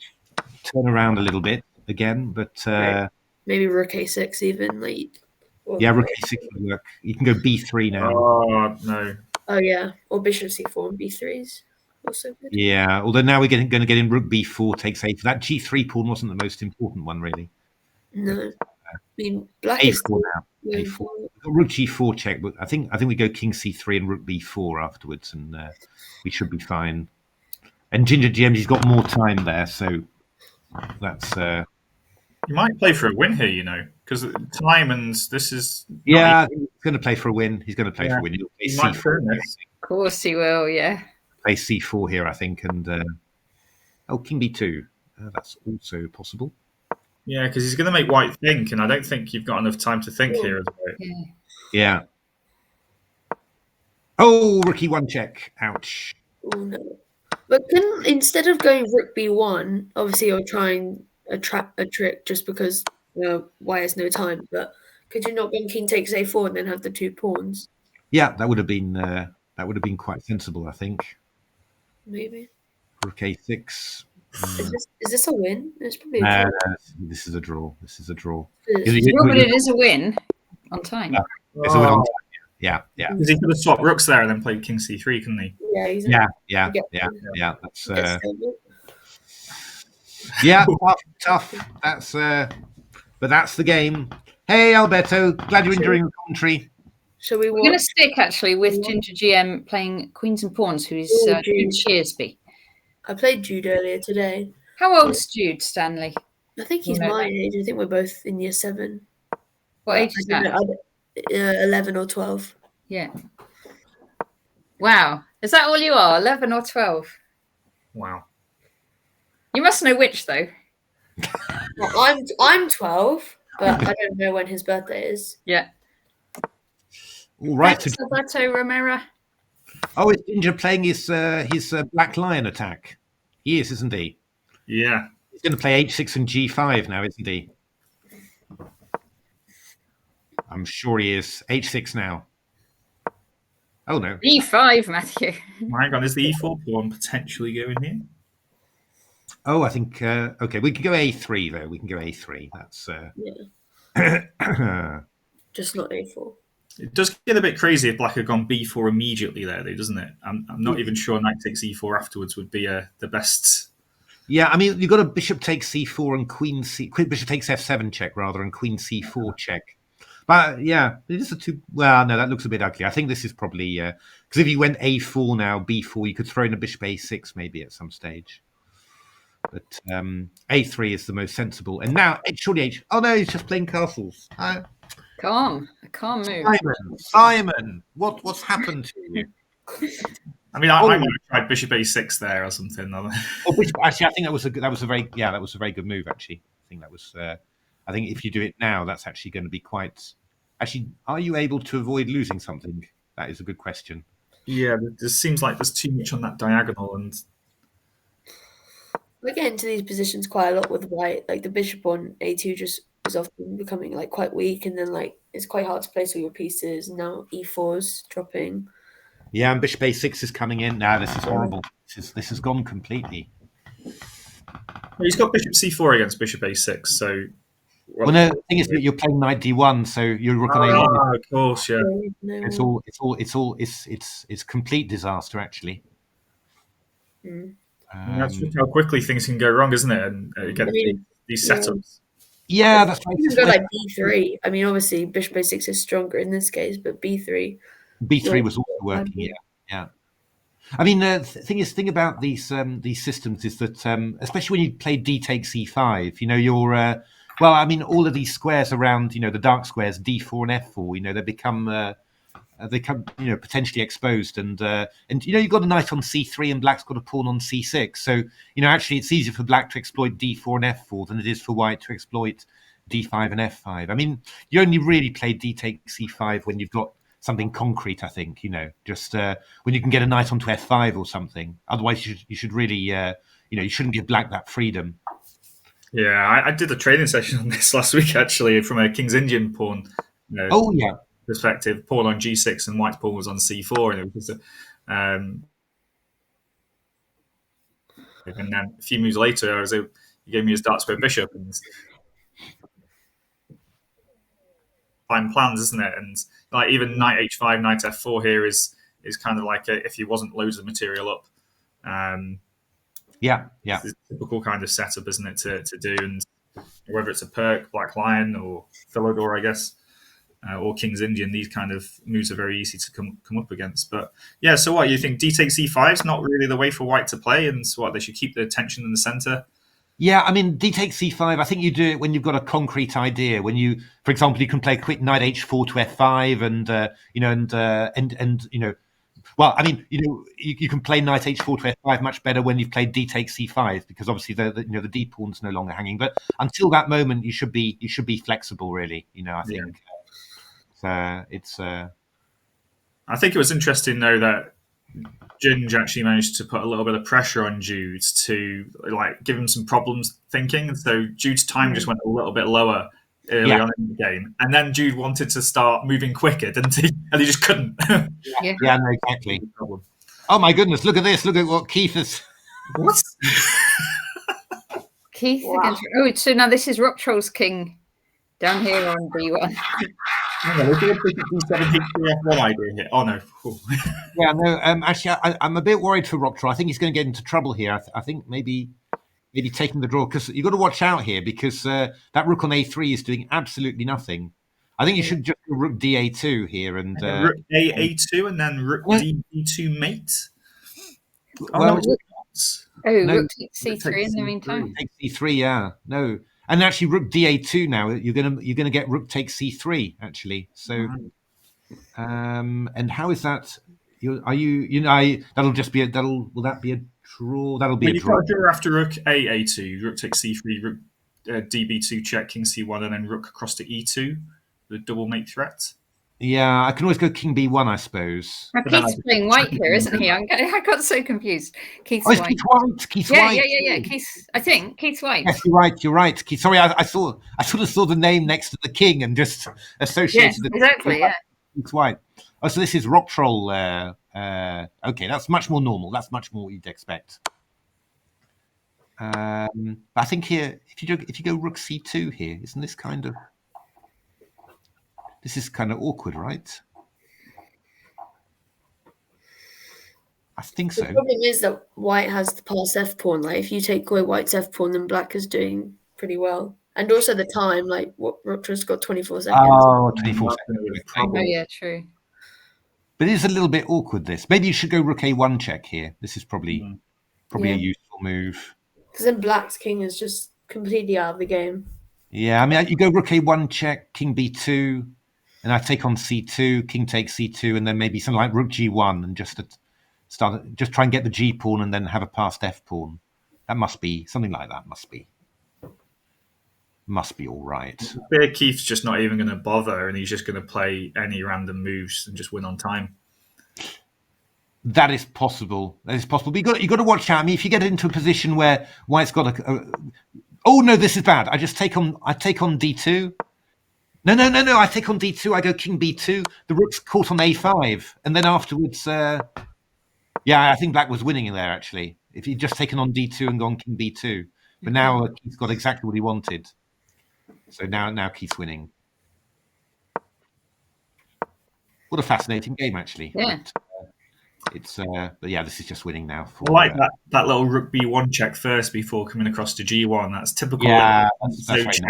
[SPEAKER 2] Turn around a little bit again, but
[SPEAKER 6] maybe rook a6 even
[SPEAKER 2] rook a6 would work. You can go b3 now.
[SPEAKER 5] Oh no!
[SPEAKER 6] Oh yeah, or bishop c4 and b3s also good.
[SPEAKER 2] Yeah, although now we're going to get in rook b4 takes a4. That g3 pawn wasn't the most important one really.
[SPEAKER 6] No, I mean black
[SPEAKER 2] a4
[SPEAKER 6] is
[SPEAKER 2] now. A4. Rook g4 check, but I think we go king c3 and rook b4 afterwards, and we should be fine. And Ginger GM's got more time there, so that's.
[SPEAKER 5] You might play for a win here, because time and this is.
[SPEAKER 2] Yeah, he's going to play for a win. He's going to play for a win. He'll play c4.
[SPEAKER 1] Of course he will. Yeah.
[SPEAKER 2] Play c4 here, I think, and king b2. That's also possible.
[SPEAKER 5] Yeah, because he's going to make white think, and I don't think you've got enough time to think here as well.
[SPEAKER 2] Yeah. Oh, rook e1 check. Ouch.
[SPEAKER 6] Oh no. But instead of going rook b1, obviously you're trying a trick just because white has no time. But could you not go king takes a4 and then have the 2 pawns?
[SPEAKER 2] Yeah, that would have been quite sensible, I think.
[SPEAKER 6] Maybe.
[SPEAKER 2] Rook a6.
[SPEAKER 6] Is this a win? It's probably a draw.
[SPEAKER 2] This is a draw.
[SPEAKER 1] But it is a win on time.
[SPEAKER 2] It's a win on time. Yeah.
[SPEAKER 5] Because he could have swapped rooks there and then played king c3, couldn't he?
[SPEAKER 2] Yeah. That's tough. But that's the game. Hey, Alberto, glad you're enjoying the commentary.
[SPEAKER 6] We're
[SPEAKER 1] going to stick actually with Ginger GM playing Queens and Pawns, who is Jude Shearsby.
[SPEAKER 6] I played Jude earlier today.
[SPEAKER 1] How old's Jude, Stanley?
[SPEAKER 6] I think he's my age. I think we're both in year 7.
[SPEAKER 1] What age is that?
[SPEAKER 6] 11 or 12.
[SPEAKER 1] Yeah. Wow. Is that all you are? 11 or 12?
[SPEAKER 5] Wow.
[SPEAKER 1] You must know which, though.
[SPEAKER 6] Well, I'm 12, but I don't know when his birthday is.
[SPEAKER 1] Yeah.
[SPEAKER 2] All right.
[SPEAKER 1] Thanks, Alberto Romero.
[SPEAKER 2] Oh, is Ginger playing his Black Lion attack? He is, isn't he?
[SPEAKER 5] Yeah.
[SPEAKER 2] He's going to play h6 and g5 now, isn't he? I'm sure he is. h6 now. Oh, no.
[SPEAKER 1] E5, Matthew.
[SPEAKER 5] Hang on, is the e4 pawn potentially going here?
[SPEAKER 2] Oh, I think, okay, we can go a3, though. We can go a3. That's...
[SPEAKER 6] Just not a4.
[SPEAKER 5] It does get a bit crazy if Black had gone b4 immediately there, though, doesn't it? I'm not even sure knight takes e4 afterwards would be the best.
[SPEAKER 2] Yeah, I mean, you've got a bishop takes c4 and bishop takes f7 check, rather, and queen c4 check. But, yeah, it is a two... Well, no, that looks a bit ugly. I think this is probably... Because if you went a4 now, b4, you could throw in a bishop a6 maybe at some stage. But a3 is the most sensible. And now, surely h... Oh, no, he's just playing castles.
[SPEAKER 1] Calm move.
[SPEAKER 2] Simon, what's happened to you?
[SPEAKER 5] I mean, I might have tried bishop a6 there or something.
[SPEAKER 2] Actually, I think that was a very good move. Actually, I think that was. I think if you do it now, that's actually going to be quite. Actually, are you able to avoid losing something? That is a good question.
[SPEAKER 5] Yeah, it seems like there's too much on that diagonal, and
[SPEAKER 6] we get into these positions quite a lot with white. Like the bishop on a2 just is often becoming like quite weak, and then like it's quite hard to place all your pieces. Now e4's dropping.
[SPEAKER 2] Yeah, and bishop a6 is coming in now. This is horrible. This has gone completely.
[SPEAKER 5] Well, he's got bishop c4 against bishop a6. So,
[SPEAKER 2] well, no. The thing is that you're playing knight d1, so you're rook on a1.
[SPEAKER 5] Oh, of course, yeah.
[SPEAKER 2] It's complete disaster actually.
[SPEAKER 5] That's just how quickly things can go wrong, isn't it? And these setups.
[SPEAKER 2] Yeah, that's right.
[SPEAKER 6] You can go like b3. I mean, obviously, bishop a6 is stronger in this case, but b3.
[SPEAKER 2] B3 was also working. Yeah. I mean, the thing about these systems is that, especially when you play d takes e5, you're well, I mean, all of these squares around, the dark squares d4 and f4, they become potentially exposed, and you've got a knight on c3 and black's got a pawn on c6. So actually it's easier for black to exploit d4 and f4 than it is for white to exploit d5 and f5. I mean, you only really play d takes e5 when you've got something concrete. I think just when you can get a knight onto f5 or something. Otherwise, you should really you shouldn't give black that freedom.
[SPEAKER 5] Yeah, I did a training session on this last week actually from a King's Indian pawn.
[SPEAKER 2] Oh yeah.
[SPEAKER 5] Perspective, pawn on g6 and white's pawn was on c4, and it was just and then a few moves later, he gave me his dark square bishop, and fine plans, isn't it? And like even knight h5, knight f4 here is kind of like if he wasn't loads of material up.
[SPEAKER 2] Yeah.
[SPEAKER 5] It's a typical kind of setup, isn't it, to do, and whether it's a Perk, Black Lion, or Philodor, I guess. Or King's Indian, these kind of moves are very easy to come up against. But yeah, so what you think? D takes e5 is not really the way for white to play, and so what they should keep the tension in the center.
[SPEAKER 2] Yeah, I mean, d takes c5. I think you do it when you've got a concrete idea. When you, for example, you can play a quick knight h4 to f5, and well, I mean, you can play knight h4 to f5 much better when you've played d takes c5, because obviously the d pawn's no longer hanging. But until that moment, you should be flexible, really. I think. Yeah. I
[SPEAKER 5] think it was interesting though that Ginge actually managed to put a little bit of pressure on Jude to like give him some problems thinking, and so Jude's time just went a little bit lower early on in the game, and then Jude wanted to start moving quicker, didn't he? And he just couldn't.
[SPEAKER 2] Yeah, no, exactly. Oh my goodness! Look at this! Look at what Keith is.
[SPEAKER 5] What?
[SPEAKER 1] Keith against. Oh, so now this is Rock Troll's king down here on b1.
[SPEAKER 5] Oh no!
[SPEAKER 2] Yeah, no. Actually, I'm a bit worried for Rock Troll. I think he's going to get into trouble here. I think maybe taking the draw, because you've got to watch out here, because that rook on a3 is doing absolutely nothing. I think you should just go rook da2 here and
[SPEAKER 5] rook a2 and then rook d2 mate.
[SPEAKER 1] Rook takes c3 in the meantime.
[SPEAKER 2] Take c3, yeah. No. And actually, rook da2 now. You're gonna get rook takes c3 actually. So, and how is that? That'll just be will that be a draw? That'll be a draw.
[SPEAKER 5] You've got a draw after rook a2, rook takes c3, rook db2 check, king c1, and then rook across to e2, the double mate threat.
[SPEAKER 2] Yeah, I can always go king b1, I suppose.
[SPEAKER 1] Now, Keith's playing white here, isn't he? I got so confused. Keith's
[SPEAKER 2] white.
[SPEAKER 1] white.
[SPEAKER 2] Keith's
[SPEAKER 1] yeah,
[SPEAKER 2] white.
[SPEAKER 1] Yeah. Keith's, I think Keith's white.
[SPEAKER 2] Yes, you're right. Keith. Sorry, I sort of saw the name next to the king and just associated it.
[SPEAKER 1] Exactly. Yeah.
[SPEAKER 2] Keith's white. Oh, so this is rock troll. Okay, that's much more normal. That's much more what you'd expect. But I think here, if you go rook c2 here, isn't this kind of? This is kind of awkward, right? I think so.
[SPEAKER 6] The problem is that white has the pass f pawn. Like if you take away white's f pawn, then black is doing pretty well. And also the time, like what Rook's got 24 seconds.
[SPEAKER 2] Oh, 24 seconds.
[SPEAKER 1] Oh yeah, true.
[SPEAKER 2] But it is a little bit awkward. This maybe you should go rook a1 check here. This is probably a useful move.
[SPEAKER 6] Because then black's king is just completely out of the game.
[SPEAKER 2] Yeah, I mean you go rook a1 check, king b2, and I take on c2, king takes c2, and then maybe something like rook g1, and just try and get the g pawn, and then have a passed f pawn. That must be something like that. Must be all right.
[SPEAKER 5] Bear Keith's just not even going to bother, and he's just going to play any random moves and just win on time.
[SPEAKER 2] That is possible. But you got to watch out. I mean, if you get into a position where white's got oh no, this is bad. I take on d2. No. I take on d2. I go king b2. The rook's caught on a5, and then afterwards, I think black was winning in there actually. If he'd just taken on d2 and gone king b2, but now Keith's got exactly what he wanted. So now Keith's winning. What a fascinating game, actually.
[SPEAKER 1] Yeah.
[SPEAKER 2] But this is just winning now.
[SPEAKER 5] I like that little rook b1 check first before coming across to g1. That's typical.
[SPEAKER 2] Yeah, that's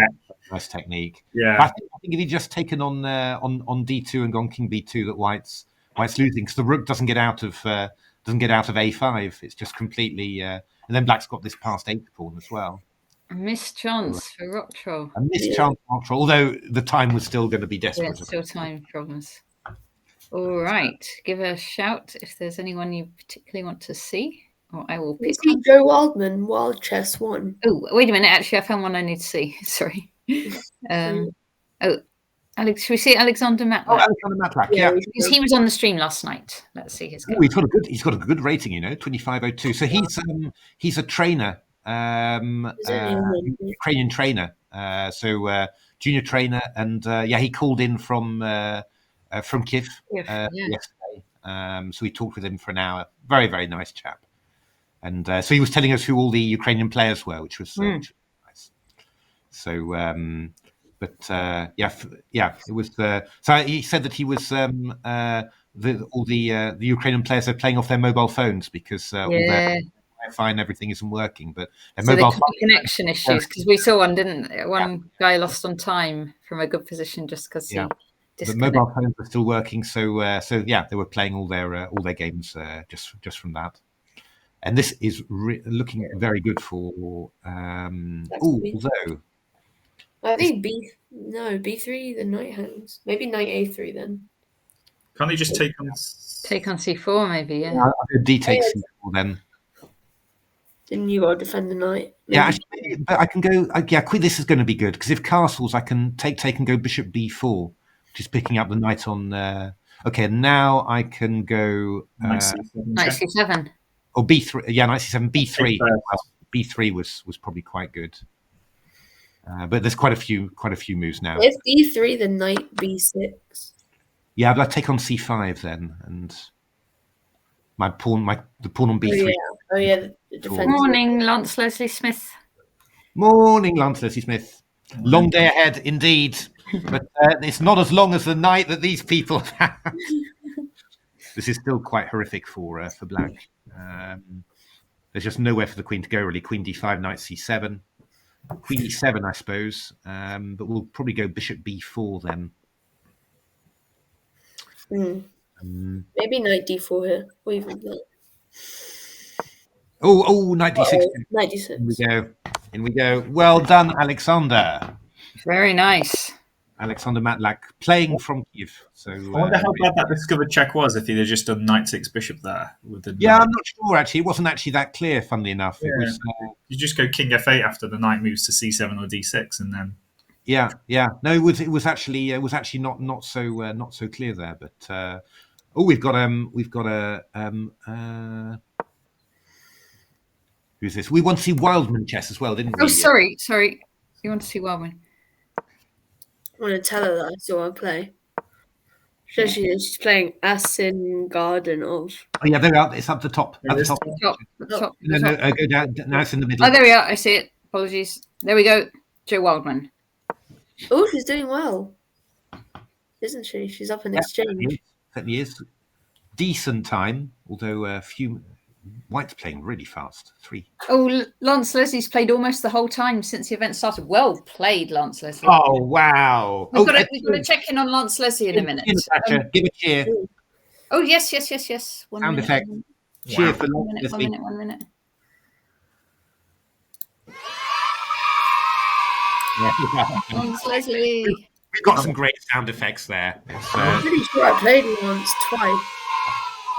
[SPEAKER 2] nice technique.
[SPEAKER 5] Yeah,
[SPEAKER 2] I think if he'd just taken on d2 and gone king b2, that white's losing because the rook doesn't get out of a5. It's just completely. And then black's got this passed h pawn as well.
[SPEAKER 1] A missed chance for rock troll.
[SPEAKER 2] A missed chance for rock troll, although the time was still going to be desperate.
[SPEAKER 1] Yeah, still time problems. All right, give a shout if there's anyone you particularly want to see, or I will pick.
[SPEAKER 6] See Joe Wildman, Wild Chess 1.
[SPEAKER 1] Oh, wait a minute! Actually, I found one I need to see. Sorry. Alex, should we see Alexander Matlack?
[SPEAKER 2] Oh, Alexander Matlack, yeah.
[SPEAKER 1] Because he was on the stream last night. Let's see his game.
[SPEAKER 2] He's got a good rating, 2502. So he's a trainer, Ukrainian trainer. Junior trainer, and he called in from Kiev yesterday. So we talked with him for an hour. Very, very nice chap. And so he was telling us who all the Ukrainian players were, which was nice. So, it was. So he said that he was all the Ukrainian players are playing off their mobile phones because all their Wi-Fi and everything isn't working. But their mobile
[SPEAKER 1] connection issues, because we saw one guy lost on time from a good position just because he. The
[SPEAKER 2] mobile phones were still working, so they were playing all their games just from that. And this is looking very good for. Although
[SPEAKER 6] I think B3 the knight hands, maybe knight A3 then.
[SPEAKER 5] Can't they just take on
[SPEAKER 1] C4 maybe? Yeah.
[SPEAKER 2] D takes C4 then.
[SPEAKER 6] Then you got to defend the knight. Maybe.
[SPEAKER 2] Yeah, actually, but I can go. Queen. This is going to be good because if castles, I can take and go bishop B4. Just picking up the knight on. Okay, now I can go
[SPEAKER 1] knight c7
[SPEAKER 2] or b3. Yeah, knight c7, b3. B3 was probably quite good, but there's quite a few moves now.
[SPEAKER 6] If b3, then knight b6.
[SPEAKER 2] Yeah, but I take on c5 then, and the pawn on b3.
[SPEAKER 6] Oh yeah.
[SPEAKER 1] Morning, Lance Leslie Smith.
[SPEAKER 2] Morning, Lance Leslie Smith. Long day ahead, indeed. But it's not as long as the night that these people have had. This is still quite horrific for black. There's just nowhere for the queen to go, really. Queen d5, knight c7. Queen e7, I suppose. But we'll probably go bishop b4 then.
[SPEAKER 6] Maybe knight d4 here. Or even that.
[SPEAKER 2] Knight d6.
[SPEAKER 6] Knight d6.
[SPEAKER 2] In we go. Well done, Alexander.
[SPEAKER 1] Very nice.
[SPEAKER 2] Alexander Matlack playing from Kiev. So
[SPEAKER 5] I wonder how bad that discovered check was if he'd have just done knight 6 bishop there. With the
[SPEAKER 2] I'm not sure actually. It wasn't actually that clear, funnily enough.
[SPEAKER 5] Yeah.
[SPEAKER 2] It was,
[SPEAKER 5] you just go king f8 after the knight moves to c7 or d6 and then...
[SPEAKER 2] Yeah. No, it was actually not so clear there. But we've got who's this? We want to see Wildman chess as well, didn't we?
[SPEAKER 1] Oh, sorry. You want to see Wildman?
[SPEAKER 6] I want to tell her that I saw her play. So she's playing Asin Garden of.
[SPEAKER 2] Oh yeah, there we are. It's up the top. At the top.
[SPEAKER 1] Top.
[SPEAKER 2] No, go down. Now it's in the middle.
[SPEAKER 1] Oh, there we are. I see it. Apologies. There we go. Jo Wildman.
[SPEAKER 6] Oh, she's doing well, isn't she? She's up in exchange.
[SPEAKER 2] Certainly is. Decent time, although a few. White's playing really fast. 3.
[SPEAKER 1] Oh, Lance Leslie's played almost the whole time since the event started. Well played, Lance Leslie.
[SPEAKER 2] Oh wow!
[SPEAKER 1] We've got to check in on Lance Leslie in a minute.
[SPEAKER 2] Natasha, give a cheer.
[SPEAKER 1] Oh yes.
[SPEAKER 2] Sound effect. Cheer for Lance Leslie.
[SPEAKER 1] 1 minute. Lance Leslie.
[SPEAKER 2] We've got some great sound effects there.
[SPEAKER 6] I'm pretty sure I played Lance twice.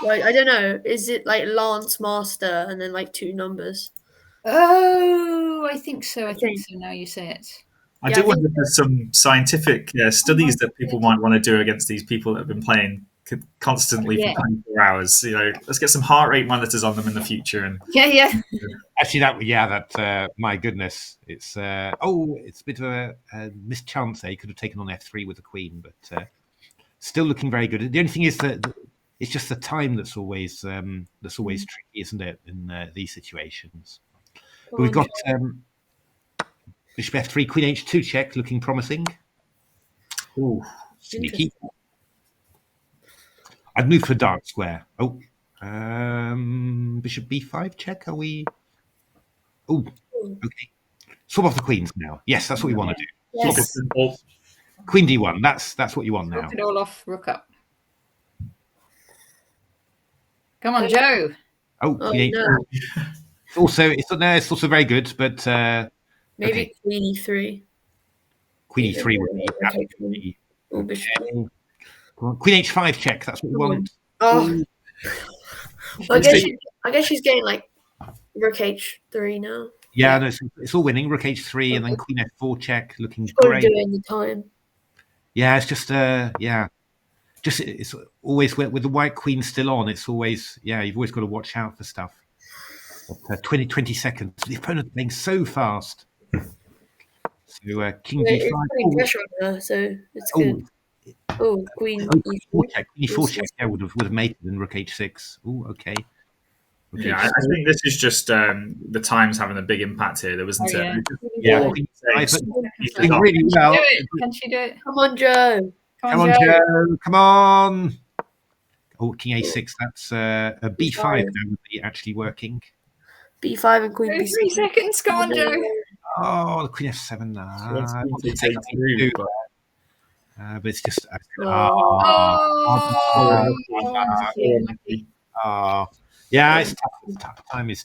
[SPEAKER 6] Like, I don't know. Is it like Lance Master and then like 2 numbers?
[SPEAKER 1] Oh, I think so. I think so. Now you say it.
[SPEAKER 5] I do wonder if there's some scientific studies that people might want to do against these people that have been playing constantly for 24 hours. Let's get some heart rate monitors on them in the future. And
[SPEAKER 2] actually, that my goodness, it's a bit of a mischance there. He could have taken on F3 with the queen, but still looking very good. The only thing is that it's just the time that's always tricky, isn't it, in these situations? But we've got Bishop F3, Queen H2 check, looking promising. Oh, sneaky. I'd move for dark square. Oh, Bishop B5 check. Are we? Oh, okay. Swap off the queens now. Yes, that's what we want to do.
[SPEAKER 1] Yes.
[SPEAKER 2] Queen D1. That's what you want now.
[SPEAKER 1] Swap it all off. Rook up. Come on, Jo.
[SPEAKER 2] Oh, Queen H2. It's also very good, but
[SPEAKER 6] maybe Queen E3.
[SPEAKER 2] Queen E3 would be. Queen H5 check. That's what we want.
[SPEAKER 6] Oh, I guess she's getting like Rook H3 now.
[SPEAKER 2] Yeah, no, it's all winning. Rook H3 and then Queen F4 check, looking
[SPEAKER 6] she's
[SPEAKER 2] great.
[SPEAKER 6] Doing the time.
[SPEAKER 2] Yeah, it's just it's always with the white queen still on. It's always you've always got to watch out for stuff. 20 seconds. The opponent's playing so fast. So King D5.
[SPEAKER 6] It's pressure on her, so it's good. Oh, Queen E4
[SPEAKER 2] check. Queen E4 check. Yeah, would have made it in Rook H6. Oh, okay.
[SPEAKER 5] Yeah, I think this is just the times having a big impact here. There wasn't
[SPEAKER 2] Yeah,
[SPEAKER 1] doing
[SPEAKER 2] really well.
[SPEAKER 1] Can she do it?
[SPEAKER 6] Come on, Jo.
[SPEAKER 2] Come on, Jo. Come on. Oh, King A6. That's a B5 now would be actually working.
[SPEAKER 6] B5 and Queen B6.
[SPEAKER 1] 3 seconds. Come on, Jo.
[SPEAKER 2] Oh, the Queen F7. But it's just. Yeah, it's tough. Time is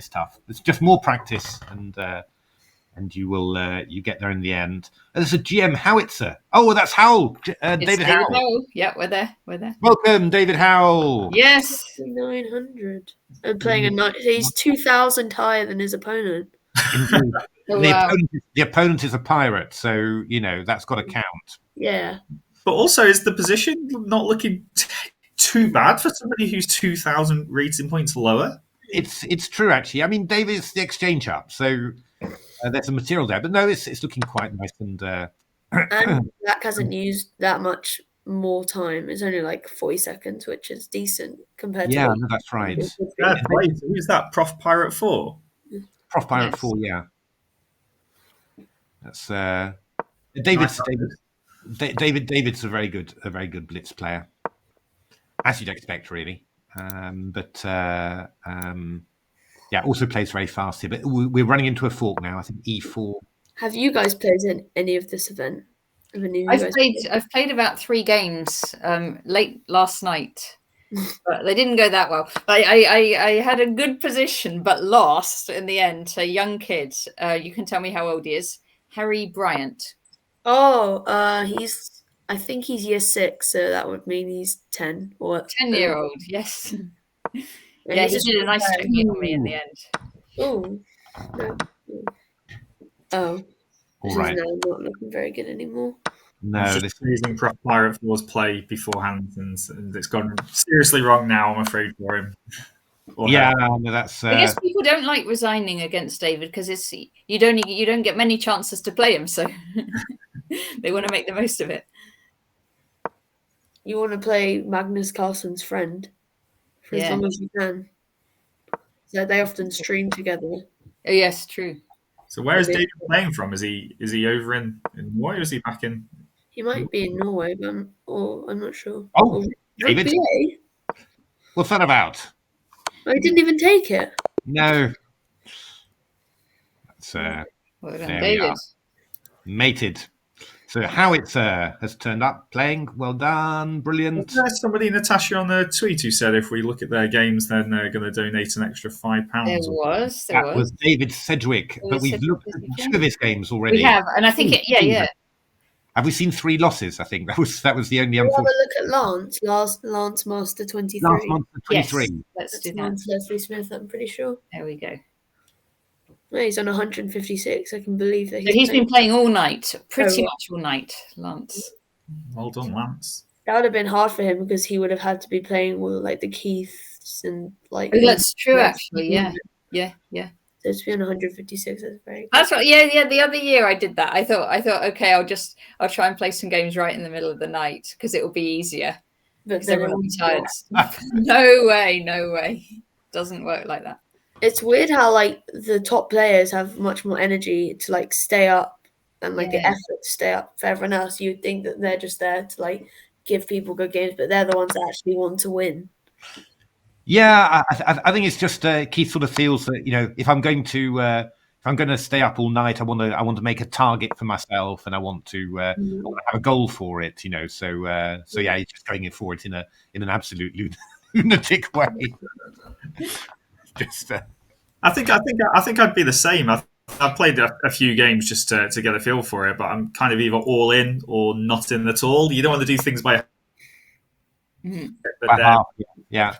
[SPEAKER 2] tough. It's just more practice, and you will you get there in the end. There's a GM Howitzer. Oh, that's Howell. David Howell.
[SPEAKER 1] Yeah, we're there.
[SPEAKER 2] Welcome, David Howell.
[SPEAKER 1] Yes.
[SPEAKER 6] 900. And playing he's 2,000 higher than his opponent.
[SPEAKER 2] The opponent is a pirate, so that's got to count.
[SPEAKER 6] Yeah.
[SPEAKER 5] But also, is the position not looking too bad for somebody who's 2,000 rating points lower?
[SPEAKER 2] It's true, actually. I mean, David's the exchange up, so there's some material there. But no, it's looking quite nice. And
[SPEAKER 6] Black hasn't used that much more time. It's only like 40 seconds, which is decent compared to...
[SPEAKER 2] Yeah, no, that's right.
[SPEAKER 5] Who's that? Prof Pirate 4?
[SPEAKER 2] Prof Pirate 4, yeah. That's David's a very good Blitz player, as you'd expect, really. Also plays very fast here. But we're running into a fork now. I think E4.
[SPEAKER 6] Have you guys played in any of this event?
[SPEAKER 1] I've played about 3 games late last night. But they didn't go that well. I had a good position, but lost in the end. A young kid. You can tell me how old he is. Harry Bryant.
[SPEAKER 6] Oh, I think he's year 6, so that would mean he's 10 or
[SPEAKER 1] 10-year-old. Yes. Yeah, he did a nice technique on me in the end.
[SPEAKER 6] Oh.
[SPEAKER 2] All right.
[SPEAKER 6] This is now not looking very good anymore.
[SPEAKER 2] No,
[SPEAKER 5] just using Pirate Force play beforehand, and it's gone seriously wrong now, I'm afraid, for him.
[SPEAKER 2] Yeah, no, that's.
[SPEAKER 1] I guess people don't like resigning against David because it's you don't get many chances to play him, so they want to make the most of it.
[SPEAKER 6] You want to play Magnus Carlsen's friend for as long as you can. So they often stream together.
[SPEAKER 1] Oh yes, true.
[SPEAKER 5] So where is David playing from? Is he over in Norway, or is he back in?
[SPEAKER 6] He might be in Norway, but I'm not sure.
[SPEAKER 2] Oh, David. What's that about?
[SPEAKER 6] Oh, he didn't even take it.
[SPEAKER 2] No. That's
[SPEAKER 1] well done, David.
[SPEAKER 2] Mated. So Howitzer has turned up playing. Well done, brilliant.
[SPEAKER 5] There's somebody, Natasha, on the tweet who said if we look at their games, then they're going to donate an extra £5.
[SPEAKER 1] There
[SPEAKER 2] was David Sedgwick, but we've looked at 2 of his games already.
[SPEAKER 1] We have, and I think yeah.
[SPEAKER 2] Have we seen 3 losses? I think that was the only.
[SPEAKER 6] We'll have a look at Lance Master 23.
[SPEAKER 2] Lance Master 23.
[SPEAKER 1] Yes, let's do that.
[SPEAKER 6] Lance Leslie Smith, I'm pretty sure.
[SPEAKER 1] There we go.
[SPEAKER 6] No, he's on 156. I can believe that
[SPEAKER 1] he's been playing all night, pretty much all night, Lance.
[SPEAKER 5] Well done, Lance.
[SPEAKER 6] That would have been hard for him because he would have had to be playing with like the Keiths and like.
[SPEAKER 1] Oh, that's true, actually. Yeah.
[SPEAKER 6] So to be on 156, that's very good.
[SPEAKER 1] That's right. Yeah. The other year I did that. I thought, okay, I'll try and play some games right in the middle of the night because it will be easier.
[SPEAKER 6] But
[SPEAKER 1] everyone will be tired. No way. Doesn't work like that.
[SPEAKER 6] It's weird how like the top players have much more energy to like stay up and like the effort to stay up. For everyone else, you'd think that they're just there to like give people good games, but they're the ones that actually want to win.
[SPEAKER 2] Yeah, I think it's just Keith sort of feels that if I'm going to stay up all night, I want to make a target for myself, and I want to have a goal for it. So yeah, he's just going for it in an absolute lunatic way. Just,
[SPEAKER 5] I think I'd be the same. I've played a few games just to get a feel for it, but I'm kind of either all in or not in at all. You don't want to do things by
[SPEAKER 2] half. Yeah.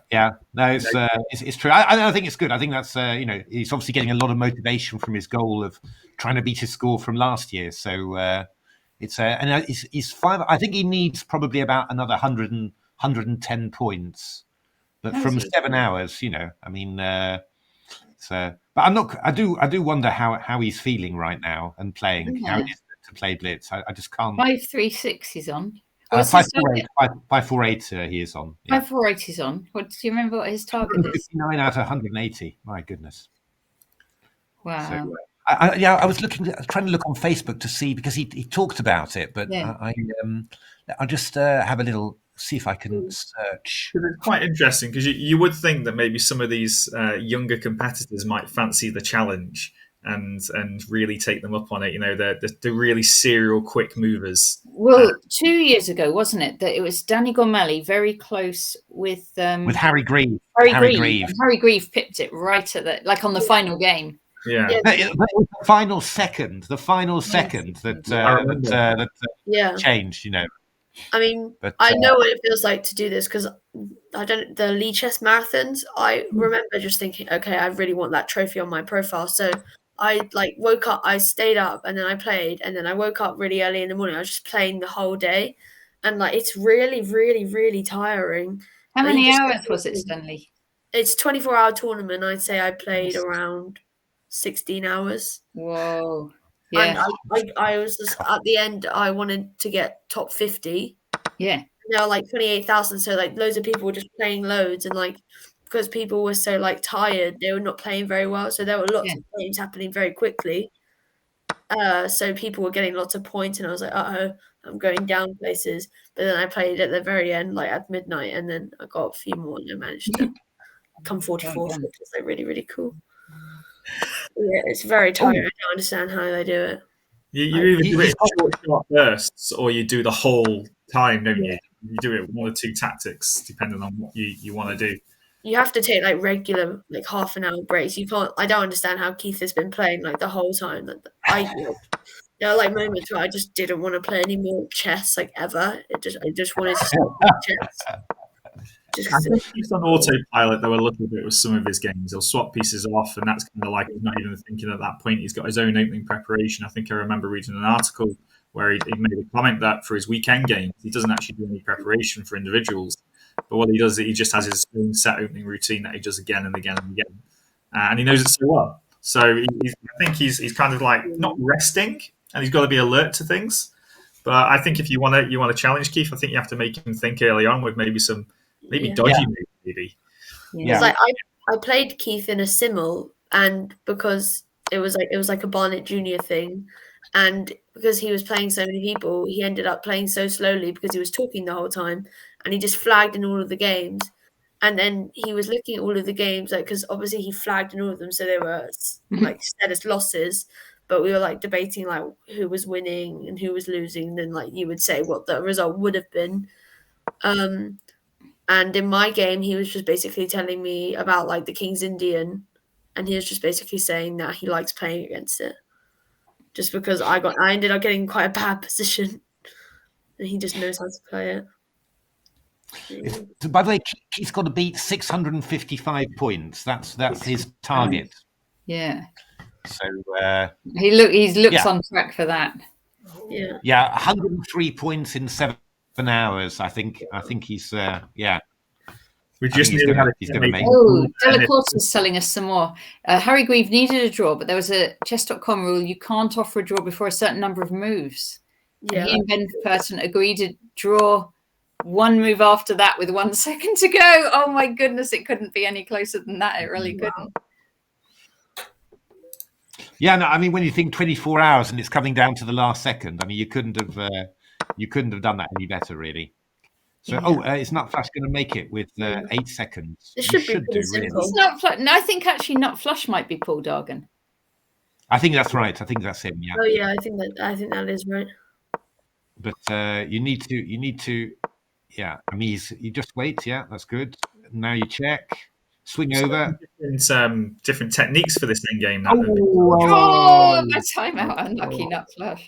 [SPEAKER 2] No, it's true. I think it's good. I think that's he's obviously getting a lot of motivation from his goal of trying to beat his score from last year. So it's and he's 5. I think he needs probably about another 110 points. But from 7 hours, I mean, but I'm not. I do wonder how he's feeling right now and playing. How it is to play Blitz. I just can't.
[SPEAKER 1] 536 he's on.
[SPEAKER 2] 548. He is on.
[SPEAKER 1] Yeah. 548 he's on. What do you remember? What his target is?
[SPEAKER 2] 59 out of 180. My goodness.
[SPEAKER 1] Wow.
[SPEAKER 2] So, I was trying to look on Facebook to see because he talked about it, but I'll just have a little. See if I can search.
[SPEAKER 5] It's quite interesting because you would think that maybe some of these younger competitors might fancy the challenge and really take them up on it. The really serial quick movers.
[SPEAKER 1] Well, 2 years ago, wasn't it, that it was Danny Gormley very close with
[SPEAKER 2] Harry Grieve.
[SPEAKER 1] Harry Grieve. Harry Grieve pipped it right at on the final game.
[SPEAKER 5] Yeah,
[SPEAKER 2] it was the final second. The final second that changed.
[SPEAKER 6] I mean, I know what it feels like to do this because the Lee Chess marathons. I remember just thinking, okay, I really want that trophy on my profile. So I woke up, I stayed up, and then I played, and then I woke up really early in the morning. I was just playing the whole day, and it's really, really, really tiring.
[SPEAKER 1] How many hours was it, Stanley?
[SPEAKER 6] It's 24-hour tournament. I'd say I played around 16 hours.
[SPEAKER 1] Whoa. Yeah,
[SPEAKER 6] and I was just at the end. I wanted to get top 50.
[SPEAKER 1] Yeah,
[SPEAKER 6] now 28,000. So loads of people were just playing loads, and because people were so tired, they were not playing very well. So there were lots of games happening very quickly. So people were getting lots of points, and I was like, I'm going down places. But then I played at the very end, at midnight, and then I got a few more, and I managed to come 44th, which is really, really cool. Yeah, it's very tiring. I don't understand how they do it.
[SPEAKER 5] You either do it in short bursts or you do the whole time, don't you? You do it one or two tactics depending on what you want to do.
[SPEAKER 6] You have to take regular half an hour breaks. You can't. I don't understand how Keith has been playing the whole time. There are moments where I just didn't want to play any more chess ever. I just wanted to stop chess.
[SPEAKER 5] I think he's on autopilot though a little bit with some of his games. He'll swap pieces off, and that's kind of like he's not even thinking at that point. He's got his own opening preparation. I think I remember reading an article where he made a comment that for his weekend games, he doesn't actually do any preparation for individuals. But what he does is he just has his own set opening routine that he does again and again and again. And he knows it so well. So I think he's kind of like not resting, and he's got to be alert to things. But I think if you want to challenge Keith, I think you have to make him think early on with maybe dodgy moves, maybe.
[SPEAKER 6] Yeah. Like I played Keith in a simul, and because it was like a Barnett Jr. thing, and because he was playing so many people, he ended up playing so slowly because he was talking the whole time, and he just flagged in all of the games. And then he was looking at all of the games, like, because obviously he flagged in all of them, so they were like set as losses. But we were like debating like who was winning and who was losing. And then like you would say what the result would have been. And in my game, he was just basically telling me about like the King's Indian, and he was just basically saying that he likes playing against it, just because I ended up getting quite a bad position, and he just knows how to play it.
[SPEAKER 2] By the way, he's got to beat 655 points. That's his target.
[SPEAKER 1] Yeah.
[SPEAKER 2] So
[SPEAKER 1] he looks on track for that.
[SPEAKER 6] Yeah.
[SPEAKER 2] Yeah, 103 points in 7 hours. I think he's
[SPEAKER 5] We just nearly had
[SPEAKER 2] he's going to make.
[SPEAKER 1] Oh, Delacourse is selling us some more. Harry Grieve needed a draw, but there was a chess.com rule: you can't offer a draw before a certain number of moves. Yeah. And he and Ben Person agreed to draw one move after that with 1 second to go. Oh my goodness, it couldn't be any closer than that. It really couldn't.
[SPEAKER 2] Yeah, no, I mean, when you think 24 hours and it's coming down to the last second, I mean, you couldn't have done that any better, really. So, is Nutflush going to make it with 8 seconds?
[SPEAKER 6] It should do,
[SPEAKER 2] really.
[SPEAKER 1] No, I think actually Nutflush might be Paul Dargan.
[SPEAKER 2] I think that's right. I think that's him. Yeah.
[SPEAKER 6] Oh yeah, I think that is right.
[SPEAKER 2] But you need to. Yeah, I mean, you just wait. Yeah, that's good. Now you check, swing over.
[SPEAKER 5] Different techniques for this end game.
[SPEAKER 1] My timeout, unlucky Nutflush.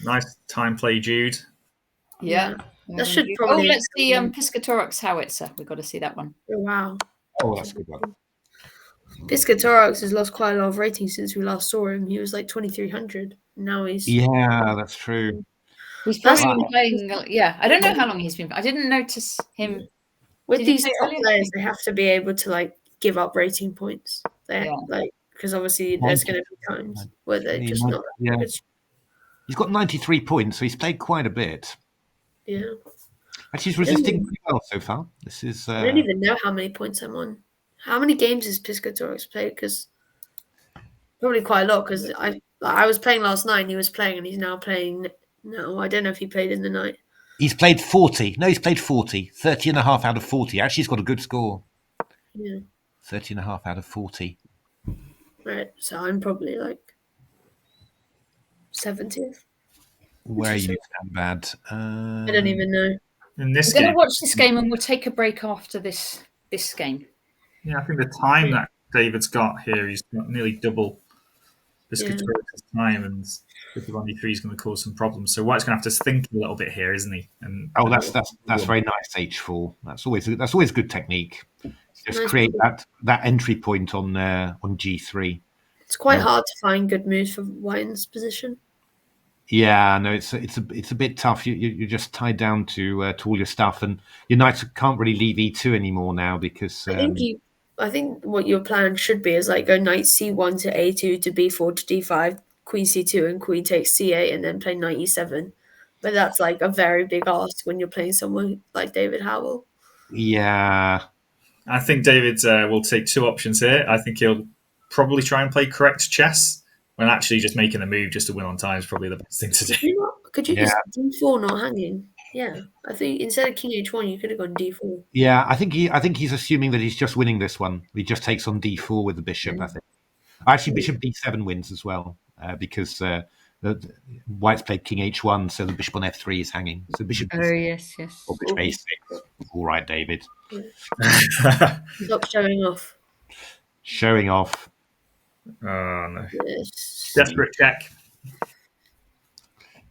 [SPEAKER 5] Nice time play, Jude.
[SPEAKER 6] Yeah, that should probably.
[SPEAKER 1] Let's see, Piscatorix Howitzer. We've got to see that one.
[SPEAKER 6] Oh, wow.
[SPEAKER 2] Oh, that's a good one.
[SPEAKER 6] Piscatorix has lost quite a lot of rating since we last saw him. He was like 2,300. Now he's.
[SPEAKER 2] Yeah, that's true.
[SPEAKER 1] He's probably been playing. Yeah, I don't know how long he's been. I didn't notice him.
[SPEAKER 6] With these top players, they have to be able to like give up rating points. Because obviously there's going to be times where they're just not.
[SPEAKER 2] Yeah. He's got 93 points, so he's played quite a bit.
[SPEAKER 6] Yeah.
[SPEAKER 2] Actually, he's resisting pretty well so far. This is.
[SPEAKER 6] I don't even know how many points I'm on. How many games has Piscatorix played? Because probably quite a lot. Because I was playing last night, and he was playing, and he's now playing. No, I don't know if he played in the night.
[SPEAKER 2] He's played 40. No, he's played 40. 30.5 out of 40. Actually, he's got a good score.
[SPEAKER 6] Yeah.
[SPEAKER 2] 30.5 out of 40.
[SPEAKER 6] Right. So I'm probably like 70th.
[SPEAKER 2] Where are you, bad?
[SPEAKER 6] I don't even know.
[SPEAKER 5] In this
[SPEAKER 1] We're going to watch this game, and we'll take a break after this game.
[SPEAKER 5] Yeah, I think the time that David's got here, he's got nearly double Piscatorix's time, and 53 is going to cause some problems. So White's going to have to think a little bit here, isn't he? And
[SPEAKER 2] that's very nice. H4. That's always good technique. Just create that entry point on G3.
[SPEAKER 6] It's quite hard to find good moves for White in this position.
[SPEAKER 2] Yeah, no, it's a bit tough. You're just tied down to all your stuff, and your knights can't really leave E2 anymore now because.
[SPEAKER 6] I think what your plan should be is like go knight C1 to A2 to B4 to D5, queen C2 and queen takes C8, and then play knight E7. But that's like a very big ask when you're playing someone like David Howell.
[SPEAKER 2] Yeah.
[SPEAKER 5] I think David will take 2 options here. I think he'll probably try and play correct chess when actually just making a move just to win on time is probably the best thing to do.
[SPEAKER 6] Could you just D4 not hanging? Yeah, I think instead of King H1, you could have gone D4.
[SPEAKER 2] Yeah, I think he's assuming that he's just winning this one. He just takes on D4 with the bishop. I think. Actually, Bishop D7 wins as well because White's played King H1, so the bishop on F3 is hanging. So bishop.
[SPEAKER 1] Oh yes.
[SPEAKER 2] Or bishop A6. All right, David.
[SPEAKER 6] Stop showing off.
[SPEAKER 2] Showing off.
[SPEAKER 5] Oh no!
[SPEAKER 6] Yes.
[SPEAKER 5] Desperate check.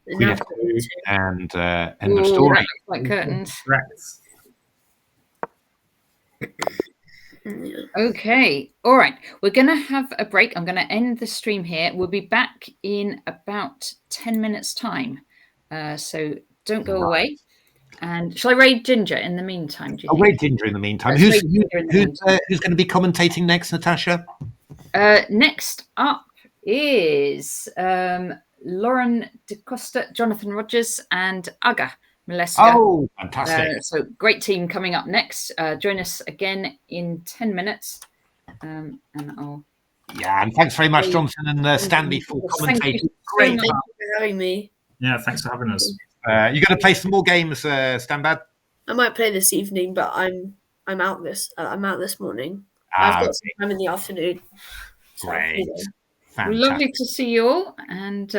[SPEAKER 2] Queen F2 and end of story.
[SPEAKER 1] Like curtains.
[SPEAKER 5] Correct.
[SPEAKER 1] Okay. All right. We're going to have a break. I'm going to end the stream here. We'll be back in about 10 minutes time. So don't go away. And shall I raid Ginger in the meantime?
[SPEAKER 2] I'll raid Ginger in the meantime. Who's going to be commentating next, Natasha?
[SPEAKER 1] Next up is Lauren DeCosta, Jonathan Rogers, and Aga Mileska.
[SPEAKER 2] Oh, fantastic.
[SPEAKER 1] So great team coming up next. Join us again in 10 minutes. And I'll...
[SPEAKER 2] Yeah, and thanks very much, Johnson and Stanley, for commentating.
[SPEAKER 6] Great. Thank you for having me.
[SPEAKER 5] Yeah, thanks for having us.
[SPEAKER 2] You going to play some more games, Stanbad?
[SPEAKER 6] I might play this evening, but I'm out this morning. I've got some time in the afternoon. So,
[SPEAKER 2] great.
[SPEAKER 1] Lovely to see you all, and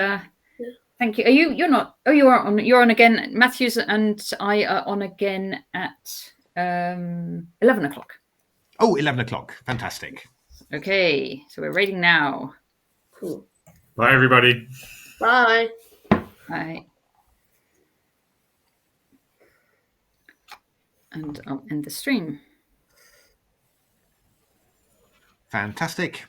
[SPEAKER 1] thank you. You're not? Oh, you are on. You're on again. Matthews and I are on again at 11 o'clock.
[SPEAKER 2] Oh, 11 o'clock. Fantastic.
[SPEAKER 1] Okay, so we're raiding now.
[SPEAKER 6] Cool.
[SPEAKER 5] Bye, everybody.
[SPEAKER 6] Bye.
[SPEAKER 1] Bye. And I'll end the stream.
[SPEAKER 2] Fantastic.